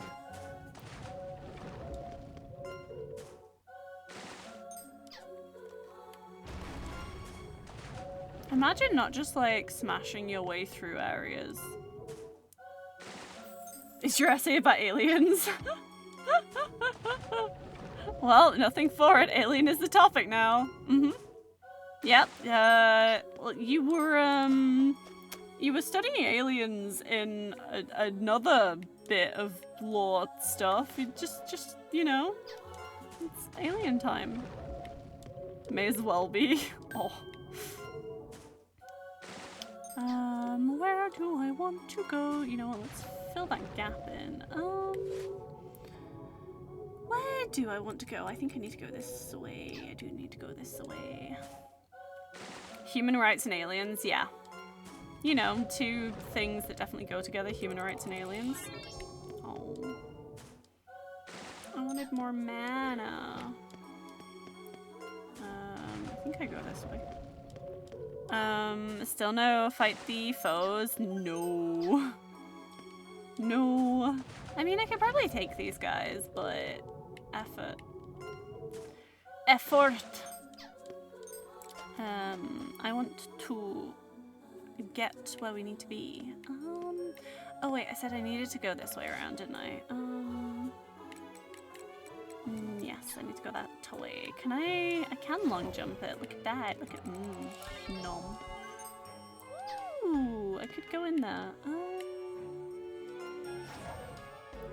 Speaker 1: Imagine not just like smashing your way through areas. Is your essay about aliens? Well, nothing for it. Alien is the topic now. Mm-hmm. Yep. Well, you were studying aliens in another bit of lore stuff. You just, you know, it's alien time. May as well be. Oh. Where do I want to go? You know what, let's fill that gap in. Where do I want to go? I think I need to go this way. I do need to go this way. Human rights and aliens, yeah. You know, two things that definitely go together, human rights and aliens. Oh. I wanted more mana. I think I go this way. Still no fight the foes. No. No. I mean, I could probably take these guys, but effort. Effort. I want to get where we need to be. Oh wait, I said I needed to go this way around, didn't I? Yes, I need to go that way. Can I can long jump it. Look at that. Look at, nom. Ooh, I could go in there.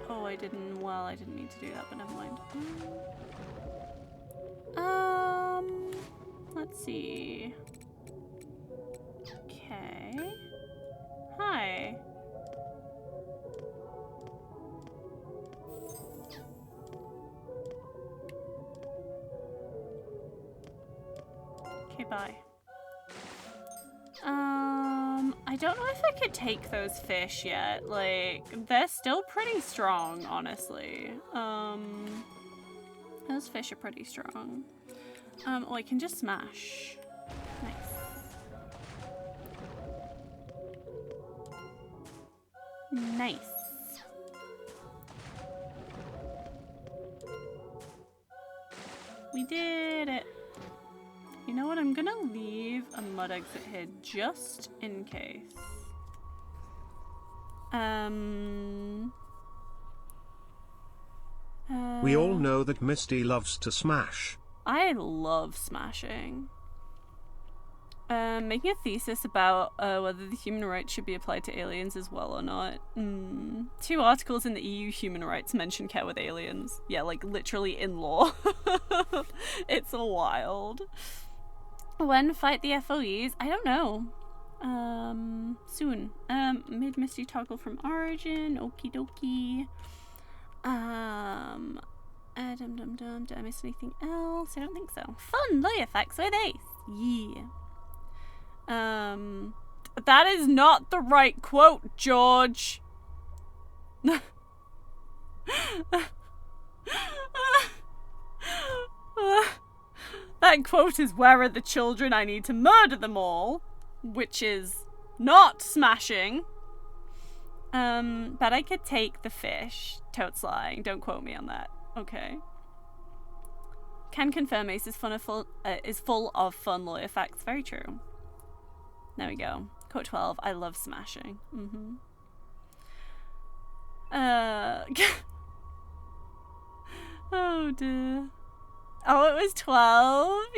Speaker 1: Oh, I didn't, well, I didn't need to do that, but never mind. Let's see. Okay. Hi. Okay, bye. I don't know if I could take those fish yet. Like, they're still pretty strong, honestly. Those fish are pretty strong. Oh, I can just smash. Nice. Nice. We did it. You know what? I'm gonna leave a mud exit here just in case.
Speaker 2: We all know that Misty loves to smash.
Speaker 1: I love smashing. Making a thesis about whether the human rights should be applied to aliens as well or not. 2 articles in the EU human rights mention care with aliens. Yeah, like literally in law. It's a wild. When fight the FOEs? I don't know. Soon. Mid Misty toggle from origin. Okie dokie. Did I miss anything else? I don't think so. Fun lawyer facts with Ace. Yeah. That is not the right quote, George. That quote is, "Where are the children? I need to murder them all," which is not smashing. But I could take the fish. Totes lying. Don't quote me on that. Okay. Can confirm Ace is full of fun lawyer facts. Very true. There we go. Quote 12. I love smashing. Oh dear. Oh, it was 12?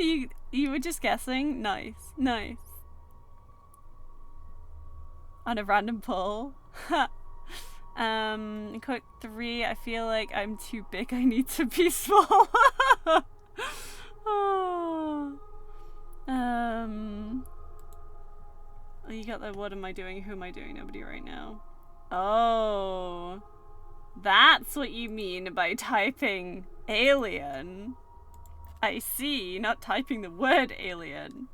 Speaker 1: You were just guessing? Nice. Nice. On a random poll. Quote 3, I feel like I'm too big, I need to be small. Oh. You got the what am I doing, who am I doing, nobody right now. Oh. That's what you mean by typing alien. I see, not typing the word alien.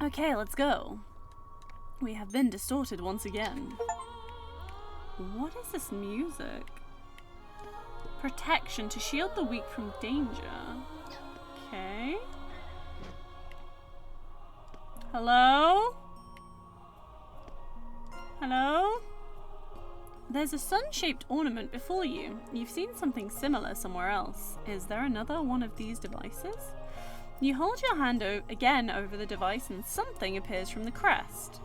Speaker 1: Okay, let's go. We have been distorted once again. What is this music? Protection to shield the weak from danger. Okay. Hello? Hello? There's a sun-shaped ornament before you. You've seen something similar somewhere else. Is there another one of these devices? You hold your hand again over the device and something appears from the crest.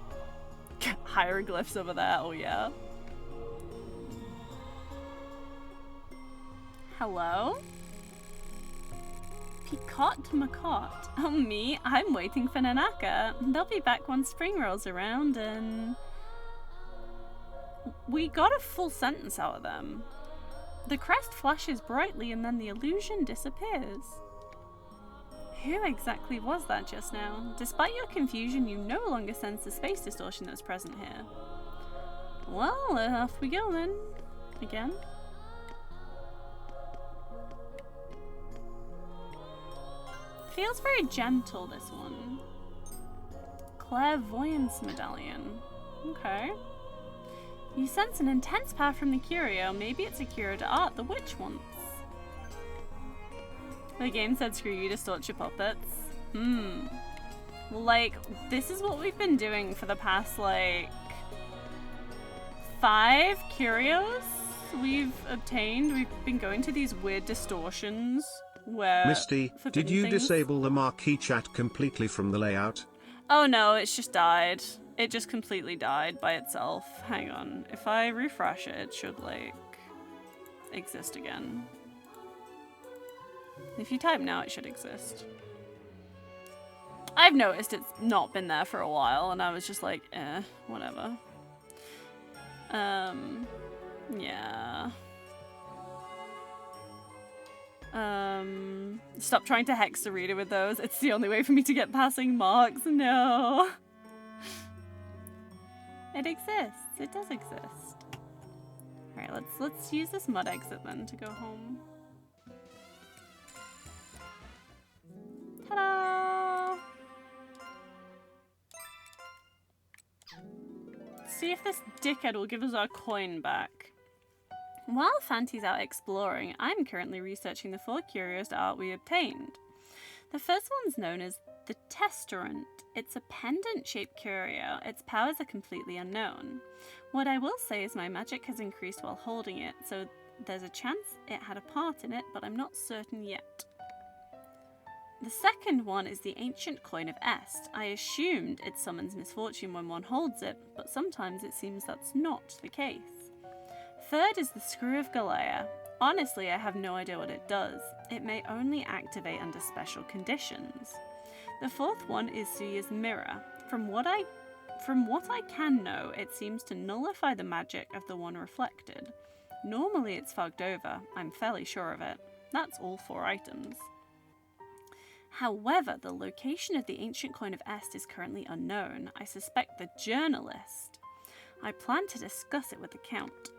Speaker 1: Hieroglyphs over there, oh yeah. Hello? Picot Macot. Oh me, I'm waiting for Nanaka. They'll be back once spring rolls around and... We got a full sentence out of them. The crest flashes brightly and then the illusion disappears. Who exactly was that just now? Despite your confusion, you no longer sense the space distortion that's present here. Well, off we go then. Again. Feels very gentle, this one. Clairvoyance medallion. Okay. You sense an intense power from the curio. Maybe it's a curio to art the witch wants. The game said screw you, distort your puppets. Like, this is what we've been doing for the past, like, 5 curios we've obtained. We've been going to these weird distortions where...
Speaker 2: Misty, did you
Speaker 1: things.
Speaker 2: disable the marquee chat completely from the layout?
Speaker 1: Oh no, it's just died. It just completely died by itself. Hang on. If I refresh it, it should, like, exist again. If you type now, it should exist. I've noticed it's not been there for a while, and I was just like, whatever. Yeah. Stop trying to hex the reader with those. It's the only way for me to get passing marks. No. It exists. It does exist. Alright, let's use this mud exit then to go home. Ta-da! See if this dickhead will give us our coin back. While Fanty's out exploring, I'm currently researching the 4 curios to art we obtained. The first one's known as the Testarant. It's a pendant-shaped curio. Its powers are completely unknown. What I will say is my magic has increased while holding it, so there's a chance it had a part in it, but I'm not certain yet. The second one is the Ancient Coin of Est. I assumed it summons misfortune when one holds it, but sometimes it seems that's not the case. Third is the Screw of Galleria. Honestly, I have no idea what it does. It may only activate under special conditions. The fourth one is Suya's Mirror. From what I can know, it seems to nullify the magic of the one reflected. Normally it's fogged over, I'm fairly sure of it. That's all 4 items. However, the location of the Ancient Coin of Est is currently unknown. I suspect the journalist. I plan to discuss it with the Count.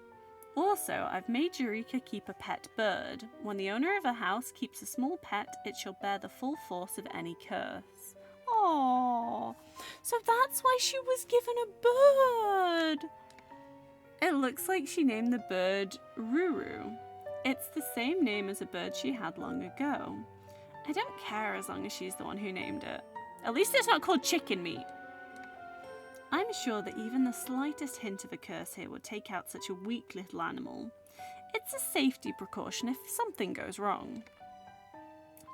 Speaker 1: Also, I've made Eureka keep a pet bird. When the owner of a house keeps a small pet, it shall bear the full force of any curse. Aww. So that's why she was given a bird. It looks like she named the bird Ruru. It's the same name as a bird she had long ago. I don't care as long as she's the one who named it. At least it's not called chicken meat. I'm sure that even the slightest hint of a curse here would take out such a weak little animal. It's a safety precaution if something goes wrong.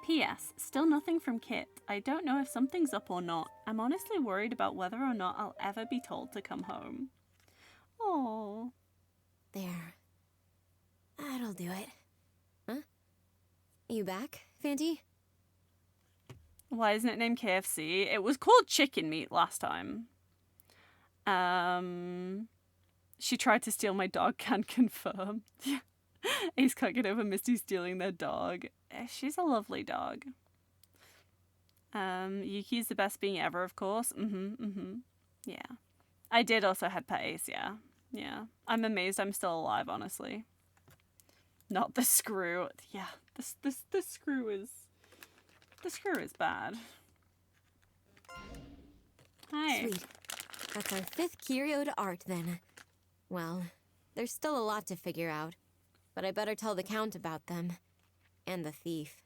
Speaker 1: P.S. Still nothing from Kit. I don't know if something's up or not. I'm honestly worried about whether or not I'll ever be told to come home. Aww.
Speaker 6: There. That'll do it. Huh? You back, Fanty?
Speaker 1: Why isn't it named KFC? It was called chicken meat last time. She tried to steal my dog, can confirm. Ace can't get over Misty stealing their dog. She's a lovely dog. Yuki's the best being ever, of course. Yeah. I did also have pet Ace, yeah. Yeah. I'm amazed I'm still alive, honestly. Not the screw. Yeah, the screw is... The screw is bad. Hi.
Speaker 6: Sweet. That's our 5th curio to art, then. Well, there's still a lot to figure out, but I better tell the Count about them. And the thief.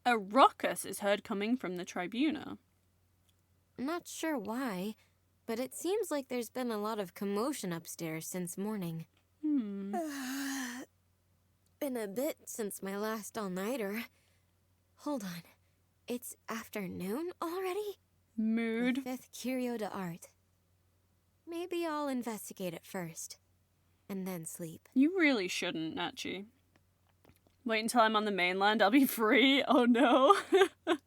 Speaker 1: A ruckus is heard coming from the Tribuna.
Speaker 6: Not sure why, but it seems like there's been a lot of commotion upstairs since morning. Been a bit since my last all-nighter. Hold on. It's afternoon already?
Speaker 1: Mood.
Speaker 6: The 5th curio to art. Maybe I'll investigate it first, and then sleep.
Speaker 1: You really shouldn't, Nachi. Wait until I'm on the mainland, I'll be free. Oh no.
Speaker 7: Count?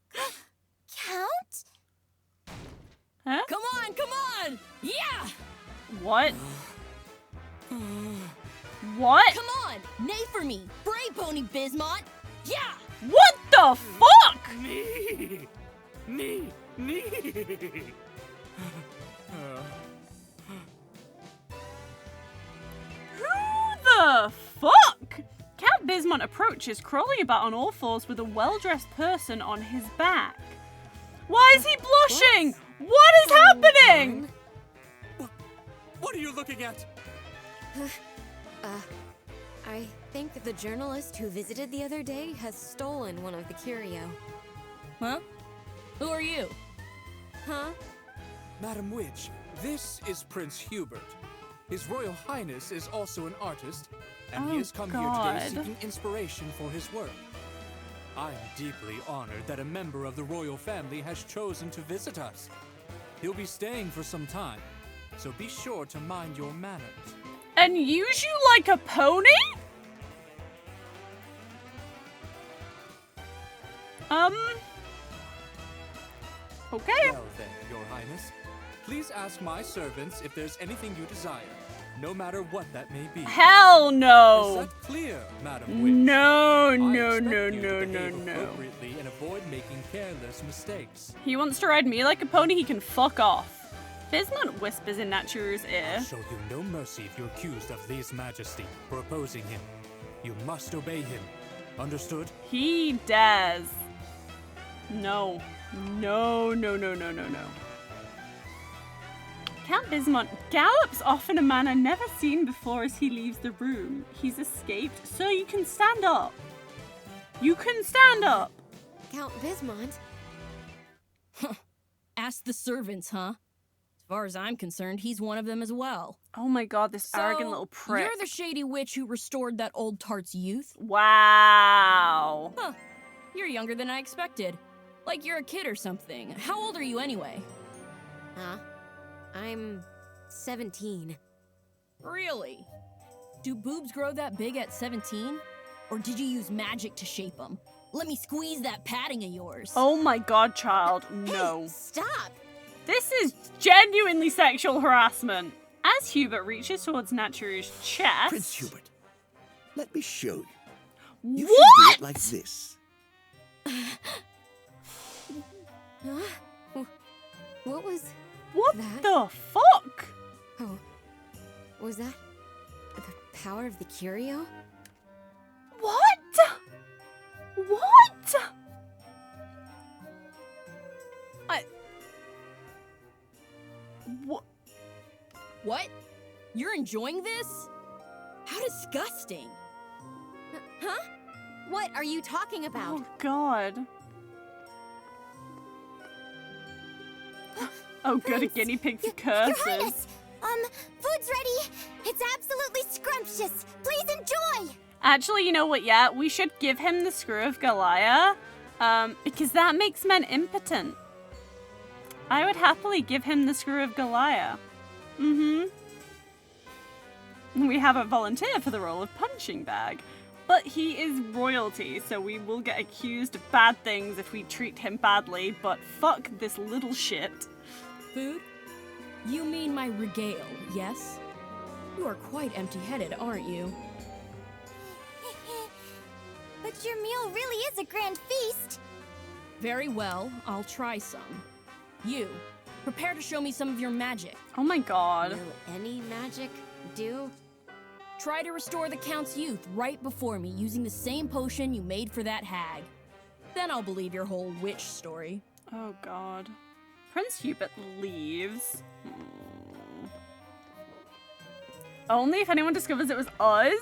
Speaker 1: Huh?
Speaker 8: Come on! Yeah!
Speaker 1: What? What?
Speaker 17: Come on, neigh for me, brave pony Bismont. Yeah.
Speaker 1: What the fuck?
Speaker 4: Nee.
Speaker 1: Who the fuck? Count Bismont approaches, crawling about on all fours with a well-dressed person on his back. Why is he blushing? What is happening?
Speaker 4: What are you looking at?
Speaker 6: I think the journalist who visited the other day has stolen one of the curio.
Speaker 17: Huh? Who are you?
Speaker 6: Huh?
Speaker 4: Madam Witch, this is Prince Hubert. His Royal Highness is also an artist, and he has come here today seeking inspiration for his work. I am deeply honored that a member of the royal family has chosen to visit us. He'll be staying for some time, so be sure to mind your manners.
Speaker 1: And use you like a pony? Okay.
Speaker 4: Well then, Your Highness, please ask my servants if there's anything you desire, no matter what that may be.
Speaker 1: Hell no.
Speaker 4: Is that clear, Madam Witch?
Speaker 1: No.
Speaker 4: Appropriately and avoid making careless mistakes.
Speaker 1: He wants to ride me like a pony, he can fuck off. Bismont whispers in Naturu's ear.
Speaker 4: I'll show you no mercy if you're accused of lese majesty for opposing him. You must obey him. Understood?
Speaker 1: He does. No. Count Bismont gallops off in a manner never seen before as he leaves the room. He's escaped. Sir, you can stand up. You can stand up.
Speaker 6: Count Bismont?
Speaker 17: Ask the servants, huh? As far as I'm concerned, he's one of them as well.
Speaker 1: Oh my god, this arrogant little prick.
Speaker 17: You're the shady witch who restored that old tart's youth?
Speaker 1: Wow.
Speaker 17: Huh. You're younger than I expected. Like you're a kid or something. How old are you anyway?
Speaker 6: Huh? I'm 17.
Speaker 17: Really? Do boobs grow that big at 17? Or did you use magic to shape them? Let me squeeze that padding of yours.
Speaker 1: Oh my god, child. No.
Speaker 6: Hey, stop!
Speaker 1: This is genuinely sexual harassment. As Hubert reaches towards Naturu's chest...
Speaker 18: Prince Hubert, let me show you. You
Speaker 1: What?
Speaker 18: should do it like this.
Speaker 6: Huh? What was
Speaker 1: What
Speaker 6: that?
Speaker 1: the fuck?
Speaker 6: Oh, was that the power of the curio?
Speaker 1: What? What?
Speaker 17: What? You're enjoying this? How disgusting.
Speaker 6: Huh? What are you talking about?
Speaker 1: Oh god. Oh good, a guinea pig for curses.
Speaker 7: Your Highness! Food's ready! It's absolutely scrumptious! Please enjoy!
Speaker 1: Actually, you know what, yeah? We should give him the screw of Galleria, because that makes men impotent. I would happily give him the screw of Galleria. We have a volunteer for the role of punching bag. But he is royalty, so we will get accused of bad things if we treat him badly, but fuck this little shit.
Speaker 17: Food? You mean my regale, yes? You are quite empty-headed, aren't you?
Speaker 7: But your meal really is a grand feast.
Speaker 17: Very well, I'll try some. You, prepare to show me some of your magic.
Speaker 1: Oh my god.
Speaker 6: Will any magic do?
Speaker 17: Try to restore the Count's youth right before me using the same potion you made for that hag. Then I'll believe your whole witch story.
Speaker 1: Oh god. Prince Hubert leaves. Only if anyone discovers it was us?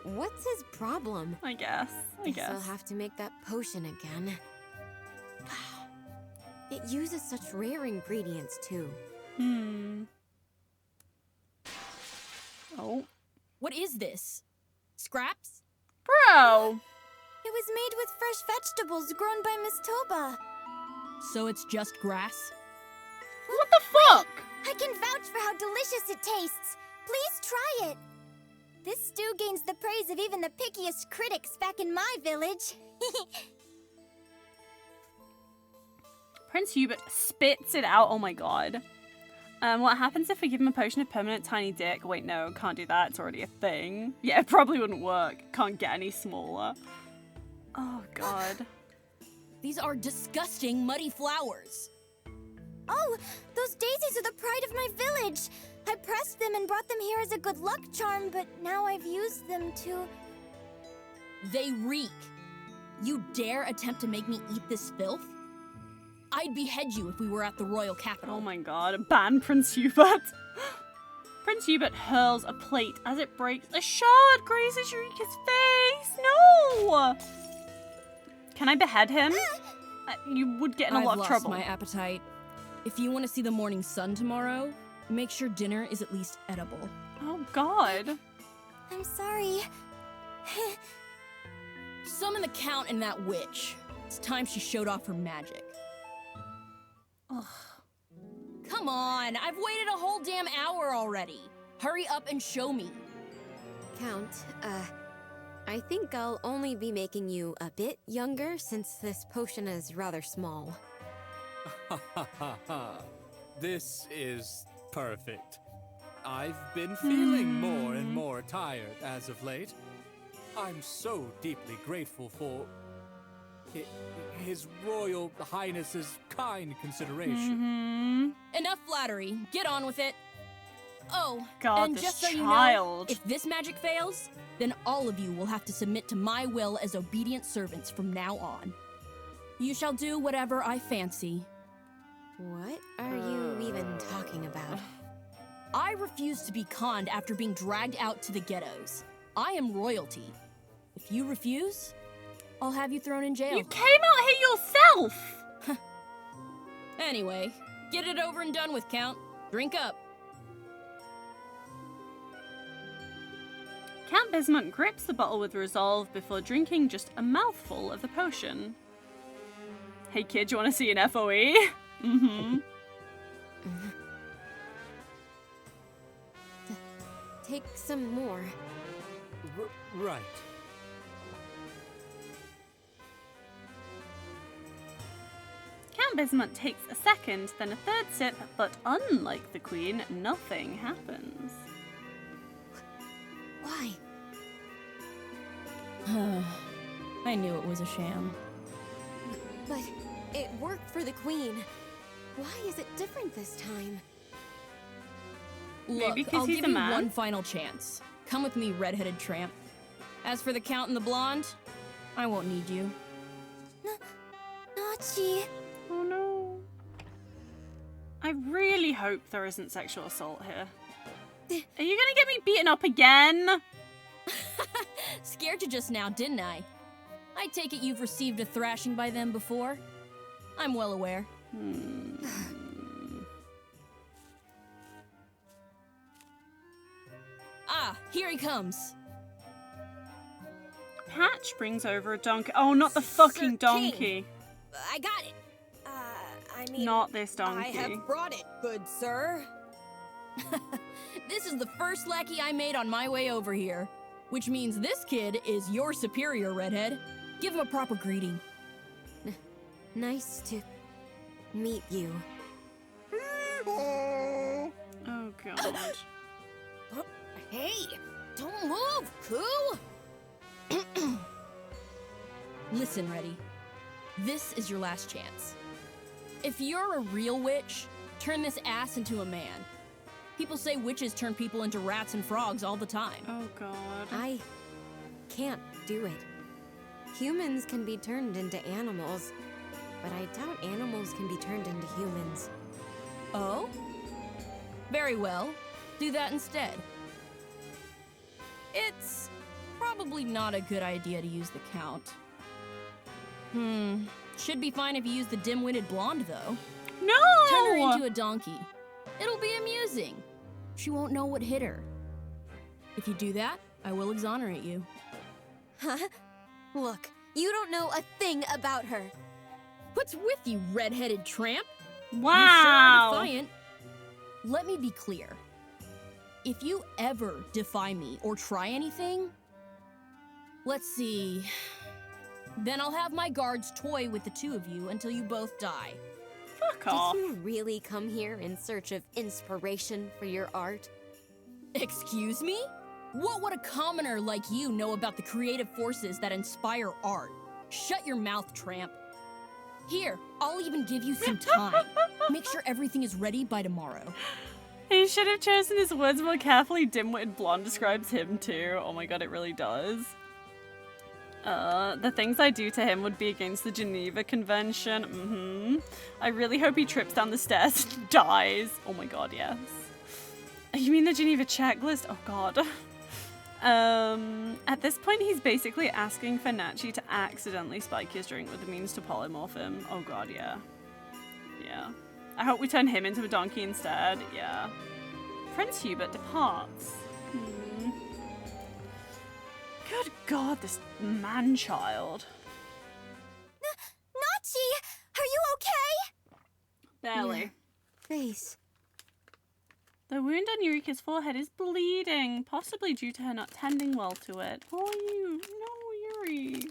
Speaker 6: What's his problem?
Speaker 1: I guess.
Speaker 6: I'll have to make that potion again. It uses such rare ingredients, too.
Speaker 1: Oh.
Speaker 17: What is this? Scraps?
Speaker 1: Bro!
Speaker 7: It was made with fresh vegetables grown by Miss Toba.
Speaker 17: So it's just grass?
Speaker 1: What the fuck?
Speaker 7: I can vouch for how delicious it tastes. Please try it. This stew gains the praise of even the pickiest critics back in my village.
Speaker 1: Prince Hubert spits it out. Oh my god. What happens if we give him a potion of permanent tiny dick? Wait, no, can't do that. It's already a thing. Yeah, it probably wouldn't work. Can't get any smaller. Oh, God.
Speaker 17: These are disgusting, muddy flowers.
Speaker 7: Oh, those daisies are the pride of my village. I pressed them and brought them here as a good luck charm, but now I've used them to...
Speaker 17: They reek. You dare attempt to make me eat this filth? I'd behead you if we were at the royal capital.
Speaker 1: Oh my god, ban Prince Hubert. Prince Hubert hurls a plate as it breaks. A shard grazes Eureka's face. No! Can I behead him? You would get in a lot of trouble.
Speaker 17: I've lost my appetite. If you want to see the morning sun tomorrow, make sure dinner is at least edible.
Speaker 1: Oh god.
Speaker 7: I'm sorry.
Speaker 17: Summon the Count and that witch. It's time she showed off her magic. Ugh. Come on, I've waited a whole damn hour already. Hurry up and show me.
Speaker 6: Count, I think I'll only be making you a bit younger since this potion is rather small.
Speaker 4: This is perfect. I've been feeling more and more tired as of late. I'm so deeply grateful for His Royal Highness's kind consideration.
Speaker 17: Enough flattery. Get on with it. Oh,
Speaker 1: God,
Speaker 17: and
Speaker 1: this
Speaker 17: just so
Speaker 1: child.
Speaker 17: you know, if this magic fails, then all of you will have to submit to my will as obedient servants from now on. You shall do whatever I fancy.
Speaker 6: What are you even talking about?
Speaker 17: I refuse to be conned after being dragged out to the ghettos. I am royalty. If you refuse, I'll have you thrown in jail.
Speaker 1: You came out here yourself!
Speaker 17: Anyway, get it over and done with, Count. Drink up.
Speaker 1: Count Bismuth grips the bottle with resolve before drinking just a mouthful of the potion. Hey kid, you want to see an FOE?
Speaker 6: Take some more.
Speaker 4: Right.
Speaker 1: Count Bismuth takes a second, then a third sip, but unlike the Queen, nothing happens.
Speaker 6: Why?
Speaker 17: I knew it was a sham.
Speaker 6: But it worked for the Queen. Why is it different this time?
Speaker 17: Look,
Speaker 1: Maybe 'cause
Speaker 17: I'll
Speaker 1: he's
Speaker 17: give
Speaker 1: a
Speaker 17: you
Speaker 1: man.
Speaker 17: one final chance. Come with me, red-headed tramp. As for the Count and the Blonde, I won't need you.
Speaker 7: Nachi.
Speaker 1: Oh no. I really hope there isn't sexual assault here. Are you gonna get me beaten up again?
Speaker 17: Scared you just now, didn't I? I take it you've received a thrashing by them before? I'm well aware. Ah, here he comes.
Speaker 1: Patch brings over a donkey. Oh, not the fucking donkey.
Speaker 10: I got it. I mean,
Speaker 1: Not this donkey.
Speaker 10: I have brought it, good sir.
Speaker 17: This is the first lackey I made on my way over here. Which means this kid is your superior, Redhead. Give him a proper greeting.
Speaker 6: Nice to meet you.
Speaker 1: Oh god.
Speaker 10: Hey, don't move, Koo!
Speaker 17: Listen, Reddy. This is your last chance. If you're a real witch, turn this ass into a man. People say witches turn people into rats and frogs all the time.
Speaker 1: Oh god.
Speaker 6: I can't do it. Humans can be turned into animals, but I doubt animals can be turned into humans.
Speaker 17: Oh? Very well. Do that instead. It's probably not a good idea to use the Count. Should be fine if you use the dim-witted blonde, though.
Speaker 1: No!
Speaker 17: Turn her into a donkey. It'll be amusing. She won't know what hit her. If you do that, I will exonerate you.
Speaker 6: Huh? Look, you don't know a thing about her.
Speaker 17: What's with you, red-headed tramp?
Speaker 1: Wow!
Speaker 17: You sure are defiant. Let me be clear. If you ever defy me or try anything, let's see. Then I'll have my guards toy with the two of you until you both die.
Speaker 1: Fuck off.
Speaker 6: Did you really come here in search of inspiration for your art?
Speaker 17: Excuse me? What would a commoner like you know about the creative forces that inspire art? Shut your mouth, tramp. Here, I'll even give you some time. Make sure everything is ready by tomorrow.
Speaker 1: He should have chosen his words more carefully. Dim-witted blonde describes him too. Oh my god, it really does. The things I do to him would be against the Geneva Convention. I really hope he trips down the stairs and dies. Oh my god, yes. You mean the Geneva checklist? Oh god. At this point, he's basically asking for Nachi to accidentally spike his drink with the means to polymorph him. Oh god, yeah. Yeah. I hope we turn him into a donkey instead. Yeah. Prince Hubert departs. Good god, this man-child.
Speaker 7: Nachi! Are you okay?
Speaker 1: Barely.
Speaker 6: Your face.
Speaker 1: The wound on Eureka's forehead is bleeding, possibly due to her not tending well to it. Oh, you. No, Yuri.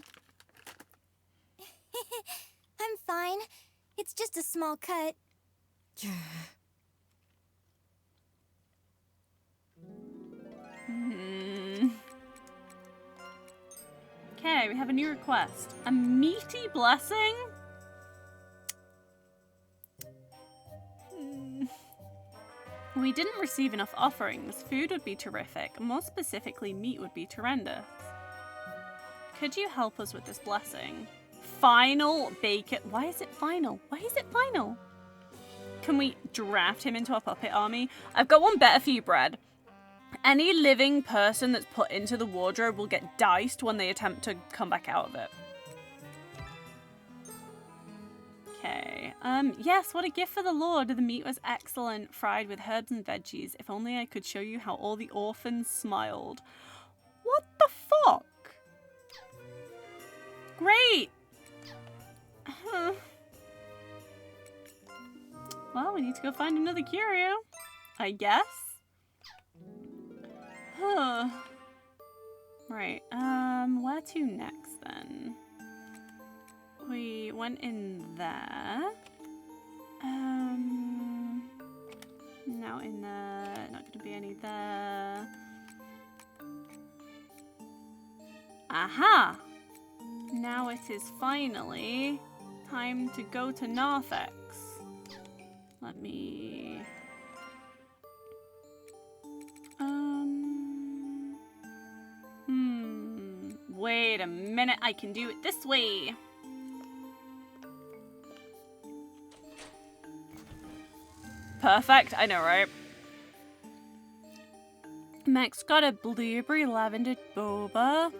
Speaker 7: I'm fine. It's just a small cut.
Speaker 1: Okay, we have a new request. A meaty blessing? We didn't receive enough offerings. Food would be terrific. More specifically, meat would be horrendous. Could you help us with this blessing? Final bacon. Why is it final? Why is it final? Can we draft him into our puppet army? I've got one better for you, Brad. Any living person that's put into the wardrobe will get diced when they attempt to come back out of it. Okay. Yes, what a gift for the Lord. The meat was excellent, fried with herbs and veggies. If only I could show you how all the orphans smiled. What the fuck? Great. Well, we need to go find another curio, I guess. Right, where to next then? We went in there. Now in there, not gonna be any there. Aha! Now it is finally time to go to Narthex. Let me... Wait a minute, I can do it this way. Perfect, I know, right? Max got a blueberry lavender boba.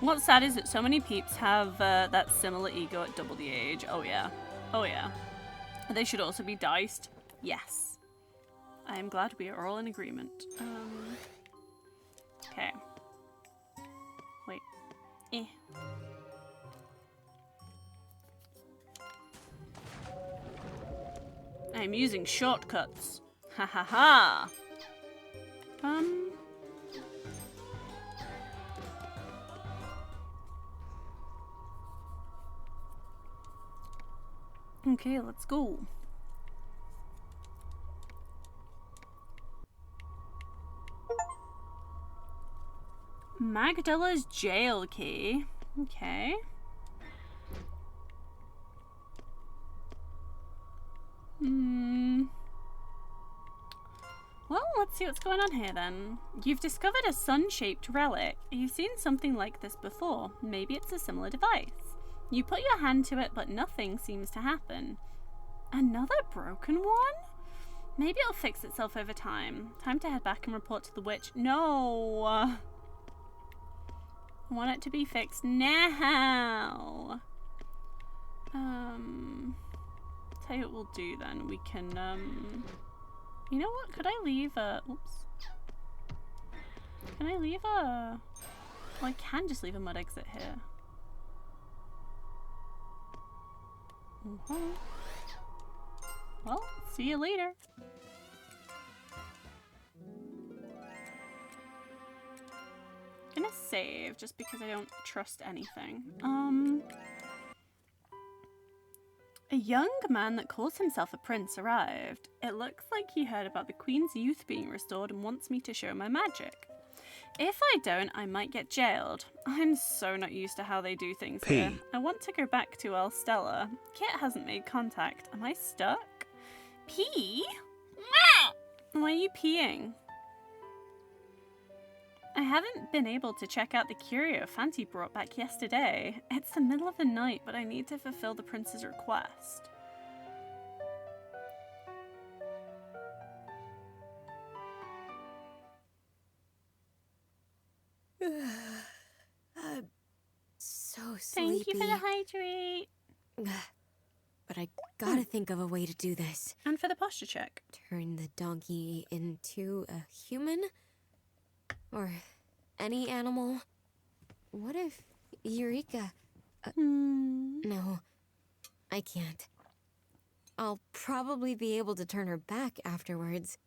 Speaker 1: What's sad is that so many peeps have that similar ego at double the age. Oh yeah. Oh yeah. They should also be diced. Yes. I am glad we are all in agreement. Okay. Wait. I'm using shortcuts. Ha ha ha. Okay, let's go. Magdalla's jail key. Okay. Well, let's see what's going on here then. You've discovered a sun-shaped relic. You've seen something like this before. Maybe it's a similar device. You put your hand to it, but nothing seems to happen. Another broken one? Maybe it'll fix itself over time. Time to head back and report to the witch. No! I want it to be fixed now. Tell you what we'll do then. We can, you know what? Could I leave a... Oops. Can I leave a... Well, I can just leave a mud exit here. Well, see you later. Gonna save just because I don't trust anything. A young man that calls himself a prince arrived. It looks like he heard about the Queen's youth being restored and wants me to show my magic. If I don't, I might get jailed. I'm so not used to how they do things here. I want to go back to Stella. Kit hasn't made contact. Am I stuck? Pee? Why are you peeing? I haven't been able to check out the curio Fanti brought back yesterday. It's the middle of the night, but I need to fulfill the prince's request.
Speaker 6: I'm so sleepy.
Speaker 1: Thank you for the hydrate.
Speaker 6: But I gotta think of a way to do this.
Speaker 1: And for the posture check.
Speaker 6: Turn the donkey into a human? Or any animal? What if Eureka... No, I can't. I'll probably be able to turn her back afterwards.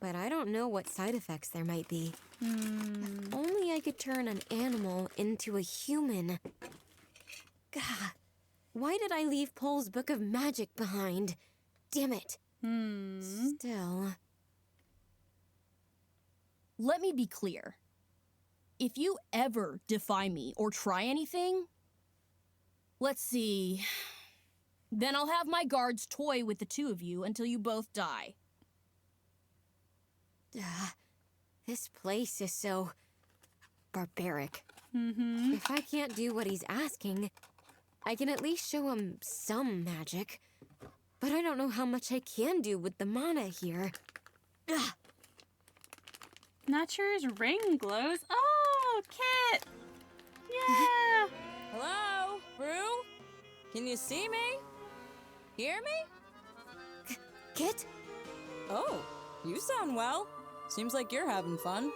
Speaker 6: But I don't know what side effects there might be. If only I could turn an animal into a human. Gah. Why did I leave Pole's Book of Magic behind? Damn it. Still...
Speaker 17: Let me be clear. If you ever defy me or try anything... Let's see... Then I'll have my guards toy with the two of you until you both die.
Speaker 6: This place is so... barbaric. If I can't do what he's asking... I can at least show him some magic. But I don't know how much I can do with the mana here.
Speaker 1: Nature's ring glows. Oh, Kit! Yeah!
Speaker 8: Hello, Rue? Can you see me? Hear me?
Speaker 6: Kit?
Speaker 8: Oh, you sound well. Seems like you're having fun.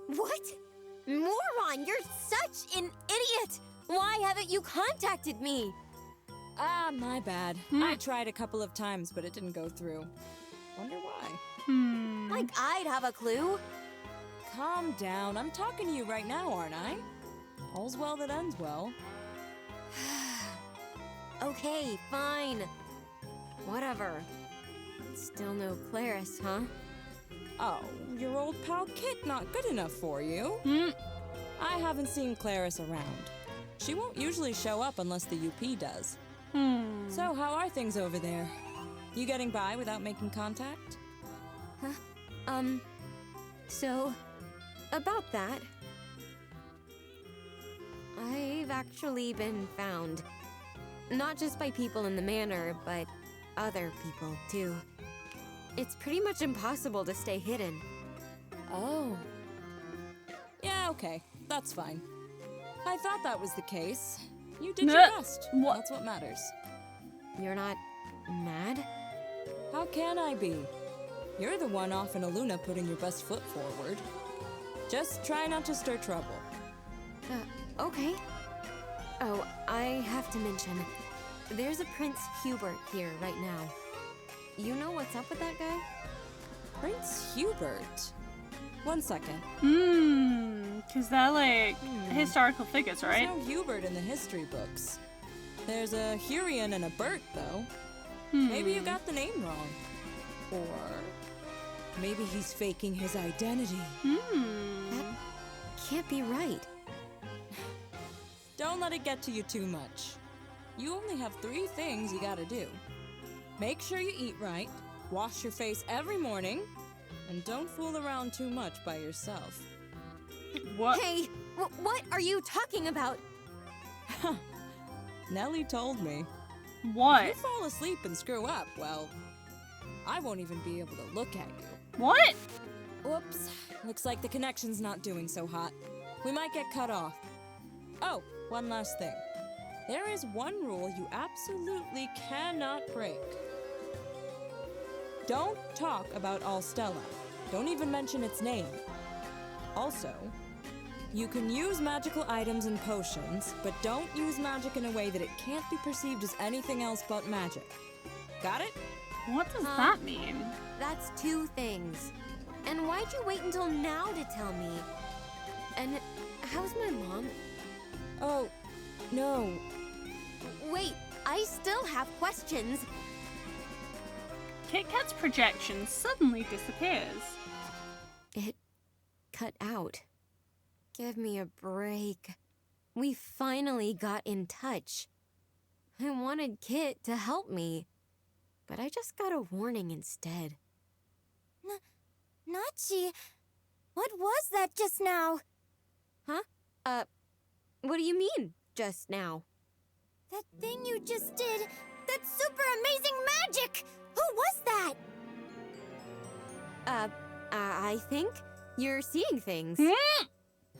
Speaker 6: What? Moron, you're such an idiot! Why haven't you contacted me?
Speaker 8: Ah, my bad. I tried a couple of times, but it didn't go through. Wonder why.
Speaker 6: Like I'd have a clue.
Speaker 8: Calm down. I'm talking to you right now, aren't I? All's well that ends well.
Speaker 6: Okay, fine. Whatever. Still no Claris, huh?
Speaker 8: Oh, your old pal Kit not good enough for you? I haven't seen Claris around. She won't usually show up unless the UP does. So how are things over there? You getting by without making contact?
Speaker 6: So, about that... I've actually been found. Not just by people in the manor, but other people, too. It's pretty much impossible to stay hidden.
Speaker 8: Oh. Yeah, okay. That's fine. I thought that was the case. You did your best. That's what matters.
Speaker 6: You're not mad?
Speaker 8: How can I be? You're the one off in Aluna putting your best foot forward. Just try not to stir trouble.
Speaker 6: Okay. Oh, I have to mention, there's a Prince Hubert here right now. You know what's up with that guy?
Speaker 8: Prince Hubert? 1 second.
Speaker 1: Because they're like historical figures, right?
Speaker 8: There's no Hubert in the history books. There's a Hurian and a Bert, though. Maybe you got the name wrong. Or maybe he's faking his identity.
Speaker 6: That can't be right.
Speaker 8: Don't let it get to you too much. You only have 3 things you gotta do. Make sure you eat right, wash your face every morning, and don't fool around too much by yourself.
Speaker 1: What?
Speaker 6: Hey, what are you talking about?
Speaker 8: Nellie told me.
Speaker 1: What?
Speaker 8: If you fall asleep and screw up, well, I won't even be able to look at you.
Speaker 1: What?
Speaker 8: Whoops. Looks like the connection's not doing so hot. We might get cut off. Oh, one last thing. There is one rule you absolutely cannot break. Don't talk about Stella. Don't even mention its name. Also, you can use magical items and potions, but don't use magic in a way that it can't be perceived as anything else but magic. Got it?
Speaker 1: What does that mean?
Speaker 6: That's 2 things. And why'd you wait until now to tell me? And how's my mom?
Speaker 8: Oh, no.
Speaker 6: Wait, I still have questions.
Speaker 1: Kit Kat's projection suddenly disappears.
Speaker 6: It cut out. Give me a break. We finally got in touch. I wanted Kit to help me, but I just got a warning instead.
Speaker 7: Nachi, what was that just now?
Speaker 6: Huh? What do you mean, just now?
Speaker 7: That thing you just did, that super amazing magic! Who was that?
Speaker 6: I think you're seeing things.
Speaker 7: Huh?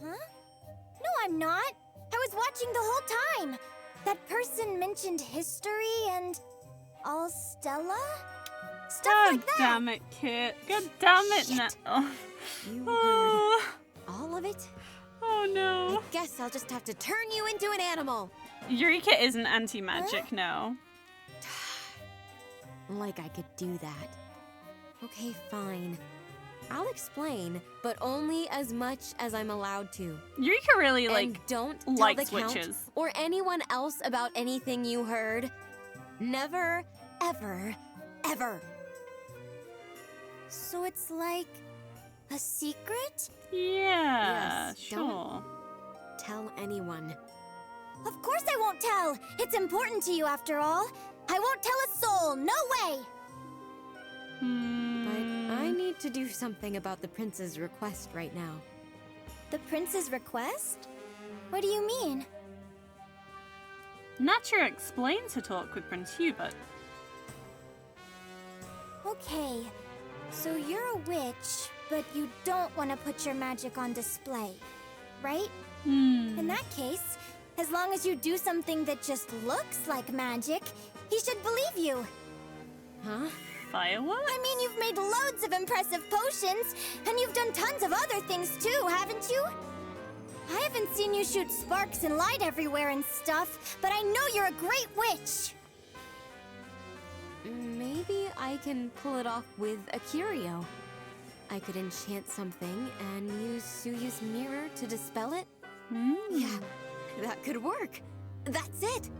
Speaker 7: No, I'm not. I was watching the whole time. That person mentioned history and all Stella? Stuff like that.
Speaker 1: Damn it, Kit. God damn it, now.
Speaker 6: You heard all of it?
Speaker 1: Oh no.
Speaker 6: I guess I'll just have to turn you into an animal.
Speaker 1: Eureka isn't anti-magic, no.
Speaker 6: Like I could do that. Okay, fine. I'll explain, but only as much as I'm allowed to.
Speaker 1: Eureka really,
Speaker 6: and don't tell
Speaker 1: likes
Speaker 6: the Count
Speaker 1: witches.
Speaker 6: or anyone else about anything you heard. Never, ever, ever.
Speaker 7: So it's like a secret?
Speaker 1: Yeah,
Speaker 6: Yes,
Speaker 1: sure.
Speaker 6: don't tell anyone.
Speaker 7: Of course I won't tell. It's important to you after all. I won't tell a soul. No way.
Speaker 6: But I need to do something about the prince's request right now.
Speaker 7: The prince's request? What do you mean?
Speaker 1: Natura explains her talk with Prince Hubert.
Speaker 7: Okay, so you're a witch, but you don't want to put your magic on display, right? In that case, as long as you do something that just looks like magic, he should believe you.
Speaker 6: Huh?
Speaker 1: Fireworks?
Speaker 7: I mean, you've made loads of impressive potions, and you've done tons of other things too, haven't you? I haven't seen you shoot sparks and light everywhere and stuff, but I know you're a great witch.
Speaker 6: Maybe I can pull it off with a curio. I could enchant something and use Suyu's mirror to dispel it. Yeah, that could work. That's it.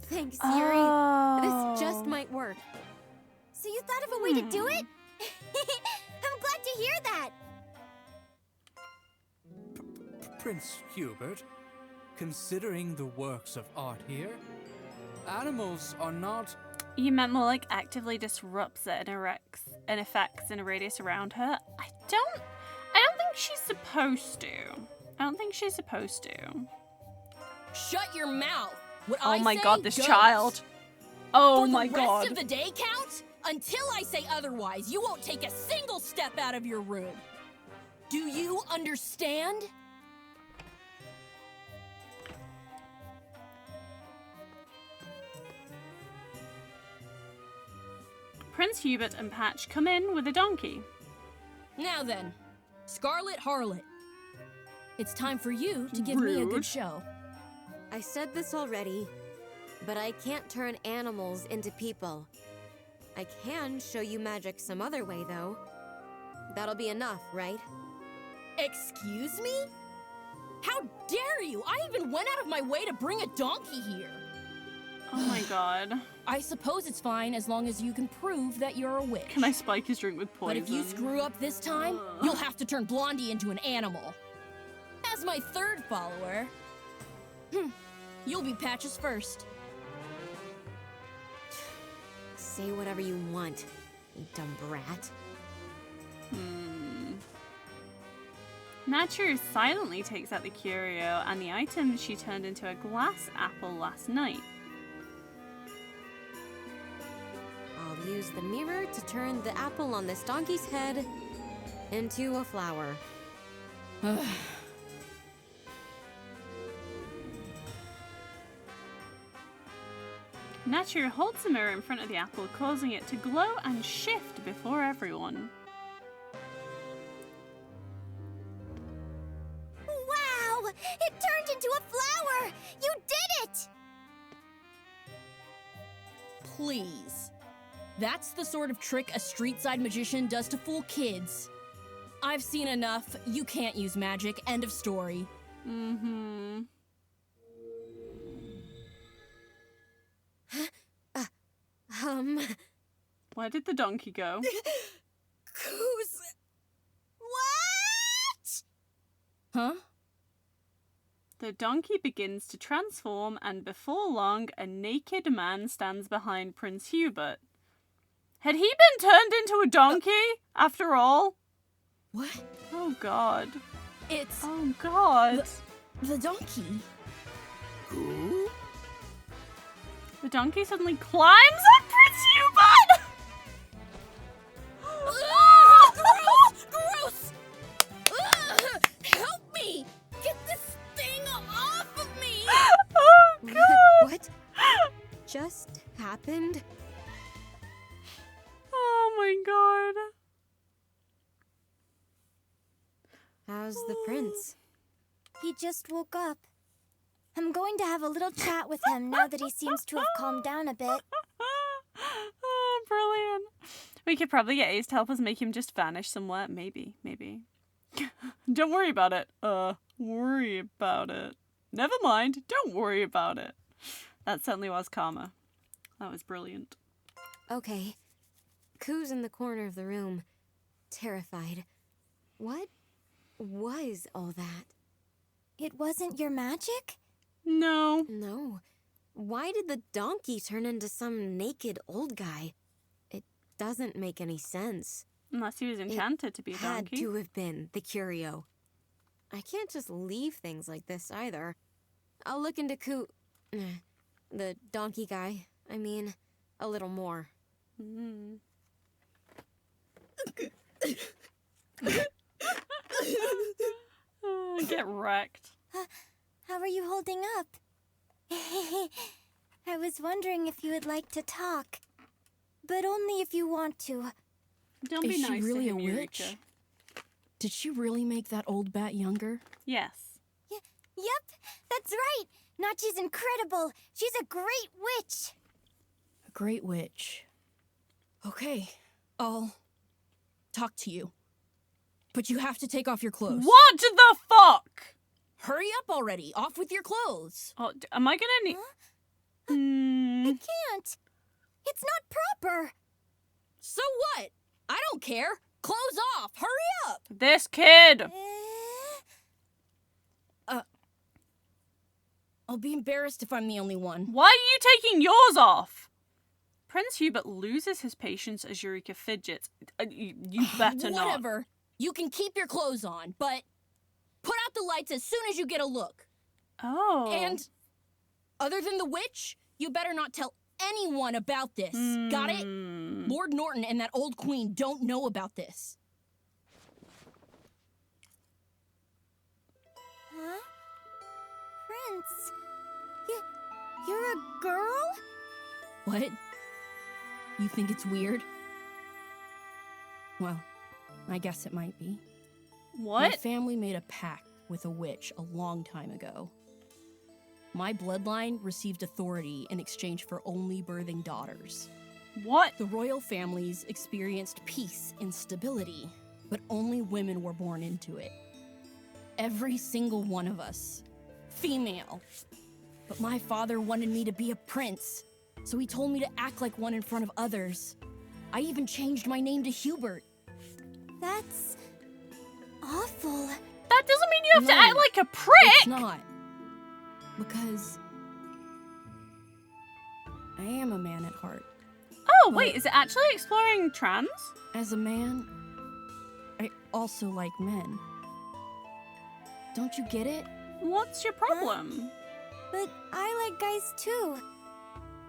Speaker 6: Thanks, Yuri. This just might work.
Speaker 7: So you thought of a way to do it? I'm glad to hear that.
Speaker 4: Prince Hubert, considering the works of art here, animals are not...
Speaker 1: You meant more like actively disrupts it and affects in a radius around her? I don't think she's supposed to. I don't think she's supposed to.
Speaker 17: Shut your mouth. What
Speaker 1: Oh
Speaker 17: I
Speaker 1: my
Speaker 17: say
Speaker 1: god, this
Speaker 17: goes.
Speaker 1: child. Oh
Speaker 17: For
Speaker 1: my
Speaker 17: the
Speaker 1: god.
Speaker 17: rest of the day, Count? Until I say otherwise, you won't take a single step out of your room. Do you understand?
Speaker 1: Prince Hubert and Patch come in with a donkey.
Speaker 17: Now then, Scarlet Harlot. It's time for you to give me a good show.
Speaker 6: I said this already, but I can't turn animals into people. I can show you magic some other way, though. That'll be enough, right?
Speaker 17: Excuse me? How dare you? I even went out of my way to bring a donkey here.
Speaker 1: Oh my god.
Speaker 17: I suppose it's fine as long as you can prove that you're a witch.
Speaker 1: Can I spike his drink with poison?
Speaker 17: But if you screw up this time, you'll have to turn Blondie into an animal. As my third follower, you'll be Patch's first.
Speaker 6: Say whatever you want, you dumb brat.
Speaker 1: Natura silently takes out the curio and the item she turned into a glass apple last night.
Speaker 6: I'll use the mirror to turn the apple on this donkey's head into a flower.
Speaker 1: Natura holds the mirror in front of the apple, causing it to glow and shift before everyone.
Speaker 7: Wow! It turned into a flower! You did it!
Speaker 17: Please. That's the sort of trick a street-side magician does to fool kids. I've seen enough. You can't use magic. End of story.
Speaker 1: Where did the donkey go?
Speaker 17: Who's... What? Huh?
Speaker 1: The donkey begins to transform, and before long, a naked man stands behind Prince Hubert. Had he been turned into a donkey, after all?
Speaker 17: What?
Speaker 1: Oh, God.
Speaker 17: It's...
Speaker 1: Oh, God.
Speaker 17: The donkey.
Speaker 16: Who?
Speaker 1: The donkey suddenly climbs up Prince Hubert!
Speaker 17: Gross! Gross! Help me! Get this thing off of me!
Speaker 1: Oh, God!
Speaker 6: What just happened?
Speaker 1: Oh, my God.
Speaker 6: How's the prince?
Speaker 7: He just woke up. I'm going to have a little chat with him now that he seems to have calmed down a bit.
Speaker 1: Oh, brilliant. We could probably get Ace to help us make him just vanish somewhere. Maybe. Don't worry about it. Worry about it. Never mind. Don't worry about it. That certainly was karma. That was brilliant.
Speaker 6: Okay. Koo's in the corner of the room, terrified. What was all that?
Speaker 7: It wasn't your magic?
Speaker 1: No.
Speaker 6: No. Why did the donkey turn into some naked old guy? It doesn't make any sense.
Speaker 1: Unless he was enchanted to be a donkey.
Speaker 6: Had to have been the curio. I can't just leave things like this either. I'll look into the donkey guy. I mean, a little more.
Speaker 1: Get wrecked.
Speaker 7: How are you holding up? I was wondering if you would like to talk. But only if you want to.
Speaker 1: Don't be
Speaker 8: Is
Speaker 1: nice
Speaker 8: she really
Speaker 1: to him,
Speaker 8: a witch?
Speaker 1: Eureka.
Speaker 8: Did she really make that old bat younger?
Speaker 1: Yes.
Speaker 7: Yep, that's right. Nachi's incredible. She's a great witch.
Speaker 8: A great witch. Okay, I'll talk to you. But you have to take off your clothes.
Speaker 1: What the fuck?
Speaker 8: Hurry up already. Off with your clothes.
Speaker 1: Oh, am I gonna need...
Speaker 7: I can't. It's not proper.
Speaker 8: So what? I don't care. Clothes off. Hurry up.
Speaker 1: This kid.
Speaker 8: I'll be embarrassed if I'm the only one.
Speaker 1: Why are you taking yours off? Prince Hubert loses his patience as Eureka fidgets. You better not.
Speaker 8: Whatever. You can keep your clothes on, but put out the lights as soon as you get a look.
Speaker 1: Oh.
Speaker 8: And other than the witch, you better not tell anyone about this. Got it? Lord Norton and that old queen don't know about this.
Speaker 7: Huh? Prince, you're a girl?
Speaker 8: What? You think it's weird? Well, I guess it might be.
Speaker 1: What?
Speaker 8: My family made a pact with a witch a long time ago. My bloodline received authority in exchange for only birthing daughters.
Speaker 1: What?
Speaker 8: The royal families experienced peace and stability, but only women were born into it. Every single one of us. Female. But my father wanted me to be a prince, so he told me to act like one in front of others. I even changed my name to Hubert.
Speaker 7: That's awful.
Speaker 1: That doesn't mean you have to act like a prick!
Speaker 8: It's not. Because I am a man at heart.
Speaker 1: Oh, wait, is it actually exploring trans?
Speaker 8: As a man, I also like men. Don't you get it?
Speaker 1: What's your problem?
Speaker 7: But I like guys too.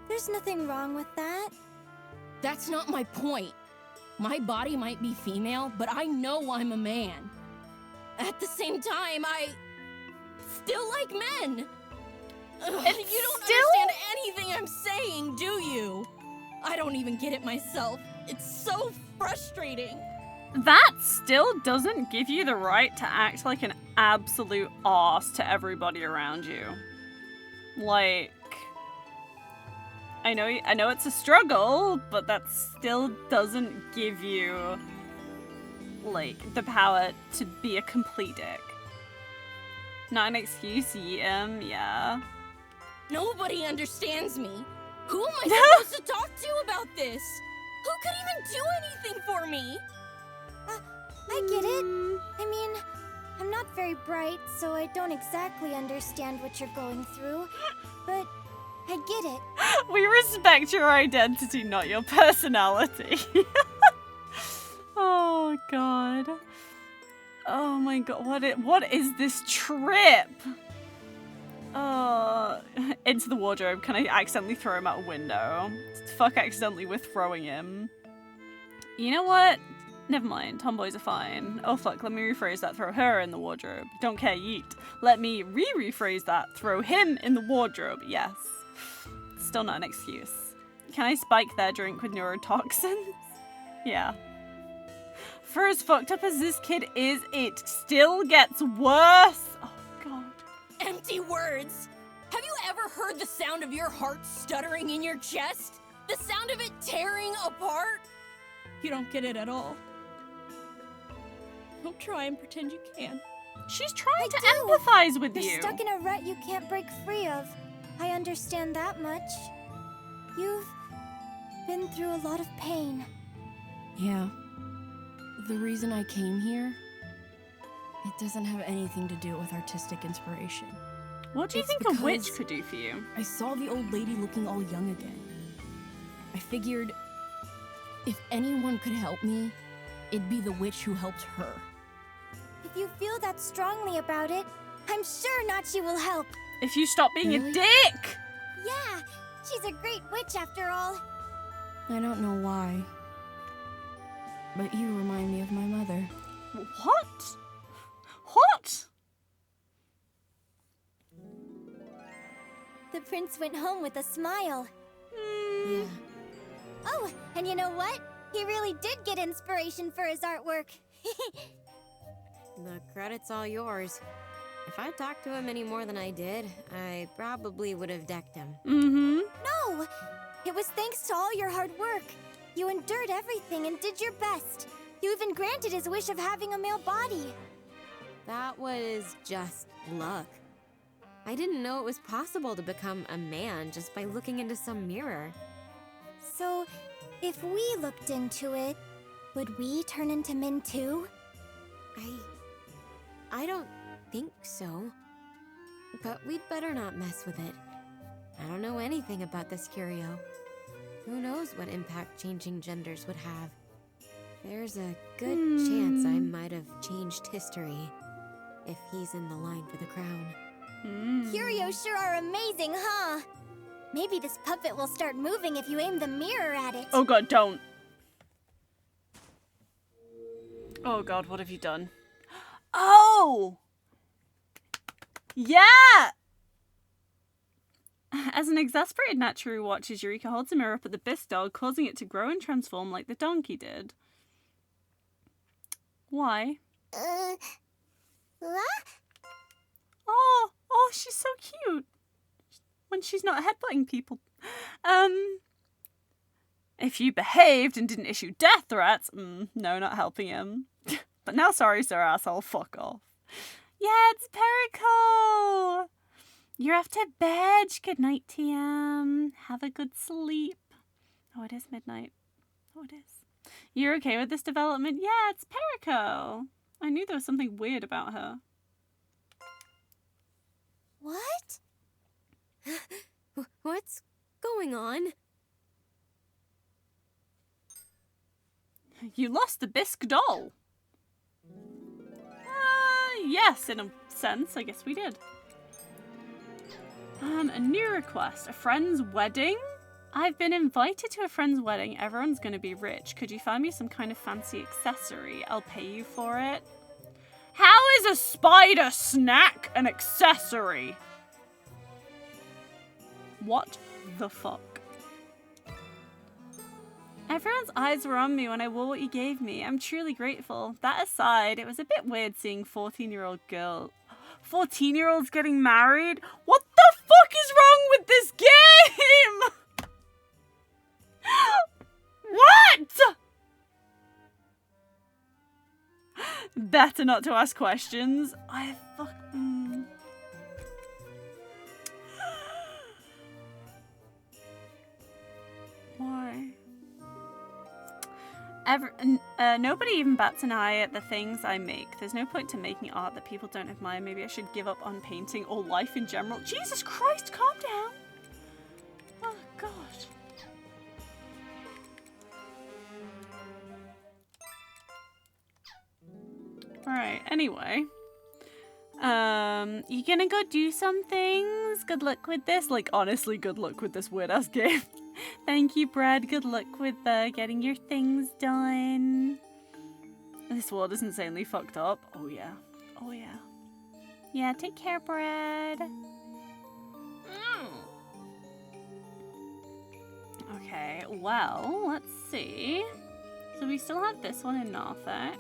Speaker 7: There's nothing wrong with that.
Speaker 8: That's not my point. My body might be female, but I know I'm a man. At the same time, I still like men. And you don't understand anything I'm saying, do you? I don't even get it myself. It's so frustrating.
Speaker 1: That still doesn't give you the right to act like an absolute arse to everybody around you. Like, I know it's a struggle, but that still doesn't give you, like, the power to be a complete dick. Not an excuse, yeah.
Speaker 8: Nobody understands me.
Speaker 17: Who am I supposed to talk to about this? Who could even do anything for me?
Speaker 7: I get it. I mean, I'm not very bright, so I don't exactly understand what you're going through. But I get it.
Speaker 1: We respect your identity, not your personality. Oh god. Oh my god, what is this trip? Into the wardrobe. Can I accidentally throw him out a window? Fuck accidentally with throwing him. You know what? Never mind, tomboys are fine. Oh fuck, let me rephrase that. Throw her in the wardrobe. Don't care, yeet. Let me rephrase that. Throw him in the wardrobe. Yes. Still not an excuse. Can I spike their drink with neurotoxins? Yeah. For as fucked up as this kid is, it still gets worse. Oh god.
Speaker 17: Empty words. Have you ever heard the sound of your heart stuttering in your chest? The sound of it tearing apart?
Speaker 10: You don't get it at all. Don't try and pretend you can.
Speaker 1: She's trying to empathize with you.
Speaker 7: You're stuck in a rut you can't break free of. I understand that much. You've been through a lot of pain.
Speaker 17: Yeah. The reason I came here, it doesn't have anything to do with artistic inspiration.
Speaker 1: What do you think a witch could do for you?
Speaker 17: I saw the old lady looking all young again. I figured if anyone could help me, it'd be the witch who helped her.
Speaker 7: If you feel that strongly about it, I'm sure Nachi will help.
Speaker 1: If you stop being a dick!
Speaker 7: Yeah, she's a great witch after all.
Speaker 17: I don't know why, but you remind me of my mother.
Speaker 1: What? What?
Speaker 7: The prince went home with a smile.
Speaker 17: Yeah.
Speaker 7: Oh, and you know what? He really did get inspiration for his artwork.
Speaker 6: The credit's all yours. If I talked to him any more than I did, I probably would have decked him.
Speaker 1: Mm-hmm.
Speaker 7: No! It was thanks to all your hard work. You endured everything and did your best. You even granted his wish of having a male body.
Speaker 6: That was just luck. I didn't know it was possible to become a man just by looking into some mirror.
Speaker 7: So, if we looked into it, would we turn into men too?
Speaker 6: I don't think so. But we'd better not mess with it. I don't know anything about this curio. Who knows what impact changing genders would have. There's a good chance I might have changed history if he's in the line for the crown.
Speaker 7: Curios sure are amazing, huh? Maybe this puppet will start moving if you aim the mirror at it.
Speaker 1: Oh god, don't. Oh god, what have you done? Oh! Yeah! As an exasperated Nachi who watches, Eureka holds a mirror up at the Bisque doll, causing it to grow and transform like the donkey did. Why?
Speaker 7: What?
Speaker 1: Oh, she's so cute. When she's not headbutting people. If you behaved and didn't issue death threats, no, not helping him. But now sorry, sir, asshole, fuck off. Yeah, it's Perico! You're off to bed. Good night, TM. Have a good sleep. Oh, it is midnight. Oh, it is. You're okay with this development? Yeah, it's Perico. I knew there was something weird about her.
Speaker 7: What?
Speaker 6: What's going on?
Speaker 1: You lost the Bisque doll. Yes, in a sense, I guess we did. A new request. A friend's wedding? I've been invited to a friend's wedding. Everyone's gonna be rich. Could you find me some kind of fancy accessory? I'll pay you for it. How is a spider snack an accessory? What the fuck? Everyone's eyes were on me when I wore what you gave me. I'm truly grateful. That aside, it was a bit weird seeing 14-year-olds getting married? What the fuck is wrong with this game? What? Better not to ask questions. Nobody even bats an eye at the things I make. There's no point to making art that people don't admire. Maybe I should give up on painting or life in general. Jesus Christ, calm down. Oh, God. Alright, anyway. You gonna go do some things? Good luck with this. Like, honestly, good luck with this weird-ass game. Thank you, Brad. Good luck with getting your things done. This world is insanely fucked up. Oh, yeah. Oh, yeah. Yeah, take care, Brad. Okay, well, let's see. So we still have this one in Narthex.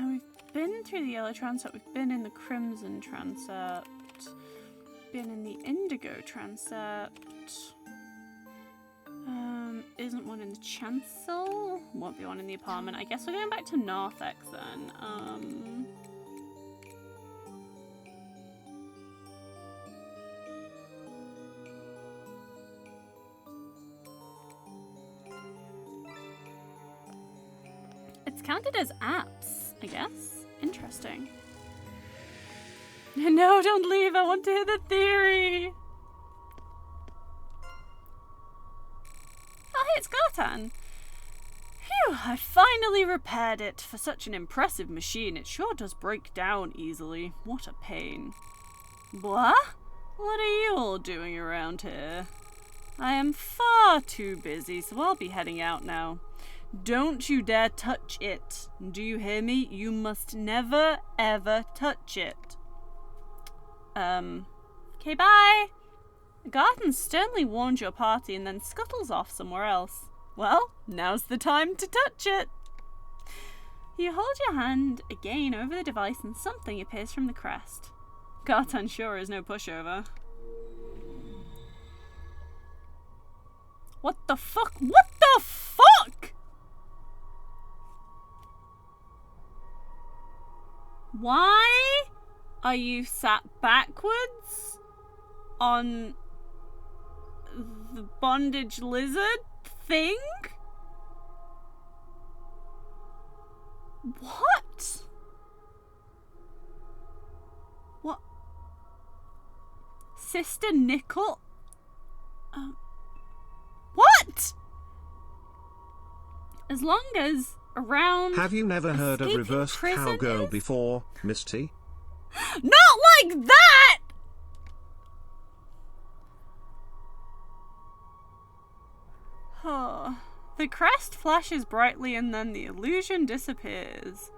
Speaker 1: We've been through the yellow transept, we've been in the crimson transept, been in the indigo transept. Isn't one in the chancel? Won't be one in the apartment. I guess we're going back to Narthex then. It's counted as apps, I guess. Interesting. No, don't leave. I want to hear the theory. Oh, hey, it's Gartan. Phew, I finally repaired it. For such an impressive machine, it sure does break down easily. What a pain. What? What are you all doing around here? I am far too busy, so I'll be heading out now. Don't you dare touch it. Do you hear me? You must never, ever touch it. Okay, bye. Garten sternly warned your party and then scuttles off somewhere else. Well, now's the time to touch it. You hold your hand again over the device and something appears from the crest. Gartan sure is no pushover. What the fuck? What the fuck? Why are you sat backwards on the bondage lizard thing? What? What? Sister Nickel? What? As long as around...
Speaker 2: Have you never heard of reverse cowgirl before, Misty?
Speaker 1: Not like that! Oh, the crest flashes brightly and then the illusion disappears.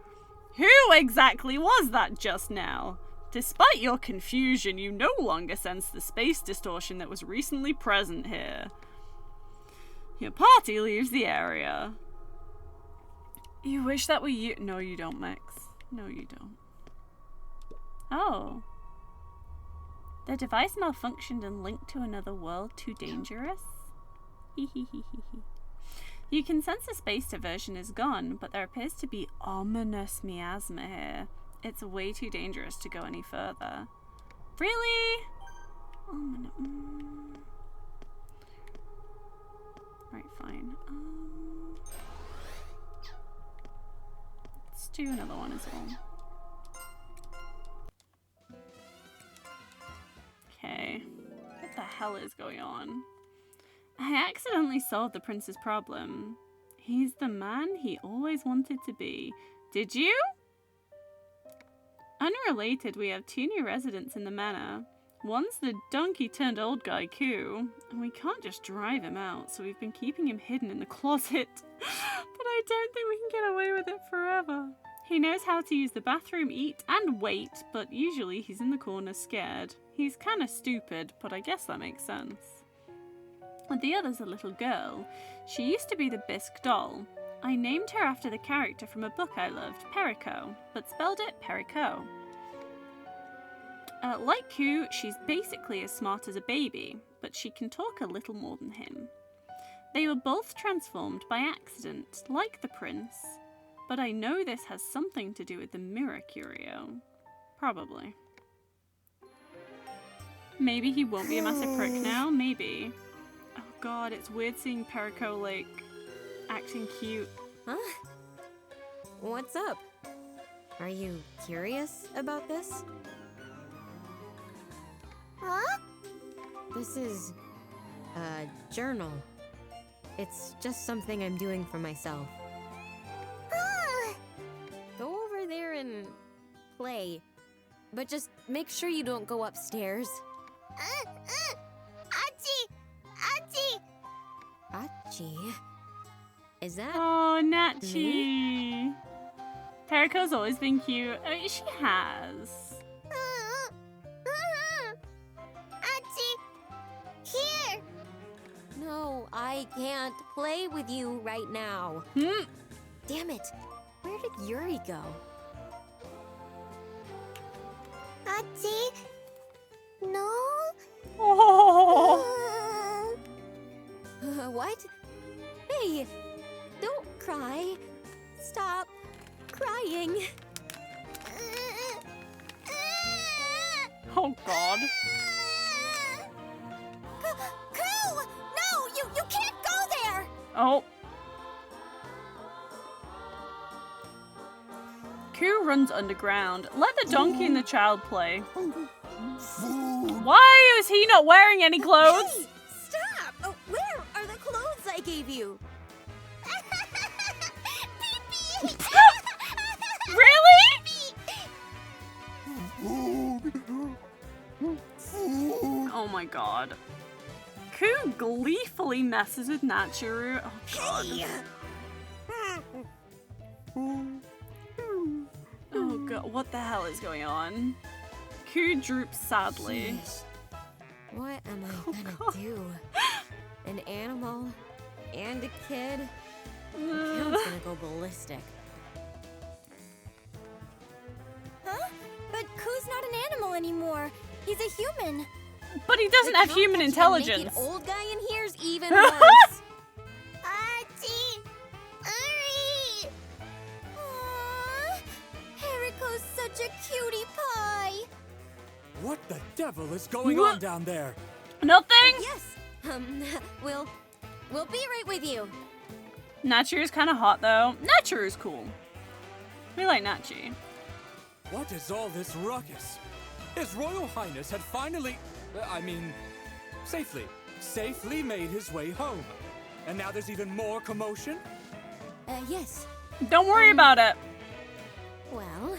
Speaker 1: Who exactly was that just now? Despite your confusion, you no longer sense the space distortion that was recently present here. Your party leaves the area. You wish that were you. No, you don't, Max. No, you don't. Oh. The device malfunctioned and linked to another world. Too dangerous? You can sense the space diversion is gone, but there appears to be ominous miasma here. It's way too dangerous to go any further. Really? Right, fine. Let's do another one as well. Okay. What the hell is going on? I accidentally solved the prince's problem. He's the man he always wanted to be. Did you? Unrelated, we have 2 new residents in the manor. One's the donkey-turned-old guy, Koo, and we can't just drive him out, so we've been keeping him hidden in the closet. But I don't think we can get away with it forever. He knows how to use the bathroom, eat, and wait, but usually he's in the corner scared. He's kinda stupid, but I guess that makes sense. And the other's a little girl. She used to be the bisque doll. I named her after the character from a book I loved, Perico, but spelled it Perico. Like Koo, she's basically as smart as a baby, but she can talk a little more than him. They were both transformed by accident, like the prince. But I know this has something to do with the mirror curio. Probably. Maybe he won't be a massive prick now, maybe. Oh god, it's weird seeing Perico, like, acting cute.
Speaker 6: Huh? What's up? Are you curious about this?
Speaker 7: Huh?
Speaker 6: This is a journal. It's just something I'm doing for myself. Go over there and play. But just make sure you don't go upstairs.
Speaker 7: Achi! Achi!
Speaker 6: Achi? Is that
Speaker 1: Oh,
Speaker 6: me?
Speaker 1: Nachi. Perico's always been cute. I mean, she has.
Speaker 7: Achi! Here!
Speaker 6: No, I can't play with you right now. Damn it. Where did Yuri go?
Speaker 7: Achi? No?
Speaker 1: Oh.
Speaker 6: What? Hey, don't cry. Stop crying.
Speaker 1: Oh god.
Speaker 7: Koo! No! You can't go there!
Speaker 1: Oh. Koo runs underground. Let the donkey and the child play. Why is he not wearing any clothes?
Speaker 6: Hey, stop! Oh, where are the clothes I gave you?
Speaker 1: Really? Oh my god. Koo gleefully messes with Nachiru. Oh god. Oh god, what the hell is going on? Koo droops sadly.
Speaker 6: What am I gonna do? An animal and a kid? The count's gonna go ballistic.
Speaker 7: Huh? But Koo's not an animal anymore. He's a human.
Speaker 1: But he doesn't have human intelligence.
Speaker 6: The old guy in here's even worse.
Speaker 7: Achi! Uri! Aww, Perico's such a cutie pie.
Speaker 4: What the devil is going on down there?
Speaker 1: Nothing?
Speaker 6: Yes. We'll be right with you.
Speaker 1: Nachiru's kind of hot though. Nachiru's cool. We like Nachi.
Speaker 4: What is all this ruckus? His Royal Highness had finally, safely made his way home. And now there's even more commotion?
Speaker 6: Yes.
Speaker 1: Don't worry about it.
Speaker 6: Well...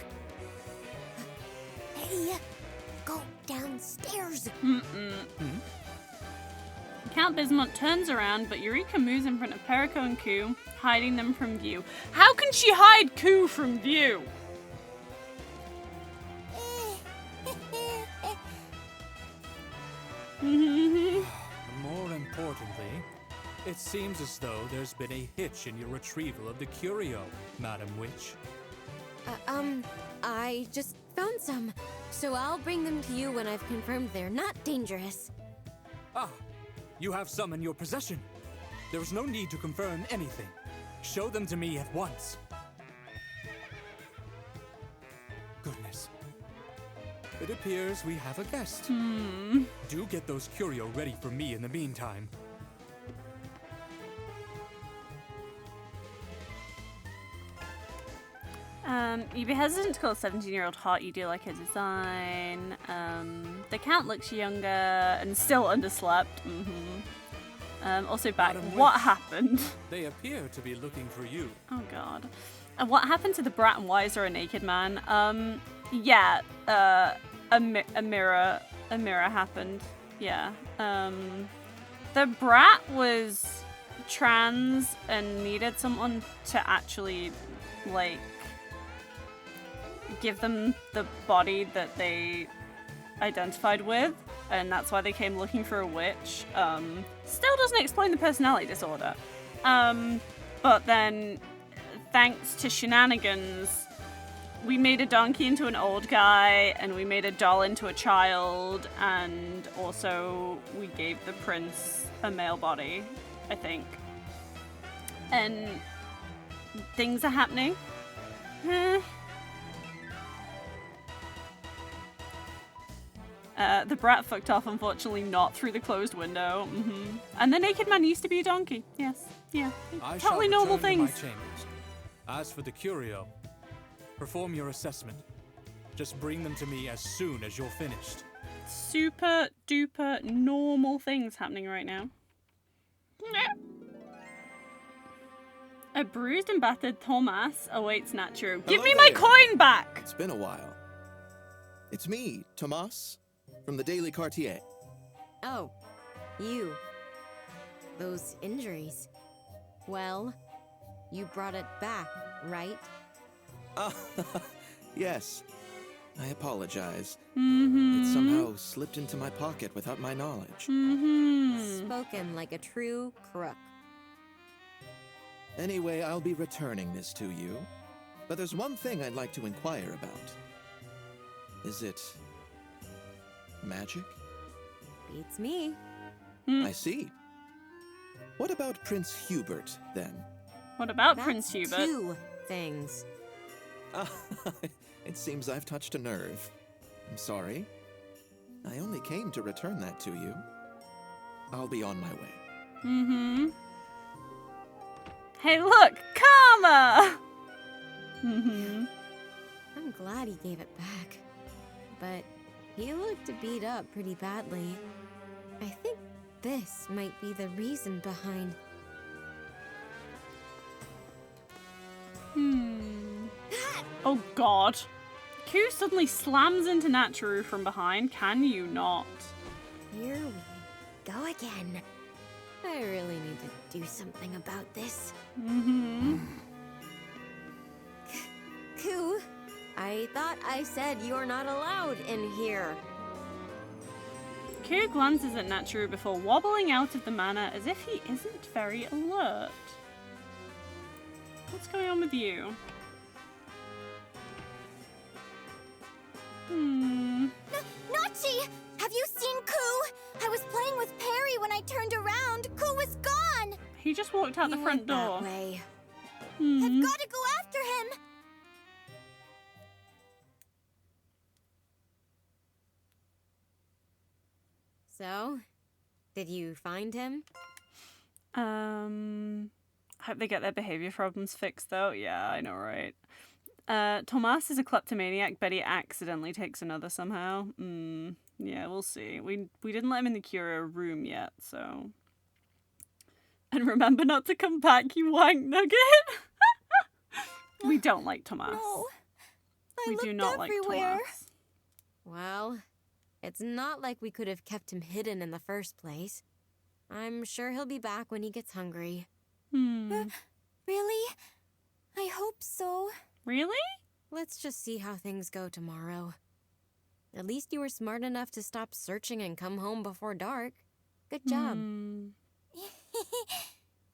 Speaker 6: Hey, go downstairs.
Speaker 1: Count Bismuth turns around, but Eureka moves in front of Perico and Koo, hiding them from view. How can she hide Koo from view?
Speaker 4: More importantly, it seems as though there's been a hitch in your retrieval of the curio, Madam Witch.
Speaker 6: I just found some, so I'll bring them to you when I've confirmed they're not dangerous.
Speaker 4: Ah, you have some in your possession. There's no need to confirm anything. Show them to me at once. Goodness. It appears we have a guest. Do get those curio ready for me in the meantime.
Speaker 1: You'd be hesitant to call a 17-year-old hot. You do like her design. The Count looks younger and still underslept. Also back. What happened?
Speaker 4: They appear to be looking for you.
Speaker 1: Oh god. What happened to the brat and why is there a naked man? Yeah. A mirror happened. Yeah. The brat was trans and needed someone to actually, like, give them the body that they identified with, and that's why they came looking for a witch. Still doesn't explain the personality disorder. But then, thanks to shenanigans, we made a donkey into an old guy, and we made a doll into a child, and also we gave the prince a male body. I think. And things are happening. The brat fucked off, unfortunately not through the closed window. And the naked man used to be a donkey. Yes. Yeah. Totally normal things.
Speaker 4: To my chambers. As for the curio, perform your assessment. Just bring them to me as soon as you're finished.
Speaker 1: Super duper normal things happening right now. A bruised and battered Thomas awaits Naturo. Give me my coin back!
Speaker 16: It's been a while. It's me, Thomas, from the Daily Quartier.
Speaker 6: Oh, you. Those injuries. Well, you brought it back, right?
Speaker 16: Yes. I apologize. It somehow slipped into my pocket without my knowledge.
Speaker 6: Spoken like a true crook.
Speaker 16: Anyway, I'll be returning this to you. But there's one thing I'd like to inquire about. Is it magic?
Speaker 6: Beats me.
Speaker 16: I see. What about Prince Hubert, then?
Speaker 1: What about
Speaker 6: That's
Speaker 1: Prince Hubert?
Speaker 6: 2 things.
Speaker 16: It seems I've touched a nerve. I'm sorry. I only came to return that to you. I'll be on my way.
Speaker 1: Hey, look! Karma!
Speaker 6: I'm glad he gave it back. But he looked beat up pretty badly. I think this might be the reason behind...
Speaker 1: Oh god. Q suddenly slams into Naturu from behind. Can you not?
Speaker 6: Here we go again. I really need to do something about this. Q, I thought I said you're not allowed in here.
Speaker 1: Q glances at Naturu before wobbling out of the manor as if he isn't very alert. What's going on with you?
Speaker 7: Nachi! Have you seen Ku? I was playing with Perry when I turned around. Ku was gone!
Speaker 1: He just walked out the front door.
Speaker 6: That way.
Speaker 7: I've got to go after him!
Speaker 6: So, did you find him?
Speaker 1: Hope they get their behavior problems fixed though. Yeah, I know, right? Tomas is a kleptomaniac, but he accidentally takes another somehow. Yeah, we'll see. We didn't let him in the curio room yet, so... And remember not to come back, you wank nugget! We don't like Tomas.
Speaker 7: No,
Speaker 1: we do not
Speaker 7: everywhere.
Speaker 1: like Tomas.
Speaker 6: Well, it's not like we could have kept him hidden in the first place. I'm sure he'll be back when he gets hungry.
Speaker 7: Really? I hope so.
Speaker 1: Really?
Speaker 6: Let's just see how things go tomorrow. At least you were smart enough to stop searching and come home before dark. Good job.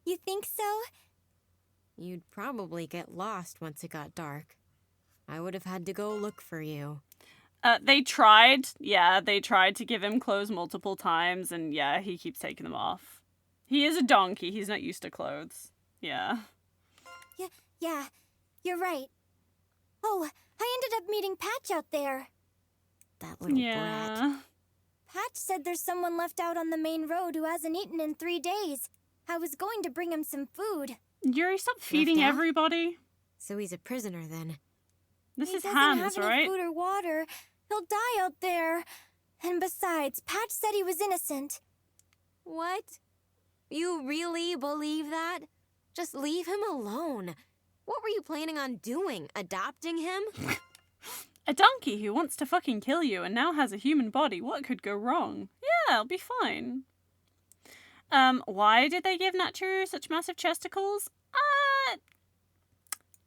Speaker 7: You think so?
Speaker 6: You'd probably get lost once it got dark. I would have had to go look for you.
Speaker 1: They tried. Yeah, they tried to give him clothes multiple times, and yeah, he keeps taking them off. He is a donkey. He's not used to clothes. Yeah.
Speaker 7: Yeah, you're right. Oh, I ended up meeting Patch out there.
Speaker 6: That little brat.
Speaker 7: Patch said there's someone left out on the main road who hasn't eaten in 3 days. I was going to bring him some food.
Speaker 1: Yuri, stop feeding everybody.
Speaker 6: So he's a prisoner then.
Speaker 1: This is
Speaker 7: Hans,
Speaker 1: right?
Speaker 7: He doesn't have any food or water. He'll die out there. And besides, Patch said he was innocent.
Speaker 6: What? You really believe that? Just leave him alone. What were you planning on doing? Adopting him?
Speaker 1: A donkey who wants to fucking kill you and now has a human body. What could go wrong? Yeah, it'll be fine. Why did they give Naturu such massive chesticles?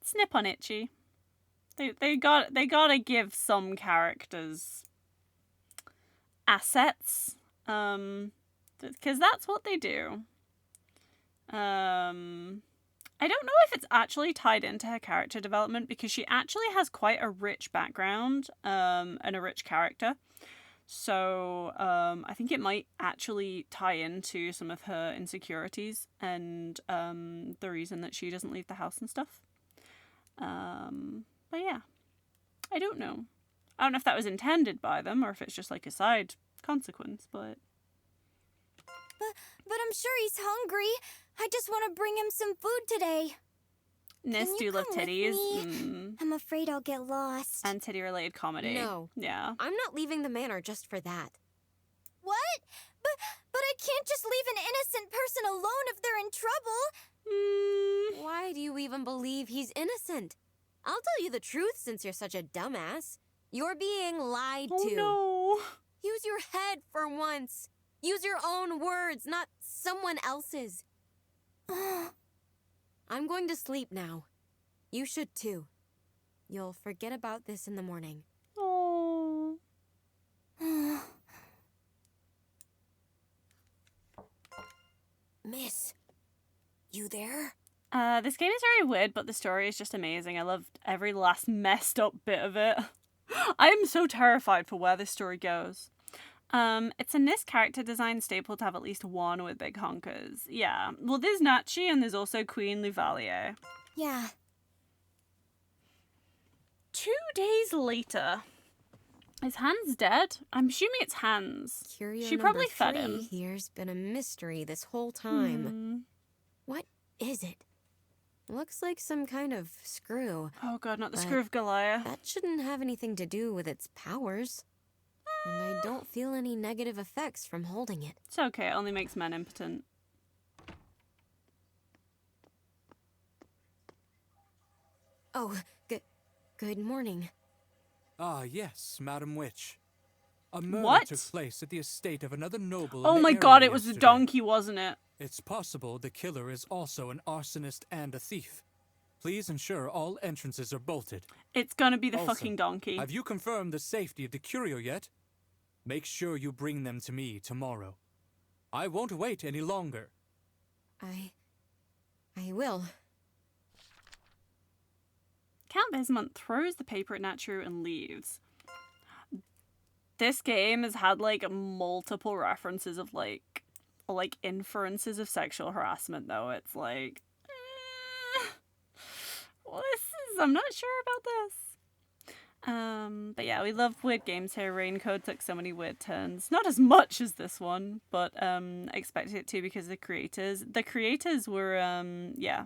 Speaker 1: Snip on Itchy. They gotta give some characters assets. Because that's what they do. I don't know if it's actually tied into her character development because she actually has quite a rich background and a rich character. So I think it might actually tie into some of her insecurities and the reason that she doesn't leave the house and stuff. But yeah, I don't know. I don't know if that was intended by them or if it's just like a side consequence, but
Speaker 7: I'm sure he's hungry. I just want to bring him some food today.
Speaker 1: Nis, do you love titties?
Speaker 7: I'm afraid I'll get lost.
Speaker 1: And titty-related comedy.
Speaker 6: No.
Speaker 1: Yeah.
Speaker 6: I'm not leaving the manor just for that.
Speaker 7: What? But I can't just leave an innocent person alone if they're in trouble.
Speaker 6: Why do you even believe he's innocent? I'll tell you the truth since you're such a dumbass. You're being lied to.
Speaker 1: No.
Speaker 6: Use your head for once. Use your own words, not someone else's. I'm going to sleep now. You should too. You'll forget about this in the morning.
Speaker 1: Oh.
Speaker 10: Miss, you there?
Speaker 1: This game is very weird, but the story is just amazing. I loved every last messed up bit of it. I am so terrified for where this story goes. It's a Nis character design staple to have at least one with big honkers. Yeah. Well, there's Nachi and there's also Queen Louvallier.
Speaker 7: Yeah.
Speaker 1: 2 days later. Is Hans dead? I'm assuming it's Hans.
Speaker 6: Curio
Speaker 1: she probably
Speaker 6: number 3
Speaker 1: fed him.
Speaker 6: Here's been a mystery this whole time. What is it? Looks like some kind of screw.
Speaker 1: Oh god, not the screw of Galleria.
Speaker 6: That shouldn't have anything to do with its powers. And I don't feel any negative effects from holding it.
Speaker 1: It's okay, it only makes men impotent.
Speaker 6: Oh, good morning.
Speaker 4: Ah, yes, Madam Witch. A murder
Speaker 1: What?
Speaker 4: took place at the estate of another noble.
Speaker 1: Oh
Speaker 4: in the
Speaker 1: my
Speaker 4: area
Speaker 1: god, it was a
Speaker 4: yesterday.
Speaker 1: donkey, wasn't it?
Speaker 4: It's possible the killer is also an arsonist and a thief. Please ensure all entrances are bolted.
Speaker 1: It's gonna be the
Speaker 4: Also,
Speaker 1: fucking donkey.
Speaker 4: Have you confirmed the safety of the curio yet? Make sure you bring them to me tomorrow. I won't wait any longer.
Speaker 6: I will.
Speaker 1: Count Besmont throws the paper at Natru and leaves. This game has had like multiple references of like inferences of sexual harassment though. It's like well, I'm not sure about this. But yeah, we love weird games here. Raincode took so many weird turns. Not as much as this one, but expected it to because the creators. The creators were yeah.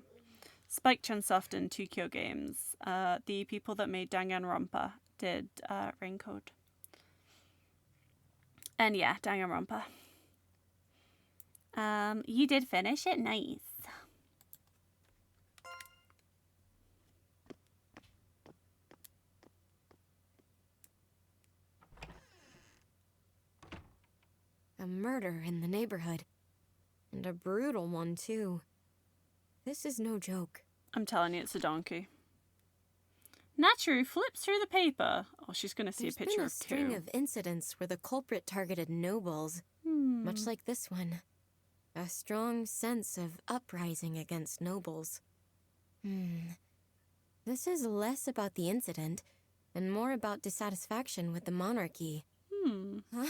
Speaker 1: Spike Chunsoft and 2Kyo Games. The people that made Danganronpa did Raincode. And yeah, Danganronpa. You did finish it, nice.
Speaker 6: A murder in the neighborhood. And a brutal one, too. This is no joke.
Speaker 1: I'm telling you, it's a donkey. Natru flips through the paper. Oh, she's going to see
Speaker 6: There's
Speaker 1: a picture
Speaker 6: been a
Speaker 1: of
Speaker 6: string
Speaker 1: two.
Speaker 6: of incidents where the culprit targeted nobles. Much like this one. A strong sense of uprising against nobles. This is less about the incident and more about dissatisfaction with the monarchy. Huh?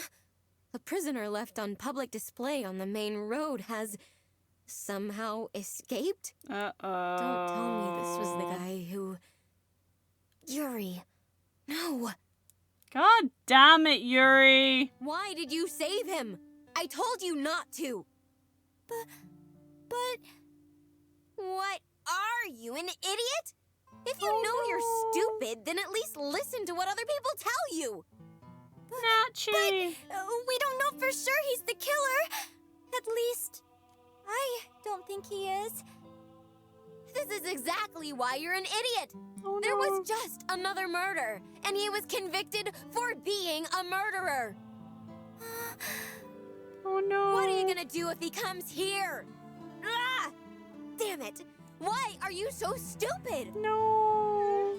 Speaker 6: A prisoner left on public display on the main road has somehow escaped?
Speaker 1: Uh-oh.
Speaker 6: Don't tell me this was the guy who... Yuri. No.
Speaker 1: God damn it, Yuri.
Speaker 6: Why did you save him? I told you not to.
Speaker 7: But...
Speaker 6: What are you, an idiot? If you know you're stupid, then at least listen to what other people tell you.
Speaker 1: Nachi.
Speaker 7: We don't know for sure he's the killer. At least, I don't think he is.
Speaker 6: This is exactly why you're an idiot.
Speaker 1: Oh,
Speaker 6: There
Speaker 1: no.
Speaker 6: was just another murder, and he was convicted for being a murderer.
Speaker 1: Oh no.
Speaker 6: What are you gonna do if he comes here? Ah! Damn it! Why are you so stupid?
Speaker 1: No.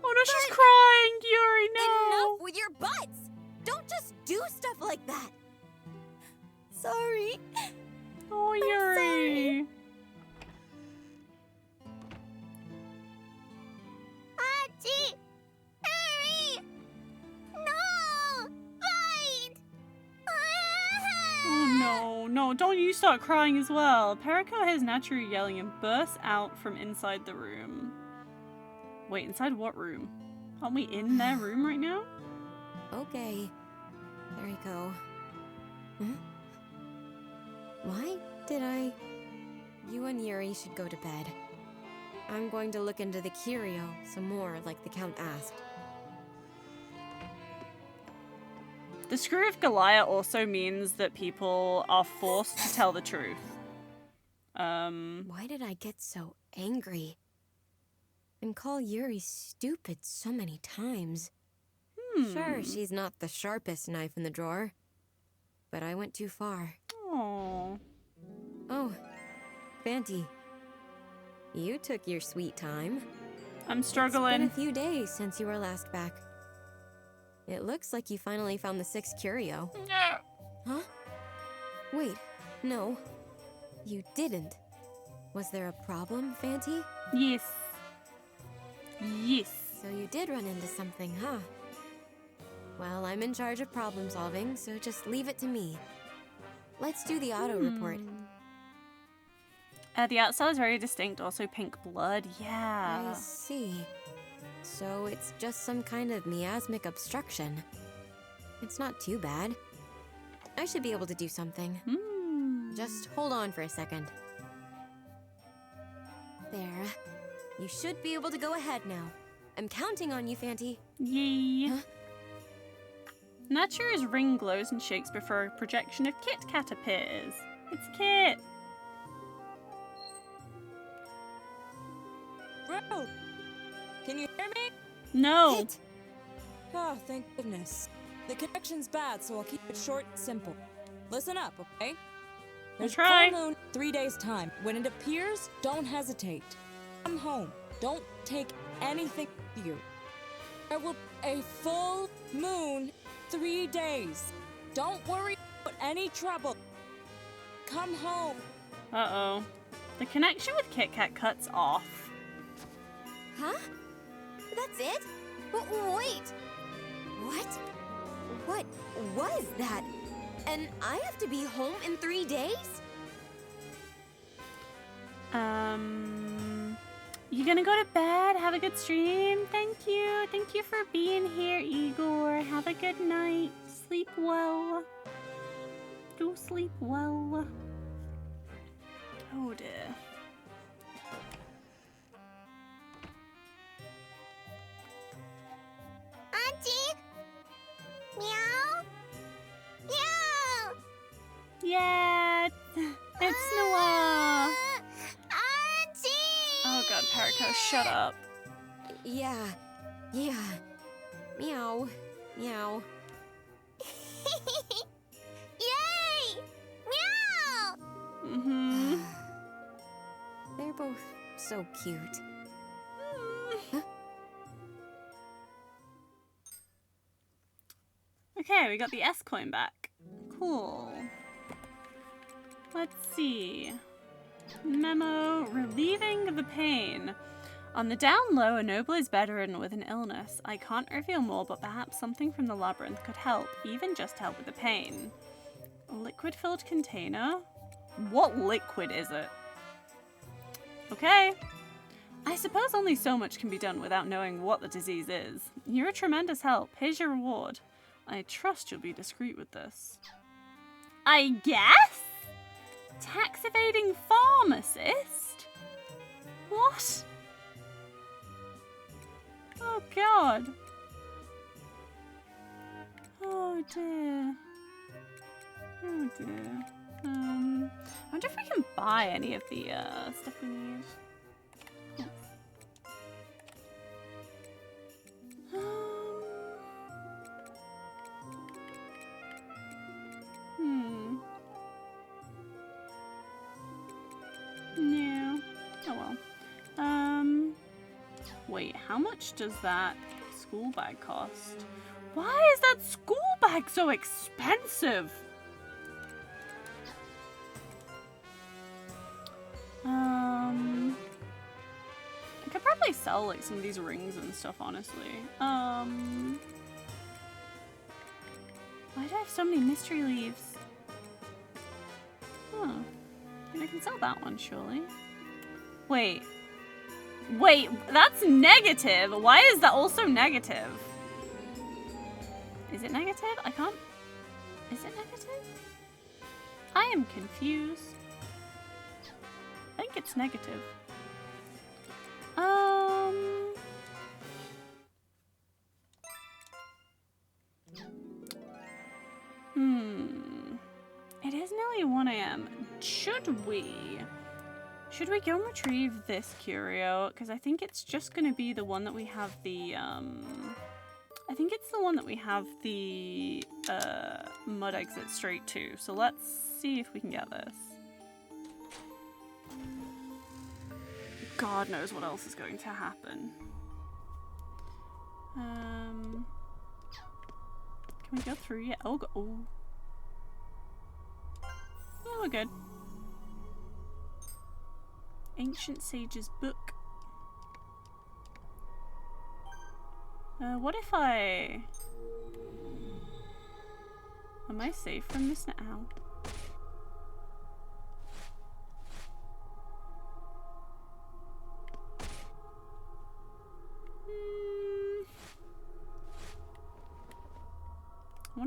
Speaker 1: Oh no, she's crying, Yuri, no.
Speaker 6: Enough with your butts! Don't just do stuff like that.
Speaker 7: Sorry.
Speaker 1: Oh, Yuri.
Speaker 7: Hachi! Hurry!
Speaker 1: you start crying as well. Perico hears Naturu yelling and bursts out from inside the room. Wait, inside what room? Aren't we in their room right now?
Speaker 6: Okay. There you go. Huh? Why did I... You and Yuri should go to bed. I'm going to look into the curio some more, like the Count asked.
Speaker 1: The Screw of Galleria also means that people are forced to tell the truth.
Speaker 6: Why did I get so angry? And call Yuri stupid so many times? Sure, she's not the sharpest knife in the drawer, but I went too far.
Speaker 1: Aww.
Speaker 6: Oh, Fanty. You took your sweet time.
Speaker 1: I'm struggling.
Speaker 6: It's been a few days since you were last back. It looks like you finally found the 6th curio.
Speaker 1: Yeah.
Speaker 6: Huh? Wait, no. You didn't. Was there a problem, Fanty?
Speaker 1: Yes. Yes.
Speaker 6: So you did run into something, huh? Well, I'm in charge of problem solving, so just leave it to me. Let's do the auto report.
Speaker 1: The outside is very distinct, also pink blood. Yeah.
Speaker 6: I see. So it's just some kind of miasmic obstruction. It's not too bad. I should be able to do something. Just hold on for a second. There. You should be able to go ahead now. I'm counting on you, Fanty.
Speaker 1: Yay.
Speaker 6: Huh?
Speaker 1: Naturu's ring glows and shakes before a projection of Kit Kat appears. It's Kit.
Speaker 8: Bro, can you hear me?
Speaker 1: No.
Speaker 6: Kit.
Speaker 8: Oh, thank goodness. The connection's bad, so I'll keep it short and simple. Listen up, okay? There's
Speaker 1: try.
Speaker 8: a full moon 3 days' time. When it appears, don't hesitate. Come home. Don't take anything with you. There will be a full moon 3 days. Don't worry about any trouble. Come home.
Speaker 1: Uh-oh. The connection with Kit Kat cuts off.
Speaker 7: Huh? That's it? Wait!
Speaker 6: What? What was that? And I have to be home in 3 days?
Speaker 1: You gonna go to bed? Have a good stream? Thank you. Thank you for being here, Igor. Have a good night. Sleep well. Do sleep well. Oh dear.
Speaker 7: Auntie? Meow? Meow!
Speaker 1: Yeah, it's Noah.
Speaker 7: Auntie!
Speaker 1: Oh god, Perico, shut up.
Speaker 6: Yeah. Meow. Meow.
Speaker 7: Yay! Meow!
Speaker 1: Mm-hmm.
Speaker 6: They're both so cute. Huh?
Speaker 1: Okay, we got the S coin back. Cool. Let's see. Memo, relieving the pain. On the down low, a noble is bedridden with an illness. I can't reveal more, but perhaps something from the labyrinth could help, even just help with the pain. A liquid-filled container? What liquid is it? Okay. I suppose only so much can be done without knowing what the disease is. You're a tremendous help. Here's your reward. I trust you'll be discreet with this. I guess? Tax evading pharmacist? What? Oh god. Oh dear. Oh dear. I wonder if we can buy any of the stuff we need. Yeah. Oh well. Wait, how much does that school bag cost? Why is that school bag so expensive? I could probably sell like some of these rings and stuff, honestly. Why do I have so many mystery leaves? Huh. can sell that one, surely. Wait. Wait, that's negative. Why is that also negative? Is it negative? I can't... Is it negative? I am confused. I think it's negative. It is nearly 1 AM. Should we go and retrieve this curio? Because I think it's just going to be the one that we have the, I think it's the one that we have the, mud exit straight to. So let's see if we can get this. God knows what else is going to happen. Can we go through yet? Oh, oh. Oh, we're good. Ancient Sage's Book. What if I... Am I safe from this now?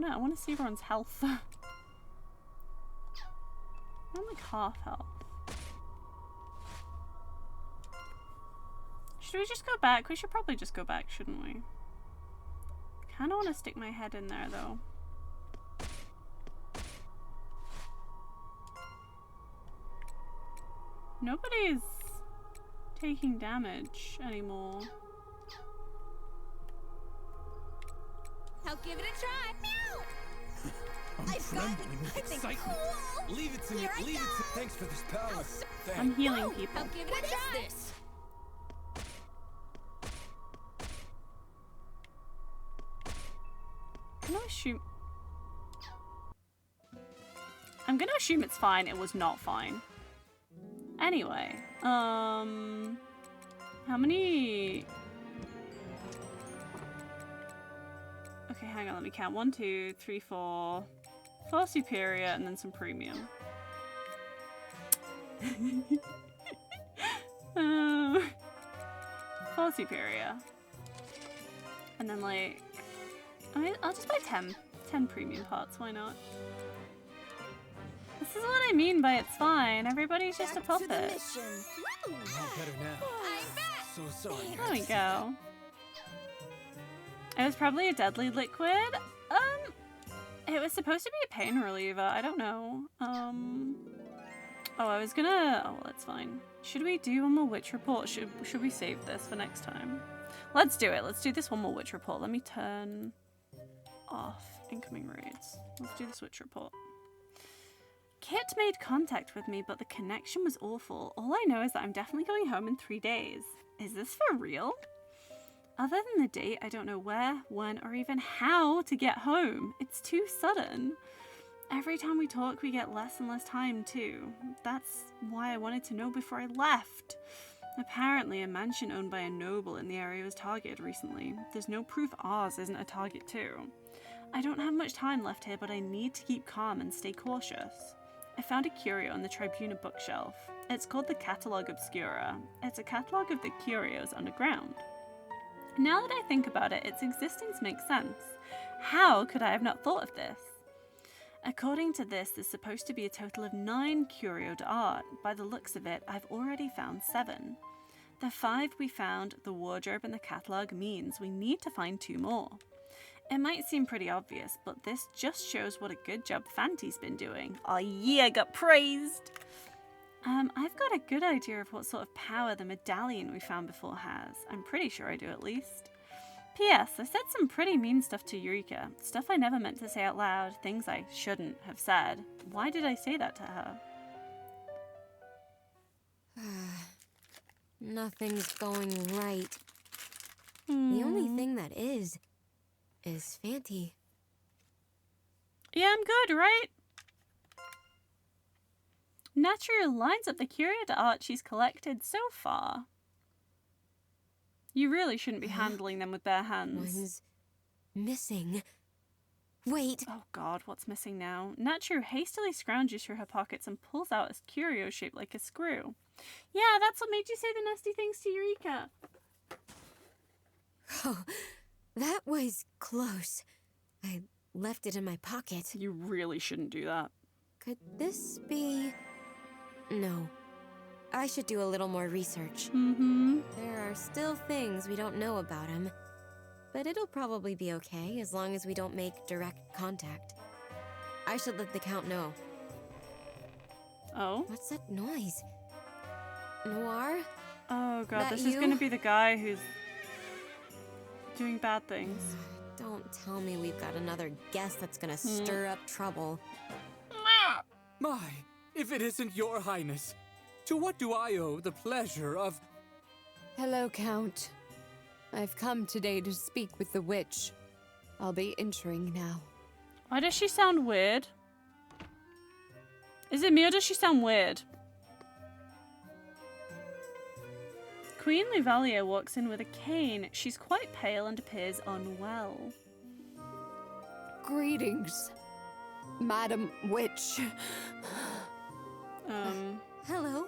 Speaker 1: I wanna see everyone's health. I'm like half health. Should we just go back? We should probably just go back, shouldn't we? Kinda wanna stick my head in there though. Nobody's taking damage anymore.
Speaker 10: I'll give it a try.
Speaker 9: I'm trembling with excitement.
Speaker 10: Cool.
Speaker 9: Leave it to me. Leave it to me. Thanks for this power.
Speaker 1: I'm healing people.
Speaker 10: I'll give it a try. This?
Speaker 1: Can I assume? I'm gonna assume it's fine. It was not fine. Anyway, how many? Okay, hang on. Let me count. 1, 2, 3, 4. 4 superior, and then some premium. 4 superior, and then like, I'll just buy 10 premium parts. Why not? This is what I mean by it's fine. Everybody's just a puppet.
Speaker 9: Better now. So sorry.
Speaker 1: There we go. It was probably a deadly liquid. It was supposed to be a pain reliever. I don't know. Oh, I was gonna... Oh, well, that's fine. Should we do one more witch report? Should we save this for next time? Let's do it. Let's do this one more witch report. Let me turn off incoming raids. Let's do this witch report. Kit made contact with me, but the connection was awful. All I know is that I'm definitely going home in 3 days. Is this for real? Other than the date, I don't know where, when, or even how to get home. It's too sudden. Every time we talk, we get less and less time, too. That's why I wanted to know before I left. Apparently, a mansion owned by a noble in the area was targeted recently. There's no proof ours isn't a target, too. I don't have much time left here, but I need to keep calm and stay cautious. I found a curio on the Tribuna bookshelf. It's called the Catalogue Obscura. It's a catalogue of the curios underground. Now that I think about it, its existence makes sense. How could I have not thought of this? According to this, there's supposed to be a total of 9 curio d'art. By the looks of it, I've already found 7. The 5 we found, the wardrobe and the catalogue, means we need to find 2 more. It might seem pretty obvious, but this just shows what a good job Fanty's been doing. Oh yeah, got praised! I've got a good idea of what sort of power the medallion we found before has. I'm pretty sure I do, at least. P.S. I said some pretty mean stuff to Eureka. Stuff I never meant to say out loud. Things I shouldn't have said. Why did I say that to her?
Speaker 6: Nothing's going right. The only thing that is Fanty.
Speaker 1: Yeah, I'm good, right? Naturally lines up the curio d'art she's collected so far. You really shouldn't be handling them with bare hands.
Speaker 6: One's missing. Wait.
Speaker 1: Oh god, what's missing now? Natsu hastily scrounges through her pockets and pulls out a curio shaped like a screw. Yeah, that's what made you say the nasty things to Eureka.
Speaker 6: Oh, that was close. I left it in my pocket.
Speaker 1: You really shouldn't do that.
Speaker 6: Could this be... No. I should do a little more research.
Speaker 1: Mm-hmm.
Speaker 6: There are still things we don't know about him. But it'll probably be okay as long as we don't make direct contact. I should let the Count know.
Speaker 1: Oh?
Speaker 6: What's that noise? Noir?
Speaker 1: Oh god,
Speaker 6: That
Speaker 1: this is
Speaker 6: you?
Speaker 1: gonna be the guy who's doing bad things.
Speaker 6: Don't tell me we've got another guest that's gonna stir up trouble.
Speaker 4: My, if it isn't your highness, to what do I owe the pleasure of...
Speaker 12: Hello, Count. I've come today to speak with the witch. I'll be entering now.
Speaker 1: Why does she sound weird? Is it me or does she sound weird? Queen Louvalia walks in with a cane. She's quite pale and appears unwell.
Speaker 12: Greetings, Madam Witch.
Speaker 6: Hello?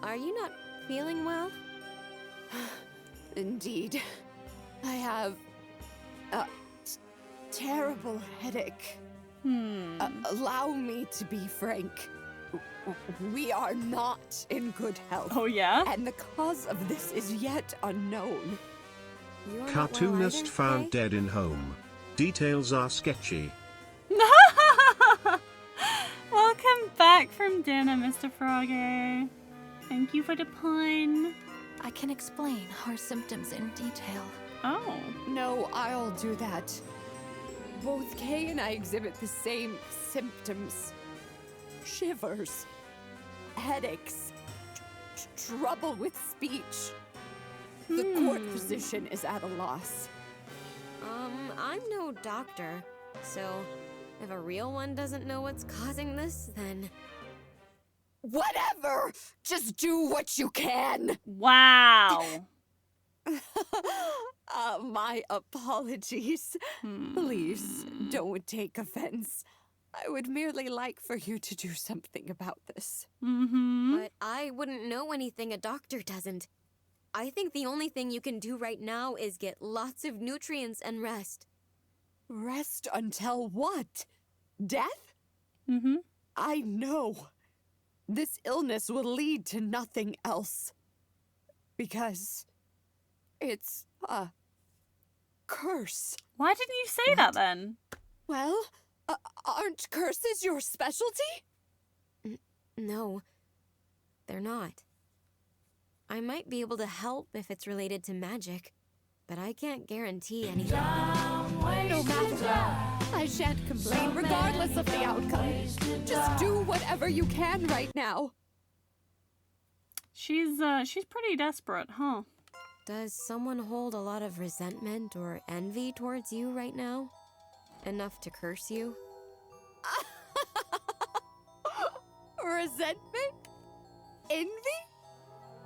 Speaker 6: Are you not feeling well?
Speaker 12: Indeed. I have a terrible headache. Allow me to be frank. We are not in good health.
Speaker 1: Oh, yeah?
Speaker 12: And the cause of this is yet unknown.
Speaker 2: Cartoonist found dead in home. Details are sketchy.
Speaker 1: Welcome back from dinner, Mr. Froggy. Thank you for the pun.
Speaker 13: I can explain her symptoms in detail.
Speaker 1: Oh.
Speaker 12: No, I'll do that. Both Kay and I exhibit the same symptoms. Shivers, headaches, trouble with speech. The court physician is at a loss.
Speaker 6: I'm no doctor, so if a real one doesn't know what's causing this, then...
Speaker 12: Whatever! Just do what you can!
Speaker 1: Wow!
Speaker 12: My apologies. Please, don't take offense. I would merely like for you to do something about this.
Speaker 6: But I wouldn't know anything a doctor doesn't. I think the only thing you can do right now is get lots of nutrients and rest.
Speaker 12: Rest until what? Death? I know. This illness will lead to nothing else. Because it's a curse.
Speaker 1: Why didn't you say that then?
Speaker 12: Well, aren't curses your specialty?
Speaker 6: No, they're not. I might be able to help if it's related to magic, but I can't guarantee anything.
Speaker 12: No matter. I shan't complain regardless of the outcome. Just do whatever you can right now.
Speaker 1: She's pretty desperate, huh?
Speaker 6: Does someone hold a lot of resentment or envy towards you right now? Enough to curse you?
Speaker 12: Resentment? Envy?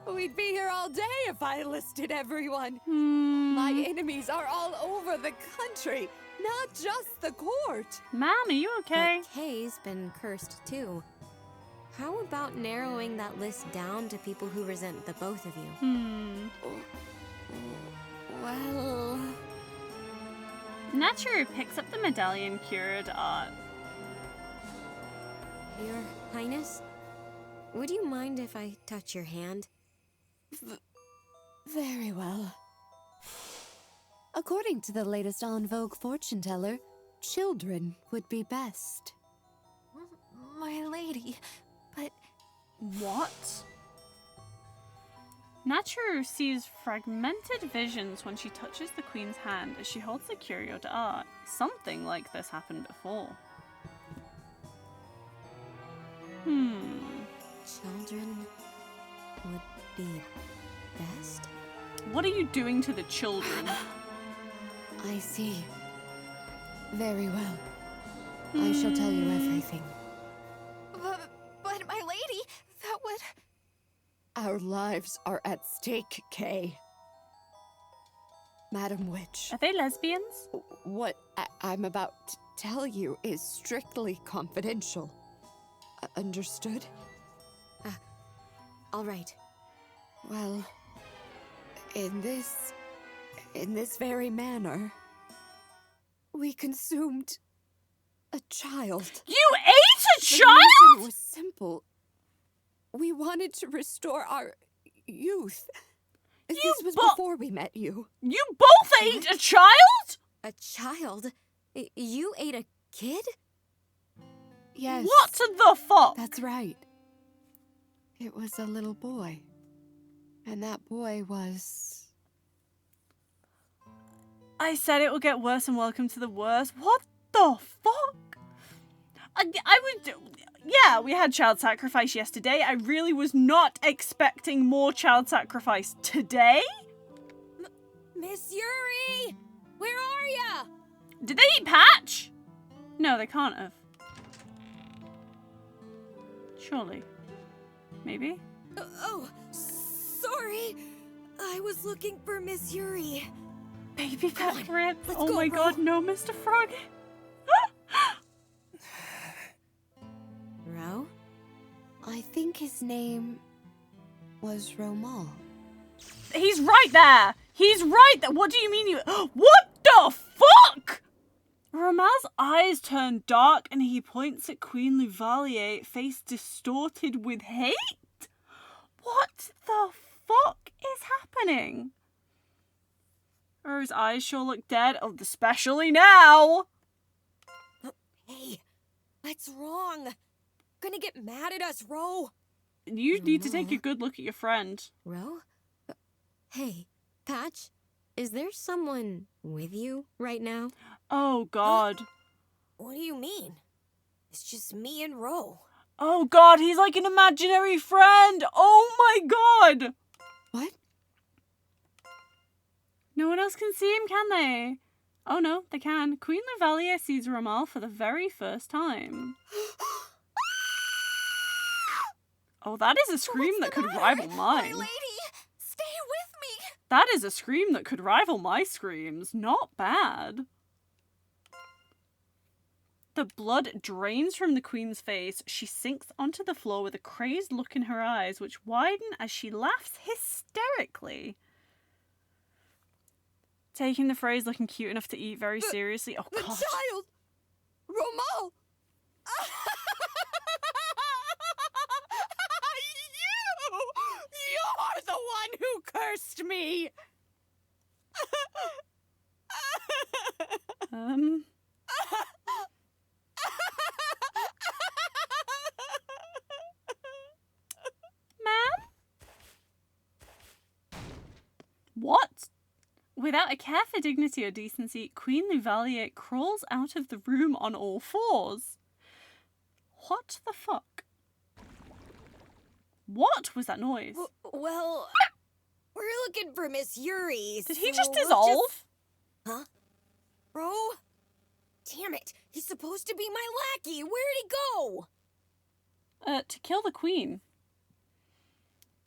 Speaker 12: We'd be here all day if I listed everyone. My enemies are all over the country, not just the court.
Speaker 1: Ma'am, are you okay?
Speaker 6: But Kay's been cursed too. How about narrowing that list down to people who resent the both of you?
Speaker 12: Well...
Speaker 1: Natsu picks up the medallion cured art.
Speaker 6: Your Highness, would you mind if I touch your hand?
Speaker 12: Very well. According to the latest en vogue fortune teller, children would be best.
Speaker 13: My lady, but...
Speaker 1: What? Natsu sees fragmented visions when she touches the queen's hand as she holds the curio to art. Something like this happened before.
Speaker 6: Children would be best?
Speaker 1: What are you doing to the children?
Speaker 12: I see. Very well. I shall tell you everything.
Speaker 13: But my lady, that would...
Speaker 12: Our lives are at stake, Kay. Madam Witch.
Speaker 1: Are they lesbians?
Speaker 12: What I'm about to tell you is strictly confidential. Understood?
Speaker 6: All right.
Speaker 12: Well, in this very manner, we consumed a child.
Speaker 1: You ate a child?
Speaker 12: The reason was simple. We wanted to restore our youth. This was before we met you.
Speaker 1: You both ate a child?
Speaker 6: A child? You ate a kid?
Speaker 12: Yes.
Speaker 1: What the fuck?
Speaker 12: That's right. It was a little boy. And that boy was...
Speaker 1: I said it will get worse and welcome to the worst. What the fuck? I would... Yeah, we had child sacrifice yesterday. I really was not expecting more child sacrifice today.
Speaker 10: Miss Yuri! Where are ya?
Speaker 1: Did they eat Patch? No, they can't have. Surely. Maybe?
Speaker 10: Oh, sorry. I was looking for Miss Yuri.
Speaker 1: Baby pet rib.
Speaker 10: Let's
Speaker 1: Oh
Speaker 10: go,
Speaker 1: my
Speaker 10: bro.
Speaker 1: god, no, Mr. Frog.
Speaker 6: Ro?
Speaker 12: I think his name was Romal.
Speaker 1: He's right there. He's right there. What do you mean you... What the fuck? Romal's eyes turn dark and he points at Queen Luvalier, face distorted with hate? What the fuck is happening? Or his eyes sure look dead, especially now.
Speaker 10: Hey, what's wrong? Gonna get mad at us, Ro?
Speaker 1: You need to take a good look at your friend.
Speaker 6: Ro? Hey, Patch, is there someone with you right now?
Speaker 1: Oh god.
Speaker 10: What do you mean? It's just me and Ro.
Speaker 1: Oh god, he's like an imaginary friend. Oh my god.
Speaker 12: What?
Speaker 1: No one else can see him, can they? Oh no, they can. Queen Luvalier sees Romal for the very first time. Oh, that is a scream that could rival mine.
Speaker 13: My lady, stay with me.
Speaker 1: That is a scream that could rival my screams. Not bad. The blood drains from the queen's face. She sinks onto the floor with a crazed look in her eyes, which widen as she laughs hysterically. Taking the phrase looking cute enough to eat very seriously. Oh,
Speaker 12: the
Speaker 1: God.
Speaker 12: child! Romal! You're the one who cursed me!
Speaker 1: Ma'am? What? Without a care for dignity or decency, Queen Luvalier crawls out of the room on all fours. What the fuck? What was that noise?
Speaker 10: Well, we're looking for Miss Yuri.
Speaker 1: Did he
Speaker 10: so
Speaker 1: just
Speaker 10: we'll
Speaker 1: dissolve?
Speaker 10: Huh? Ro? Damn it! He's supposed to be my lackey. Where'd he go?
Speaker 1: To kill the queen.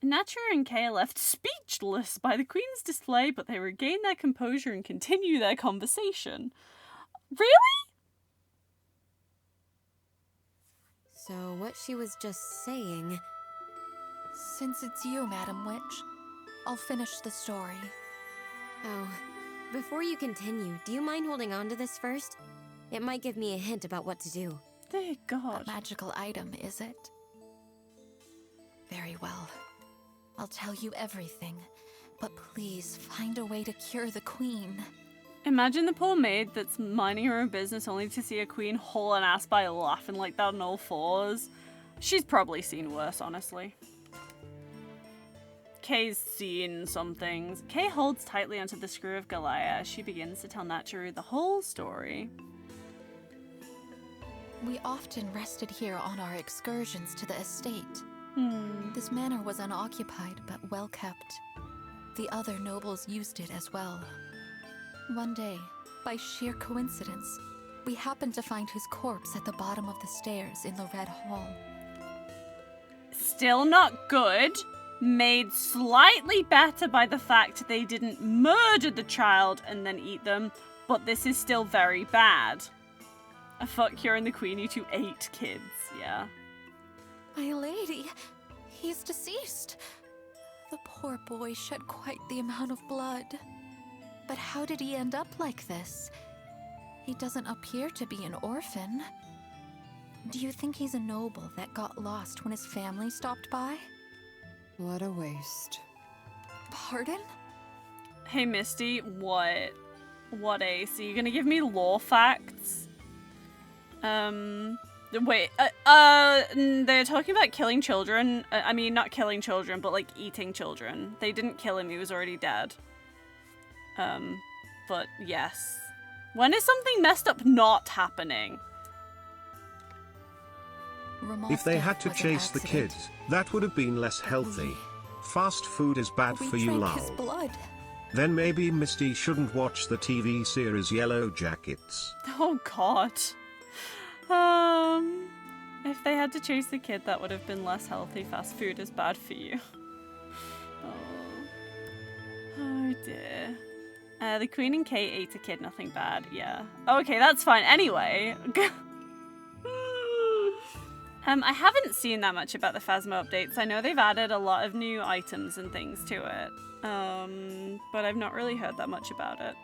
Speaker 1: Natura and Kay are left speechless by the queen's display, but they regain their composure and continue their conversation. Really?
Speaker 6: So what she was just saying...
Speaker 13: Since it's you, Madam Witch, I'll finish the story.
Speaker 6: Oh, before you continue, do you mind holding on to this first? It might give me a hint about what to do.
Speaker 1: Dear God.
Speaker 13: A magical item, is it? Very well. I'll tell you everything, but please find a way to cure the queen.
Speaker 1: Imagine the poor maid that's minding her own business only to see a queen haul an ass by laughing like that on all fours. She's probably seen worse, honestly. Kay's seen some things. Kay holds tightly onto the screw of Galleria as she begins to tell Natura the whole story.
Speaker 13: We often rested here on our excursions to the estate. This manor was unoccupied but well kept. The other nobles used it as well. One day, by sheer coincidence, we happened to find his corpse at the bottom of the stairs in the Red Hall.
Speaker 1: Still not good. Made slightly better by the fact they didn't murder the child and then eat them, but this is still very bad. Fuck, Cure and the Queen, you two ate kids, yeah.
Speaker 13: My lady, he's deceased. The poor boy shed quite the amount of blood. But how did he end up like this? He doesn't appear to be an orphan. Do you think he's a noble that got lost when his family stopped by?
Speaker 12: What a waste.
Speaker 13: Pardon?
Speaker 1: Hey Misty, what ace? Are you gonna give me lore facts? Wait, they're talking about killing children. I mean, not killing children, but like eating children. They didn't kill him, he was already dead. But yes. When is something messed up not happening?
Speaker 2: If they had to chase the kids, that would have been less healthy. Fast food is bad for you, lol. Then maybe Misty shouldn't watch the TV series Yellow Jackets.
Speaker 1: Oh god. If they had to chase the kid, that would have been less healthy. Fast food is bad for you. Oh dear. The Queen and Kate ate a kid, nothing bad, yeah. Okay, that's fine. Anyway. I haven't seen that much about the Phasma updates. I know they've added a lot of new items and things to it. But I've not really heard that much about it.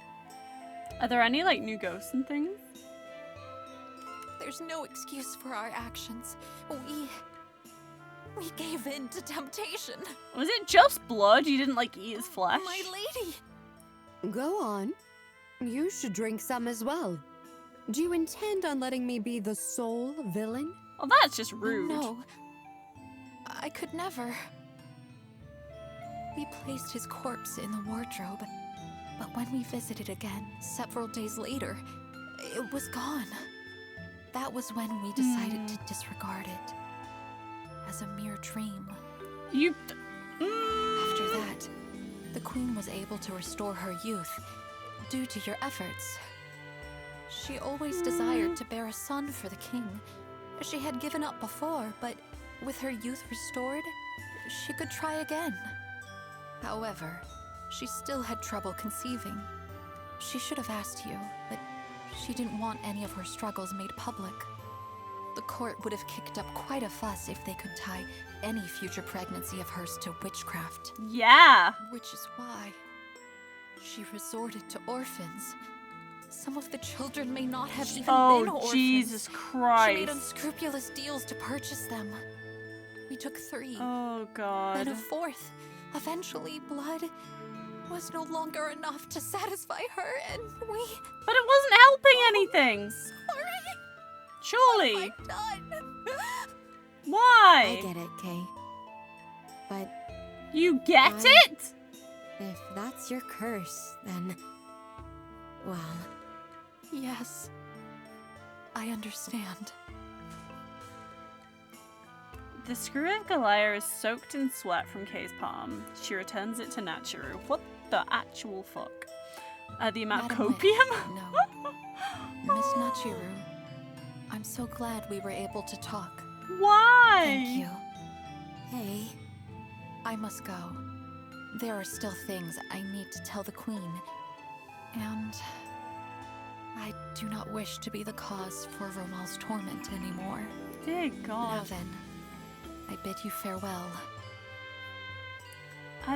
Speaker 1: Are there any, like, new ghosts and things?
Speaker 13: There's no excuse for our actions. We gave in to temptation.
Speaker 1: Was it just blood? You didn't, like, eat his flesh?
Speaker 13: My lady!
Speaker 12: Go on. You should drink some as well. Do you intend on letting me be the sole villain?
Speaker 1: Oh, that's just rude.
Speaker 13: No. I could never. We placed his corpse in the wardrobe, but when we visited again, several days later, it was gone. That was when we decided to disregard it as a mere dream. After that, the Queen was able to restore her youth due to your efforts. She always desired to bear a son for the king. She had given up before, but with her youth restored, she could try again. However, she still had trouble conceiving. She should have asked you, but she didn't want any of her struggles made public. The court would have kicked up quite a fuss if they could tie any future pregnancy of hers to witchcraft.
Speaker 1: Yeah!
Speaker 13: Which is why she resorted to orphans. Some of the children may not have even been orphans.
Speaker 1: Jesus Christ.
Speaker 13: She made unscrupulous deals to purchase them. We took 3.
Speaker 1: Oh god.
Speaker 13: Then a 4th. Eventually, blood was no longer enough to satisfy her, and we...
Speaker 1: But it wasn't helping anything!
Speaker 13: Sorry!
Speaker 1: Surely!
Speaker 13: What have I done?
Speaker 1: Why?
Speaker 6: I get it, Kay. But...
Speaker 1: You get it?
Speaker 6: If that's your curse, then... Well...
Speaker 13: Yes. I understand.
Speaker 1: The screw of Galleria is soaked in sweat from Kay's palm. She returns it to Natcharu. What the actual fuck? The amount of copium?
Speaker 13: No. Miss Natcharu, I'm so glad we were able to talk.
Speaker 1: Why?
Speaker 13: Thank you.
Speaker 6: Hey.
Speaker 13: I must go. There are still things I need to tell the Queen. And... I do not wish to be the cause for Romal's torment anymore.
Speaker 1: Dear God.
Speaker 13: Now then, I bid you farewell.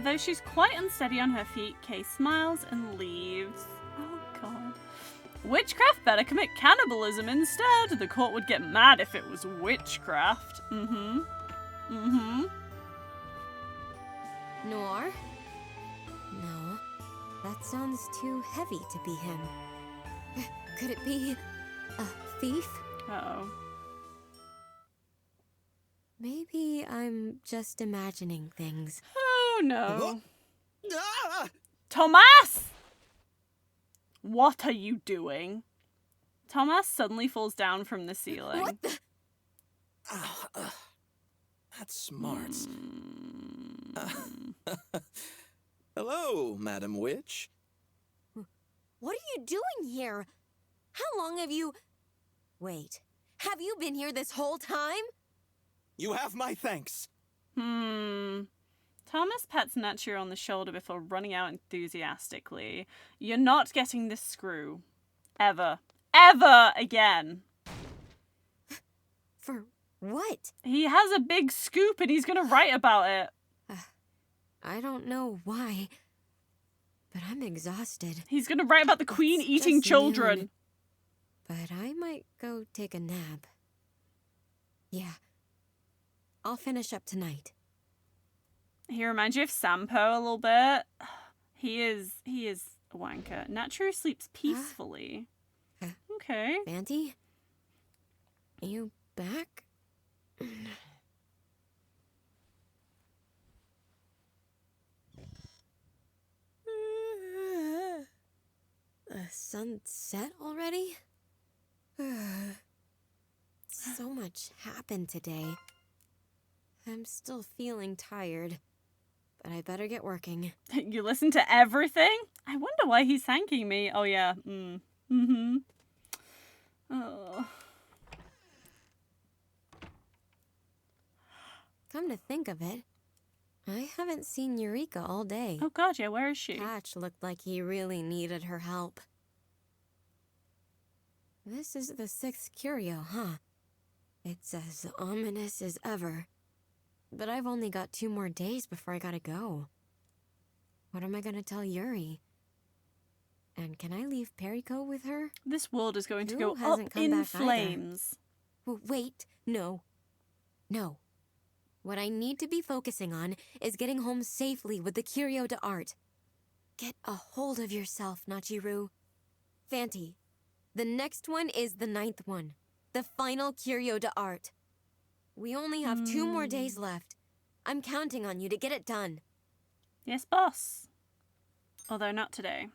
Speaker 1: Though she's quite unsteady on her feet, Kay smiles and leaves. Oh god. Witchcraft better commit cannibalism instead. The court would get mad if it was witchcraft.
Speaker 6: Noir? No. That sounds too heavy to be him. Could it be a thief?
Speaker 1: Uh-oh.
Speaker 6: Maybe I'm just imagining things.
Speaker 1: Oh no. Thomas! What are you doing? Thomas suddenly falls down from the ceiling.
Speaker 16: What the? That's smart. Hello, Madam Witch.
Speaker 6: What are you doing here? How long have you... Wait, have you been here this whole time?
Speaker 16: You have my thanks.
Speaker 1: Thomas pats Nacho on the shoulder before running out enthusiastically. You're not getting this screw. Ever. Ever again.
Speaker 6: For what?
Speaker 1: He has a big scoop and he's gonna write about it.
Speaker 6: I don't know why, but I'm exhausted.
Speaker 1: He's gonna write about the queen eating children.
Speaker 6: Noon, but I might go take a nap. Yeah. I'll finish up tonight.
Speaker 1: He reminds you of Sampo a little bit. He is a wanker. Nacho sleeps peacefully. Okay.
Speaker 6: Auntie? You back? The sun set already? So much happened today. I'm still feeling tired, but I better get working.
Speaker 1: You listen to everything? I wonder why he's thanking me. Oh, yeah. Oh.
Speaker 6: Come to think of it, I haven't seen Eureka all day.
Speaker 1: Oh god, yeah, where is she?
Speaker 6: Patch looked like he really needed her help. This is the 6th curio, huh? It's as ominous as ever. But I've only got 2 more days before I gotta go. What am I gonna tell Yuri? And can I leave Perico with her?
Speaker 1: This world is going to
Speaker 6: Drew
Speaker 1: go
Speaker 6: hasn't
Speaker 1: up
Speaker 6: come
Speaker 1: in
Speaker 6: back
Speaker 1: flames.
Speaker 6: Well, wait, no. No. What I need to be focusing on is getting home safely with the Curio d'Art. Get a hold of yourself, Nachiru. Fanti, the next one is the 9th one. The final Curio d'Art. We only have 2 more days left. I'm counting on you to get it done.
Speaker 1: Yes, boss. Although not today.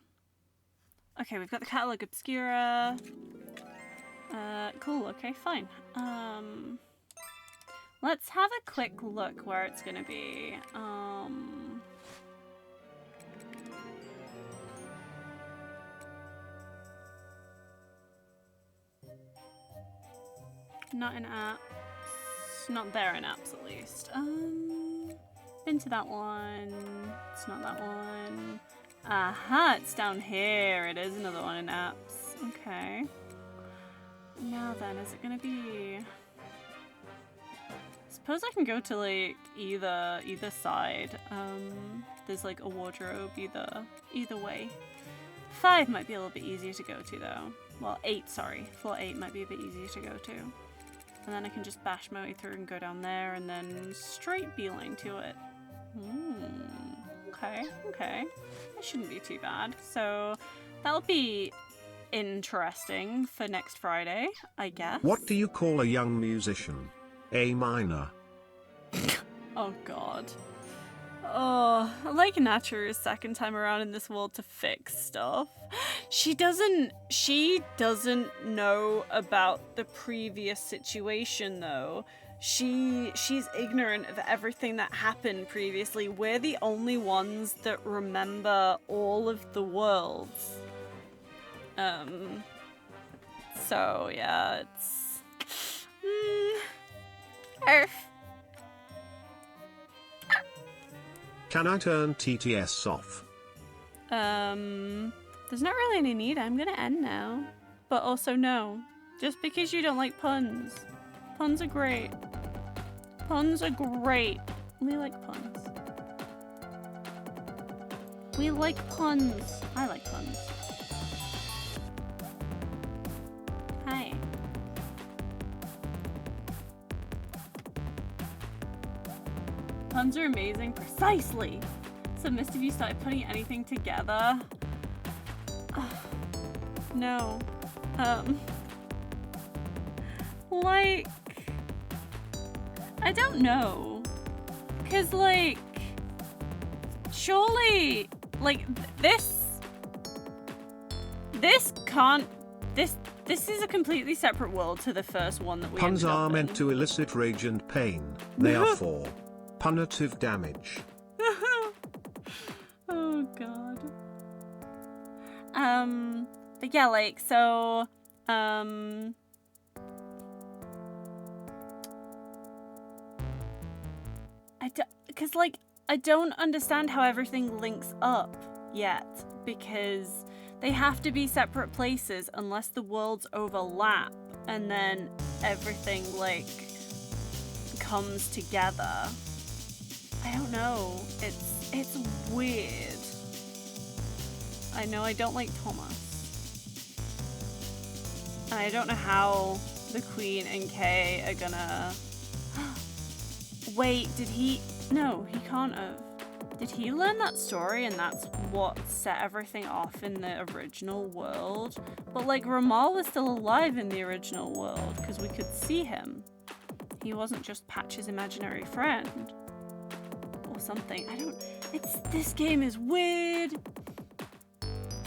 Speaker 1: Okay, we've got the Catalog Obscura. Cool, okay, fine. Let's have a quick look where it's gonna be. Not in apps. Not there in apps, at least. Been to that one. It's not that one. Aha, it's down here. It is another one in apps. Okay. Now then, is it gonna be... Suppose I can go to like either side. There's like a wardrobe either way. 5 might be a little bit easier to go to though. Well, 8, sorry. Floor 8 might be a bit easier to go to. And then I can just bash my way through and go down there and then straight beeline to it. Okay. That shouldn't be too bad. So that'll be interesting for next Friday, I guess.
Speaker 2: What do you call a young musician? A minor.
Speaker 1: Oh god. Oh, I like Natura's second time around in this world to fix stuff. She doesn't know about the previous situation though. She's ignorant of everything that happened previously. We're the only ones that remember all of the worlds. So yeah, it's Earth.
Speaker 2: Can I turn TTS off?
Speaker 1: There's not really any need. I'm gonna end now. But also no. Just because you don't like puns. Puns are great. Puns are great. We like puns. We like puns. I like puns. Hi. Puns are amazing. Precisely. So Mist, have you started putting anything together? No. Like, I don't know. Cause like, surely, like this can't. This is a completely separate world to the first one that we.
Speaker 2: Puns
Speaker 1: ended
Speaker 2: are
Speaker 1: up
Speaker 2: meant
Speaker 1: in.
Speaker 2: to elicit rage and pain. They are for punitive damage.
Speaker 1: Oh god. But yeah, like, so, cause like, I don't understand how everything links up yet, because they have to be separate places unless the worlds overlap, and then everything, like, comes together. I don't know. It's weird. I know I don't like Thomas. And I don't know how the Queen and Kay are gonna... Wait, did he... No, he can't have. Did he learn that story and that's what set everything off in the original world? But, like, Ramal was still alive in the original world because we could see him. He wasn't just Patch's imaginary friend. Or something. I don't... This game is weird.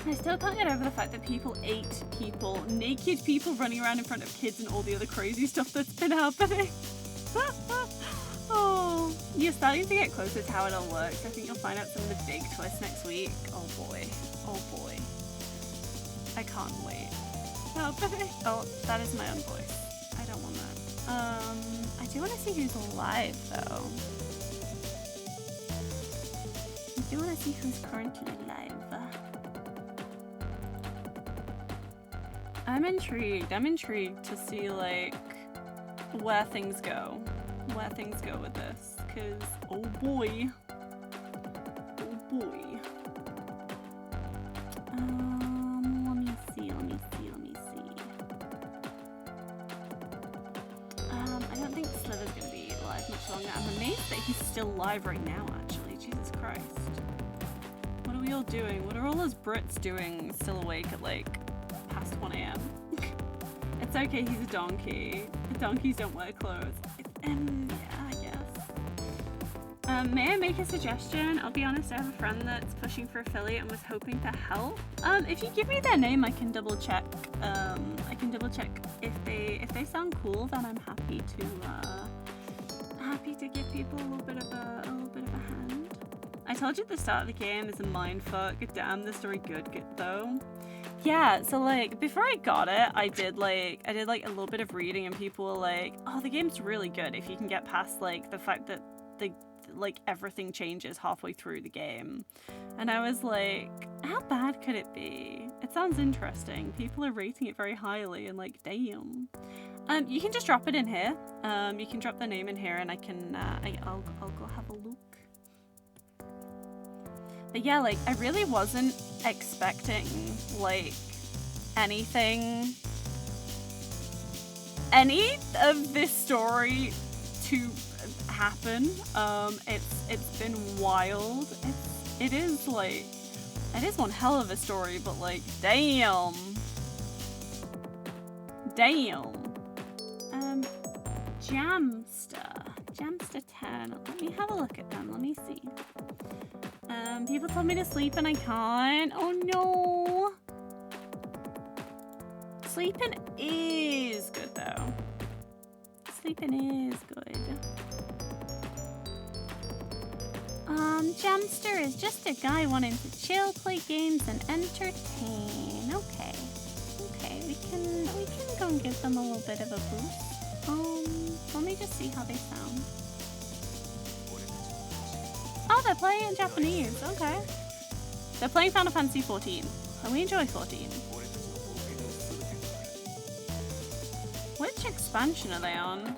Speaker 1: I still can't get over the fact that people ate people, naked people running around in front of kids and all the other crazy stuff that's been happening. Oh, you're starting to get closer to how it all works. I think you'll find out some of the big twists next week. Oh boy. Oh boy. I can't wait. Oh, that is my own voice. I don't want that. I do want to see who's alive though. I do want to see who's currently alive. I'm intrigued. I'm intrigued to see, like, where things go. Where things go with this. Because, oh boy. Oh boy. Let me see. I don't think Slither's going to be alive much longer. I'm amazed that he's still alive right now, actually. Jesus Christ. What are we all doing? What are all those Brits doing still awake at, like, past 1 AM? It's okay, he's a donkey. Donkeys don't wear clothes. Yeah, I guess. May I make a suggestion? I'll be honest, I have a friend that's pushing for affiliate and was hoping to help. If you give me their name, I can double check. If they sound cool, then I'm happy to give people a little bit of a hand. I told you at the start of the game is a mindfuck. Damn, the story good though. Yeah, so like before I got it, I did like a little bit of reading, and people were like, "Oh, the game's really good if you can get past like the fact that everything changes halfway through the game." And I was like, "How bad could it be?" It sounds interesting. People are rating it very highly, and like, damn. You can just drop it in here. You can drop the name in here, and I can I'll go have a look. But yeah, like, I really wasn't expecting, like, any of this story to happen. It's been wild. It is one hell of a story, but, like, damn. Jamster 10. Let me have a look at them. Let me see. People told me to sleep and I can't. Oh no. Sleeping is good though. Sleeping is good. Jamster is just a guy wanting to chill, play games, and entertain. Okay. We can go and give them a little bit of a boost. Let me just see how they sound. Oh, they're playing in Japanese. Okay. They're playing Final Fantasy 14. And we enjoy 14. Which expansion are they on?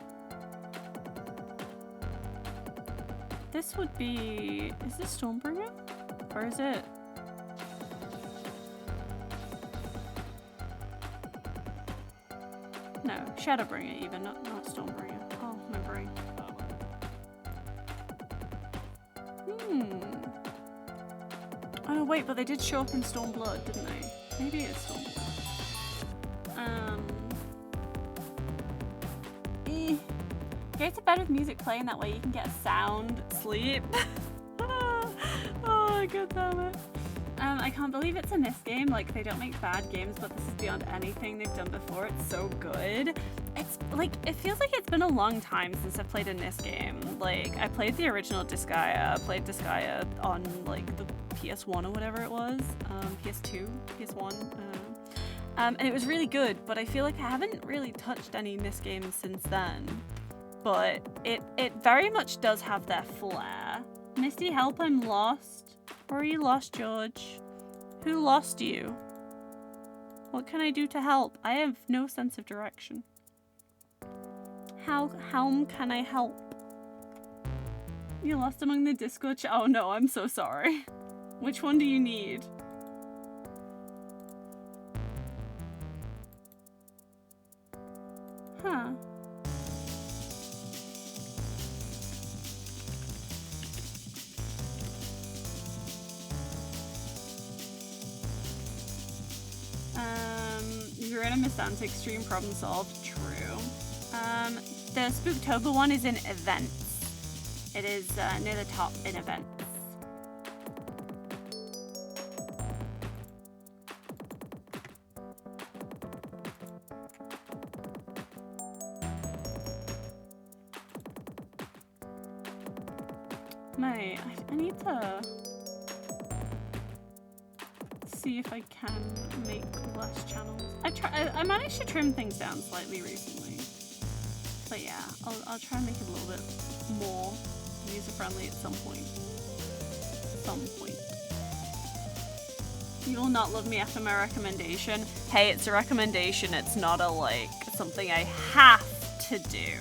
Speaker 1: This would be... Is this Stormbringer? Or is it... No, Shadowbringer even, not Stormbringer. Oh, my brain. Oh wait, but they did show up in Stormblood, didn't they? Maybe it's Stormblood. Go to bed with music playing, that way you can get a sound sleep. Oh, god damn it. I can't believe it's a NIS game. Like, they don't make bad games, but this is beyond anything they've done before. It's so good. It's like, it feels like it's been a long time since I've played a NIS game. Like, I played the original Disgaea. I played Disgaea on, like, the PS1 or whatever it was. PS2, PS1. And it was really good, but I feel like I haven't really touched any NIS games since then. But it very much does have their flair. Misty, help, I'm lost. Where are you lost, George? Who lost you? What can I do to help? I have no sense of direction. How can I help? You're lost among the Discord chat. Oh no, I'm so sorry. Which one do you need? Huh. You're in a Miss Antics stream, problem solved. True. The Spooktober one is in events. It is near the top in events. I need to see if I can make less channels. I managed to trim things down slightly recently, but yeah, I'll try and make it a little bit more user-friendly at some point. You will not love me after my recommendation. Hey, it's a recommendation. It's not a like something I have to do.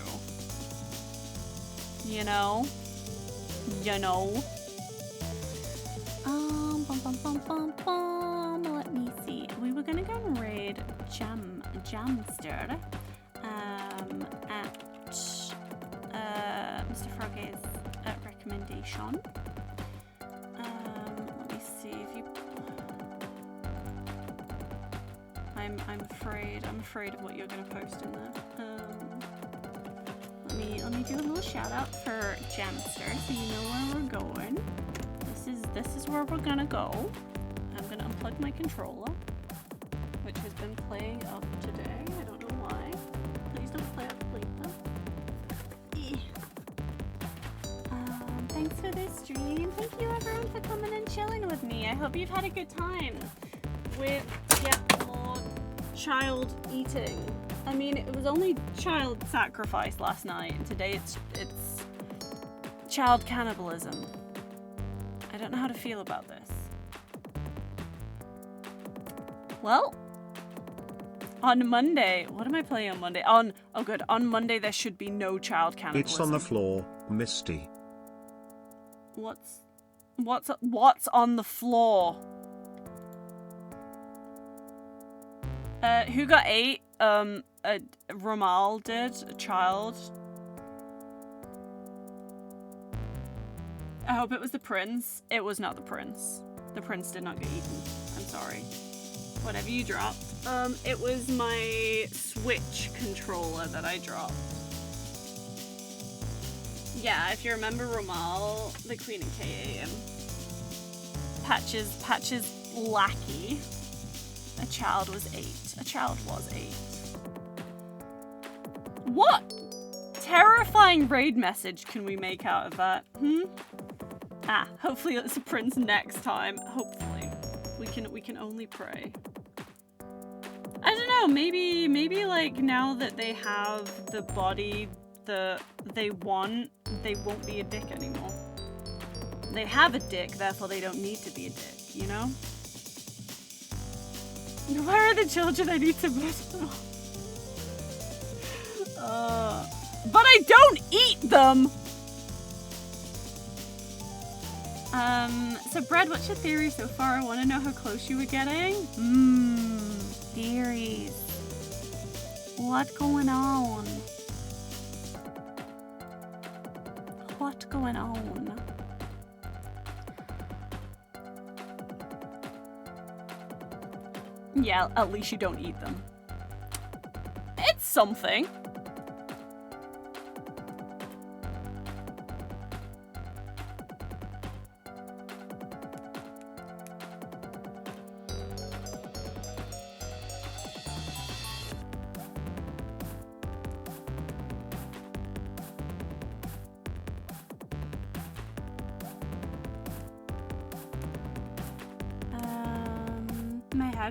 Speaker 1: You know. Let me see. We were gonna go and raid Jamster at Mr. Froggy's recommendation. Let me see if you. I'm afraid of what you're gonna post in there. Let me do a little shout out for Jamster so you know where we're going. This is where we're gonna go. I'm gonna unplug my controller, which has been playing up today. I don't know why. Please don't play up later. Thanks for this stream. Thank you everyone for coming and chilling with me. I hope you've had a good time with more child eating. I mean, it was only child sacrifice last night, and today it's child cannibalism. I don't know how to feel about this. Well, on Monday, what am I playing on Monday? Oh good, on Monday there should be no child cannibalism.
Speaker 2: It's on the floor, Misty.
Speaker 1: What's on the floor? Who got 8? Ramal did, a child. I hope it was the prince. It was not the prince. The prince did not get eaten. I'm sorry. Whatever you dropped. It was my Switch controller that I dropped. Yeah, if you remember Ramal, the Queen and KAM. Patch's lackey. A child was 8. A child was 8. What terrifying raid message can we make out of that? Hopefully it's a prince next time. Hopefully. We can only pray. I don't know, maybe like now that they have the body that they want, they won't be a dick anymore. They have a dick, therefore they don't need to be a dick, you know? Where are the children I need to but I don't eat them! So Brad, what's your theory so far? I want to know how close you were getting. Theories. What's going on? What's going on? Yeah, at least you don't eat them. It's something.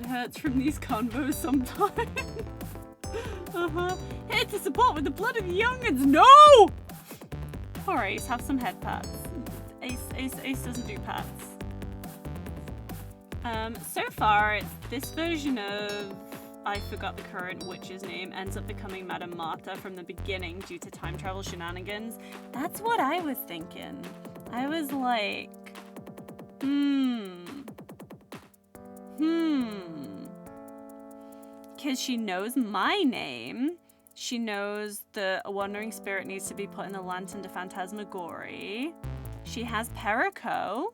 Speaker 1: Hurts from these convos sometimes. Here to support with the blood of the young'uns. No! Poor Ace, have some head pats. Ace doesn't do pets. So far, this version of I forgot the current witch's name ends up becoming Madame Marta from the beginning due to time travel shenanigans. That's what I was thinking. I was like, because she knows my name. She knows that a wandering spirit needs to be put in the lantern to Phantasmagory. She has Perico.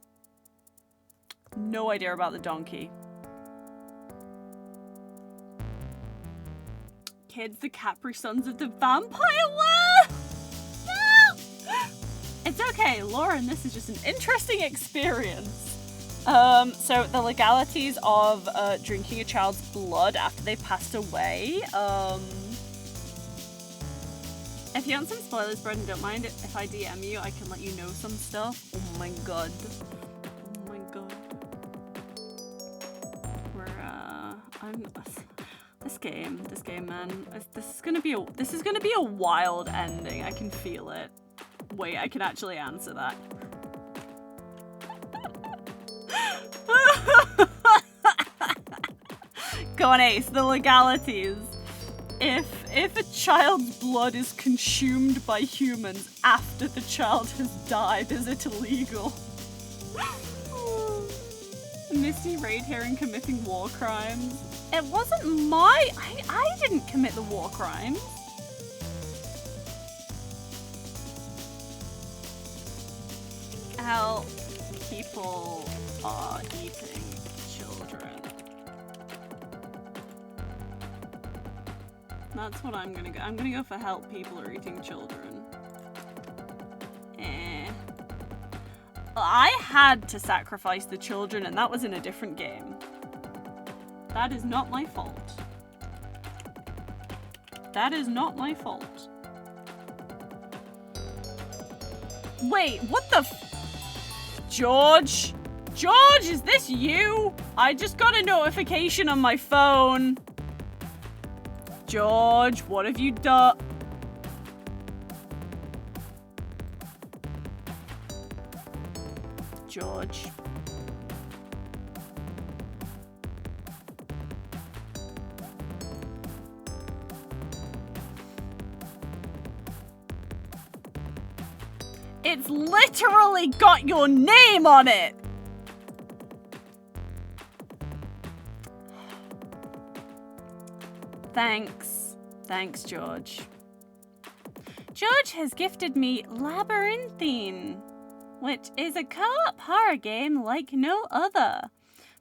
Speaker 1: No idea about the donkey. Kids, the Capri Sons of the Vampire World! No! It's okay, Lauren, this is just an interesting experience. So the legalities of drinking a child's blood after they've passed away. If you want some spoilers, Brendan, don't mind if I DM you. I can let you know some stuff. Oh my god. Oh my god. This game, man. This is gonna be a wild ending. I can feel it. Wait, I can actually answer that. Go on, Ace. The legalities. If a child's blood is consumed by humans after the child has died, is it illegal? Misty raid here and committing war crimes. It wasn't I didn't commit the war crimes. How people are eating children. That's what I'm gonna go. I'm gonna go for help people are eating children. I had to sacrifice the children, and that was in a different game. That is not my fault. That is not my fault. Wait, what the George? George, is this you? I just got a notification on my phone. George, what have you done? George. It's literally got your name on it! Thanks. Thanks, George. George has gifted me Labyrinth, which is a co-op horror game like no other.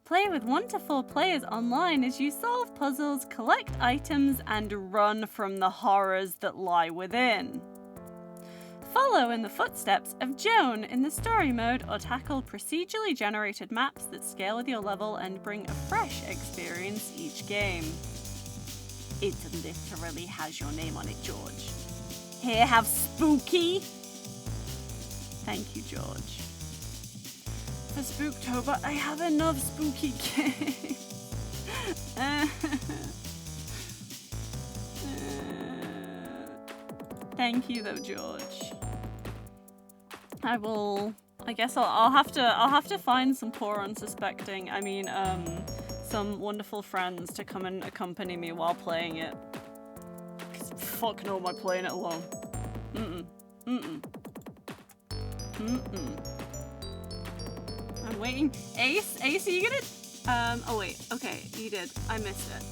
Speaker 1: Play with 1 to 4 players online as you solve puzzles, collect items, and run from the horrors that lie within. Follow in the footsteps of Joan in the story mode or tackle procedurally generated maps that scale with your level and bring a fresh experience each game. It literally has your name on it, George. Here, have spooky. Thank you, George. For Spooktober, I have enough spooky games. Thank you, though, George. I guess I'll have to find some poor unsuspecting. Some wonderful friends to come and accompany me while playing it. 'Cause fuck no, am I playing it alone? I'm waiting. Ace, are you gonna? Oh wait, okay, you did. I missed it.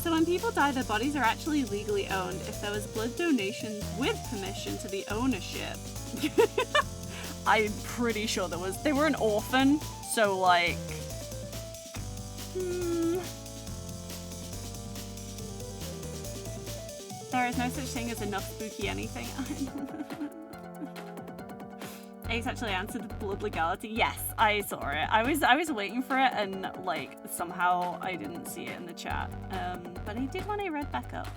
Speaker 1: So when people die, their bodies are actually legally owned if there was blood donations with permission to the ownership. I'm pretty sure they were an orphan, so like, there is no such thing as enough spooky anything. Ace actually answered the blood legality. Yes, I saw it. I was waiting for it, and like somehow I didn't see it in the chat. But I did when I read back up.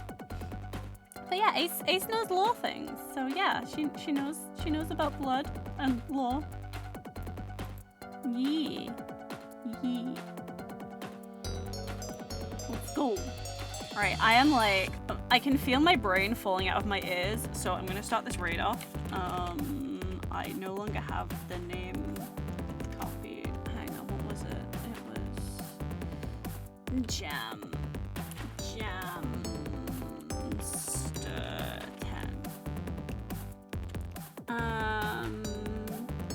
Speaker 1: But yeah, Ace knows law things. So yeah, she knows about blood and law. Yeah. Let's go. Alright, I can feel my brain falling out of my ears, so I'm gonna start this raid off. I no longer have the name copied. Hang on, what was it? It was Jamster 10.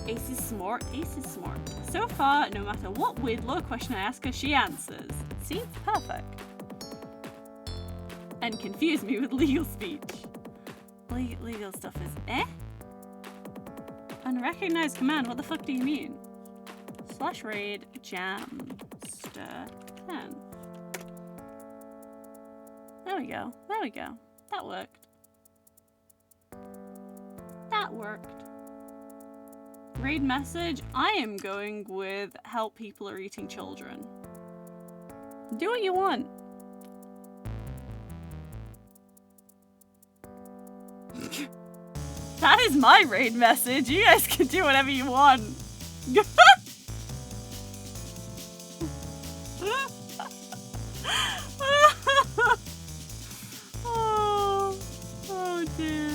Speaker 1: Ace is smart. Ace is smart. So far, no matter what weird lore question I ask her, she answers. See, it's perfect. And confuse me with legal speech. Legal stuff is Unrecognized command, what the fuck do you mean? /raid Jamster 10. There we go. There we go. That worked. That worked. Raid message, I am going with help people are eating children. Do what you want. That is my raid message. You guys can do whatever you want. Oh dear.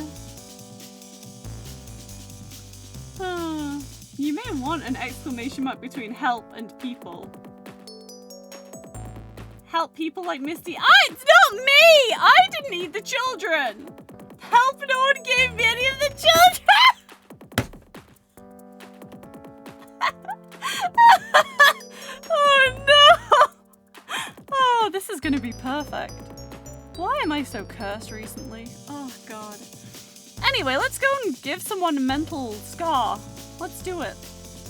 Speaker 1: You may want an exclamation mark between help and people. Help people like Misty. It's not me! I didn't eat the children! Help, no one gave me any of the children! Oh no! Oh, this is gonna be perfect. Why am I so cursed recently? Oh god. Anyway, let's go and give someone a mental scar. Let's do it.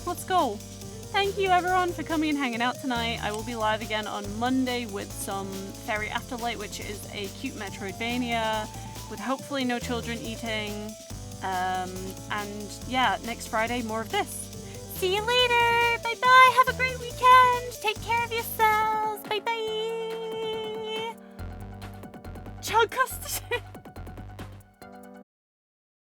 Speaker 1: Let's go. Thank you everyone for coming and hanging out tonight. I will be live again on Monday with some Fairy Afterlight, which is a cute Metroidvania with hopefully no children eating. And yeah, next Friday, more of this. See you later. Bye bye. Have a great weekend. Take care of yourselves. Bye bye. Chug custard.